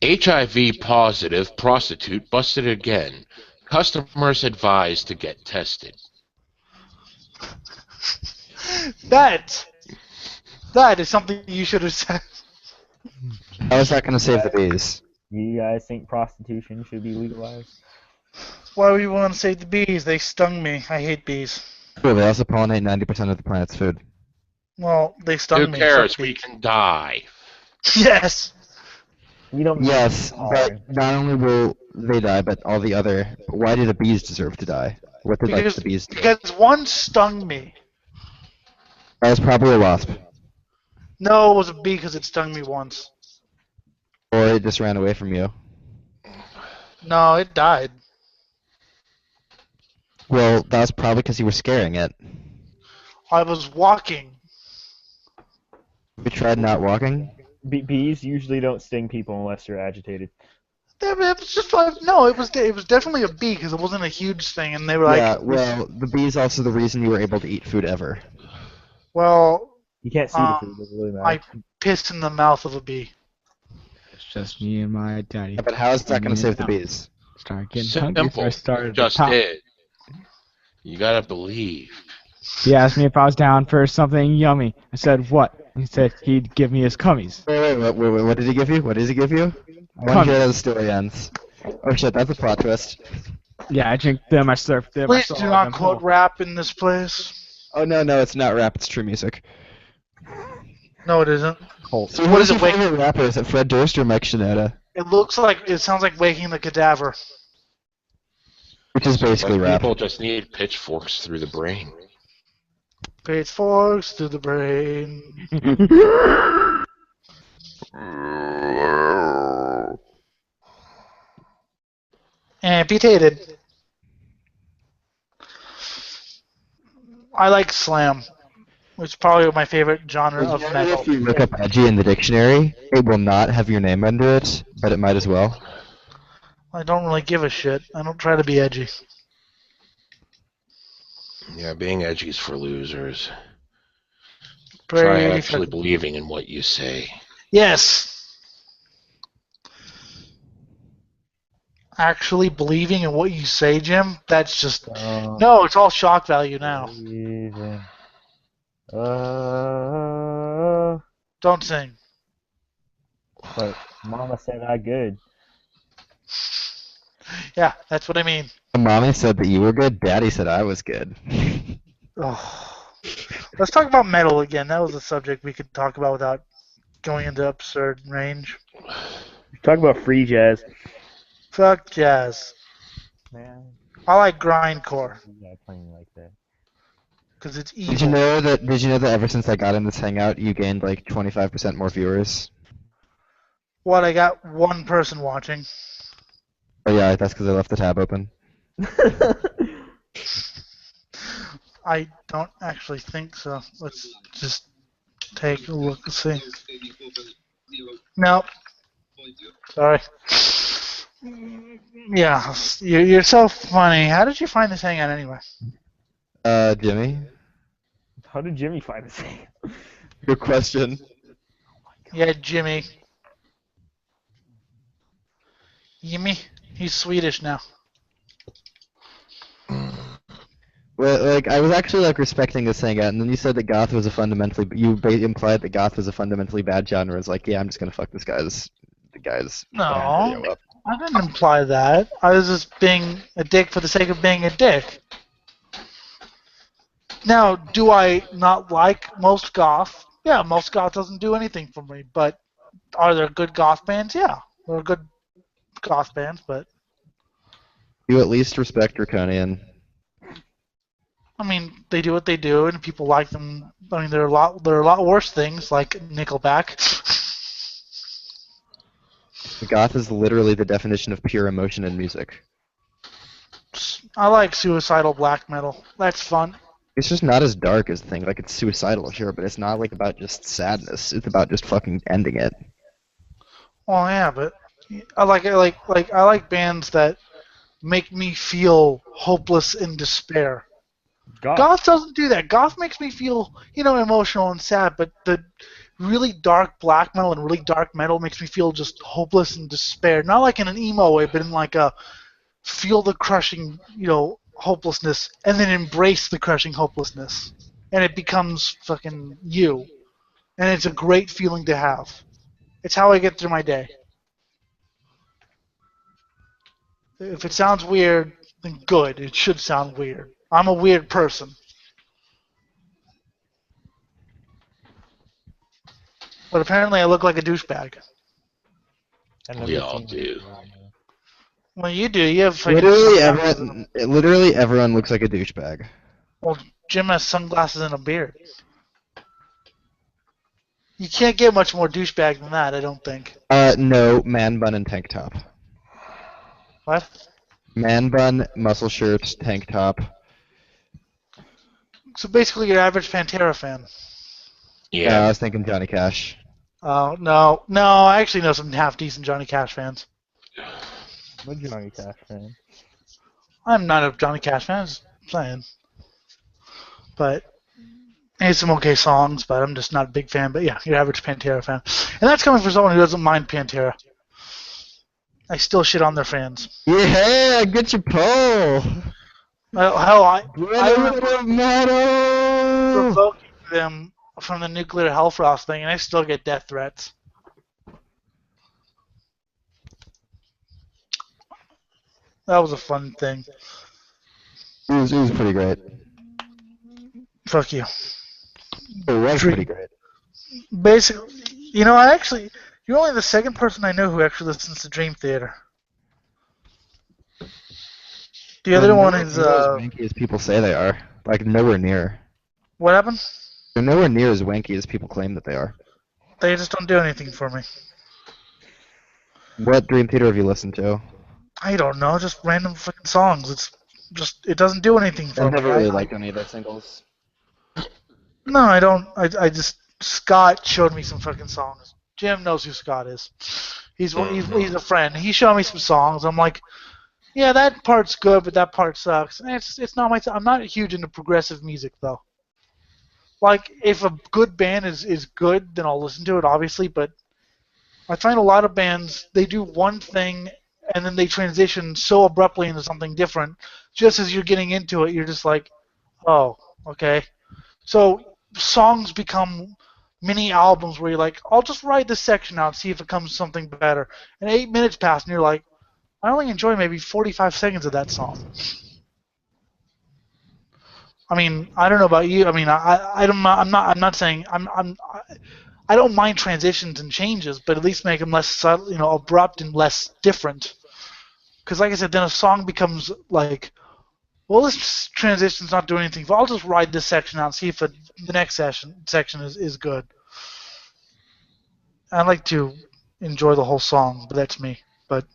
HIV positive prostitute busted again. Customers advised to get tested. That is something you should have said. How is that going to save the bees? You guys think prostitution should be legalized? Why would you want to save the bees? They stung me. I hate bees. Cool, they also pollinate 90% of the planet's food. Well, they stung Who me. cares? Fuck We bees. can die. Yes. We don't. Yes, Oh, but not only will they die, but all the other... Why do the bees deserve to die? What did Because, the bees do? because one stung me. That was probably a wasp. No, it was a bee because it stung me once. Or it just ran away from you. No, it died. Well, that was probably because you were scaring it. I was walking. We tried not walking. Bees usually don't sting people unless they're agitated. It was just no, it was definitely a bee because it wasn't a huge thing, and they were like, Yeah, well, the bee is also the reason you were able to eat food ever. well, You can't see the food, it doesn't really matter. I pissed in the mouth of a bee. It's just me and my daddy. Yeah, but how is that going to save the bees? Start getting hungry Simple. before I started to Just pop. did. You gotta believe. He asked me if I was down for something yummy. I said, what? He said he'd give me his cummies. Wait, what did he give you? What does he give you? I want to hear how the story ends. Oh shit, that's a plot twist. Yeah, I drink them, I surf them, I Please saw do not them quote whole. rap in this place. Oh no, it's not rap, it's true music. No, it isn't. So what is your it, favorite rapper? Is it Fred Durst or Mike Shinoda? It sounds like waking the cadaver. Which is basically Some rap. people just need pitchforks through the brain. Pitchforks to the brain. Amputated. I like slam, which is probably my favorite genre of metal. If you look up edgy in the dictionary, it will not have your name under it, but it might as well. I don't really give a shit. I don't try to be edgy. Yeah, being edgy is for losers. Try Pretty actually fucking. believing in what you say. Yes. Actually believing in what you say, Jim. That's just no. It's all shock value now. Even. Don't sing. But Mama said I good. Yeah, that's what I mean. Mommy said that you were good. Daddy said I was good. Oh. Let's talk about metal again. That was a subject we could talk about without going into absurd range. Talk about free jazz. Fuck jazz. Man. I like grindcore Yeah, playing like that. because it's Did you evil. know that? Did you know that ever since I got in this hangout, you gained like 25% more viewers? What, I got one person watching. Oh yeah, that's because I left the tab open. I don't actually think so. Let's just take a look and see. Nope. Sorry. Yeah, you're so funny. How did you find this hangout anyway? Jimmy? How did Jimmy find this thing? Good question. Yeah, Jimmy. Jimmy? He's Swedish now. Well, like I was actually like respecting this hangout, and then you said that goth was a fundamentally. Implied that goth was a fundamentally bad genre. I was like, yeah, I'm just gonna fuck the guy's No, video up. I didn't imply that. I was just being a dick for the sake of being a dick. Now, do I not like most goth? Yeah, most goth doesn't do anything for me, but are there good goth bands? Yeah, there are good goth bands, but You at least respect Draconian. I mean, they do what they do, and people like them. I mean, there are a lot worse things like Nickelback. Goth is literally the definition of pure emotion in music. I like suicidal black metal. That's fun. It's just not as dark as the thing. Like it's suicidal, sure, but it's not like about just sadness. It's about just fucking ending it. Well, yeah, but I like bands that make me feel hopeless and despair. Goth doesn't do that. Goth makes me feel, emotional and sad, but the really dark black metal and really dark metal makes me feel just hopeless and despair. Not like in an emo way, but in like a feel the crushing, hopelessness, and then embrace the crushing hopelessness. And it becomes fucking you. And it's a great feeling to have. It's how I get through my day. If it sounds weird, then good. It should sound weird. I'm a weird person. But apparently I look like a douchebag. We all do. Well, you do. You have fucking Literally everyone looks like a douchebag. Well, Jim has sunglasses and a beard. You can't get much more douchebag than that, I don't think. No, man bun and tank top. What? Man bun, muscle shirts, tank top. So basically your average Pantera fan. Yeah. I was thinking Johnny Cash. Oh, no. No, I actually know some half-decent Johnny Cash fans. I'm a Johnny Cash fan. I'm not a Johnny Cash fan, I'm just saying. But he has some okay songs, but I'm just not a big fan. But yeah, your average Pantera fan. And that's coming from someone who doesn't mind Pantera. I still shit on their fans. Yeah, get your poll. Hell, I Brotherhood of Metal. provoking them from the nuclear Hellfrost thing, and I still get death threats. That was a fun thing. It was pretty great. Fuck you. It was pretty great. Basically, you're only the second person I know who actually listens to Dream Theater. The other one is They're not as wanky as people say they are. Like nowhere near. What happened? They're nowhere near as wanky as people claim that they are. They just don't do anything for me. What Dream Theater have you listened to? I don't know, just random fucking songs. It doesn't do anything for I've me. never really liked any of their singles. No, I don't. Scott showed me some fucking songs. Jim knows who Scott is. He's a friend. He showed me some songs. I'm like, yeah, that part's good, but that part sucks. And it's not I'm not huge into progressive music though. Like, if a good band is good, then I'll listen to it, obviously, but I find a lot of bands, they do one thing and then they transition so abruptly into something different. Just as you're getting into it, you're just like, oh, okay. So songs become mini albums where you're like, I'll just write this section out, see if it comes something better. And 8 minutes pass, and you're like, I only enjoy maybe 45 seconds of that song. I mean, I don't know about you. I mean, I'm not saying I don't mind transitions and changes, but at least make them less subtle, abrupt and less different. Because, like I said, then a song becomes like, well, this transition's not doing anything. I'll just ride this section out and see if the next section is good. I like to enjoy the whole song, but that's me. But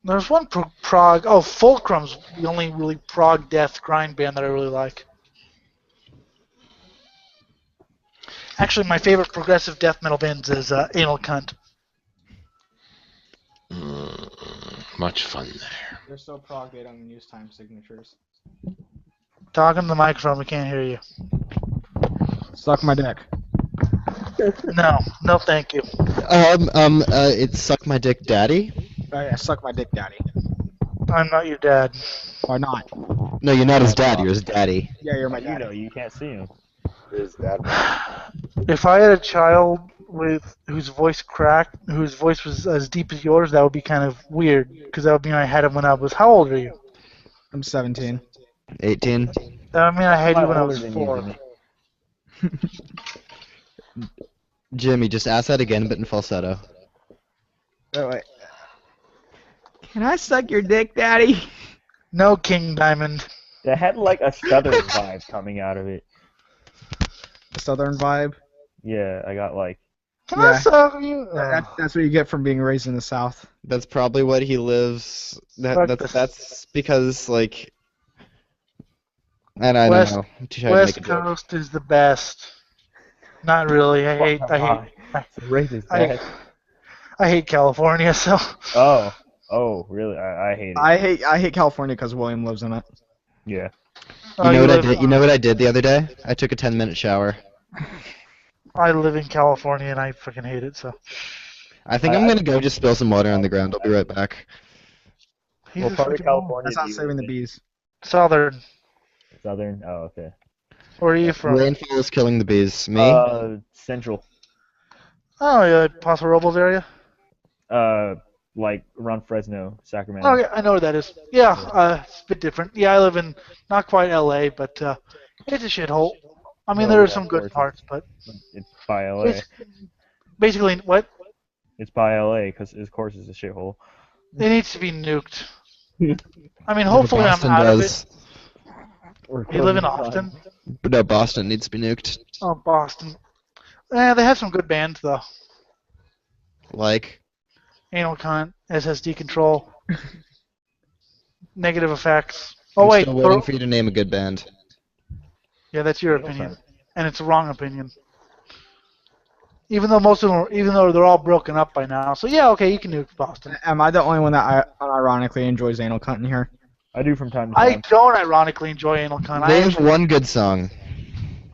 there's one prog. Oh, Fulcrum's the only really prog death grind band that I really like. Actually, my favorite progressive death metal band is Anal Cunt. Much fun there. They're so prog they don't use time signatures. Talking to the microphone, we can't hear you. Suck my dick. No, thank you. It's Suck My Dick Daddy? Oh yeah, suck my dick, daddy. I'm not your dad. Why not? No, you're not his dad, you're his daddy. Yeah, you're my You daddy. know, you can't see him. His dad. If I had a child whose voice cracked, whose voice was as deep as yours, that would be kind of weird, because that would mean I had him when I was. How old are you? I'm 17. 18. That would mean I had you when I older was than 4. Jimmy, just ask that again, but in falsetto. Oh wait. Can I suck your dick, daddy? No, King Diamond. That had like a southern vibe coming out of it. The southern vibe. Yeah, I got like. Can I suck you? That's what you get from being raised in the South. That's probably what he lives. That's because, like, I don't know. West Coast is the best. Not really. I hate California. So. Oh, really? I hate it. I hate California because William lives in it. Yeah. You know what I did? You know what I did the other day? I took a 10-minute shower. I live in California and I fucking hate it. So. I think I'm gonna go just spill some water on the ground. I'll be right back. What part of California? That's not saving the bees. Southern. Southern. Oh, okay. Where are you from? Rainfall is killing the bees. Me? Central. Oh, yeah, Paso Robles area? Like around Fresno, Sacramento. Oh, yeah, I know where that is. Yeah, it's a bit different. Yeah, I live in not quite LA, but it's a shithole. I mean, there are some good parts, but... It's by LA. Basically, what? It's by LA, because of course it's a shithole. It needs to be nuked. I mean, hopefully I'm out of it. You live in Austin? No, Boston needs to be nuked. Oh, Boston. They have some good bands, though. Like? Anal Cunt, SSD Control, Negative Effects. Oh, I'm wait. still waiting for you to name a good band. Yeah, that's your opinion. And it's a wrong opinion. Even though most of them, even though they're all broken up by now. So, yeah, okay, you can nuke Boston. Am I the only one that unironically enjoys Anal Cunt in here? I do from time to time. I don't ironically enjoy Anal Cunt. Name one good song.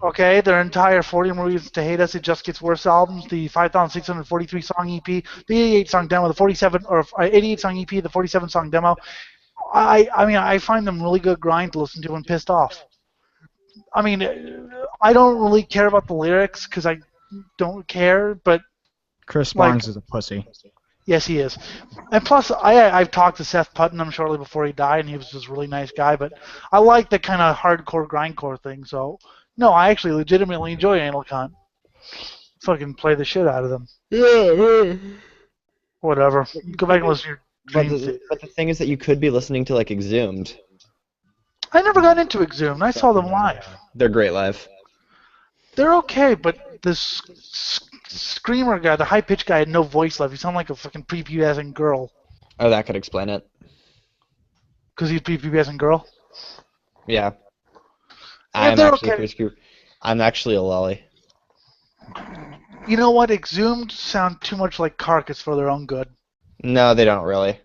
Okay, their entire 40 Reasons to Hate Us, It Just Gets Worse albums, the 5,643 song EP, the 88 song demo, the 88 song EP, the 47 song demo. I mean, I find them really good grind to listen to when pissed off. I mean, I don't really care about the lyrics because I don't care, but Chris Barnes is a pussy. Yes, he is. And plus, I've talked to Seth Putnam shortly before he died, and he was just a really nice guy. But I like the kind of hardcore grindcore thing. So, no, I actually legitimately enjoy Anal Cunt. Fucking play the shit out of them. Yeah. Whatever. Go back and listen to your Dream But the thing is that you could be listening to, like, Exhumed. I never got into Exhumed. I saw them live. They're great live. They're okay, but this screamer guy, the high-pitched guy, had no voice left. He sounded like a fucking prepubescent girl. Oh, that could explain it. Because he's prepubescent girl? Yeah. Yeah, I'm actually a lolly. You know what? Exhumed sound too much like Carcass for their own good. No, they don't really.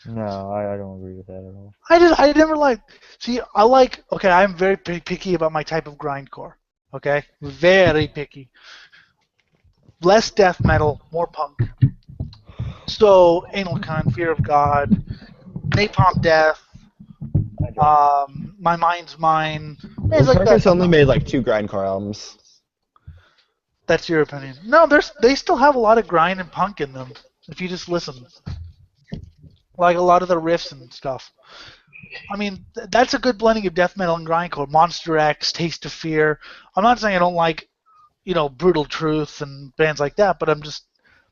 No, I don't agree with that at all. I never like. See, I like. Okay, I'm very picky about my type of grindcore. Okay? Very picky. Less death metal, more punk. So, Anal Cunt, Fear of God, Napalm Death, My Mind's Mine. Well, It's like Carcass that. only made like 2 grindcore albums. That's your opinion. No, they still have a lot of grind and punk in them. If you just listen, like a lot of the riffs and stuff. I mean, that's a good blending of death metal and grindcore. Monster X, Taste of Fear. I'm not saying I don't like, Brutal Truth and bands like that, but I'm just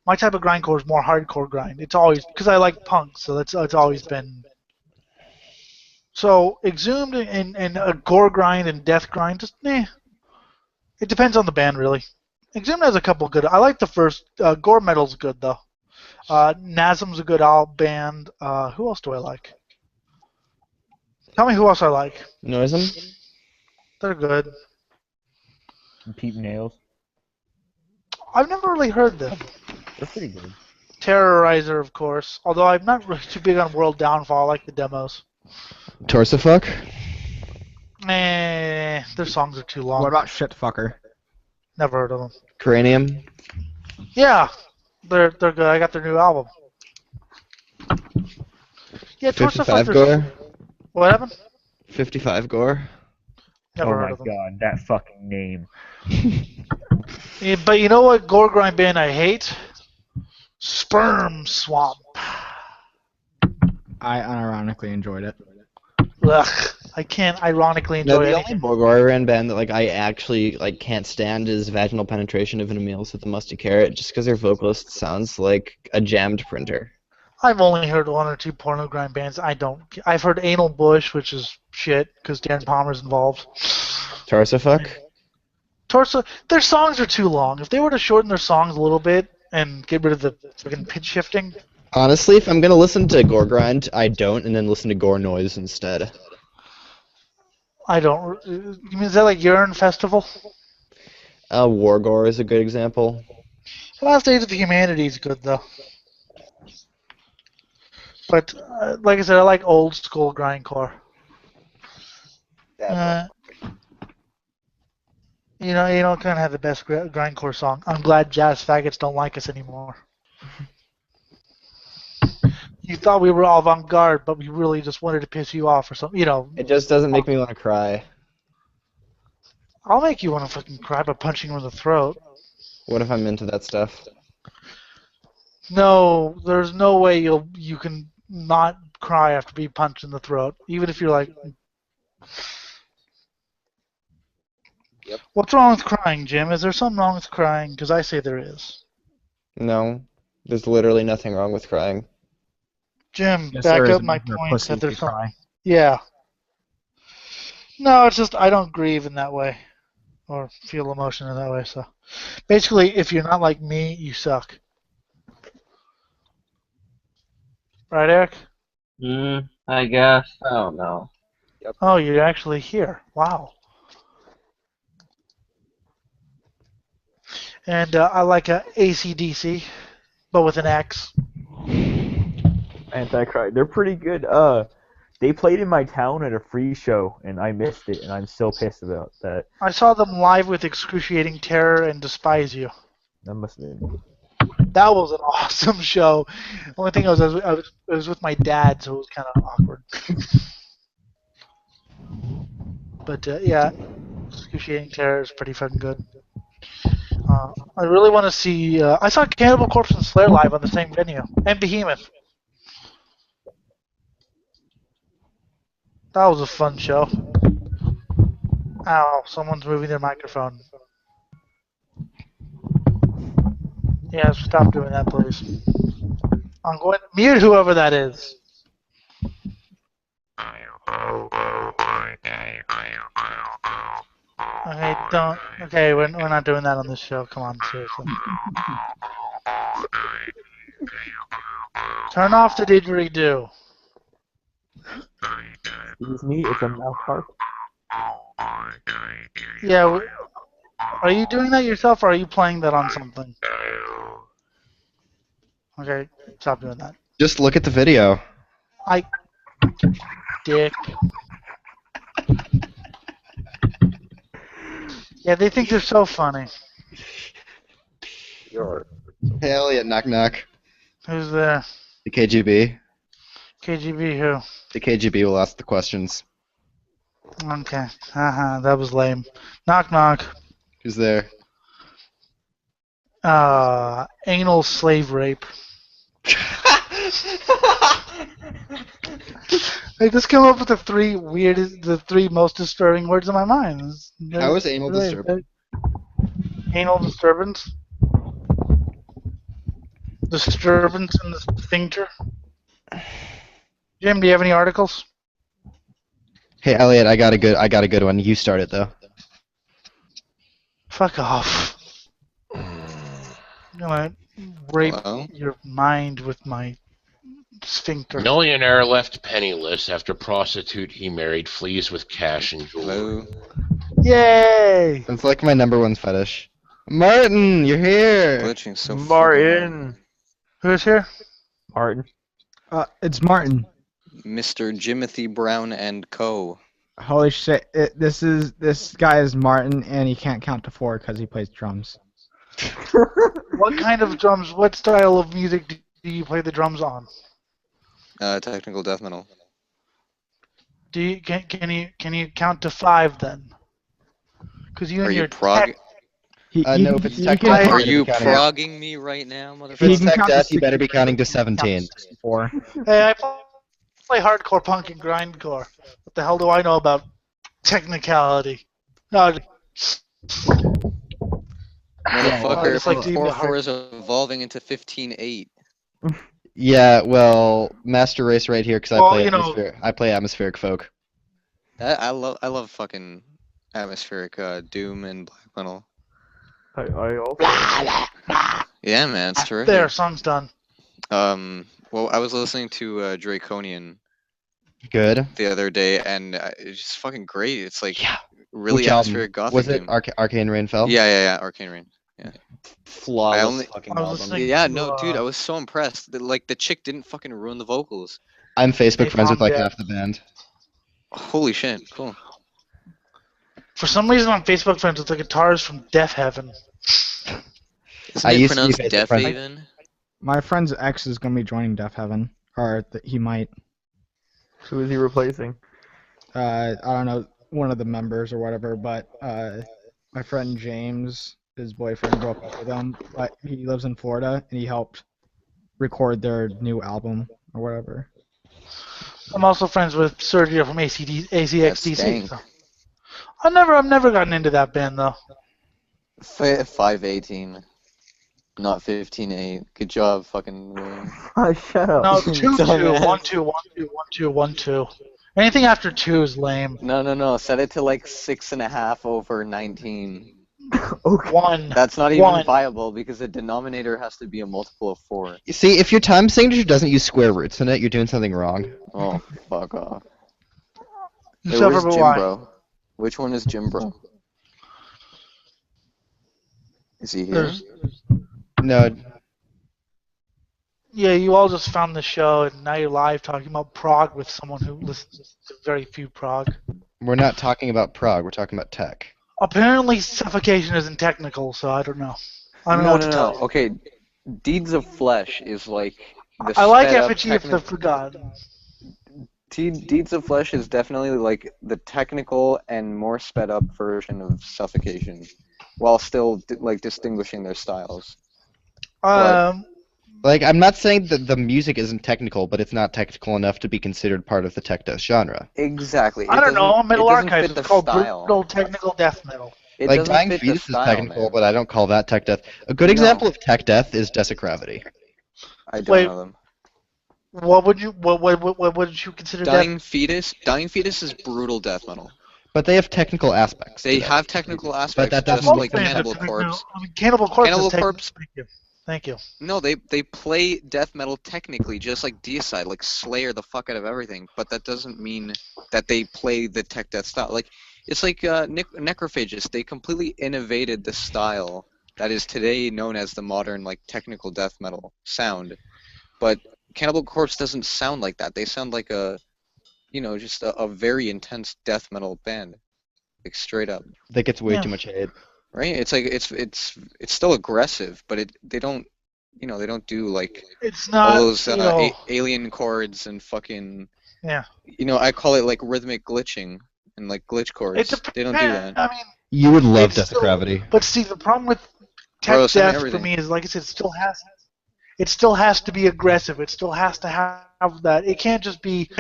my type of grindcore is more hardcore grind. It's always because I like punk, so it's always been. So Exhumed and a gore grind and death grind, just It depends on the band, really. Exhumed has a couple good. I like the first. Gore Metal's good though. Nasm's a good band. Who else do I like? Tell me who else I like. Noisem? They're good. Peep Nails. I've never really heard them. They're pretty good. Terrorizer, of course. Although I'm not really too big on World Downfall. I like the demos. Torsofuck? Their songs are too long. What about Shitfucker? Never heard of them. Cranium? Yeah, they're good. I got their new album. Yeah, 55 Torsofuck. Gore? What happened? 55 Gore? Never Oh heard my of them. god, that fucking name. Yeah, but you know what gore grind band I hate? Sperm Swamp. I unironically enjoyed it. Ugh, I can't ironically No, enjoy the anything. only Borgorian band that like I actually like can't stand is Vaginal Penetration of Meals with the Musty Carrot, just because their vocalist sounds like a jammed printer. I've only heard one or two porno grind bands. I've heard Anal Bush, which is shit because Dan Palmer's involved. Torsofuck? Their songs are too long. If they were to shorten their songs a little bit and get rid of the freaking pitch shifting. Honestly, if I'm gonna listen to Gore Grind, I don't, and then listen to Gore Noise instead. I don't. You mean, is that like Urine Festival? War Gore is a good example. Last Days of Humanity is good though. But like I said, I like old school grindcore. You don't kind of have the best grindcore song. I'm glad jazz faggots don't like us anymore. You thought we were all avant-garde, but we really just wanted to piss you off or something. It just doesn't make me want to cry. I'll make you want to fucking cry by punching you in the throat. What if I'm into that stuff? No, there's no way you can not cry after being punched in the throat, even if you're like. Yep. What's wrong with crying, Jim? Is there something wrong with crying? Because I say there is. No, there's literally nothing wrong with crying. Jim, Yes, back there is up my another point pussy that there's if you cry. Yeah. No, it's just I don't grieve in that way, or feel emotion in that way. So, basically, if you're not like me, you suck. Right, Eric? I guess. I don't know. Oh, you're actually here. Wow. And I like a AC/DC, but with an X. Antichrist. They're pretty good. They played in my town at a free show, and I missed it, and I'm still pissed about that. I saw them live with Excruciating Terror and Despise You. That must have been. That was an awesome show. The only thing I was with my dad, so it was kind of awkward. But yeah, Excruciating Terror is pretty fucking good. I really want to see. I saw Cannibal Corpse and Slayer live on the same venue, and Behemoth. That was a fun show. Ow! Someone's moving their microphone. Yeah, stop doing that, please. I'm going to mute whoever that is. Okay, don't. Okay, we're not doing that on this show. Come on, seriously. Turn off the didgeridoo. Excuse me, it's a mouth harp. Yeah, are you doing that yourself, or are you playing that on something? Okay, stop doing that. Just look at the video. Dick. Yeah, they think they're so funny. Hey, Elliot, knock knock. Who's there? The KGB. KGB who? The KGB will ask the questions. Okay. Haha, that was lame. Knock knock. Who's there? Anal slave rape. I just came up with the three most disturbing words in my mind. How is anal disturbing? Anal disturbance. Disturbance in the sphincter. Jim, do you have any articles? Hey, Elliot, I got a good one. You start it though. Fuck off. I'm gonna rape your mind with my sphincter. Millionaire left penniless after prostitute he married flees with cash and jewelry. Yay! It's like my #1 fetish. Martin, you're here. Glitching so Martin. Who's here? Martin. It's Martin. Mr. Jimothy Brown and Co. Holy shit! This guy is Martin, and he can't count to 4 because he plays drums. What kind of drums? What style of music do you play the drums on? Technical death metal. Can you count to 5 then? Because you Are and you your prog? No, if it's tech Are you progging me right now, If it's motherfucker? tech death, you better be counting to 17. 4. Hey, I play hardcore punk and grindcore. What the hell do I know about technicality? No. Motherfucker, just like to eat the 4-4 is evolving into 15-8. Yeah, well, Master Race right here because I play atmospheric folk. I love fucking atmospheric doom and black metal. I also. Yeah, man, it's terrific. There, song's done. Well, I was listening to Draconian. Good. The other day, and it's just fucking great. It's like really Which atmospheric album? gothic. Was it Arcane Rain Fell? Yeah, Arcane Rain. Yeah. Flawless fucking album. Yeah, no, dude, I was so impressed. Like the chick didn't fucking ruin the vocals. I'm Facebook friends with like half the band. Holy shit, cool. For some reason, I'm Facebook friends with the guitarist from Death Heaven. Isn't it pronounced Death Haven? My friend's ex is gonna be joining Death Heaven, or he might. Who is he replacing? I don't know, one of the members or whatever, but my friend James, his boyfriend broke up with him, but he lives in Florida, and he helped record their new album or whatever. I'm also friends with Sergio from ACXDC. So. I've never gotten into that band though. 518, not 15-8. Good job, fucking William. Shut up. No, 2-2, 1-2, 1-2, 1-2, 1-2. Anything after 2 is lame. No. Set it to like 6.5 over 19. Okay. 1. That's not even viable because the denominator has to be a multiple of 4. You see, if your time signature doesn't use square roots in it, you're doing something wrong. Oh, fuck off. Hey, Except where's for Jim why? Bro? Which one is Jim Bro? Is he here? No. Yeah, you all just found the show, and now you're live talking about prog with someone who listens to very few prog. We're not talking about prog, we're talking about tech. Apparently, suffocation isn't technical, so I don't know. I don't know what to tell you. Okay, Deeds of Flesh is like the I like sped up Effigy of the Forgotten. Deeds of Flesh is definitely like the technical and more sped up version of Suffocation, while still like distinguishing their styles. Like, I'm not saying that the music isn't technical, but it's not technical enough to be considered part of the tech death genre. Exactly. I don't know. Metal Archives is called style. brutal technical death metal. It like, doesn't Dying fit the Fetus style, is technical, man. but I don't call that tech death. A good example of tech death is Desecravity. I don't know them. What would you consider Dying Fetus is brutal death metal. But they have technical aspects. They have technical aspects, that just doesn't like make Cannibal Corpse. Cannibal Corpse. Cannibal Corpse. Thank you. No, they play death metal technically, just like Deicide, like Slayer the fuck out of everything. But that doesn't mean that they play the tech death style. Like it's like Necrophagist. They completely innovated the style that is today known as the modern like technical death metal sound. But Cannibal Corpse doesn't sound like that. They sound like just a very intense death metal band. like straight up. That gets way too much hate. Right? It's like it's still aggressive, but they don't they don't do like it's not all those alien chords and fucking I call it like rhythmic glitching and like glitch chords. They don't do that. I mean, you would love Death of Gravity. But see, the problem with tech death for me is, like I said, it still has to be aggressive. It still has to have that. It can't just be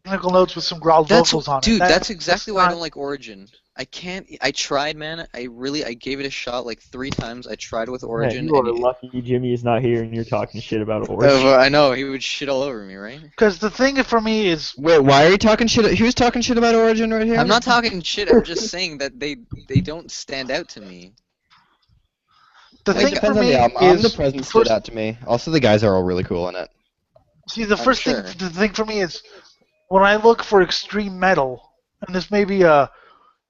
technical notes with some growled vocals on it. Dude, that's exactly why I don't like Origin. I can't. I tried, man. I gave it a shot like 3 times. I tried with Origin. Man, you are lucky Jimmy is not here and you're talking shit about Origin. I know, he would shit all over me, right? Because the thing for me is... Wait, why are you talking shit? Who's talking shit about Origin right here? I'm not talking shit. I'm just saying that they don't stand out to me. The thing for me is... the present stood out to me. Also, the guys are all really cool in it. See, the thing for me is, when I look for extreme metal, and this may be a...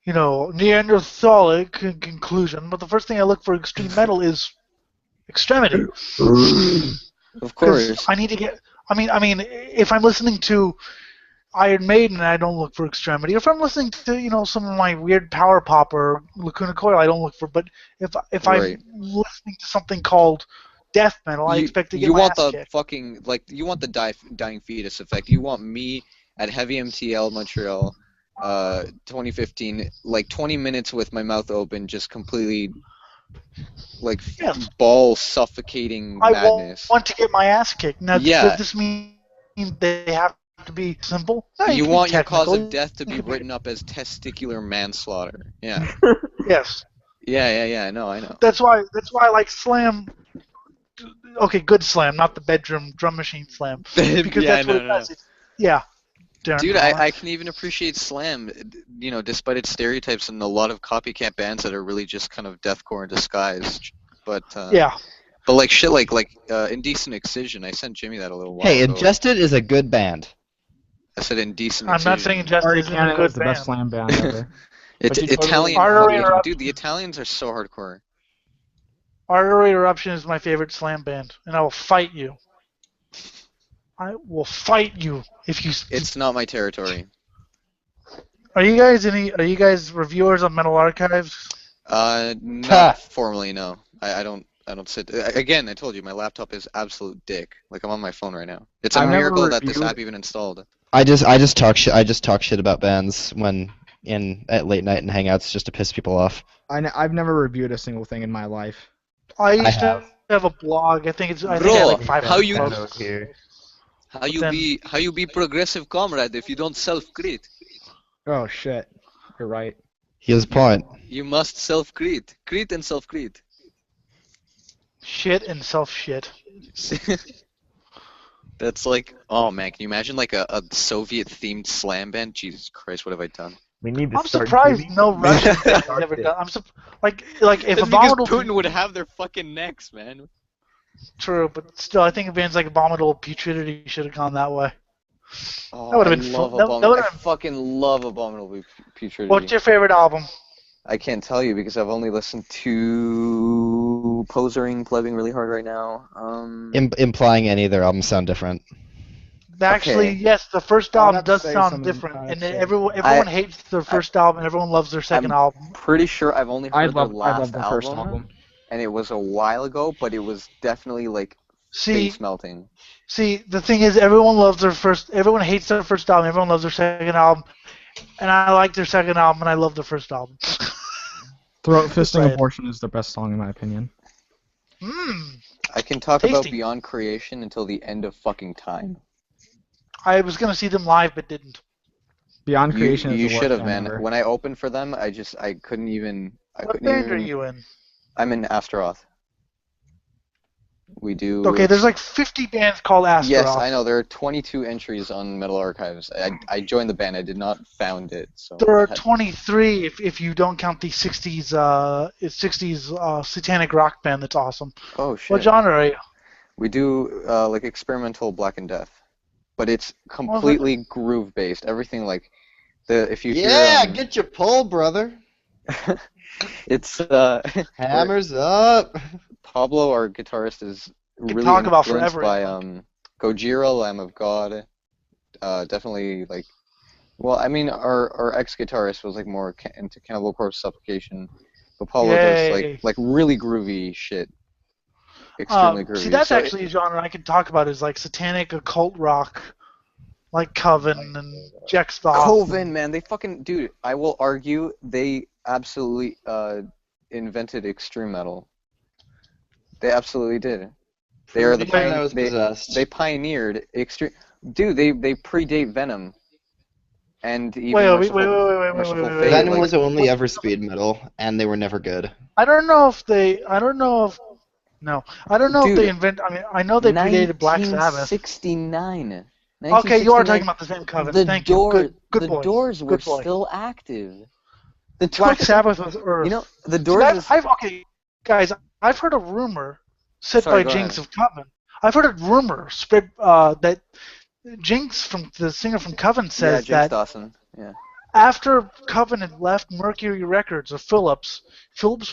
Neanderthalic conclusion, but the first thing I look for extreme metal is extremity. Of course. I need to get. I mean, if I'm listening to Iron Maiden, I don't look for extremity. If I'm listening to some of my weird power pop or Lacuna Coil, I don't look for. But if I'm listening to something called death metal, I expect to get my ass kicked. You want the dying fetus effect. You want me at Heavy MTL Montreal. 2015, like 20 minutes with my mouth open, just completely like ball suffocating madness. I want to get my ass kicked. Now, does this mean they have to be simple? No, you want your cause of death to be written up as testicular manslaughter. Yeah. Yes. Yeah. No, I know. That's why I like slam. Okay, good slam, not the bedroom drum machine slam. Because that's what it does. Yeah. Dude, I can even appreciate slam, despite its stereotypes and a lot of copycat bands that are really just kind of deathcore in disguise. But but like shit, like Indecent Excision. I sent Jimmy that a little while ago. Hey, Ingested is a good band. I said Indecent I'm Excision. not saying Ingested is a good the best slam band ever. It's Italian. Dude, the Italians are so hardcore. Artery Eruption is my favorite slam band, and I will fight you. I will fight you if you. It's not my territory. Are you guys reviewers on Metal Archives? Not formally, no. I don't sit. Again, I told you my laptop is absolute dick. Like I'm on my phone right now. It's a miracle that this app even installed. I just talk shit. I just talk shit about bands when at late night and hangouts just to piss people off. I've never reviewed a single thing in my life. I used to have a blog. I think I have like 5 how you be progressive comrade if you don't self-create? Oh shit, you're right. He has a point. You must self-create. Create and self-create. Shit and self-shit. That's like, oh man, can you imagine like a Soviet-themed slam band? Jesus Christ, what have I done? We need to I'm surprised no Russian band has ever done. Like if Abominable Putin would have their fucking necks, man. True, but still, I think bands like Abominable Putridity should have gone that way. Oh, that would have been fun. I fucking love Abominable Putridity. What's your favorite album? I can't tell you because I've only listened to Posering, Plebing really hard right now. Implying any of their albums sound different. Actually, yes, the first album does sound different, and everyone hates their first album, and everyone loves their second album. Pretty sure I've only heard their last I love the first album. And it was a while ago, but it was definitely like face melting. See, the thing is, everyone hates their first album, everyone loves their second album, and I like their second album, and I love their first album. Throat Fisting Abortion is the best song in my opinion. I can talk about Beyond Creation until the end of fucking time. I was gonna see them live, but didn't. Beyond Creation is the you worst should have, band man. ever. When I opened for them, I couldn't even. What band are you in? I'm in Astaroth. We do. Okay, there's like 50 bands called Astaroth. Yes, I know. There are 22 entries on Metal Archives. I joined the band. I did not found it. So there are 23 if you don't count the 60s satanic rock band. That's awesome. Oh shit. What genre are you? We do like experimental Black and Death, but it's completely groove based. Everything like if you hear, get your pole, brother. It's hammers up. Pablo, our guitarist, is really talk about influenced forever, by Gojira, Lamb of God. Definitely like Well, I mean, our ex-guitarist was like more into Cannibal Corpse Suffocation, but Paulo Yay. does like really groovy shit. Extremely groovy. See, that's So actually a genre I could talk about is like satanic occult rock, like Coven and Jexthos. Coven, man, they fucking dude. I will argue they absolutely invented extreme metal. They absolutely did. They are the I was possessed. they pioneered extreme. Dude, they predate Venom. And even Wait. Merciful Fate. Venom was only ever speed metal, and they were never good. I don't know if they Dude, invent. I mean, I know they predated Black Sabbath. 1969. Okay, you are talking about the same Coven. Thank you. Good boy. Doors were Good boy. still active. Black Sabbath was Earth. You know, the Doors. Okay, guys, I've heard a rumor said Sorry, by go Jinx ahead. of Coven. I've heard a rumor spread that Jinx the singer from Coven says Jinx that Dawson. Yeah. after Coven had left Mercury Records or Philips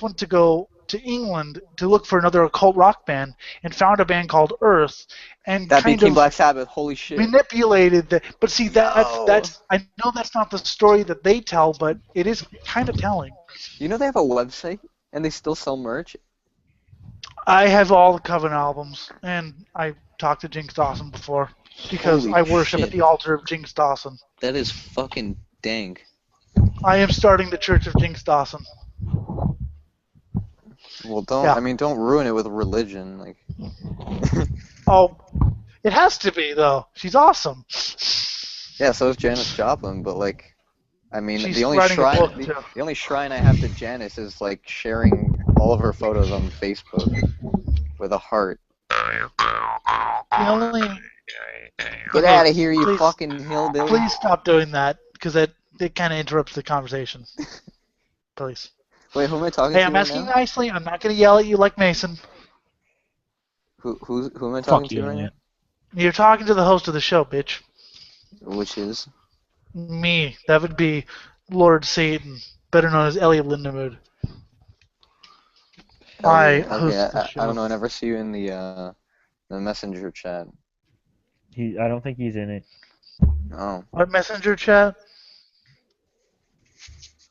went to go to England to look for another occult rock band and found a band called Earth and That kind became of Black Sabbath. Holy shit. manipulated that. But see, that's I know that's not the story that they tell, but it is kind of telling. You know they have a website and they still sell merch. I have all the Coven albums, and I talked to Jinx Dawson before because Holy I worship shit. at the altar of Jinx Dawson. That is fucking dank. I am starting the Church of Jinx Dawson. Well, don't. Yeah. I mean, don't ruin it with religion. Like. Oh, it has to be though. She's awesome. Yeah, so is Janis Joplin, but like, I mean, She's the only writing a book, shrine, too. the only shrine I have to Janis is like sharing all of her photos on Facebook with a heart. The only Get out of here, you please- fucking hillbilly! Please stop doing that because it kind of interrupts the conversation. Please. Wait, who am I talking Hey, to I'm right asking now? nicely. I'm not going to yell at you like Mason. Who am I talking Fuck to you, right man. You're talking to the host of the show, bitch. now? Which is? Me. That would be Lord Satan, better known as Elliot Lindemood. I Okay, host the show. I don't know. I never see you in the messenger chat. I don't think he's in it. Oh. What messenger chat?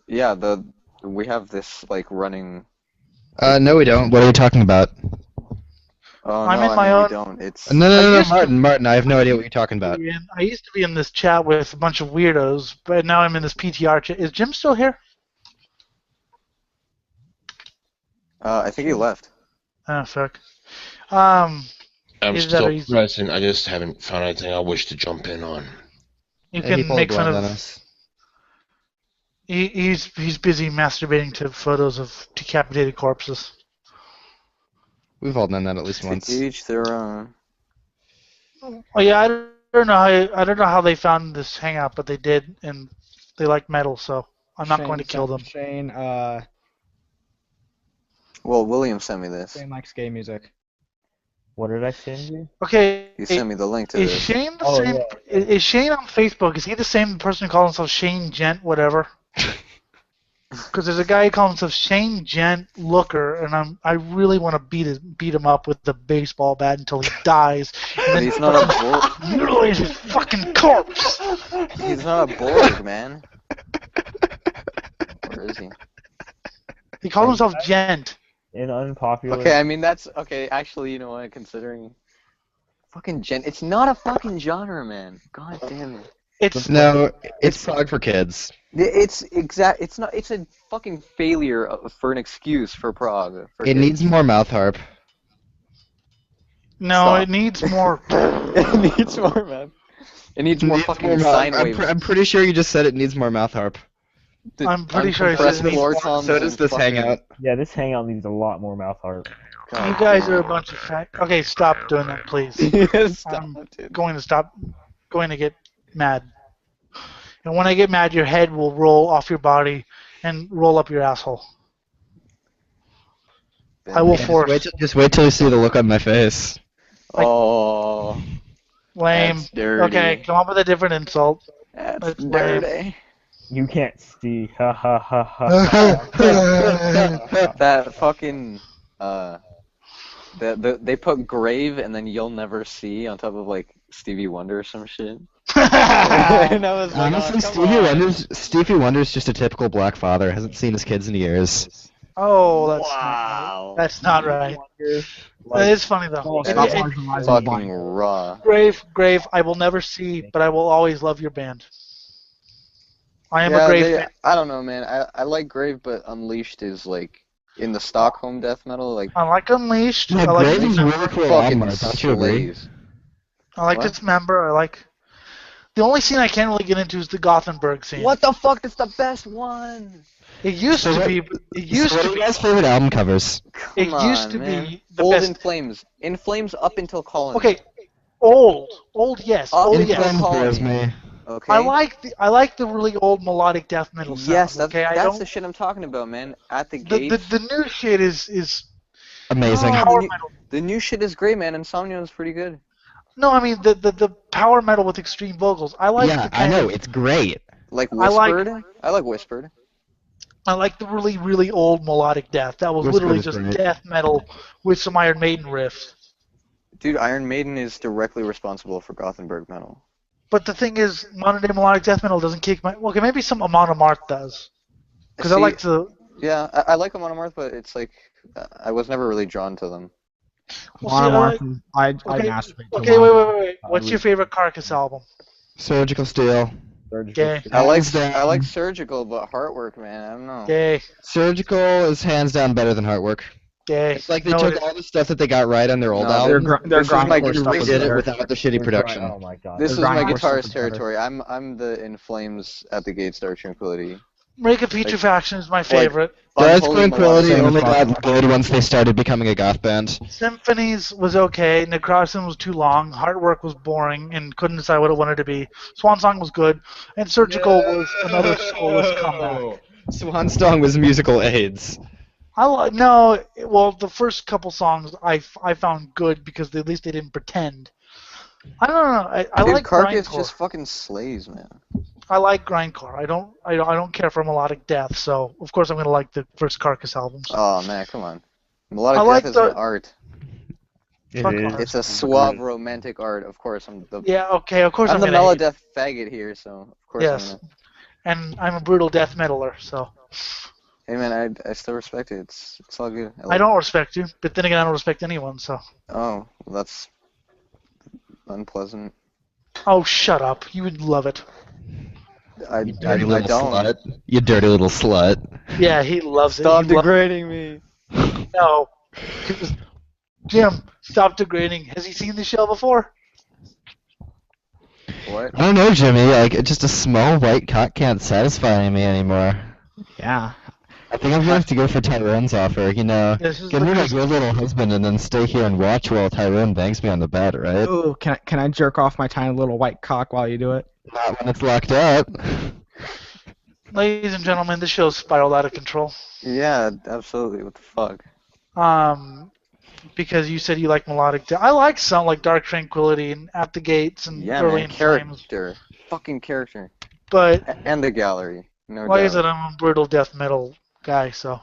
Yeah, we have this like running. No, we don't. What are you talking about? Oh I'm no, in I my mean own- we don't. It's No, Martin, I have no idea what you're talking about. I used to be in this chat with a bunch of weirdos, but now I'm in this PTR chat. Is Jim still here? I think he left. Oh, fuck. I'm Either that still or he's- present. I just haven't found anything I wish to jump in on. You Hey, he can pulled make a fun blind of. on us. He's busy masturbating to photos of decapitated corpses. We've all done that at least once. To each their own. Oh yeah, I don't know how they found this hangout, but they did, and they like metal, so I'm not going to kill them. Shane, Well, William sent me this. Shane likes gay music. What did I send you? Okay. He sent me the link to Is this. Shane the Oh, same? yeah. Is Shane on Facebook? Is he the same person who calls himself Shane Gent whatever? Because there's a guy who calls himself Shane Gent Looker, and I really want to beat him up with the baseball bat until he dies. And then He's not a Borg. mutilate his fucking corpse. He's not a Borg, man. Where is he? He calls himself Gent. In unpopular. Okay, I mean that's okay. Actually, you know what? Considering fucking it's not a fucking genre, man. God damn it. It's prog for kids. It's not. It's a fucking failure for an excuse for prog. It needs more mouth harp. No, Stop. it needs more. It needs more, man. It needs more fucking sine waves. I'm pretty sure you just said it needs more mouth harp. I'm pretty sure it says it needs more. So does this hangout. Yeah, this hangout needs a lot more mouth harp. You guys are a bunch of fat. Okay, stop doing that, please. I'm going to get mad. And when I get mad, your head will roll off your body and roll up your asshole. I will force. Just wait till you see the look on my face. Oh. Lame. That's dirty. Okay, come up with a different insult. That's lame. dirty. You can't see. Ha ha ha ha. That fucking they put grave and then you'll never see on top of like Stevie Wonder or some shit. And I was like, Honestly, Stevie Wonder's just a typical black father. Hasn't seen his kids in years. Oh, wow. that's not right. That is funny though. That That is is marginalizing the fucking blind. raw. Grave, I will never see, but I will always love your band. I am a Yeah, Grave they, fan. I don't know, man. I like Grave, but Unleashed is like in the Stockholm death metal, like I like Unleashed. Yeah, I like Grave is a really Dismember. cool fucking album art, don't you agree? slays. I like What? Dismember. I like. The only scene I can't really get into is the Gothenburg scene. What the fuck? That's the best one. It used So to what- be. But it So used what to are be. your guys' favorite album covers? It Come used on, to man. be the Old best. In Flames. In Flames up until Colony. Okay, old, yes, Up old, until yes. Inflames bores Colony. me. Okay. I like the really old melodic death metal sound. Yes, that's okay, I that's don't. the shit I'm talking about, man. At the The gates. the new shit is Amazing. No, power the, new, metal. the new shit is great, man. Insomnia is pretty good. No, I mean the power metal with extreme vocals. I like Yeah, the I kind know, of. it's great. Like I like- Whispered. I like Whispered. I like the really, really old melodic death. That was Whispered literally is just great. death metal with some Iron Maiden riffs. Dude, Iron Maiden is directly responsible for Gothenburg metal. But the thing is, modern day melodic death metal doesn't kick my. Okay, maybe some Amon Amarth does. Because I See, like to. Yeah, I like them on Amarth, but it's like I was never really drawn to them. Well, see, Monomorph, I okay, masturbate to okay, Monomorph. wait. What's your favorite Carcass album? Surgical Steel. Okay. I like Hands down. I like Surgical, but Heartwork, man, I don't know. Gay. Surgical is hands down better than Heartwork. Gay. It's like they No, it took is. all the stuff that they got right on their old No, album. Their This is my grindcore stuff They was did it better. without the shitty production. Oh my god. This is Their my grindcore stuff was guitarist better. territory. I'm the In Flames at the Gates Dark Tranquility. Make a Putrefaction is my favorite. Death Unholy Tranquility Melodic. only got good once they started becoming a goth band. Symphonies was okay. Necrosin was too long. Heartwork was boring and couldn't decide what it wanted to be. Swan Song was good. And Surgical was another soulless comeback. Swan Song was musical aids. No, well, the first couple songs I found good because at least they didn't pretend. I don't know. I Dude, like Carcass grindcore. just fucking slays, man. I like grindcore. I don't care for melodic death, so of course I'm gonna like the first Carcass albums. Oh man, come on. Melodic I death like is the- an art. Fuck It off. is. It's a suave romantic art. Of course, I'm the Yeah, okay, of course I'm I'm the gonna hate. melodeath faggot here, so of course Yes, I'm gonna. and I'm a brutal death metaler, so Hey man, I still respect it. It's all good. I don't respect you. But then again, I don't respect anyone. So. Oh, well, that's unpleasant. Oh, shut up! You would love it. I Dirty don't. little slut. You dirty little slut. Yeah, he loves Stop it. He degrading me. No. Jim, stop degrading. Has he seen the show before? What? I don't know, Jimmy. Like, just a small white cock can't satisfy me anymore. Yeah. I think I'm gonna have to go for Tyrone's offer. You know, This is give the me my Chris- good little husband and then stay here and watch while Tyrone bangs me on the bed, right? Ooh, can I jerk off my tiny little white cock while you do it? Not when it's locked up. Ladies and gentlemen, the show's spiraled out of control. Yeah, absolutely. What the fuck? Because you said you like melodic death. I like some like Dark Tranquility and At the Gates and Yeah, Early man. in Flames. Character. Fucking character. But And the gallery. No like I doubt. said, I'm a brutal death metal guy, so.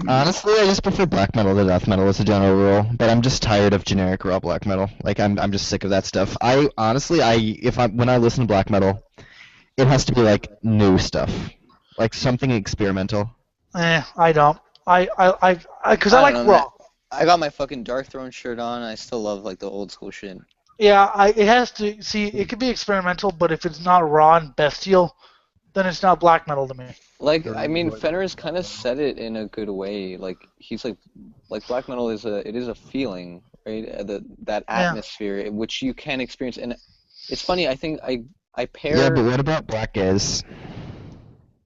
Honestly, I just prefer black metal to death metal as a general rule, but I'm just tired of generic raw black metal. Like, I'm just sick of that stuff. When I listen to black metal, it has to be like new stuff, like something experimental. I don't. Because I don't like know, raw. man. I got my fucking Dark Throne shirt on. I still love like the old school shit. Yeah, it has to see. It could be experimental, but if it's not raw and bestial, then it's not black metal to me. Like, I mean, Fenner's kind of said it in a good way. Like, he's like black metal is a feeling, right? That atmosphere which you can experience, and it's funny. I think I pair. Yeah, but what about black gaze?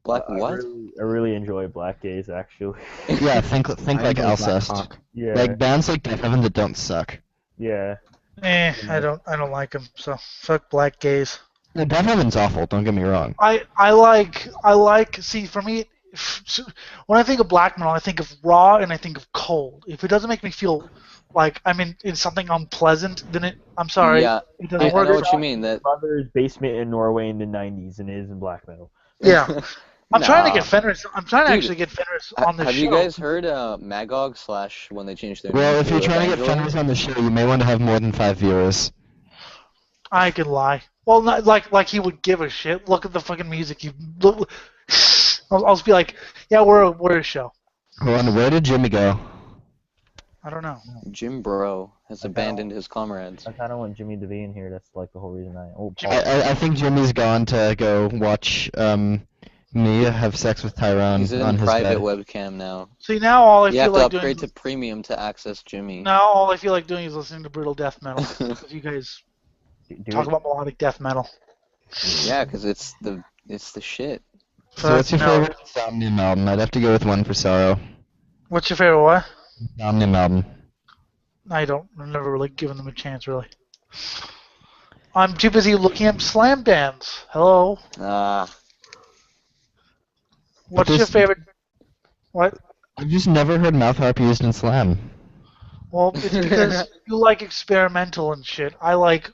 Black what? I really enjoy black gaze actually. Yeah, think I like enjoy black Alcest. cock. Yeah. Like bands like Death Heaven that don't suck. Yeah. I don't like them. So fuck black gaze. No, Death Heaven's awful. Don't get me wrong. I like. See, for me, when I think of black metal, I think of raw and I think of cold. If it doesn't make me feel like I'm in something unpleasant, then I'm sorry. Yeah, it I doesn't work. know what you mean. That Brother's basement in Norway in the 90s and it is in black metal. Yeah. I'm trying to Nah. get Fenris. I'm trying to Dude, actually get Fenris on the show. have you guys heard Magog / when they changed their Well, name if you're to trying to get Evangelion? Fenris on the show, you may want to have more than 5 viewers. I can lie. Well, not like he would give a shit. Look at the fucking music. I'll just be like, yeah, we're a show. Hold on, where did Jimmy go? I don't know. Jim Bro has abandoned his comrades. I kind of want Jimmy to be in here. That's like the whole reason I. Oh, Paul. I think Jimmy's gone to go watch me have sex with Tyrone He's in on his private bed. webcam now. See, now all I You feel have to like upgrade doing to premium to access Jimmy. now all I feel like doing is listening to brutal death metal because you guys talk about melodic death metal. Yeah, because it's the shit. So what's your favorite Insomnium album? I'd have to go with One for Sorrow. What's your favorite what? Insomnium album. I've never really given them a chance, really. I'm too busy looking at slam bands. Hello. What's your favorite? What? I've just never heard mouth harp used in slam. Well, it's because you like experimental and shit. I like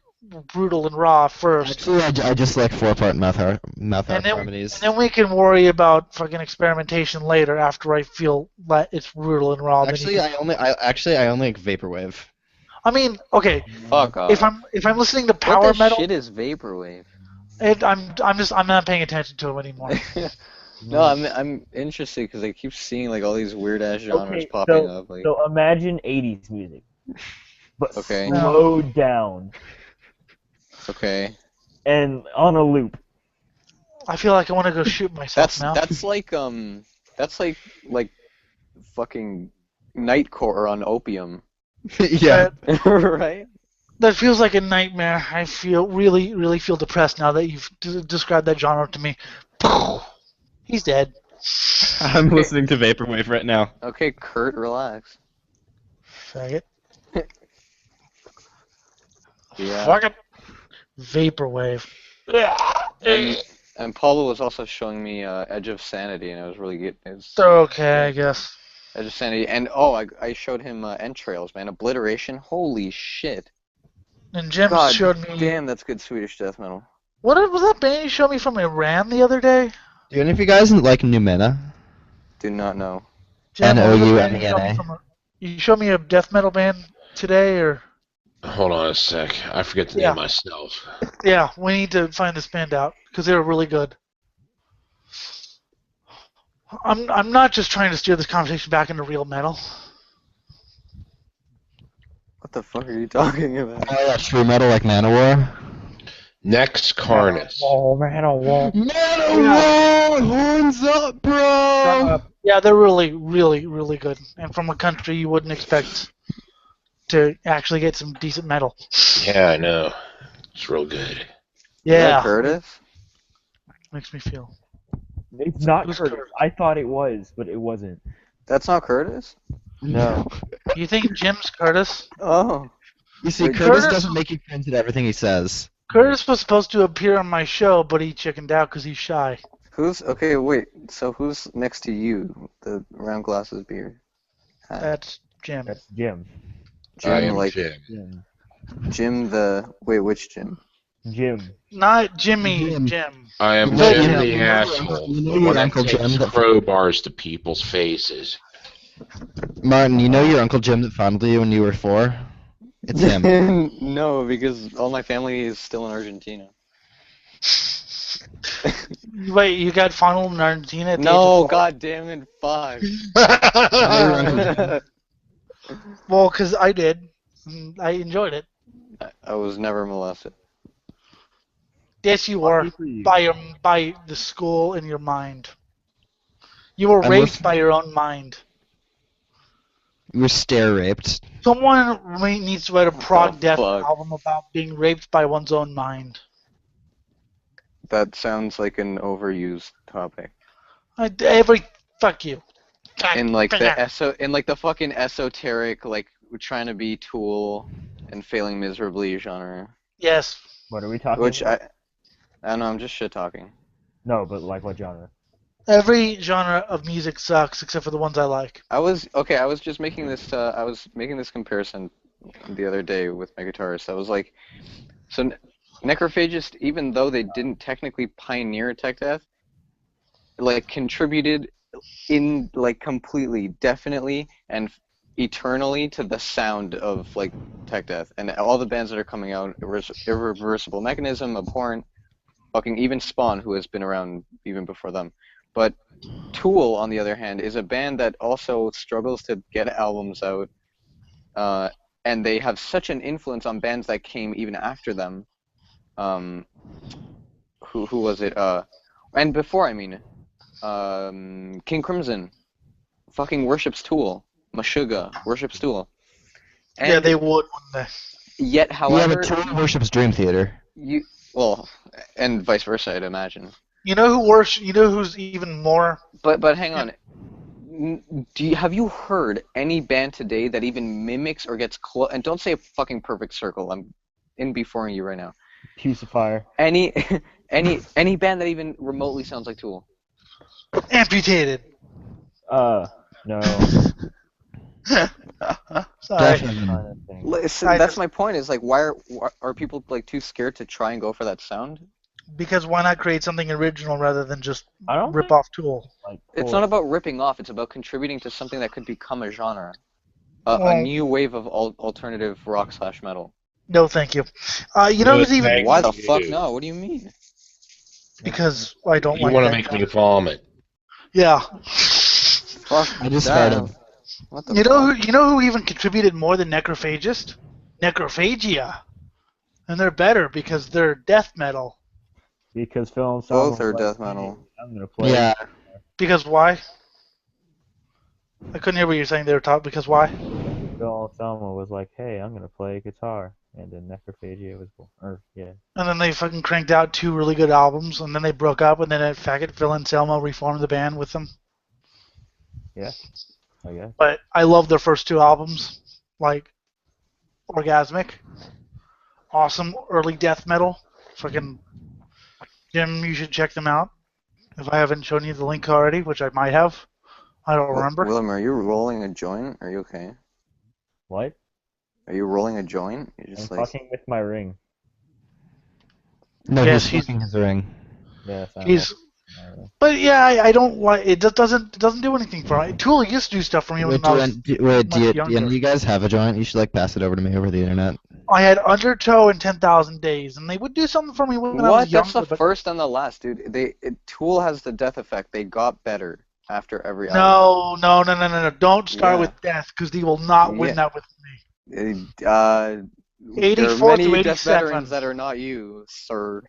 brutal and raw first. Actually, I just like 4-part mouth harp And harmonies. then we can worry about fucking experimentation later after I feel that it's brutal and raw. Actually, I only like vaporwave. I mean, okay. Fuck off. If I'm listening to What power the metal, shit is vaporwave? I'm not paying attention to it anymore. No, I'm interested because I keep seeing like all these weird ass genres popping up. Like, So imagine 80s music, but Okay. slowed down okay. and on a loop. I feel like I want to go shoot myself now. That's like fucking nightcore on opium. Yeah. Right? That feels like a nightmare. I really feel depressed now that you've described that genre to me. He's dead. I'm listening to vaporwave right now. Okay, Kurt, relax. Faggot. Yeah. Fuck it. Vaporwave. And Paulo was also showing me Edge of Sanity, and it was really good. Okay, I guess. Edge of Sanity, and I showed him Entrails, man. Obliteration, holy shit. And Jim God showed me. Damn, that's good Swedish death metal. What was that band you showed me from Iran the other day? Do any of you guys like Numena? Do not know. Jim, what was the band Noumena. You showed me a death metal band today, or? Hold on a sec. I forget the name myself. Yeah, we need to find this band out because they were really good. I'm not just trying to steer this conversation back into real metal. What the fuck are you talking about? Oh yeah, true metal like Manowar. Next Carnus. Oh, Manowar. Manowar! Horns up, bro! Yeah, they're really good. And from a country you wouldn't expect to actually get some decent metal. Yeah, I know. It's real good. Yeah. Is that Curtis? Makes me feel. It's not Who's Curtis. Curtis? I thought it was, but it wasn't. That's not Curtis? No. You think Jim's Curtis? Oh. You see, Wait, Curtis Curtis? doesn't make you cringe at everything he says. Curtis was supposed to appear on my show, but he chickened out because he's shy. Okay, wait. So who's next to you? The round glasses beard. That's Jim. That's Jim. I Jim, am like Jim. Jim the which Jim? Jim. Not Jimmy, Jim. I am The Jim Jim. the asshole. You know The your one that Uncle takes Jim that- crowbars to people's faces. Martin, you know your Uncle Jim that fondled you when you were 4? It's him. No, because all my family is still in Argentina. Wait, you got fondled in Argentina at the age No, of 4? god damn it, fuck. Well, because I did. I enjoyed it. I was never molested. Yes, you were. By the school in your mind. You were I'm raped listening. by your own mind. You were stare raped. Someone needs to write a prog death fuck? album about being raped by one's own mind. That sounds like an overused topic. Fuck you. In like the fucking esoteric, like we're trying to be Tool and failing miserably genre. Yes. What are we talking Which about? I don't know, I'm just shit talking. No, but like what genre? Every genre of music sucks except for the ones I like. I was just making this I was making this comparison the other day with my guitarist. I was like, so Necrophagist, even though they didn't technically pioneer tech death, like contributed in like completely, definitely, and eternally to the sound of like tech death, and all the bands that are coming out, Irreversible Mechanism, Abhorrent, fucking even Spawn, who has been around even before them. But Tool, on the other hand, is a band that also struggles to get albums out, and they have such an influence on bands that came even after them. Who was it? And before, I mean, King Crimson, fucking worships Tool. Meshuggah worships Tool. And yeah, they would, wouldn't they? Yet, however, but Tool worships Dream Theater. And vice versa, I'd imagine. You know who's even more? But hang on. Have you heard any band today that even mimics or gets close? And don't say a fucking Perfect Circle. I'm in beforeing you right now. Pucifier. Any band that even remotely sounds like Tool? Amputated. No. Sorry. Listen, that's my point. Is like, why are people like too scared to try and go for that sound? Because why not create something original rather than just rip off Tool? It's not about ripping off. It's about contributing to something that could become a genre, a new wave of alternative rock / metal. No, thank you. You know who's even? Why the fuck no? What do you mean? Because I don't like. You want to make me vomit? Yeah. Fuck. I just farted. What the you know who even contributed more than Necrophagist? Necrophagia. And they're better because they're death metal. Because Phil and Selma both are death metal. I'm gonna play. Yeah. Because why? I couldn't hear what you were saying. They were talking because why? Phil and Selma was like, "Hey, I'm gonna play guitar," and then Necrophagia was yeah. And then they fucking cranked out 2 really good albums, and then they broke up, and then faggot Phil Anselmo reformed the band with them. Yeah, I guess. But I love their first 2 albums, like Orgasmic, awesome early death metal. Fucking Jim, you should check them out. If I haven't shown you the link already, which I might have, I don't remember. Willem, are you rolling a joint? Are you okay? What? Are you rolling a joint? You're just I'm like fucking with my ring. No, Yes, he's fucking his ring. Yes, He's. But yeah, I don't like it. Just doesn't do anything for me. Tool used to do stuff for me when I was Do much younger. you guys have a joint? You should like pass it over to me over the internet. I had Undertow and 10,000 Days, and they would do something for me when I was younger. That's the first and the last, dude. Tool has the death effect. They got better after every album. No. Don't start with death, because they will not win that with me. 84 there are many to death 87. veterans that are not you, sir.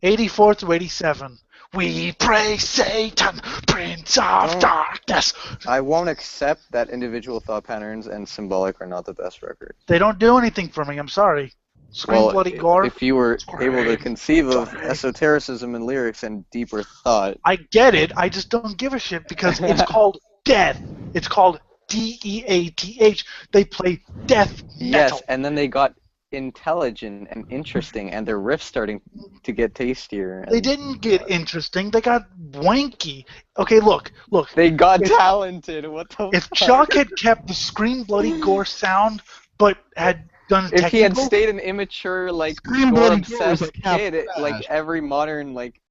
84 to 87. We praise Satan, Prince of Darkness. I won't accept that individual thought patterns and Symbolic are not the best record. They don't do anything for me. I'm sorry. Scream Bloody Gore. If you were able to conceive of esotericism in lyrics and deeper thought. I get it. I just don't give a shit because it's called death. It's called DEATH. They play death metal. Yes, and then they got intelligent and interesting, and their riffs starting to get tastier. They didn't get interesting. They got wanky. Okay, look. They got talented. What the If fuck? Chuck had kept the Scream Bloody Gore sound, but had done If he had technical, stayed an immature, like, Scream Bloody Gore was gore-obsessed like half kid, like trash. every modern, like,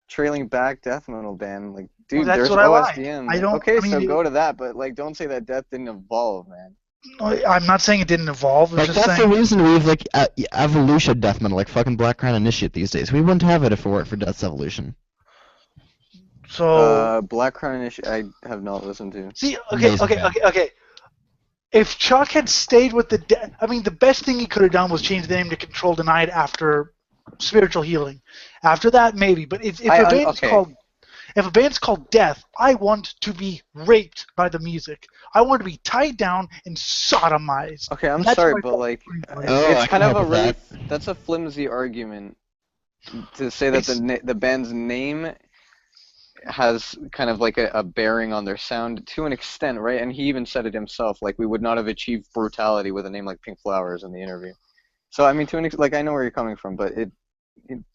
trailing back death metal band, like, dude, Well, that's there's what I like. OSDM. I don't- Okay, I mean, so go to that, but, like, don't say that death didn't evolve, man. I'm not saying it didn't evolve. I'm Like just that's saying. the reason we have like evolution death metal, like fucking Black Crown Initiate these days. We wouldn't have it if it weren't for Death's Evolution. So Black Crown Initiative, I have not listened to. see, okay. If Chuck had stayed with the, the best thing he could have done was change the name to Control Denied after Spiritual Healing. After that, maybe. But if a band's called Death, I want to be raped by the music. I want to be tied down and sodomized. Okay, I'm That's sorry, my but like, Oh, it's I kind can of a help with really that. that's a flimsy argument to say that the band's name has kind of like a bearing on their sound to an extent, right? And he even said it himself, like we would not have achieved brutality with a name like Pink Flowers in the interview. So I mean, to an like I know where you're coming from, but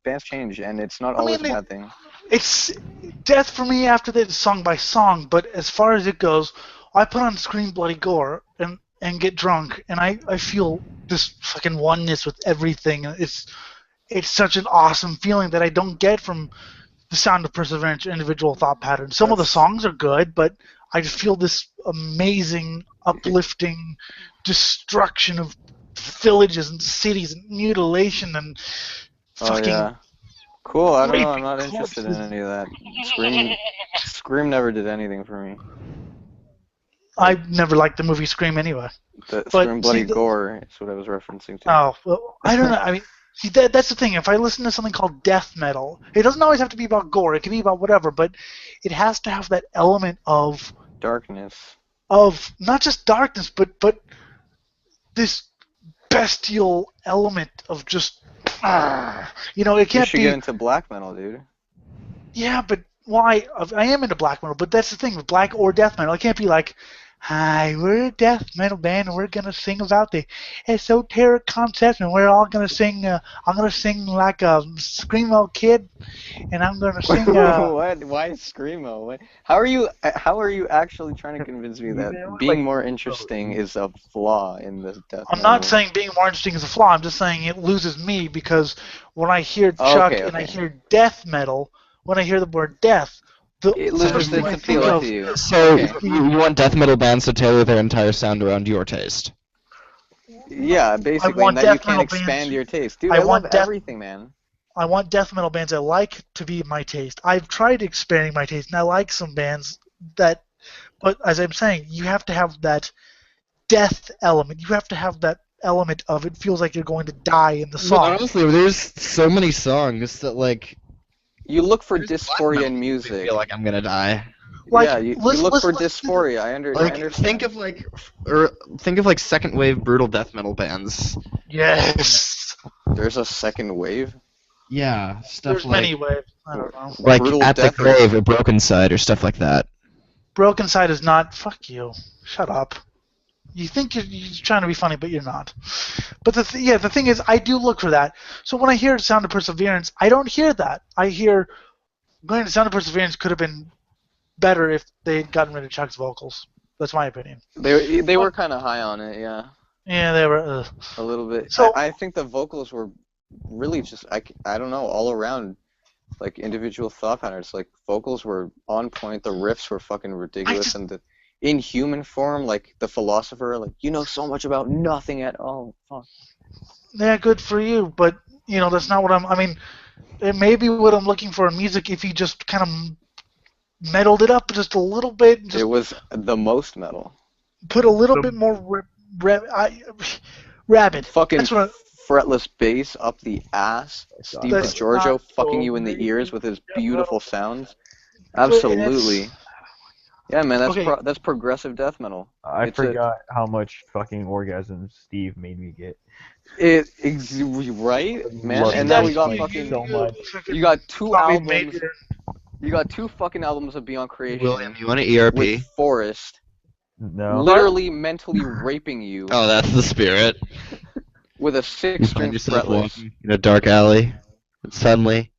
bands change, and it's not always a bad thing. It's Death for me after that, song by song. But as far as it goes, I put on Scream Bloody Gore and get drunk, and I feel this fucking oneness with everything. It's such an awesome feeling that I don't get from the Sound of Perseverance, Individual Thought Patterns. Some of the songs are good, but I just feel this amazing, uplifting destruction of villages and cities and mutilation and fucking. Oh yeah. Cool. I don't know. I'm raping not interested in corpses. any of that. Scream never did anything for me. I never liked the movie Scream anyway. The But, Scream Bloody see, the- Gore is what I was referencing to. Oh, well, I don't know. I mean, see, that's the thing. If I listen to something called death metal, it doesn't always have to be about gore. It can be about whatever, but it has to have that element of Darkness. not just darkness, but this bestial element of just, you know, it You can't should be. get into black metal, dude. Yeah, but why? I am into black metal, but that's the thing with black or death metal. It can't be like, hi, we're a death metal band, and we're gonna sing about the esoteric concepts, and we're all gonna sing. I'm gonna sing like a screamo kid, and I'm gonna sing. What? Why screamo? What? How are you actually trying to convince me that being more interesting is a flaw in the death I'm metal? not saying being more interesting is a flaw. I'm just saying it loses me because when I hear Chuck and I hear death metal, when I hear the word death, it loses its appeal to you. So you want death metal bands to tailor their entire sound around your taste? Yeah, basically, want and that you death can metal expand bands- your taste. Dude, I I want love death- everything, man. I want death metal bands I like to be my taste. I've tried expanding my taste, and I like some bands that, but as I'm saying, you have to have that death element. You have to have that element of it feels like you're going to die in the But song. honestly, there's so many songs that like You look for dysphoria in music. I feel like I'm gonna die. Like, yeah, you listen- look for listen- dysphoria. I understand. Think of like second wave brutal death metal bands. Yes. There's a second wave. Yeah, stuff There's like many ways. I don't know. like Brutal At the Death Grave or Broken Side or stuff like that. Broken Side is not. Fuck you. Shut up. You think you're trying to be funny, but you're not. But the thing is, I do look for that. So when I hear Sound of Perseverance, I don't hear that. I hear going to Sound of Perseverance could have been better if they had gotten rid of Chuck's vocals. That's my opinion. They were kind of high on it, yeah. Yeah, they were. A little bit. So- I think the vocals were really just I don't know, all around, like individual thought patterns. Like vocals were on point, the riffs were fucking ridiculous, and the in human form, like the philosopher, like you know so much about nothing at all. Fuck. Yeah, good for you, but that's not what I mean, it may be what I'm looking for in music if you just kind of metaled it up just a little bit. Just It was the most metal. put a little bit more rabid. Fucking That's what fretless bass up the ass. Steve That's DiGiorgio not fucking you in the ears with his beautiful sounds. Absolutely. Yeah, man, that's Okay. that's progressive death metal. I It's a- forgot how much fucking orgasms Steve made me get. Right, man. Love And now we that got song fucking. so much. You got two Tommy albums. Major. You got two fucking albums of Beyond Creation. William, you want an ERP? With Forrest No. literally mentally raping you Oh, that's the spirit. with a You six-string find yourself fretless. walking in a dark alley, and suddenly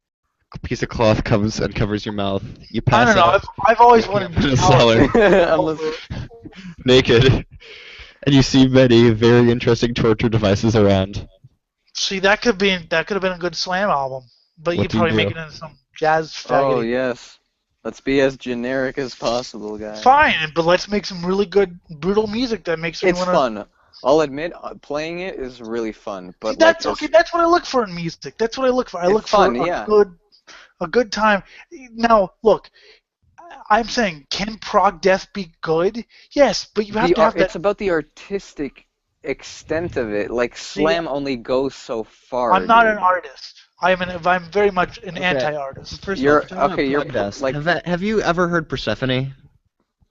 a piece of cloth comes and covers your mouth. You I pass don't know. out I've always wanted in a power. cellar, naked, and you see many very interesting torture devices around. See, that could have been a good slam album, but What you'd do you probably make do? it into some jazz Oh faggoty. yes. Let's be as generic as possible, guys. Fine, but let's make some really good brutal music that makes me It's want to. fun. I'll admit, playing it is really fun. But That's like, okay. That's what I look for in music. That's what I look for. I It's look fun, for yeah. a good time. Now, look, I'm saying, can prog death be good? Yes, but you have to have it's that. about the artistic extent of it. Like slam only goes so far. I'm not dude. an artist. I'm very much an anti-artist. You're okay. You're like Have you ever heard Persephone?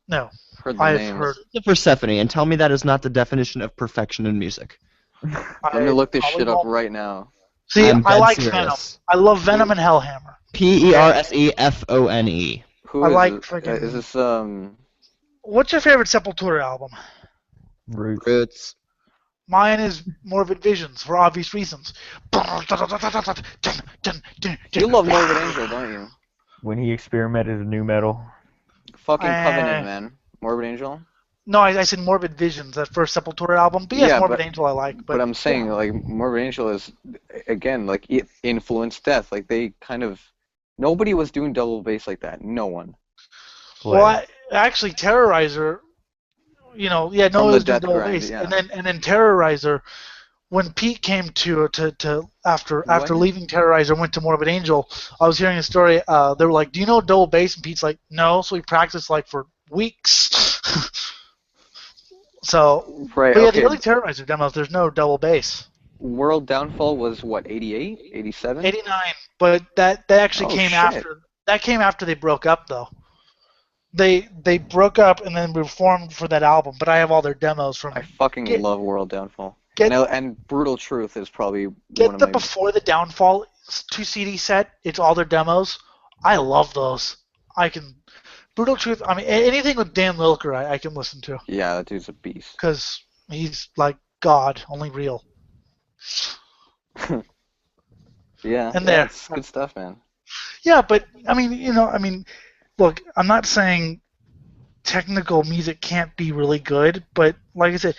No, heard the I've names. heard. The Persephone, and tell me that is not the definition of perfection in music. Let me look this shit up right now. See, I'm I dead like serious. Venom. I love Venom and Hellhammer. Persefone. Who I is like it? freaking- Is this What's your favorite Sepultura album? Roots. Mine is Morbid Visions for obvious reasons. You love Morbid Angel, don't you? When he experimented with new metal. Fucking Covenant, man. Morbid Angel. No, I said Morbid Visions, that first Sepultura album. But yes, Yeah, Morbid but- Angel I like. But I'm saying, like, Morbid Angel is, again, like, it influenced death. Like, they kind of... Nobody was doing double bass like that. No one. Well, actually Terrorizer, no, it From the was doing Death double Grind, bass, yeah. and then Terrorizer, when Pete came to after What? leaving Terrorizer, went to Morbid Angel. I was hearing a story. They were like, "Do you know double bass?" And Pete's like, "No." So we practiced like for weeks. So, Right, but yeah, okay. the early Terrorizer demos, there's no double bass. World Downfall was what, 88? 87? 89, but that actually Oh, came shit. after. That came after they broke up, though. They broke up and then reformed for that album. But I have all their demos from. I fucking love World Downfall. Get- And Brutal Truth is probably one Get of the my... Before the Downfall 2 CD set. It's all their demos. I love those. Brutal Truth. I mean, anything with Dan Lilker, I can listen to. Yeah, that dude's a beast. Because he's like God, only real. Yeah, And there. it's good stuff, man. Yeah, but I mean, look, I'm not saying technical music can't be really good, but like I said,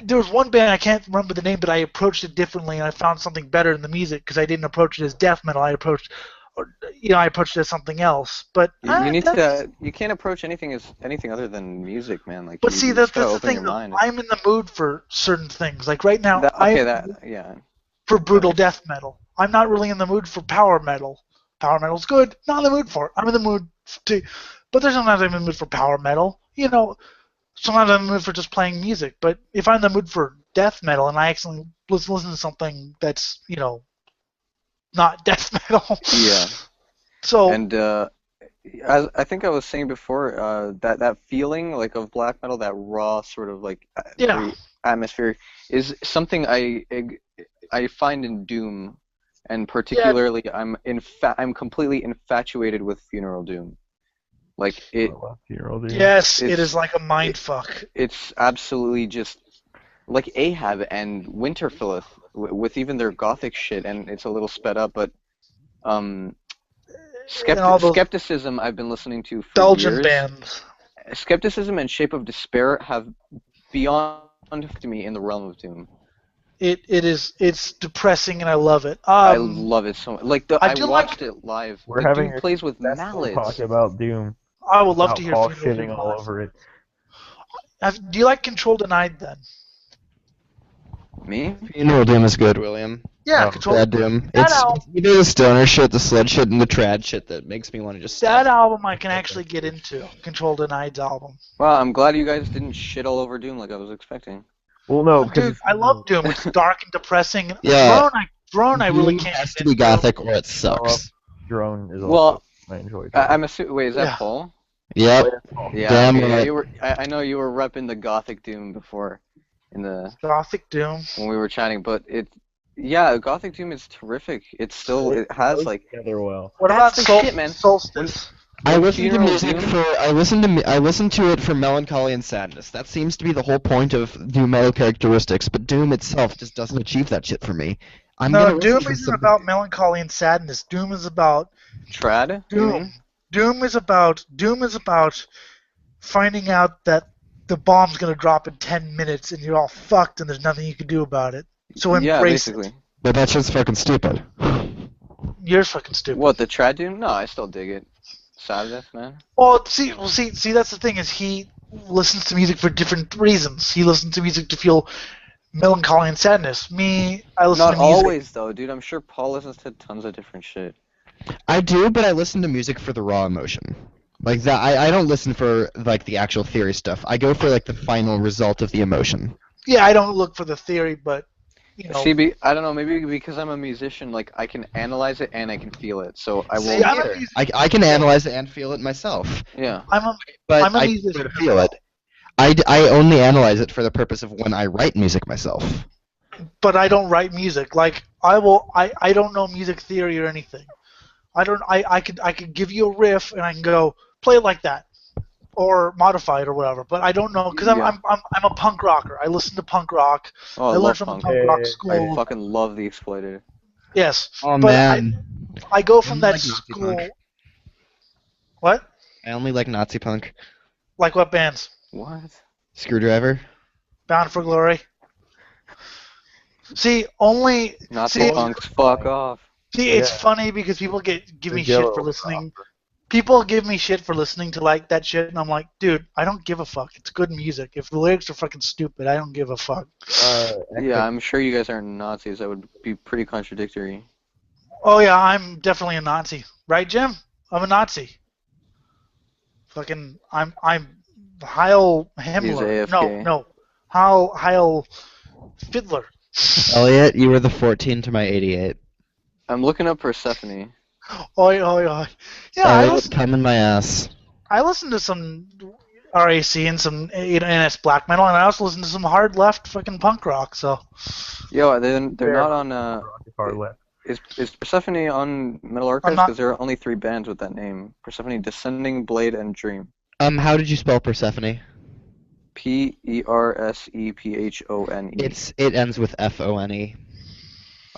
there was one band, I can't remember the name, but I approached it differently, and I found something better in the music because I didn't approach it as death metal. I approached it as something else. But You need to. You can't approach anything as anything other than music, man. Like, But you see, just that's gotta the open thing. your Though. mind. I'm in the mood for certain things. Like right now, Yeah. for brutal death metal. I'm not really in the mood for power metal. Power metal's good. Not in the mood for it. I'm in the mood but there's sometimes I'm in the mood for power metal. Sometimes I'm in the mood for just playing music. But if I'm in the mood for death metal and I actually listen to something that's not death metal. Yeah. So. And as I think I was saying before, that feeling like of black metal, that raw sort of like very atmospheric, is something I find in Doom, and particularly I'm completely infatuated with Funeral Doom. Like it. Funeral Doom. Yes, it is like a mind fuck. It's absolutely just like Ahab and Winterfilleth with even their gothic shit, and it's a little sped up, but Skepticism I've been listening to for Belgian years. bands. Skepticism and Shape of Despair have beyond to me in the realm of Doom. It's depressing and I love it. I love it so much. Like I watched it live. We're like, having Doom plays with successful mallets. talk about Doom. I would love to hear Paul Funeral shitting Doom all live. over it. Do you like Control Denied then? Me? Funeral Doom is good, William. Yeah, Control Bad Doom. That It's album- either the stoner shit, the sludge shit, and the trad shit that makes me want to just. That album I can actually get into. Control Denied's album. Well, I'm glad you guys didn't shit all over Doom like I was expecting. Well, no, Dude, I love Doom. It's dark and depressing. Yeah. Drone, I really Doom can't. has to be gothic or it sucks. Drone is Well, also I enjoy. I'm assuming. Wait, is that Yeah. Paul? Yep. Yeah. Damn okay, right. I know you were repping the Gothic Doom before, in the Gothic Doom. when we were chatting, but Gothic Doom is terrific. It has like. Together well. What about That's the shit, man. Solstice? I listen to Funeral music Doom? for I listen to it for melancholy and sadness. That seems to be the whole point of Doom metal characteristics, but Doom itself just doesn't achieve that shit for me. No, Doom isn't about melancholy and sadness. Doom is about Trad? Doom. Doom is about finding out that the bomb's gonna drop in 10 minutes and you're all fucked and there's nothing you can do about it. So Yeah, embrace basically. But that shit's fucking stupid. it. You're fucking stupid. What, the Trad Doom? No, I still dig it. Sabbath, man. Well, see, that's the thing is he listens to music for different reasons. He listens to music to feel melancholy and sadness. Me, I listen Not to music. always, though, dude. I'm sure Paul listens to tons of different shit. I do, but I listen to music for the raw emotion. Like that, I don't listen for like the actual theory stuff. I go for like the final result of the emotion. Yeah, I don't look for the theory, but See, I don't know. Maybe because I'm a musician, like I can analyze it and I can feel it. So I will. See, I'm a musician. I can analyze it and feel it myself. Yeah. But I'm a I musician prefer to feel it. I only analyze it for the purpose of when I write music myself. But I don't write music. Like I don't know music theory or anything. I could give you a riff and I can go play it like that, or modify it or whatever. But I don't know because I'm a punk rocker. I listen to punk rock. Oh, I learned love from punk. a punk rock school. I fucking love the Exploited. Yes. Oh but man. I go from I that like Nazi school. punk. What? I only like Nazi punk. Like what bands? What? Screwdriver. Bound for Glory. See, only Nazi punks, fuck off. See, it's funny because people give me shit for listening. People give me shit for listening to like that shit, and I'm like, dude, I don't give a fuck. It's good music. If the lyrics are fucking stupid, I don't give a fuck. Yeah, I'm sure you guys aren't Nazis. That would be pretty contradictory. Oh yeah, I'm definitely a Nazi, right, Jim? I'm a Nazi. Fucking, I'm Heil Himmler. He's AFK. No, Heil Fiddler. Elliot, you were the 14 to my 88. I'm looking up Persephone. Oi, oi, oi. Yeah, Elliot, come in my ass. I listened to some RAC and some NS black metal, and I also listened to some hard left fucking punk rock. So. Yo, they're not on. Is Persephone on Metal Archives? Because there are only 3 bands with that name: Persephone, Descending, Blade, and Dream. How did you spell Persephone? Persephone. It ends with Fone.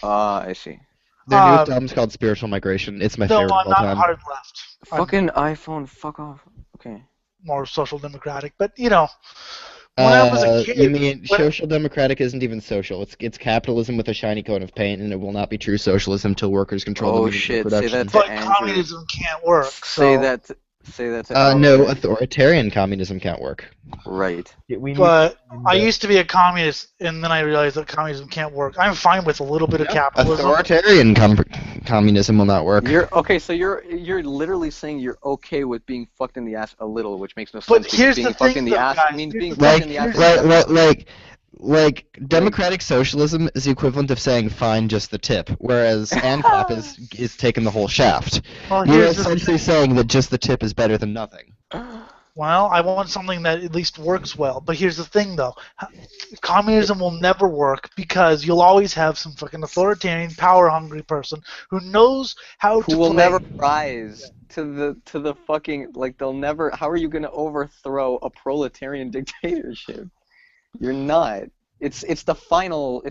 Ah, I see. Their newest album's called Spiritual Migration. It's my favorite of all I'm time. not hard left. Fucking iPhone, fuck off. Okay. More social democratic, but when I was a kid. You mean social democratic isn't even social? It's capitalism with a shiny coat of paint, and it will not be true socialism until workers control the means of production. Say that to But Andrew. communism can't work. Say So. that. Say that to No, authoritarian communism can't work. Right. But I used to be a communist, and then I realized that communism can't work. I'm fine with a little bit of capitalism. Authoritarian communism will not work. So you're literally saying you're okay with being fucked in the ass a little, which makes no sense. But because here's being the fucked thing, in the though, ass guys. means being Like, fucked in the ass. Like democratic socialism is the equivalent of saying fine just the tip, whereas ANCAP is taking the whole shaft. Well, You're here's the essentially saying that just the tip is better than nothing. Well, I want something that at least works well. But here's the thing, though. Communism will never work because you'll always have some fucking authoritarian, power-hungry person who knows how to Who will play. never rise to the fucking, like, they'll never. How are you gonna overthrow a proletarian dictatorship? You're not. It's the final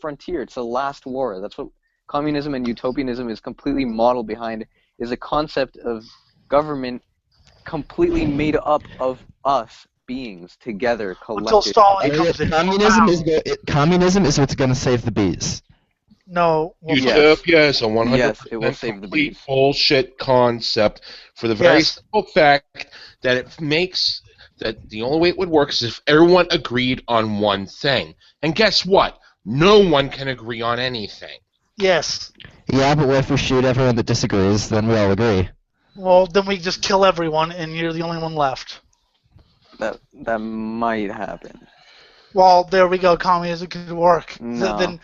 frontier. It's the last war. That's what communism and utopianism is completely modeled behind. Is a concept of government completely made up of us beings together, Until collective. Stalin comes in. Communism is what's going to save the bees. No. Utopia is a 100% Yes, it will save the complete bees. bullshit concept for the very Yes. simple fact that it makes that the only way it would work is if everyone agreed on one thing. And guess what? No one can agree on anything. Yes. Yeah, but what if we shoot everyone that disagrees? Then we all agree. Well, then we just kill everyone, and you're the only one left. That might happen. Well, there we go. Communism could work. No.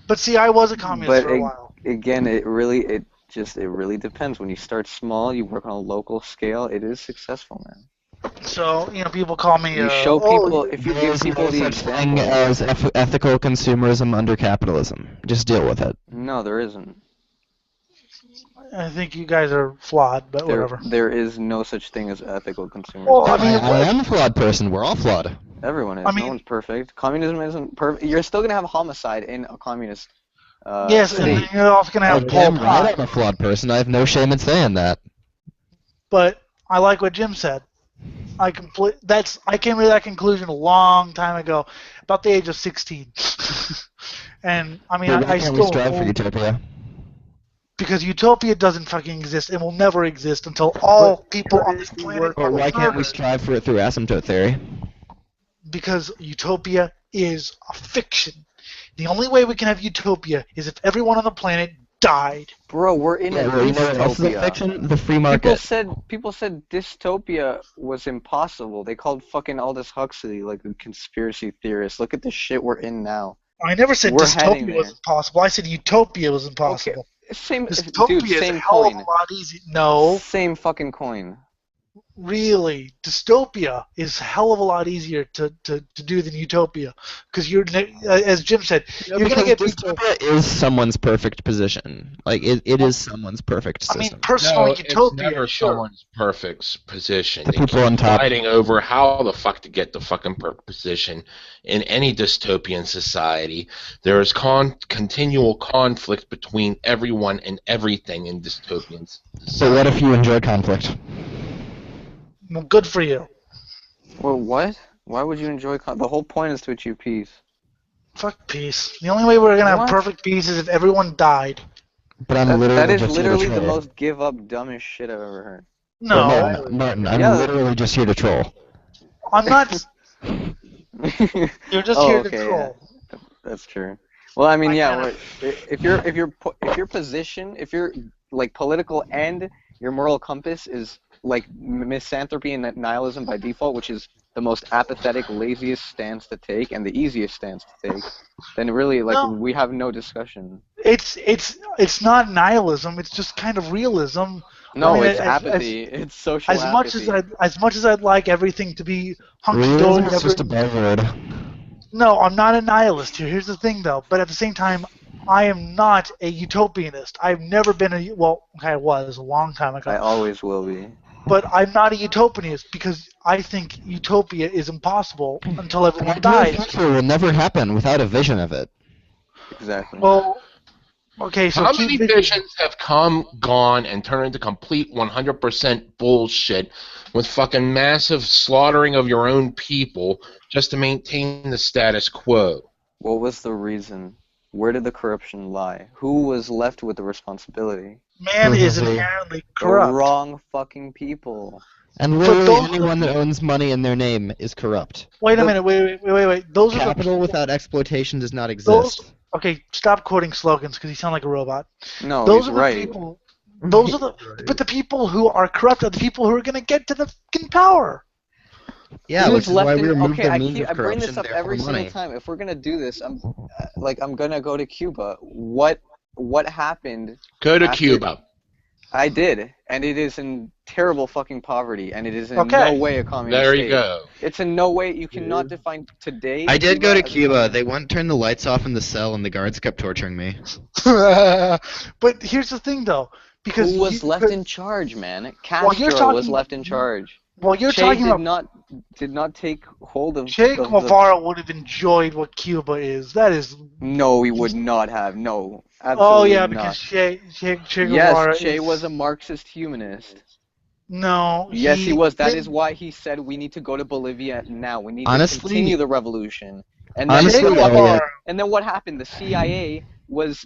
But see, I was a communist But for a while. again, it really depends. When you start small, you work on a local scale. It is successful, man. So, people call me. You show people if you give people the such thing example. as ethical consumerism under capitalism. Just deal with it. No, there isn't. I think you guys are flawed, but whatever. There is no such thing as ethical consumerism. Well, I mean, I am a flawed person. We're all flawed. Everyone is. I mean- No one's perfect. Communism isn't perfect. You're still gonna have homicide in a communist. Yes, state. and then you're also gonna have Pol Damn right, Pot. I'm a flawed person. I have no shame in saying that. But I like what Jim said. I came to that conclusion a long time ago, about the age of 16. And I mean, But why I can't we still strive for utopia? because utopia doesn't fucking exist and will never exist until all people on this planet Or are why can't we murdered. strive for it through asymptote theory? Because utopia is a fiction. The only way we can have utopia is if everyone on the planet died. Bro, we're in a You know what else is a dystopia. fiction? The free market. People said dystopia was impossible. They called fucking Aldous Huxley like a conspiracy theorist. Look at the shit we're in now. I never said We're heading dystopia was there. impossible. I said utopia was impossible. Same, Dystopia dude, is same a hell of coin. a lot easier. No, Same fucking coin. really, dystopia is a hell of a lot easier to do than utopia. Because as Jim said, you're going to Because get dystopia is someone's perfect position. Like, it is someone's perfect I mean, system. personally, No, utopia, it's never sure. someone's perfect position. The They people keep on top. fighting over how the fuck to get the fucking perfect position. In any dystopian society, there is continual conflict between everyone and everything in dystopian society. So what if you enjoy conflict? Well, good for you. Well, what? Why would you enjoy the whole point is to achieve peace. Fuck peace. The only way we're going to have What? perfect peace is if everyone died. But I'm That literally is just literally the betrayed. most give up, dumbest shit I've ever heard. No, Martin, I'm Yeah. literally just here to troll. I'm not. You're just Oh, here to okay, troll. yeah. That's true. Well, I mean, I yeah. kinda- If your position, if your like political and your moral compass is like misanthropy and nihilism by default, which is the most apathetic, laziest stance to take and the easiest stance to take, then really like No. we have no discussion. It's not nihilism. It's just kind of realism. No, I mean, it's apathy. It's social as much apathy. as much as I'd like everything to be hunky Realism dory. is just a buzzword. No, I'm not a nihilist here. Here's the thing, though. But at the same time, I am not a utopianist. I've never been a I was a long time ago. I always will be. But I'm not a utopianist because I think utopia is impossible until everyone The ideal dies. future will never happen without a vision of it. Exactly. Well, okay, so How keep many visions have come, gone, and turned into complete 100% bullshit with fucking massive slaughtering of your own people just to maintain the status quo? What was the reason? Where did the corruption lie? Who was left with the responsibility? Man is inherently The corrupt. wrong fucking people. And But literally those- anyone that owns money in their name is corrupt. Wait a minute, wait. Those are the Capital without exploitation does not those. exist. Okay, stop quoting slogans because you sound like a robot. No, Those he's are the right. people. Those are the. But the people who are corrupt are the people who are going to get to the fucking power. Yeah, Who's which is why left we in- removed okay, the means of I bring this corruption, up every therefore single money. time. If we're gonna do this, I'm gonna go to Cuba. What happened? Go to after- Cuba. I did, and it is in terrible fucking poverty, and it is in Okay. no way a communist There state. you go. It's in no way you cannot define today. I did go to as a Cuba. communist- They wouldn't turn the lights off in the cell, and the guards kept torturing me. But here's the thing, though, because Who was you- left in charge, man? Castro you're was talking- left in charge. Well, you're Che talking did about not take hold of. Che of the- Guevara would have enjoyed what Cuba is. That is. No, he would not have. No, Oh absolutely yeah, not. because Che Guevara. Yes, Che is, was a Marxist humanist. No. Yes, he was. That didn't- is why he said we need to go to Bolivia now. We need Honestly- to continue the revolution. And Honestly, Che then, Guevara. and then what happened? The CIA was,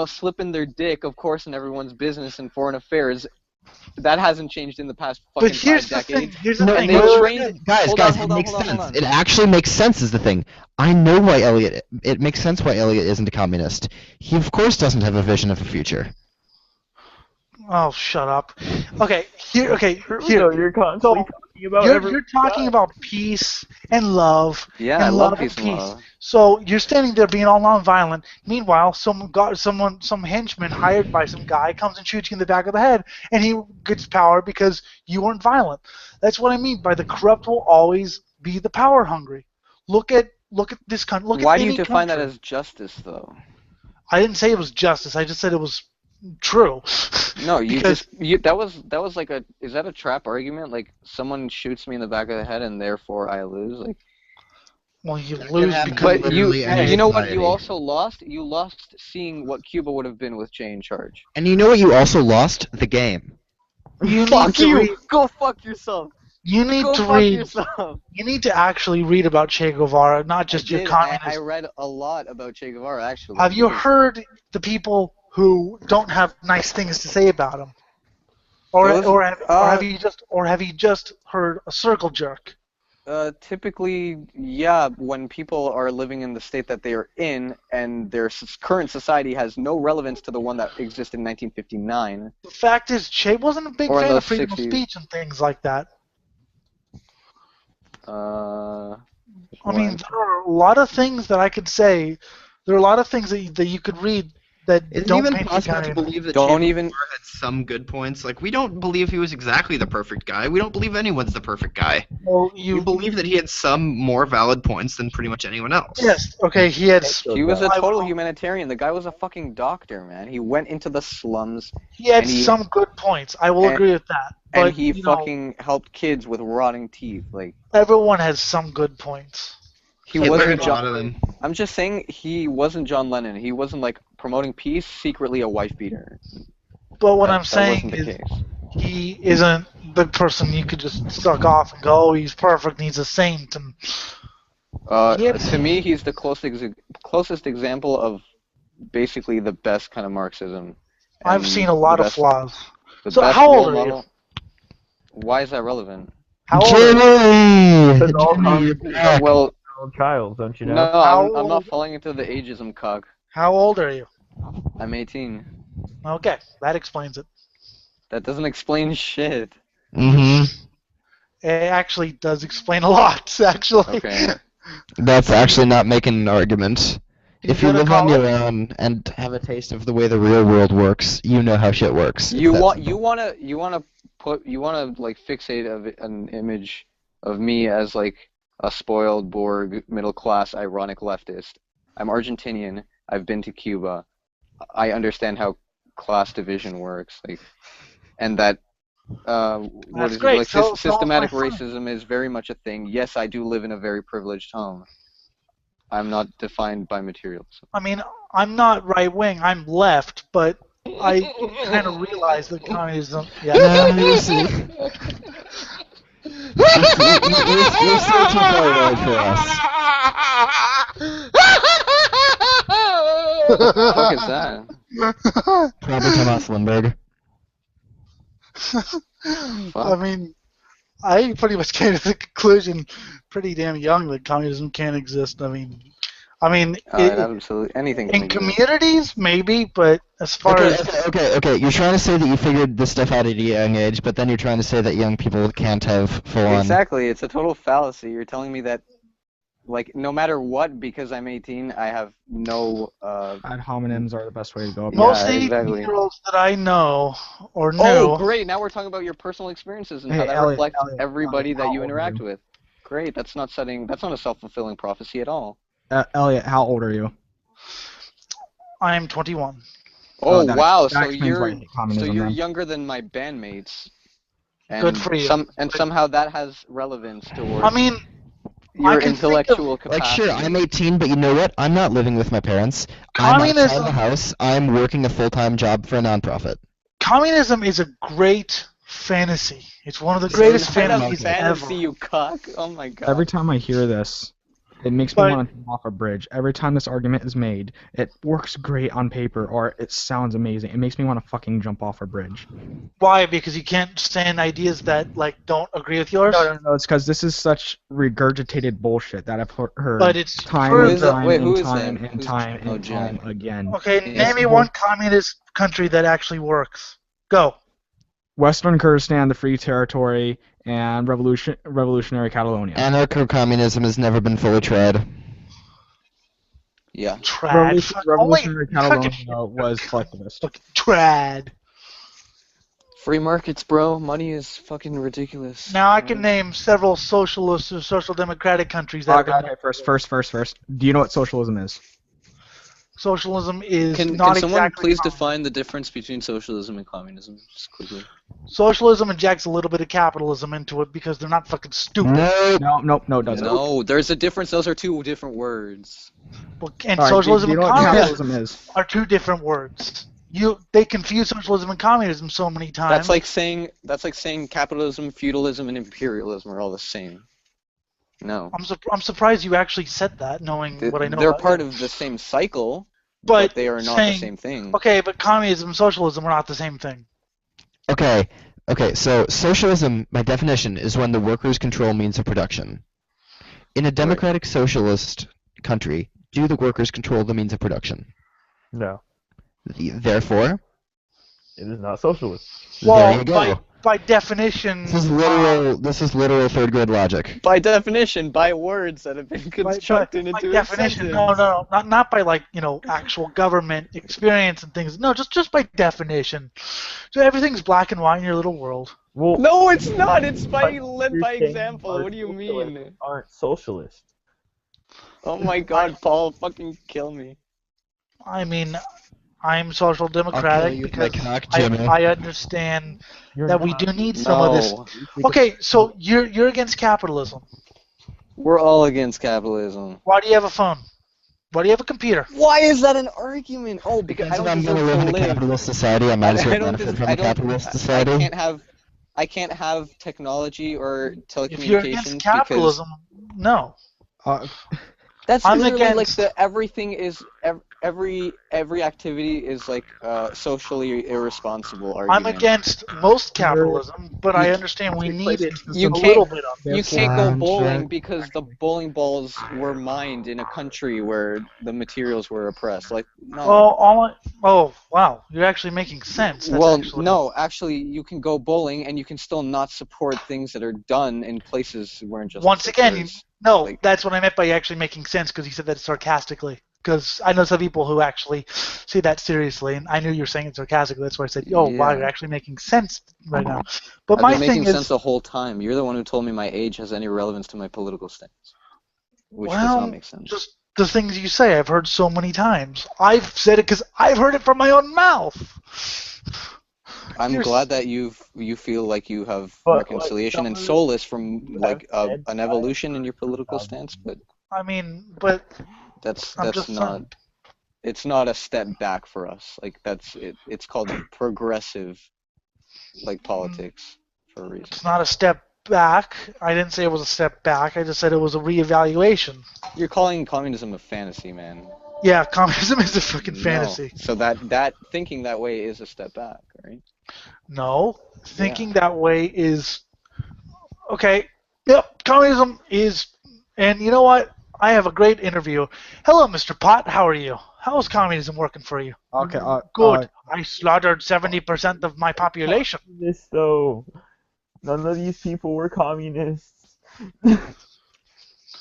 slipping their dick, of course, in everyone's business and foreign affairs. That hasn't changed in the past fucking But here's 5 the thing. decades. Here's the No, thing. they no, trained- guys, hold on, it hold on, makes hold on, sense. hold on. It actually makes sense is the thing. I know why Elliot. It makes sense why Elliot isn't a communist. He of course doesn't have a vision of a future. Oh, shut up. Okay, here. You're constantly talking about You're talking about peace and love. Yeah, and I love love peace and love. So you're standing there being all nonviolent. Meanwhile, some henchman hired by some guy comes and shoots you in the back of the head, and he gets power because you weren't violent. That's what I mean by the corrupt will always be the power hungry. Look at this country. Why do you define that as justice, though? I didn't say it was justice. I just said it was true. No, you Because- just that was like is that a trap argument? Like someone shoots me in the back of the head and therefore I lose? Like, Well, you lose happen because but you literally any know what society. you also lost? You lost seeing what Cuba would have been with Che in charge. And you know what you also lost? The game. you need Fuck to you! read. Go fuck yourself! You need Go to fuck read. yourself! You need to actually read about Che Guevara, not just your communist. I read a lot about Che Guevara actually. Have you because- heard the people who don't have nice things to say about him, or have you just heard a circle jerk? Typically, yeah, when people are living in the state that they are in, and their current society has no relevance to the one that existed in 1959. The fact is, Che wasn't a big Or in fan the of freedom of 60s. speech and things like that. I mean, there are a lot of things that I could say. There are a lot of things that you could read that Is it don't even paint the possible guy to in- believe that Don't Che even- Guevara had some good points? Like, we don't believe he was exactly the perfect guy. We don't believe anyone's the perfect guy. Well, We believe that he had some more valid points than pretty much anyone else. Yes. Okay. He had. He was a I- total humanitarian. The guy was a fucking doctor, man. He went into the slums He had and he- some good points. I will and- agree with that. But and he you know, fucking helped kids with rotting teeth. Like, everyone has some good points. he Hitler wasn't had a lot John. of them. I'm just saying he wasn't John Lennon. He wasn't like promoting peace, secretly a wife beater. But what That- I'm that saying wasn't the is, case. he isn't the person you could just suck off and go, oh, he's perfect, and he's a saint, and Yep. To me, he's the closest example of basically the best kind of Marxism. I've and seen a lot the of best- flaws. the So best how old role are you? model- Why is that relevant? How old are you? Because all Jimmy, commies Well, are child, don't you know? no, How I'm not old- falling into the ageism cock. How old are you? I'm 18. Okay, that explains it. That doesn't explain shit. Mm-hmm. It actually does explain a lot, actually. Okay. That's actually not making an argument. If you go to live on your college? own and have a taste of the way the real world works, you know how shit works. It's You that want simple. like fixate an image of me as like a spoiled Borg middle class ironic leftist. I'm Argentinian. I've been to Cuba. I understand how class division works, like, and that what That's is it, great. like So is systematic my friend. racism is very much a thing. Yes, I do live in a very privileged home. I'm not defined by materialism. I mean, I'm not right wing. I'm left, but I kind of realize that communism. Yeah. No, you see. You're still too far away for us. What the fuck is that? Probably Thomas Lindbergh. I mean, I pretty much came to the conclusion pretty damn young that communism can't exist. I mean, Absolutely anything can in exist. communities maybe, but as far as Okay. You're trying to say that you figured this stuff out at a young age, but then you're trying to say that young people can't have full-on... Exactly, it's a total fallacy. You're telling me that, like, no matter what, because I'm 18, I have no. Ad hominems are the best way to go. most Yeah, exactly. 18-year-olds that I know or knew. Oh, great! Now we're talking about your personal experiences and how Hey, that Elliot, reflects everybody Elliot, that how you old are interact you? with. Great, that's not a self-fulfilling prophecy at all. Elliot, how old are you? I'm 21. Oh, that wow! that explains why you hate communism, you're then. younger than my bandmates. And Good for you. somehow that has relevance towards I mean, your I can think of- intellectual Like, capacity. sure, I'm 18, but you know what? I'm not living with my parents. I'm outside Communism- the house. I'm working a full-time job for a nonprofit. Communism is a great fantasy. It's one of the greatest Kind of fantasies fantasy, ever. you cock! Oh my god. Every time I hear this, it makes me want to jump off a bridge. Every time this argument is made, it works great on paper, or it sounds amazing. It makes me want to fucking jump off a bridge. Why? Because you can't stand ideas that like don't agree with yours. No, it's because this is such regurgitated bullshit that I've heard But it's time true. and time Wait, and who is time that? and time Oh, and Jen. time again. Okay, Yes. name me one communist country that actually works. Go. Western Kurdistan, the Free Territory, and Revolutionary Catalonia. Anarcho-communism has never been fully tried. Yeah. Trad. Revolutionary Fucking Catalonia was collectivist. trad. Free markets, bro. Money is fucking ridiculous. Now I can name several socialist or social democratic countries that have been. Okay, first. Do you know what socialism is? Socialism is Can not someone exactly please common. define the difference between socialism and communism, just quickly? Socialism injects a little bit of capitalism into it because they're not fucking stupid. No, it doesn't. No, there's a difference. Those are two different words. And All right, socialism do you know and what communism capitalism is? are two different words. They confuse socialism and communism so many times. That's like saying capitalism, feudalism, and imperialism are all the same. No. I'm surprised you actually said that, knowing what I know. They're about part you. of the same cycle, But they are not saying- the same thing. Okay, but communism and socialism are not the same thing. Okay, so socialism, by definition, is when the workers control means of production. In a democratic socialist country, do the workers control the means of production? No. Therefore, it is not socialist. Well, there you go. by definition. This is literal third grade logic. By definition, by words that have been constructed by into definition, a no, not by actual government experience and things. No, just by definition. So everything's black and white in your little world. Well, no, it's not. It's led you're by saying example. our What do you socialists mean? Aren't socialist. Oh my God, Paul, fucking kill me. I mean, I'm social democratic you with my because cock, Jimmy. I understand You're that we not. do need some of this. Okay, so you're against capitalism. We're all against capitalism. Why do you have a phone? Why do you have a computer? Why is that an argument? Oh, because I If don't I'm deserve going to live to in a live. capitalist society, I might as I well don't benefit des- from I a don't- capitalist society. I can't have technology or telecommunications If you're against capitalism, no. That's I'm literally against- like everything is every activity is like socially irresponsible I'm argument. against most capitalism, but I understand we need it You a can't little bit of you it. can't go bowling because the bowling balls were mined in a country where the materials were oppressed. Like no. Oh wow, you're actually making sense. That's Well, actually... no, actually, you can go bowling and you can still not support things that are done in places where injustice Once again, occurs. that's what I meant by actually making sense, because you said that sarcastically. Because I know some people who actually see that seriously, and I knew you were saying it sarcastically. That's why I said, "Oh, wow, Yeah. you're actually making sense right now." But I've my been thing making is, sense the whole time. You're the one who told me my age has any relevance to my political stance, which does well, not make sense. just the things you say, I've heard so many times. I've said it because I've heard it from my own mouth. I'm glad that you feel like you have reconciliation and solace from like an evolution in your political stance, but I mean, but that's just not. It's not a step back for us. Like that's it. It's called progressive, like politics, for a reason. It's not a step back. I didn't say it was a step back. I just said it was a reevaluation. You're calling communism a fantasy, man. Yeah, communism is a fucking fantasy. No. So that thinking that way is a step back, right? No, thinking that way is okay. Yep, communism is, and you know what? I have a great interview. Hello, Mr. Pot. How are you? How is communism working for you? Okay. Good. I slaughtered 70% of my population. This though, none of these people were communists.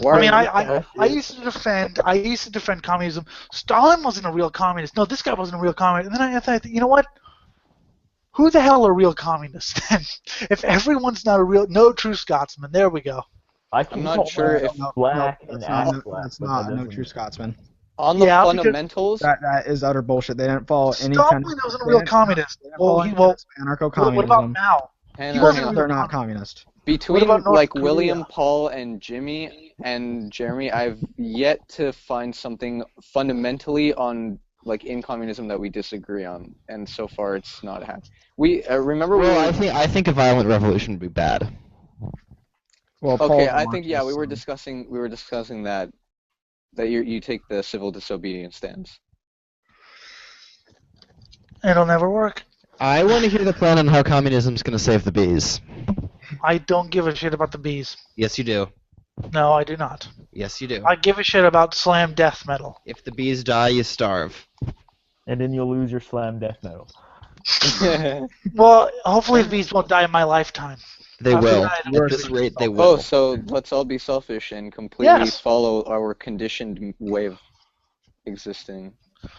I mean, I used to defend communism. Stalin wasn't a real communist. No, this guy wasn't a real communist. And then I thought, you know what? Who the hell are real communists then? If everyone's not no true Scotsman, there we go. I'm not sure if black that's not no true Scotsman. On the fundamentals, that is utter bullshit. They didn't follow any. Stalin wasn't a real communist. Anarcho-communism. What about Mao? They're not communist. Between like William, Paul, and Jimmy and Jeremy, I've yet to find something fundamentally on like in communism that we disagree on, and so far it's not happening. We remember. Well, I think a violent revolution would be bad. Well, okay, I think we were discussing that you take the civil disobedience stance. It'll never work. I want to hear the plan on how communism's going to save the bees. I don't give a shit about the bees. Yes, you do. No, I do not. Yes, you do. I give a shit about slam death metal. If the bees die, you starve. And then you'll lose your slam death metal. Well, hopefully the bees won't die in my lifetime. They will. At this rate, they will. Oh, so let's all be selfish and completely follow our conditioned way of existing.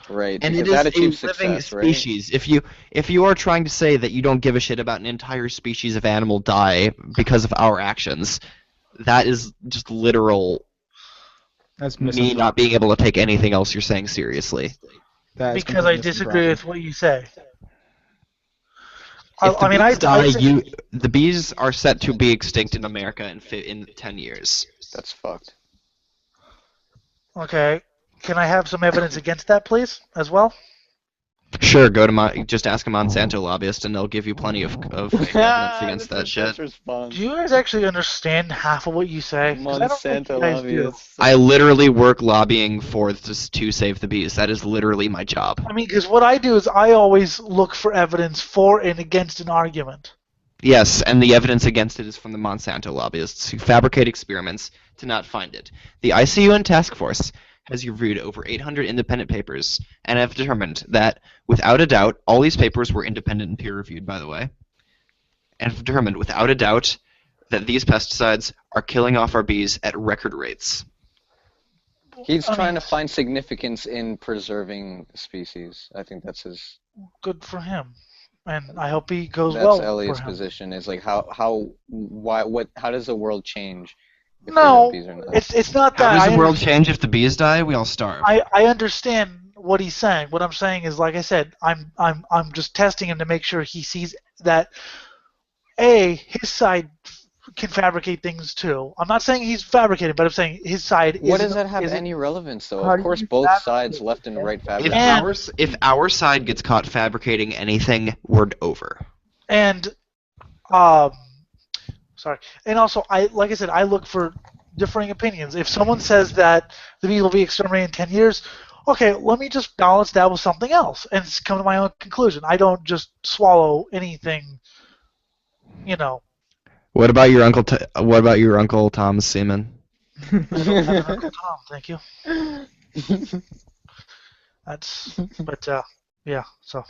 Right. And it that is achieves a living success, species. Right? If you are trying to say that you don't give a shit about an entire species of animal die because of our actions, that is just literal. That's me not being able to take anything else you're saying seriously. Because I disagree with what you say. The bees are set to be extinct in America in 10 years. That's fucked. Okay. Can I have some evidence against that, please, as well? Sure, just ask a Monsanto lobbyist, and they'll give you plenty of evidence against that shit. Do you guys actually understand half of what you say? Monsanto lobbyists. I literally work lobbying to save the bees. That is literally my job. I mean, because what I do is I always look for evidence for and against an argument. Yes, and the evidence against it is from the Monsanto lobbyists who fabricate experiments to not find it. The ICUN task force has reviewed over 800 independent papers and have determined that, without a doubt, all these papers were independent and peer-reviewed, by the way, and have determined, without a doubt, that these pesticides are killing off our bees at record rates. He's trying to find significance in preserving the species. I think that's his... Good for him. And I hope he goes that's well Elliot's for him. position, is like, how does the world change? No, it's not that. How does the world change if the bees die? We all starve. I understand what he's saying. What I'm saying is, like I said, I'm just testing him to make sure he sees that his side can fabricate things too. I'm not saying he's fabricating, but I'm saying his side. What does that have any relevance, though? Of course, both sides, left and right, fabricate. If our side gets caught fabricating anything, we're over. And sorry. And also, like I said, I look for differing opinions. If someone says that the bees will be exterminated in 10 years, Okay, let me just balance that with something else and come to my own conclusion. I don't just swallow anything, you know. What about your what about your Uncle Tom's semen? I don't have an Uncle Tom, thank you. Yeah, so.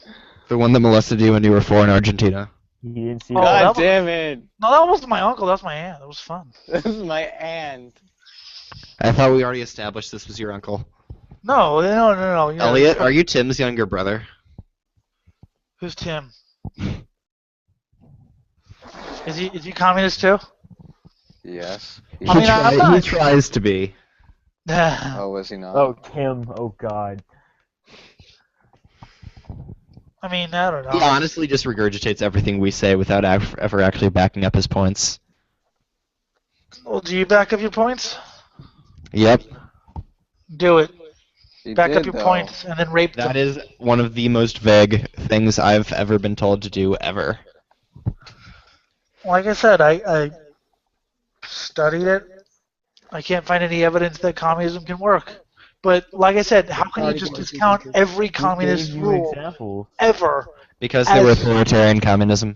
The one that molested you when you were 4 in Argentina. You didn't see God damn it! No, that wasn't my uncle, that was my aunt. It was fun. This is my aunt. I thought we already established this was your uncle. No. You know, Elliot, are you Tim's younger brother? Who's Tim? Is he communist too? Yes. He tries to be. Oh, was he not? Oh, Tim. Oh, God. I mean, I don't know. He honestly just regurgitates everything we say without ever actually backing up his points. Well, do you back up your points? Yep. Do it. He Back did, up your though. points and then rape them. That is one of the most vague things I've ever been told to do ever. Like I said, I studied it. I can't find any evidence that communism can work. But like I said, how can you just discount every communist rule ever? Because they were authoritarian communism.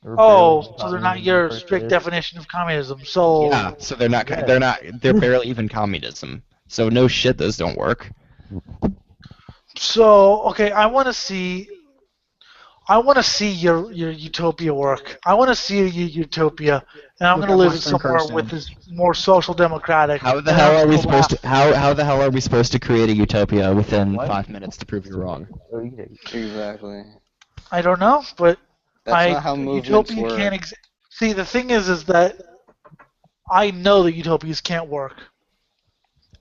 Oh, so they're not your strict definition of communism. So Yeah, so they're barely even communism. So no shit, those don't work. So okay, I want to see your utopia work. I want to see your utopia, and I'm going to live somewhere with this more social democratic. How the hell are we supposed to how the hell are we supposed to create a utopia within 5 minutes to prove you're wrong? Exactly. I don't know, but That's not how movements utopia work. can't see. The thing is that I know that utopias can't work.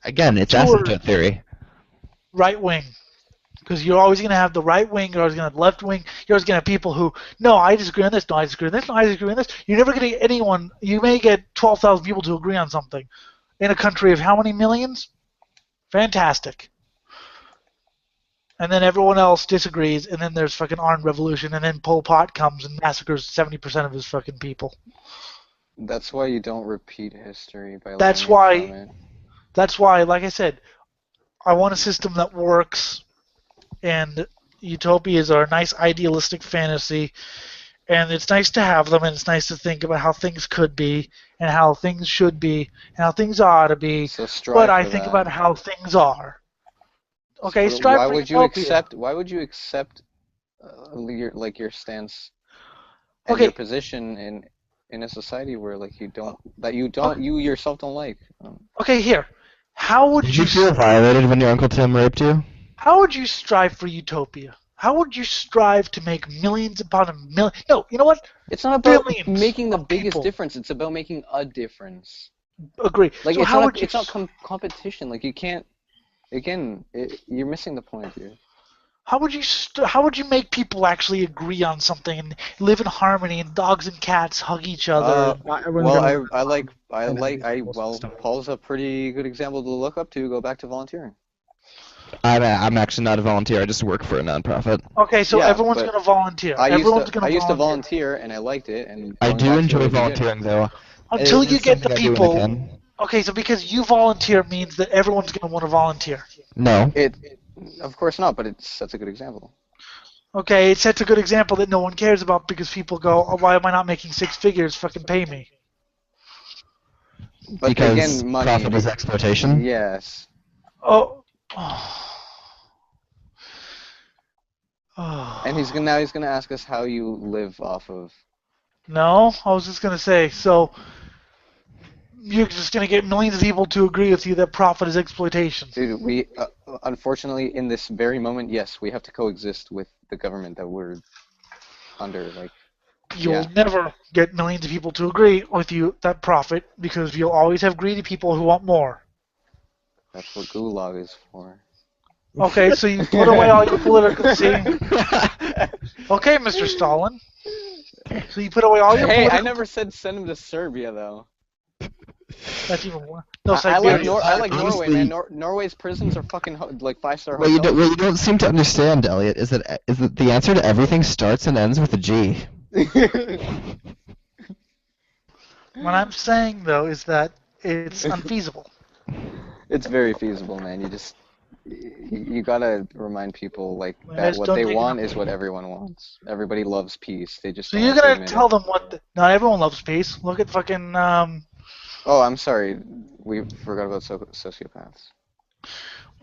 Again, it's asymptote theory. Right wing. Because you're always going to have the right wing, you're always going to have the left wing, you're always going to have people who, no, I disagree on this, no, I disagree on this, no, I disagree on this. You're never going to get anyone, you may get 12,000 people to agree on something. In a country of how many millions? Fantastic. And then everyone else disagrees, and then there's fucking armed revolution, and then Pol Pot comes and massacres 70% of his fucking people. That's why you don't repeat history by That's learning from it. That's why, like I said, I want a system that works. And utopias are a nice idealistic fantasy, and it's nice to have them, and it's nice to think about how things could be, and how things should be, and how things ought to be. So strive but I for think that. about how things are. Okay, So strive why for would you utopia. Why would you accept your stance and Okay. your position in a society where you yourself don't like? Okay, here. How would Did you feel violated when your Uncle Tim raped you? How would you strive for utopia? How would you strive to make millions upon a million? No, you know what? It's not about Billions making the of biggest people. difference. It's about making a difference. Agree. Like So it's how not would it's not competition. Like you can't. Again, you're missing the point here. How would you make people actually agree on something and live in harmony and dogs and cats hug each other? Paul's a pretty good example to look up to. Go back to volunteering. I'm actually not a volunteer. I just work for a nonprofit. Okay, so Yeah, everyone's but going to volunteer. I used to volunteer. volunteer and I liked it. And I going do back to enjoy it would be good. volunteering though. Until you It's get the something I do when I people. can. Okay, so because you volunteer means that everyone's going to want to volunteer. No. Of course not, but that's a good example. Okay, it sets a good example that no one cares about because people go, oh, why am I not making 6 figures? Fucking pay me. But Because again, money. profit is exploitation? Yes. Oh. And he's gonna ask us how you live off of. No, I was just going to say, so you're just going to get millions of people to agree with you that profit is exploitation. Dude, we unfortunately in this very moment, yes, we have to coexist with the government that we're under. Like, You'll never get millions of people to agree with you that profit because you'll always have greedy people who want more. that's what Gulag is for. Okay, so you put away all your political... See? Okay, Mr. Stalin. So you put away all your Hey, political... I never said send him to Serbia though. That's even worse. No, I like Siberia. Norway, man. Norway's prisons are fucking like 5-star What hotels. you don't seem to understand, Elliot, is that the answer to everything starts and ends with a G. What I'm saying, though, is that it's unfeasible. It's very feasible, man. You gotta remind people like You that guys what don't they take want enough- is what everyone wants. Everybody loves peace. They just So don't you like to gotta admit tell it. them what. Not everyone loves peace. Look at fucking. Oh, I'm sorry. We forgot about sociopaths.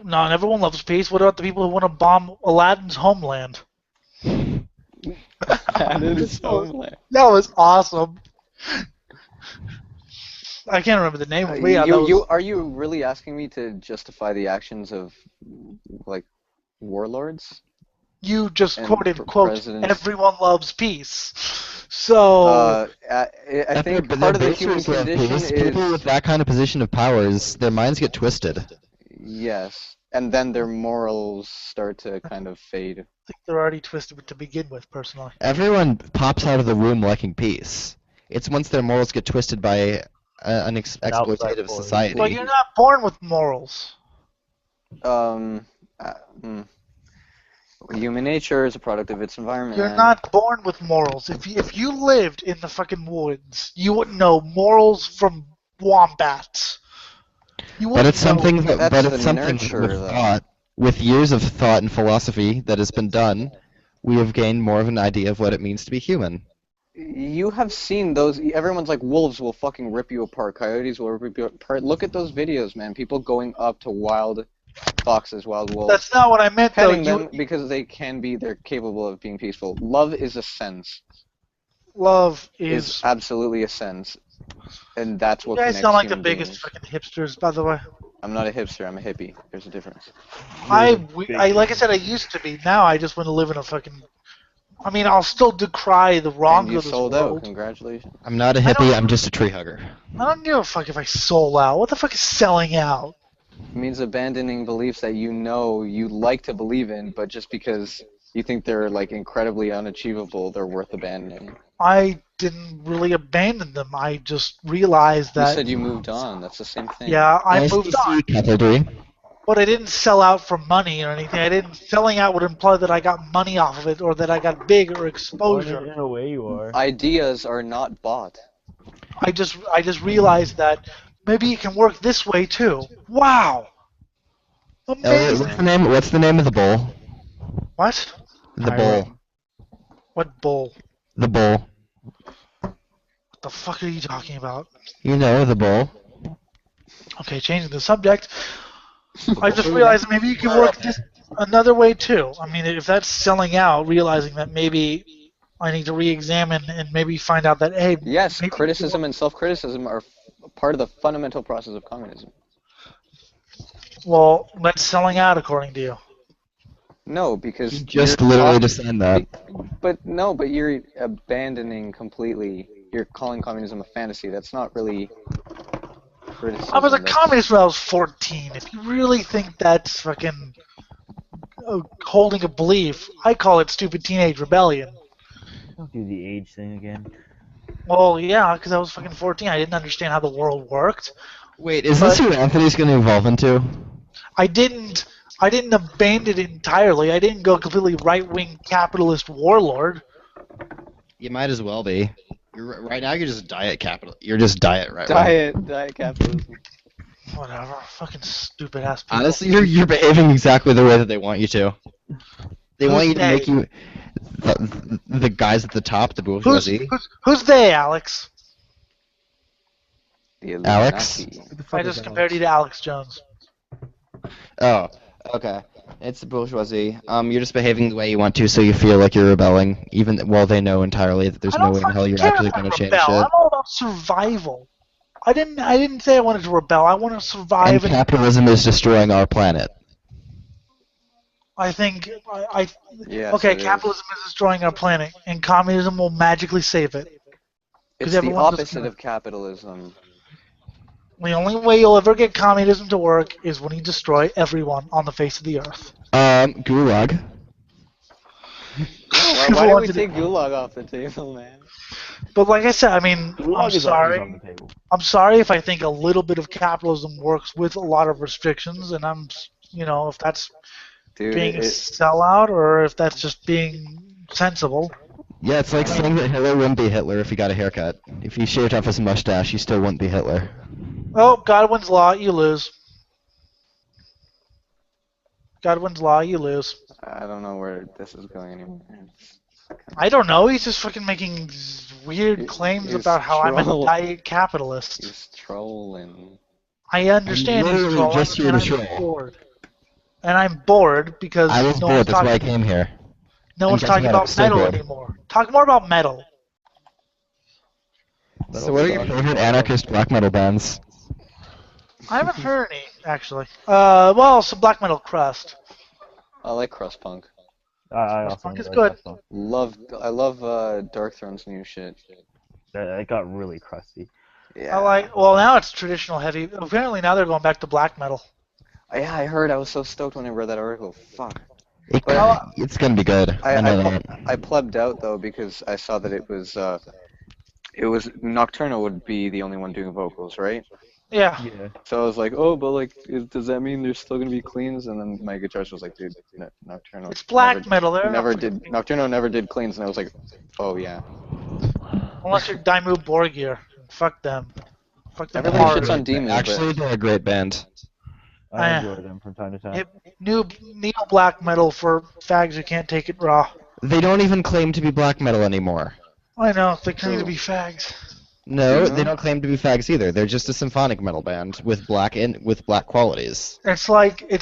Not everyone loves peace. What about the people who want to bomb Aladdin's homeland? Aladdin's homeland. That was awesome. I can't remember the name of it. But yeah, Are you really asking me to justify the actions of like warlords? You just and quoted, quote, presidents? everyone loves peace. So... I think part of the human condition is... People with that kind of position of powers, their minds get twisted. Yes, and then their morals start to kind of fade. I think they're already twisted to begin with, personally. Everyone pops out of the womb liking peace. It's once their morals get twisted by an exploitative society. Well, you're not born with morals. Human nature is a product of its environment. You're not born with morals. If you lived in the fucking woods, you wouldn't know morals from wombats. But it's something with thought, with years of thought and philosophy that has been done, we have gained more of an idea of what it means to be human. You have seen those. Everyone's like, wolves will fucking rip you apart. Coyotes will rip you apart. Look at those videos, man. People going up to wild foxes, wild wolves. That's not what I meant, though. Petting them because they're capable of being peaceful. Love is a sense. Love is absolutely a sense. And that's what you guys connects sound like the human biggest beings. fucking hipsters, by the way. I'm not a hipster, I'm a hippie. There's a difference. I like I said, I used to be. Now I just want to live in a fucking... I mean, I'll still decry the wrong And you of this sold world. out, congratulations. I'm not a hippie, I'm just a tree hugger. I don't give a fuck if I sold out. What the fuck is selling out? It means abandoning beliefs that you know you like to believe in, but just because you think they're like incredibly unachievable, they're worth abandoning. I didn't really abandon them. I just realized that... You said you moved on. That's the same thing. Yeah, I moved on. Cavalry. But I didn't sell out for money or anything. Selling out would imply that I got money off of it or that I got big or exposure. In a way, you are. Ideas are not bought. I just realized that maybe it can work this way too. Wow. Amazing. What's the name of the bowl? What? The bowl. What bowl? The bowl. What the fuck are you talking about? You know, the bowl. Okay, changing the subject. I just realized maybe you can work this another way too. I mean, if that's selling out, realizing that maybe I need to re-examine and maybe find out that, hey... Yes, criticism and self-criticism are part of the fundamental process of communism. Well, that's selling out according to you. No, because... You just literally just said that. But you're abandoning completely... You're calling communism a fantasy. That's not really... criticism. I was a communist when I was 14. If you really think that's fucking holding a belief, I call it stupid teenage rebellion. Don't do the age thing again. Well, yeah, because I was fucking 14. I didn't understand how the world worked. Wait, is this who Anthony's going to evolve into? I didn't abandon it entirely. I didn't go completely right-wing capitalist warlord. You might as well be. Right now, you're just diet capital. You're just diet right. Diet capitalism. Whatever, fucking stupid ass people. Honestly, you're behaving exactly the way that they want you to. They want you to make you the guys at the top, the bourgeoisie. Who's they, Alex? Alex? I just compared you to Alex Jones. Oh, okay. It's the bourgeoisie. You're just behaving the way you want to, so you feel like you're rebelling, even while they know entirely that there's no way in hell you're actually going to change shit. I'm all about survival. I didn't say I wanted to rebel. I want to survive. And capitalism is destroying our planet. I think Yes, okay, capitalism is destroying our planet, and communism will magically save it. It's the opposite of capitalism. The only way you'll ever get communism to work is when you destroy everyone on the face of the earth. Gulag. Why do we take Gulag off the table, man? But like I said, I mean, I'm sorry. I'm sorry if I think a little bit of capitalism works with a lot of restrictions, and if that's being a sellout or if that's just being sensible. Yeah, it's like saying that Hitler wouldn't be Hitler if he got a haircut. If he shaved off his mustache, he still wouldn't be Hitler. Oh, Godwin's law, you lose. God wins law, you lose. I don't know where this is going anymore. I don't know. He's just fucking making weird claims he's about how I'm a troll- diet capitalist. He's trolling. I understand he's literally trolling, just here and to I'm troll. bored. And I'm bored because I was no bored, one's that's why I talking, came here. no And one's guess talking what? about I'm still metal bored. anymore. Talk more about metal. So what are your favorite anarchist black metal bands? I haven't heard any, actually. Well, some black metal crust. I like crust punk. I also Punk is like good. that song. I love Dark Throne's new shit. It got really crusty. Yeah. I like. Well, now it's traditional heavy. Apparently now they're going back to black metal. Yeah, I heard. I was so stoked when I read that article. Fuck. It's gonna be good. I know that. I plubbed out though because I saw that it was Nocturno would be the only one doing vocals, right? Yeah. So I was like, oh, but like, does that mean there's still gonna be cleans? And then my guitarist was like, dude, Nocturno. It's black metal. They're not Nocturno never did cleans, and I was like, oh yeah. Unless you're Dimmu Borgir. Fuck them. Fuck them Everybody hard. shits on Demon. Actually, they're a great band. I enjoy them from time to time. New neo black metal for fags who can't take it raw. They don't even claim to be black metal anymore. I know, they claim to be fags. No, they don't claim to be fags either. They're just a symphonic metal band with black qualities. It's like you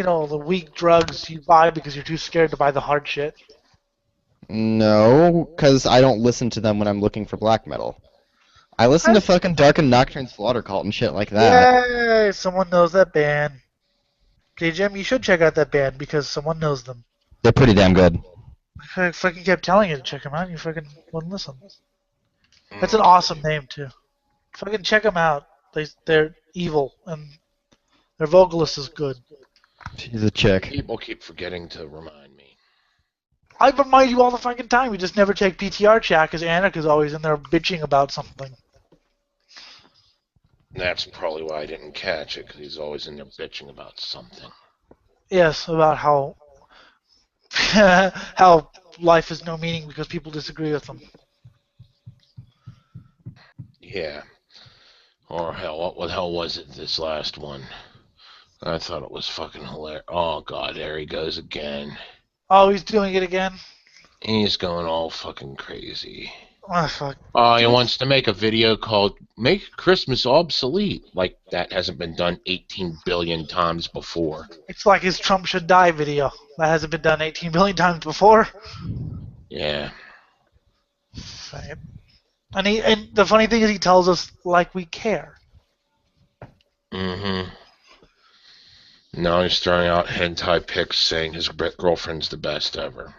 know, the weak drugs you buy because you're too scared to buy the hard shit. No, because I don't listen to them when I'm looking for black metal. I listen to fucking Dark and Nocturne Slaughter Cult and shit like that. Yay! Someone knows that band. JJM, you should check out that band because someone knows them. They're pretty damn good. I fucking kept telling you to check them out, and you fucking wouldn't listen. That's an awesome name too. Fucking check them out. They're evil, and their vocalist is good. She's a chick. People keep forgetting to remind me. I remind you all the fucking time. We just never take PTR chat because Anik is always in there bitching about something. That's probably why I didn't catch it, because he's always in there bitching about something. Yes, about how how life has no meaning because people disagree with them. Yeah. Or hell, what the hell was it, this last one? I thought it was fucking hilarious. Oh god, there he goes again. Oh, he's doing it again? He's going all fucking crazy. Oh, fuck. He wants to make a video called Make Christmas Obsolete. Like, that hasn't been done 18 billion times before. It's like his Trump should die video. That hasn't been done 18 billion times before. Yeah. Right. And the funny thing is he tells us like we care. Mm-hmm. Now he's throwing out hentai pics saying his girlfriend's the best ever.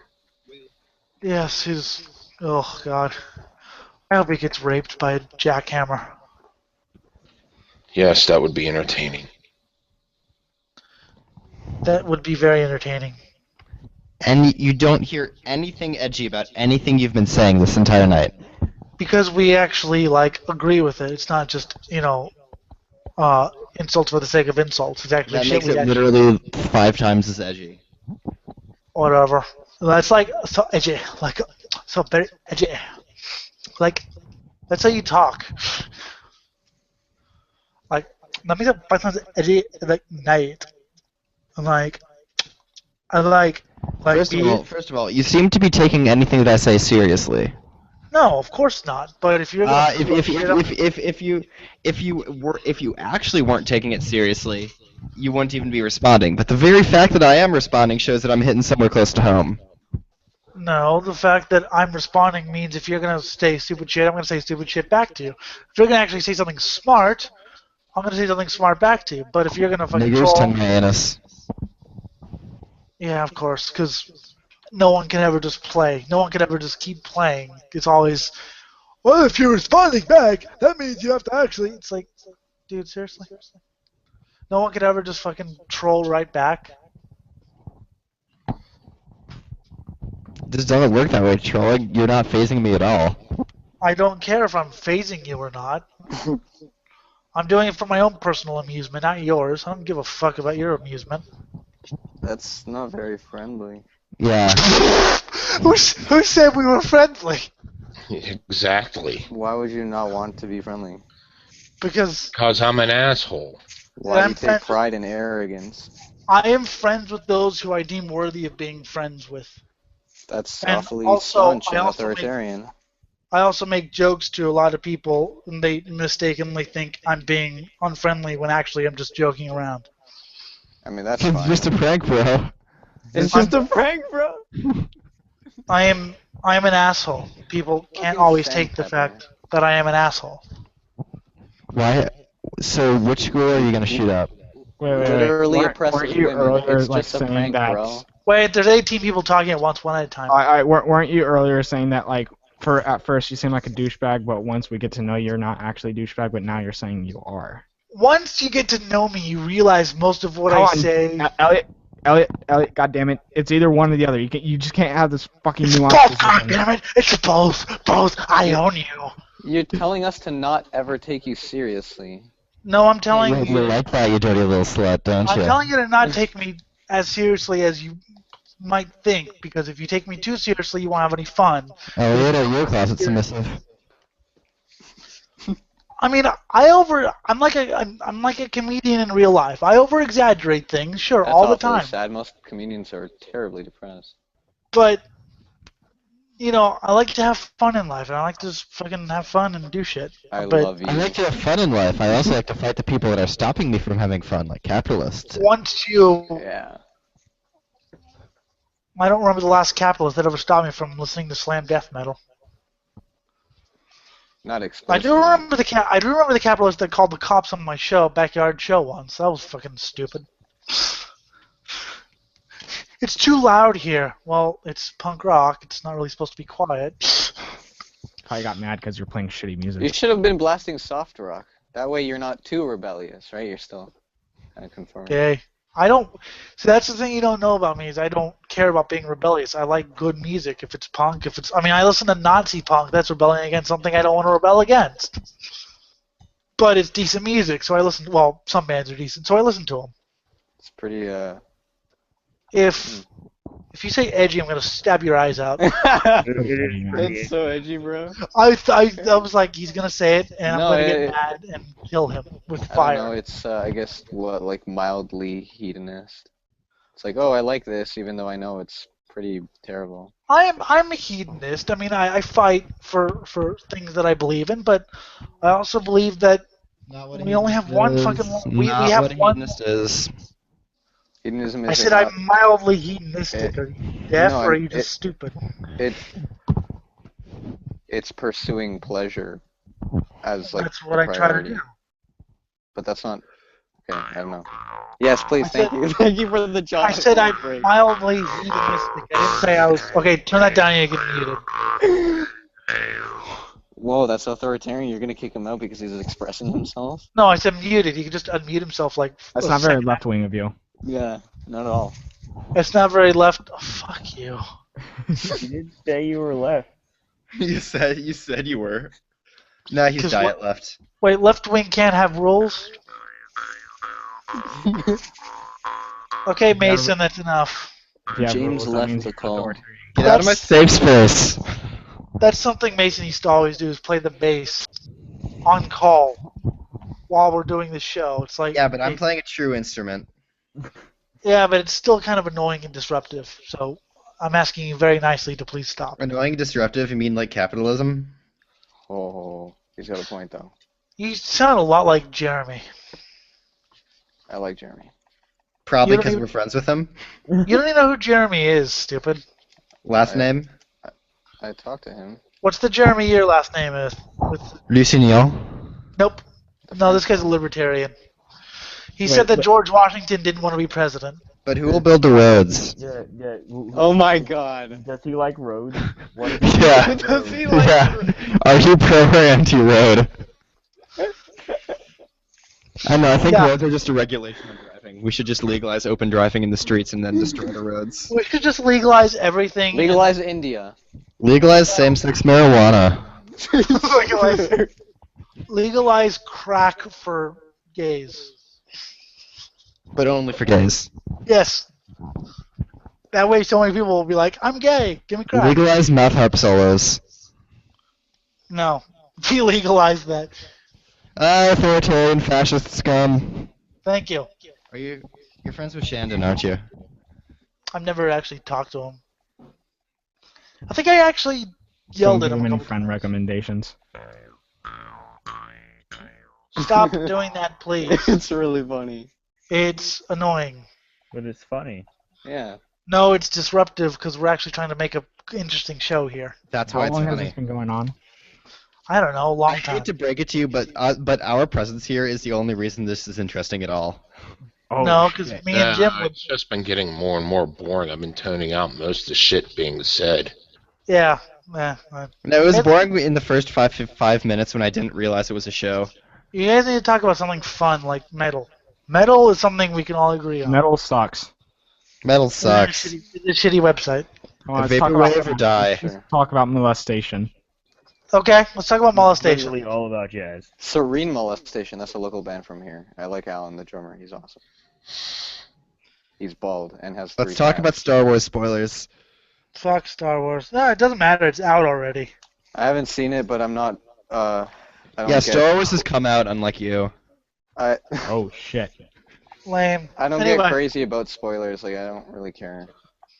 Yes, he's... Oh, God. I hope he gets raped by a jackhammer. Yes, that would be entertaining. That would be very entertaining. And you don't hear anything edgy about anything you've been saying this entire night. Because we actually, like, agree with it. It's not just, you know, insults for the sake of insults. It's actually That shit makes we it actually... literally 5 times as edgy. Whatever. That's like so edgy. Like, so very edgy. Like, that's how you talk. Like, let me say 5 times edgy, like, night. I'm like... First of all, you seem to be taking anything that I say seriously. No, of course not. But if you're gonna if you actually weren't taking it seriously, you wouldn't even be responding. But the very fact that I am responding shows that I'm hitting somewhere close to home. No, the fact that I'm responding means if you're gonna say stupid shit, I'm gonna say stupid shit back to you. If you're gonna actually say something smart, I'm gonna say something smart back to you. But if you're gonna fucking Niggers troll, tongue my anus. yeah, of course, because no one can ever just play. No one can ever just keep playing. It's always, well, if you're responding back, that means you have to actually. It's like, dude, seriously? No one can ever just fucking troll right back. This doesn't work that way, trolling. You're not phasing me at all. I don't care if I'm phasing you or not. I'm doing it for my own personal amusement, not yours. I don't give a fuck about your amusement. That's not very friendly. Yeah. Who said we were friendly? Exactly. Why would you not want to be friendly? Because I'm an asshole. Why do I'm you take friends. pride in arrogance? I am friends with those who I deem worthy of being friends with. That's And awfully also, staunch I and also authoritarian. I also make jokes to a lot of people, and they mistakenly think I'm being unfriendly when actually I'm just joking around. I mean, that's It's fine. just a prank, bro. It's just a prank, bro. I am an asshole. People can't Fucking always take the sandpepper. fact that I am an asshole. Why? So which school are you gonna shoot up? Wait. Literally Weren't oppresses you women. earlier It's like just a saying prank, that? bro. Wait, there's 18 people talking at once, one at a time. Weren't you earlier saying that like at first you seem like a douchebag, but once we get to know you, you're not actually a douchebag, but now you're saying you are. Once you get to know me, you realize most of what I say. Elliot, goddammit, it's either one or the other. You just can't have this fucking It's nuance. both, goddammit! It's both! I own you! You're telling us to not ever take you seriously. No, I'm telling You you. like that, you dirty little slut, don't I'm you? telling you to not take me as seriously as you might think, because if you take me too seriously, you won't have any fun. Elliot, are you a closet submissive? I mean, I'm like a comedian in real life. I over exaggerate things, sure, That's all the awfully time. sad. Most comedians are terribly depressed. But you know, I like to have fun in life, and I like to just fucking have fun and do shit. I But love you. I like to have fun in life. I also like to fight the people that are stopping me from having fun, like capitalists. once you, Yeah. I don't remember the last capitalist that ever stopped me from listening to slam death metal. Not I explicitly. do remember the capitalist that called the cops on my show, backyard show once. That was fucking stupid. It's too loud here. Well, it's punk rock. It's not really supposed to be quiet. Probably got mad because you're playing shitty music. You should have been blasting soft rock. That way you're not too rebellious, right? You're still kind of conforming. Okay. I don't. See, that's the thing you don't know about me is I don't care about being rebellious. I like good music. If it's punk, I mean, I listen to Nazi punk. That's rebelling against something I don't want to rebel against. But it's decent music, so I listen. Well, some bands are decent, so I listen to them. It's pretty. If you say edgy, I'm gonna stab your eyes out. That's so edgy, bro. I was like, he's gonna say it, and No, I'm gonna get mad and kill him with I fire. don't know. It's I guess like mildly hedonist. It's like, oh, I like this, even though I know it's pretty terrible. I'm a hedonist. I mean, I fight for things that I believe in, but I also believe that we only have one fucking. We have what a one. hedonist is. Hedonism is. I said I'm mildly hedonistic. Are you deaf no, or are you just stupid? It's pursuing pleasure as like. That's what I try to priority. do. But that's not. Okay, I don't know. Yes, please, thank you. Thank you for the job. I said I'm mildly hedonistic. I didn't say I was. Okay, turn that down. You get muted. Whoa, that's authoritarian. You're gonna kick him out because he's expressing himself? No, I said muted. He can just unmute himself like. That's a not very second. left wing of you. Yeah, not at all. It's not very left. Oh, fuck you. You did say you were left. You said you were. Nah, he's 'Cause diet what- left. Wait, left wing can't have rules? Okay, Mason, that's enough. Yeah, James rules, that left means the it's call. authoritarian. Get out of my Safe space. That's something Mason used to always do is play the bass on call while we're doing the show. It's like Yeah, but I'm playing a true instrument. Yeah, but it's still kind of annoying and disruptive. So I'm asking you very nicely to please stop. Annoying, disruptive. You mean like capitalism? Oh, he's got a point though. You sound a lot like Jeremy. I like Jeremy. Probably You don't because even- we're friends with him. You don't even know who Jeremy is, stupid. Last name? I talked to him. What's the Jeremy your last name is? Lucinio. Nope. No, this guy's a libertarian. He Wait, said that but- George Washington didn't want to be president. But who will build the roads? Yeah. Oh my god. Does he like roads? What is Yeah. Does he like Yeah. Are you pro or anti-road? I know, I think Yeah. roads are just a regulation of driving. We should just legalize open driving in the streets and then destroy the roads. We should just legalize everything. Legalize India. Legalize same-sex marijuana. Legalize crack for gays. But only for gays. Yes. That way so many people will be like, I'm gay, give me crack. Legalize mouth harp solos. No. We legalize that. Authoritarian fascist scum. Thank you. You're friends with Shandon, aren't you? I've never actually talked to him. I think I actually Don't yelled give at him him a any couple friend recommendations. Stop doing that, please. It's really funny. It's annoying. But it's funny. Yeah. No, it's disruptive because we're actually trying to make a interesting show here. That's How why it's long has funny. this been going on? I don't know, a long I time. hate to break it to you, but our presence here is the only reason this is interesting at all. Oh, No, because shit. me and Jim would. It's just been getting more and more boring. I've been toning out most of the shit being said. Yeah. No, it was boring in the first five minutes when I didn't realize it was a show. You guys need to talk about something fun like metal. Metal is something we can all agree on. Metal sucks. Metal sucks. It's a shitty website. Come on, let's talk about Vaporwave or die. let's talk about molestation. Okay, let's talk about molestation. Literally all about jazz. Serene Molestation, that's a local band from here. I like Alan, the drummer. He's awesome. He's bald and has Let's 3 talk tabs. about Star Wars spoilers. Fuck Star Wars. No, it doesn't matter. It's out already. I haven't seen it, but I'm not. I don't Yeah, get, Star Wars has come out, unlike you. Oh shit. Lame. I don't Anyway. get crazy about spoilers. Like I don't really care.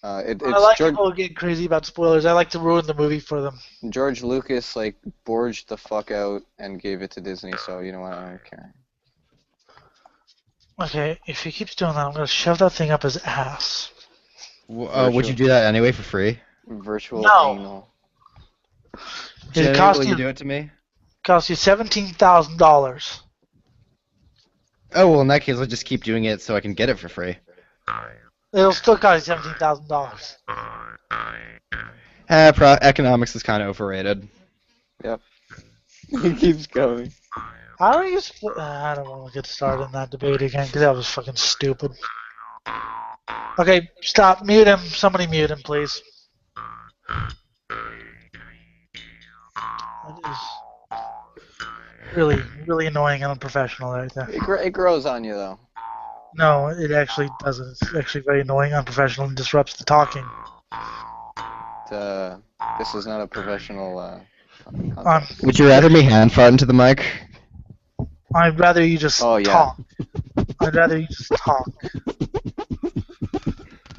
It's I like George, people who get crazy about spoilers. I like to ruin the movie for them. George Lucas like borged the fuck out and gave it to Disney. So you know what? I don't care. Okay, if he keeps doing that, I'm gonna shove that thing up his ass. Would you do that anyway for free? Virtual No. anal. It Jenny, cost will you you do it to me? cost you $17,000. Oh, well, in that case, I'll just keep doing it so I can get it for free. It'll still cost you $17,000. Economics is kind of overrated. Yep. He keeps going. I don't use. I don't want to get started in that debate again because that was fucking stupid. Okay, stop. Mute him. Somebody mute him, please. That is really, really annoying and unprofessional right there. It grows on you though. No, it actually doesn't. It's actually very annoying, unprofessional, and disrupts the talking. This is not a professional. Would you rather me hand fart into the mic? I'd rather you just Oh, yeah. talk. I'd rather you just talk.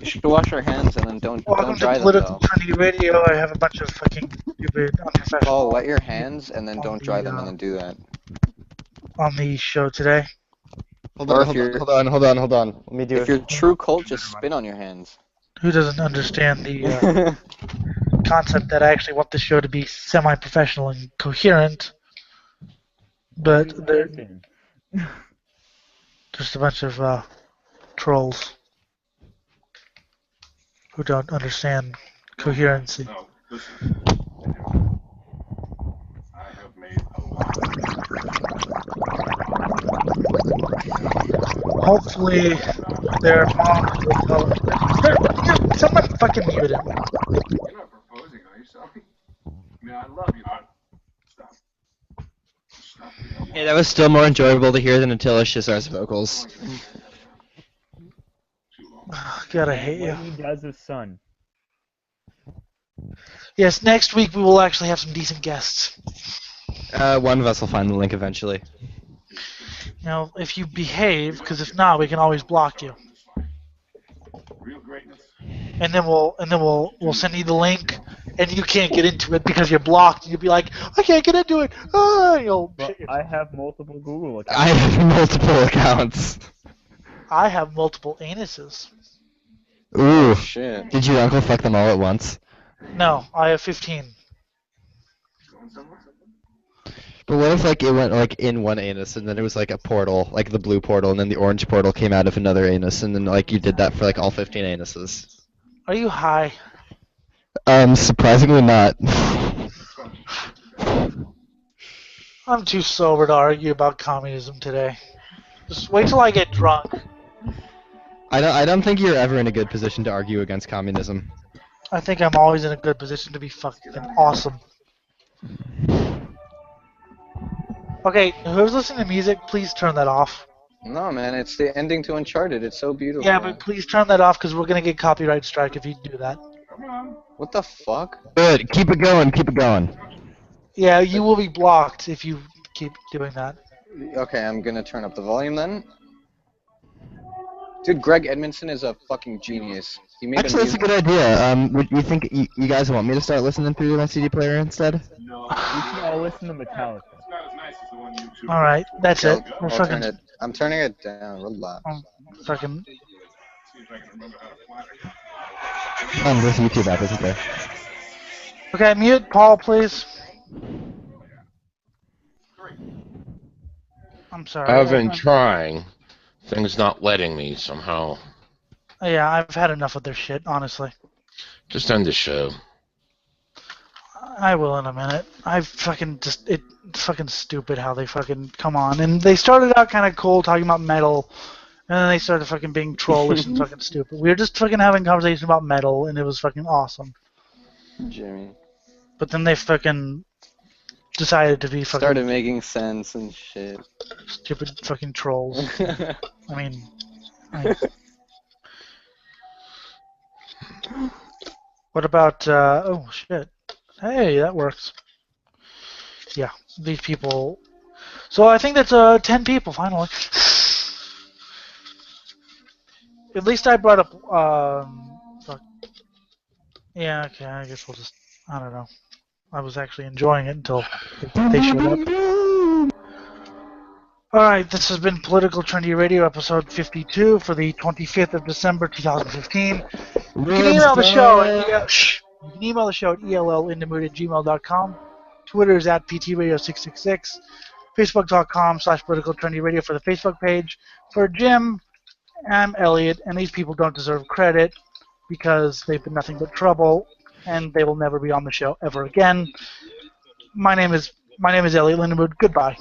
You should wash your hands and then don't Welcome dry to them Political though. Trendy Radio. I have a bunch of fucking stupid, unprofessional Oh, wet your hands and then don't dry them and then do that. on the show today. Hold Or on, if you're- hold on. Let me do If it. you're true cult, just spit on your hands. Who doesn't understand the concept that I actually want the show to be semi-professional and coherent, but they're just a bunch of trolls who don't understand coherency. Hopefully, their mom will tell them. Someone fucking mute him. You're not proposing, are you, Sally? I mean, I love you, but stop. Stop. Yeah, that was still more enjoyable to hear than Attila Shizar's vocals. God, I hate you. What he does with Sun. Yes, next week we will actually have some decent guests. One of us will find the link eventually. You know, if you behave, because if not, we can always block you. Real greatness. And then we'll send you the link, and you can't get into it because you're blocked. And you'll be like, I can't get into it. Ah, you'll. But I have multiple Google accounts. I have multiple accounts. I have multiple anuses. Ooh. Shit. Did your uncle fuck them all at once? No, I have 15. But what if like it went like in one anus and then it was like a portal, like the blue portal, and then the orange portal came out of another anus, and then like you did that for like all 15 anuses? Are you high? Surprisingly not. I'm too sober to argue about communism today. Just wait till I get drunk. I don't think you're ever in a good position to argue against communism. I think I'm always in a good position to be fucking awesome. Okay, whoever's listening to music, please turn that off. No, man, it's the ending to Uncharted. It's so beautiful. Yeah, but please turn that off because we're gonna get copyright strike if you do that. What the fuck? Good. Keep it going. Keep it going. Yeah, you will be blocked if you keep doing that. Okay, I'm gonna turn up the volume then. Dude, Greg Edmondson is a fucking genius. He made Actually, that's a good idea. Would you think you guys want me to start listening through my CD player instead? No. We should all listen to Metallica. It's not as nice as the one YouTube. All right, that's it. We're I'll fucking. turn it. I'm turning it down. Relax. Fucking. See if I can remember how to flat it. There's a YouTube app, isn't there? Okay, mute Paul, please. I'm sorry. I've been trying. Things not letting me somehow. Yeah, I've had enough of their shit, honestly. Just end the show. I will in a minute. It's fucking stupid how they fucking come on. And they started out kind of cool talking about metal, and then they started fucking being trollish and fucking stupid. We were just fucking having a conversation about metal, and it was fucking awesome. Jimmy. But then they fucking decided to be fucking Started making sense and shit. stupid fucking trolls. I mean, what about, oh shit. Hey, that works. Yeah, these people. So I think that's 10 people finally. At least I brought up, fuck. Yeah, okay, I guess we'll just, I don't know. I was actually enjoying it until they showed up. Alright, this has been Political Trendy Radio, episode 52 for the 25th of December, 2015. You can email the show at ellinthemood@gmail.com. Twitter is at ptradio666. Facebook.com/politicaltrendyradio for the Facebook page. For Jim, I'm Elliot, and these people don't deserve credit because they've been nothing but trouble, and they will never be on the show ever again. My name is Elliot Lindemood. Goodbye.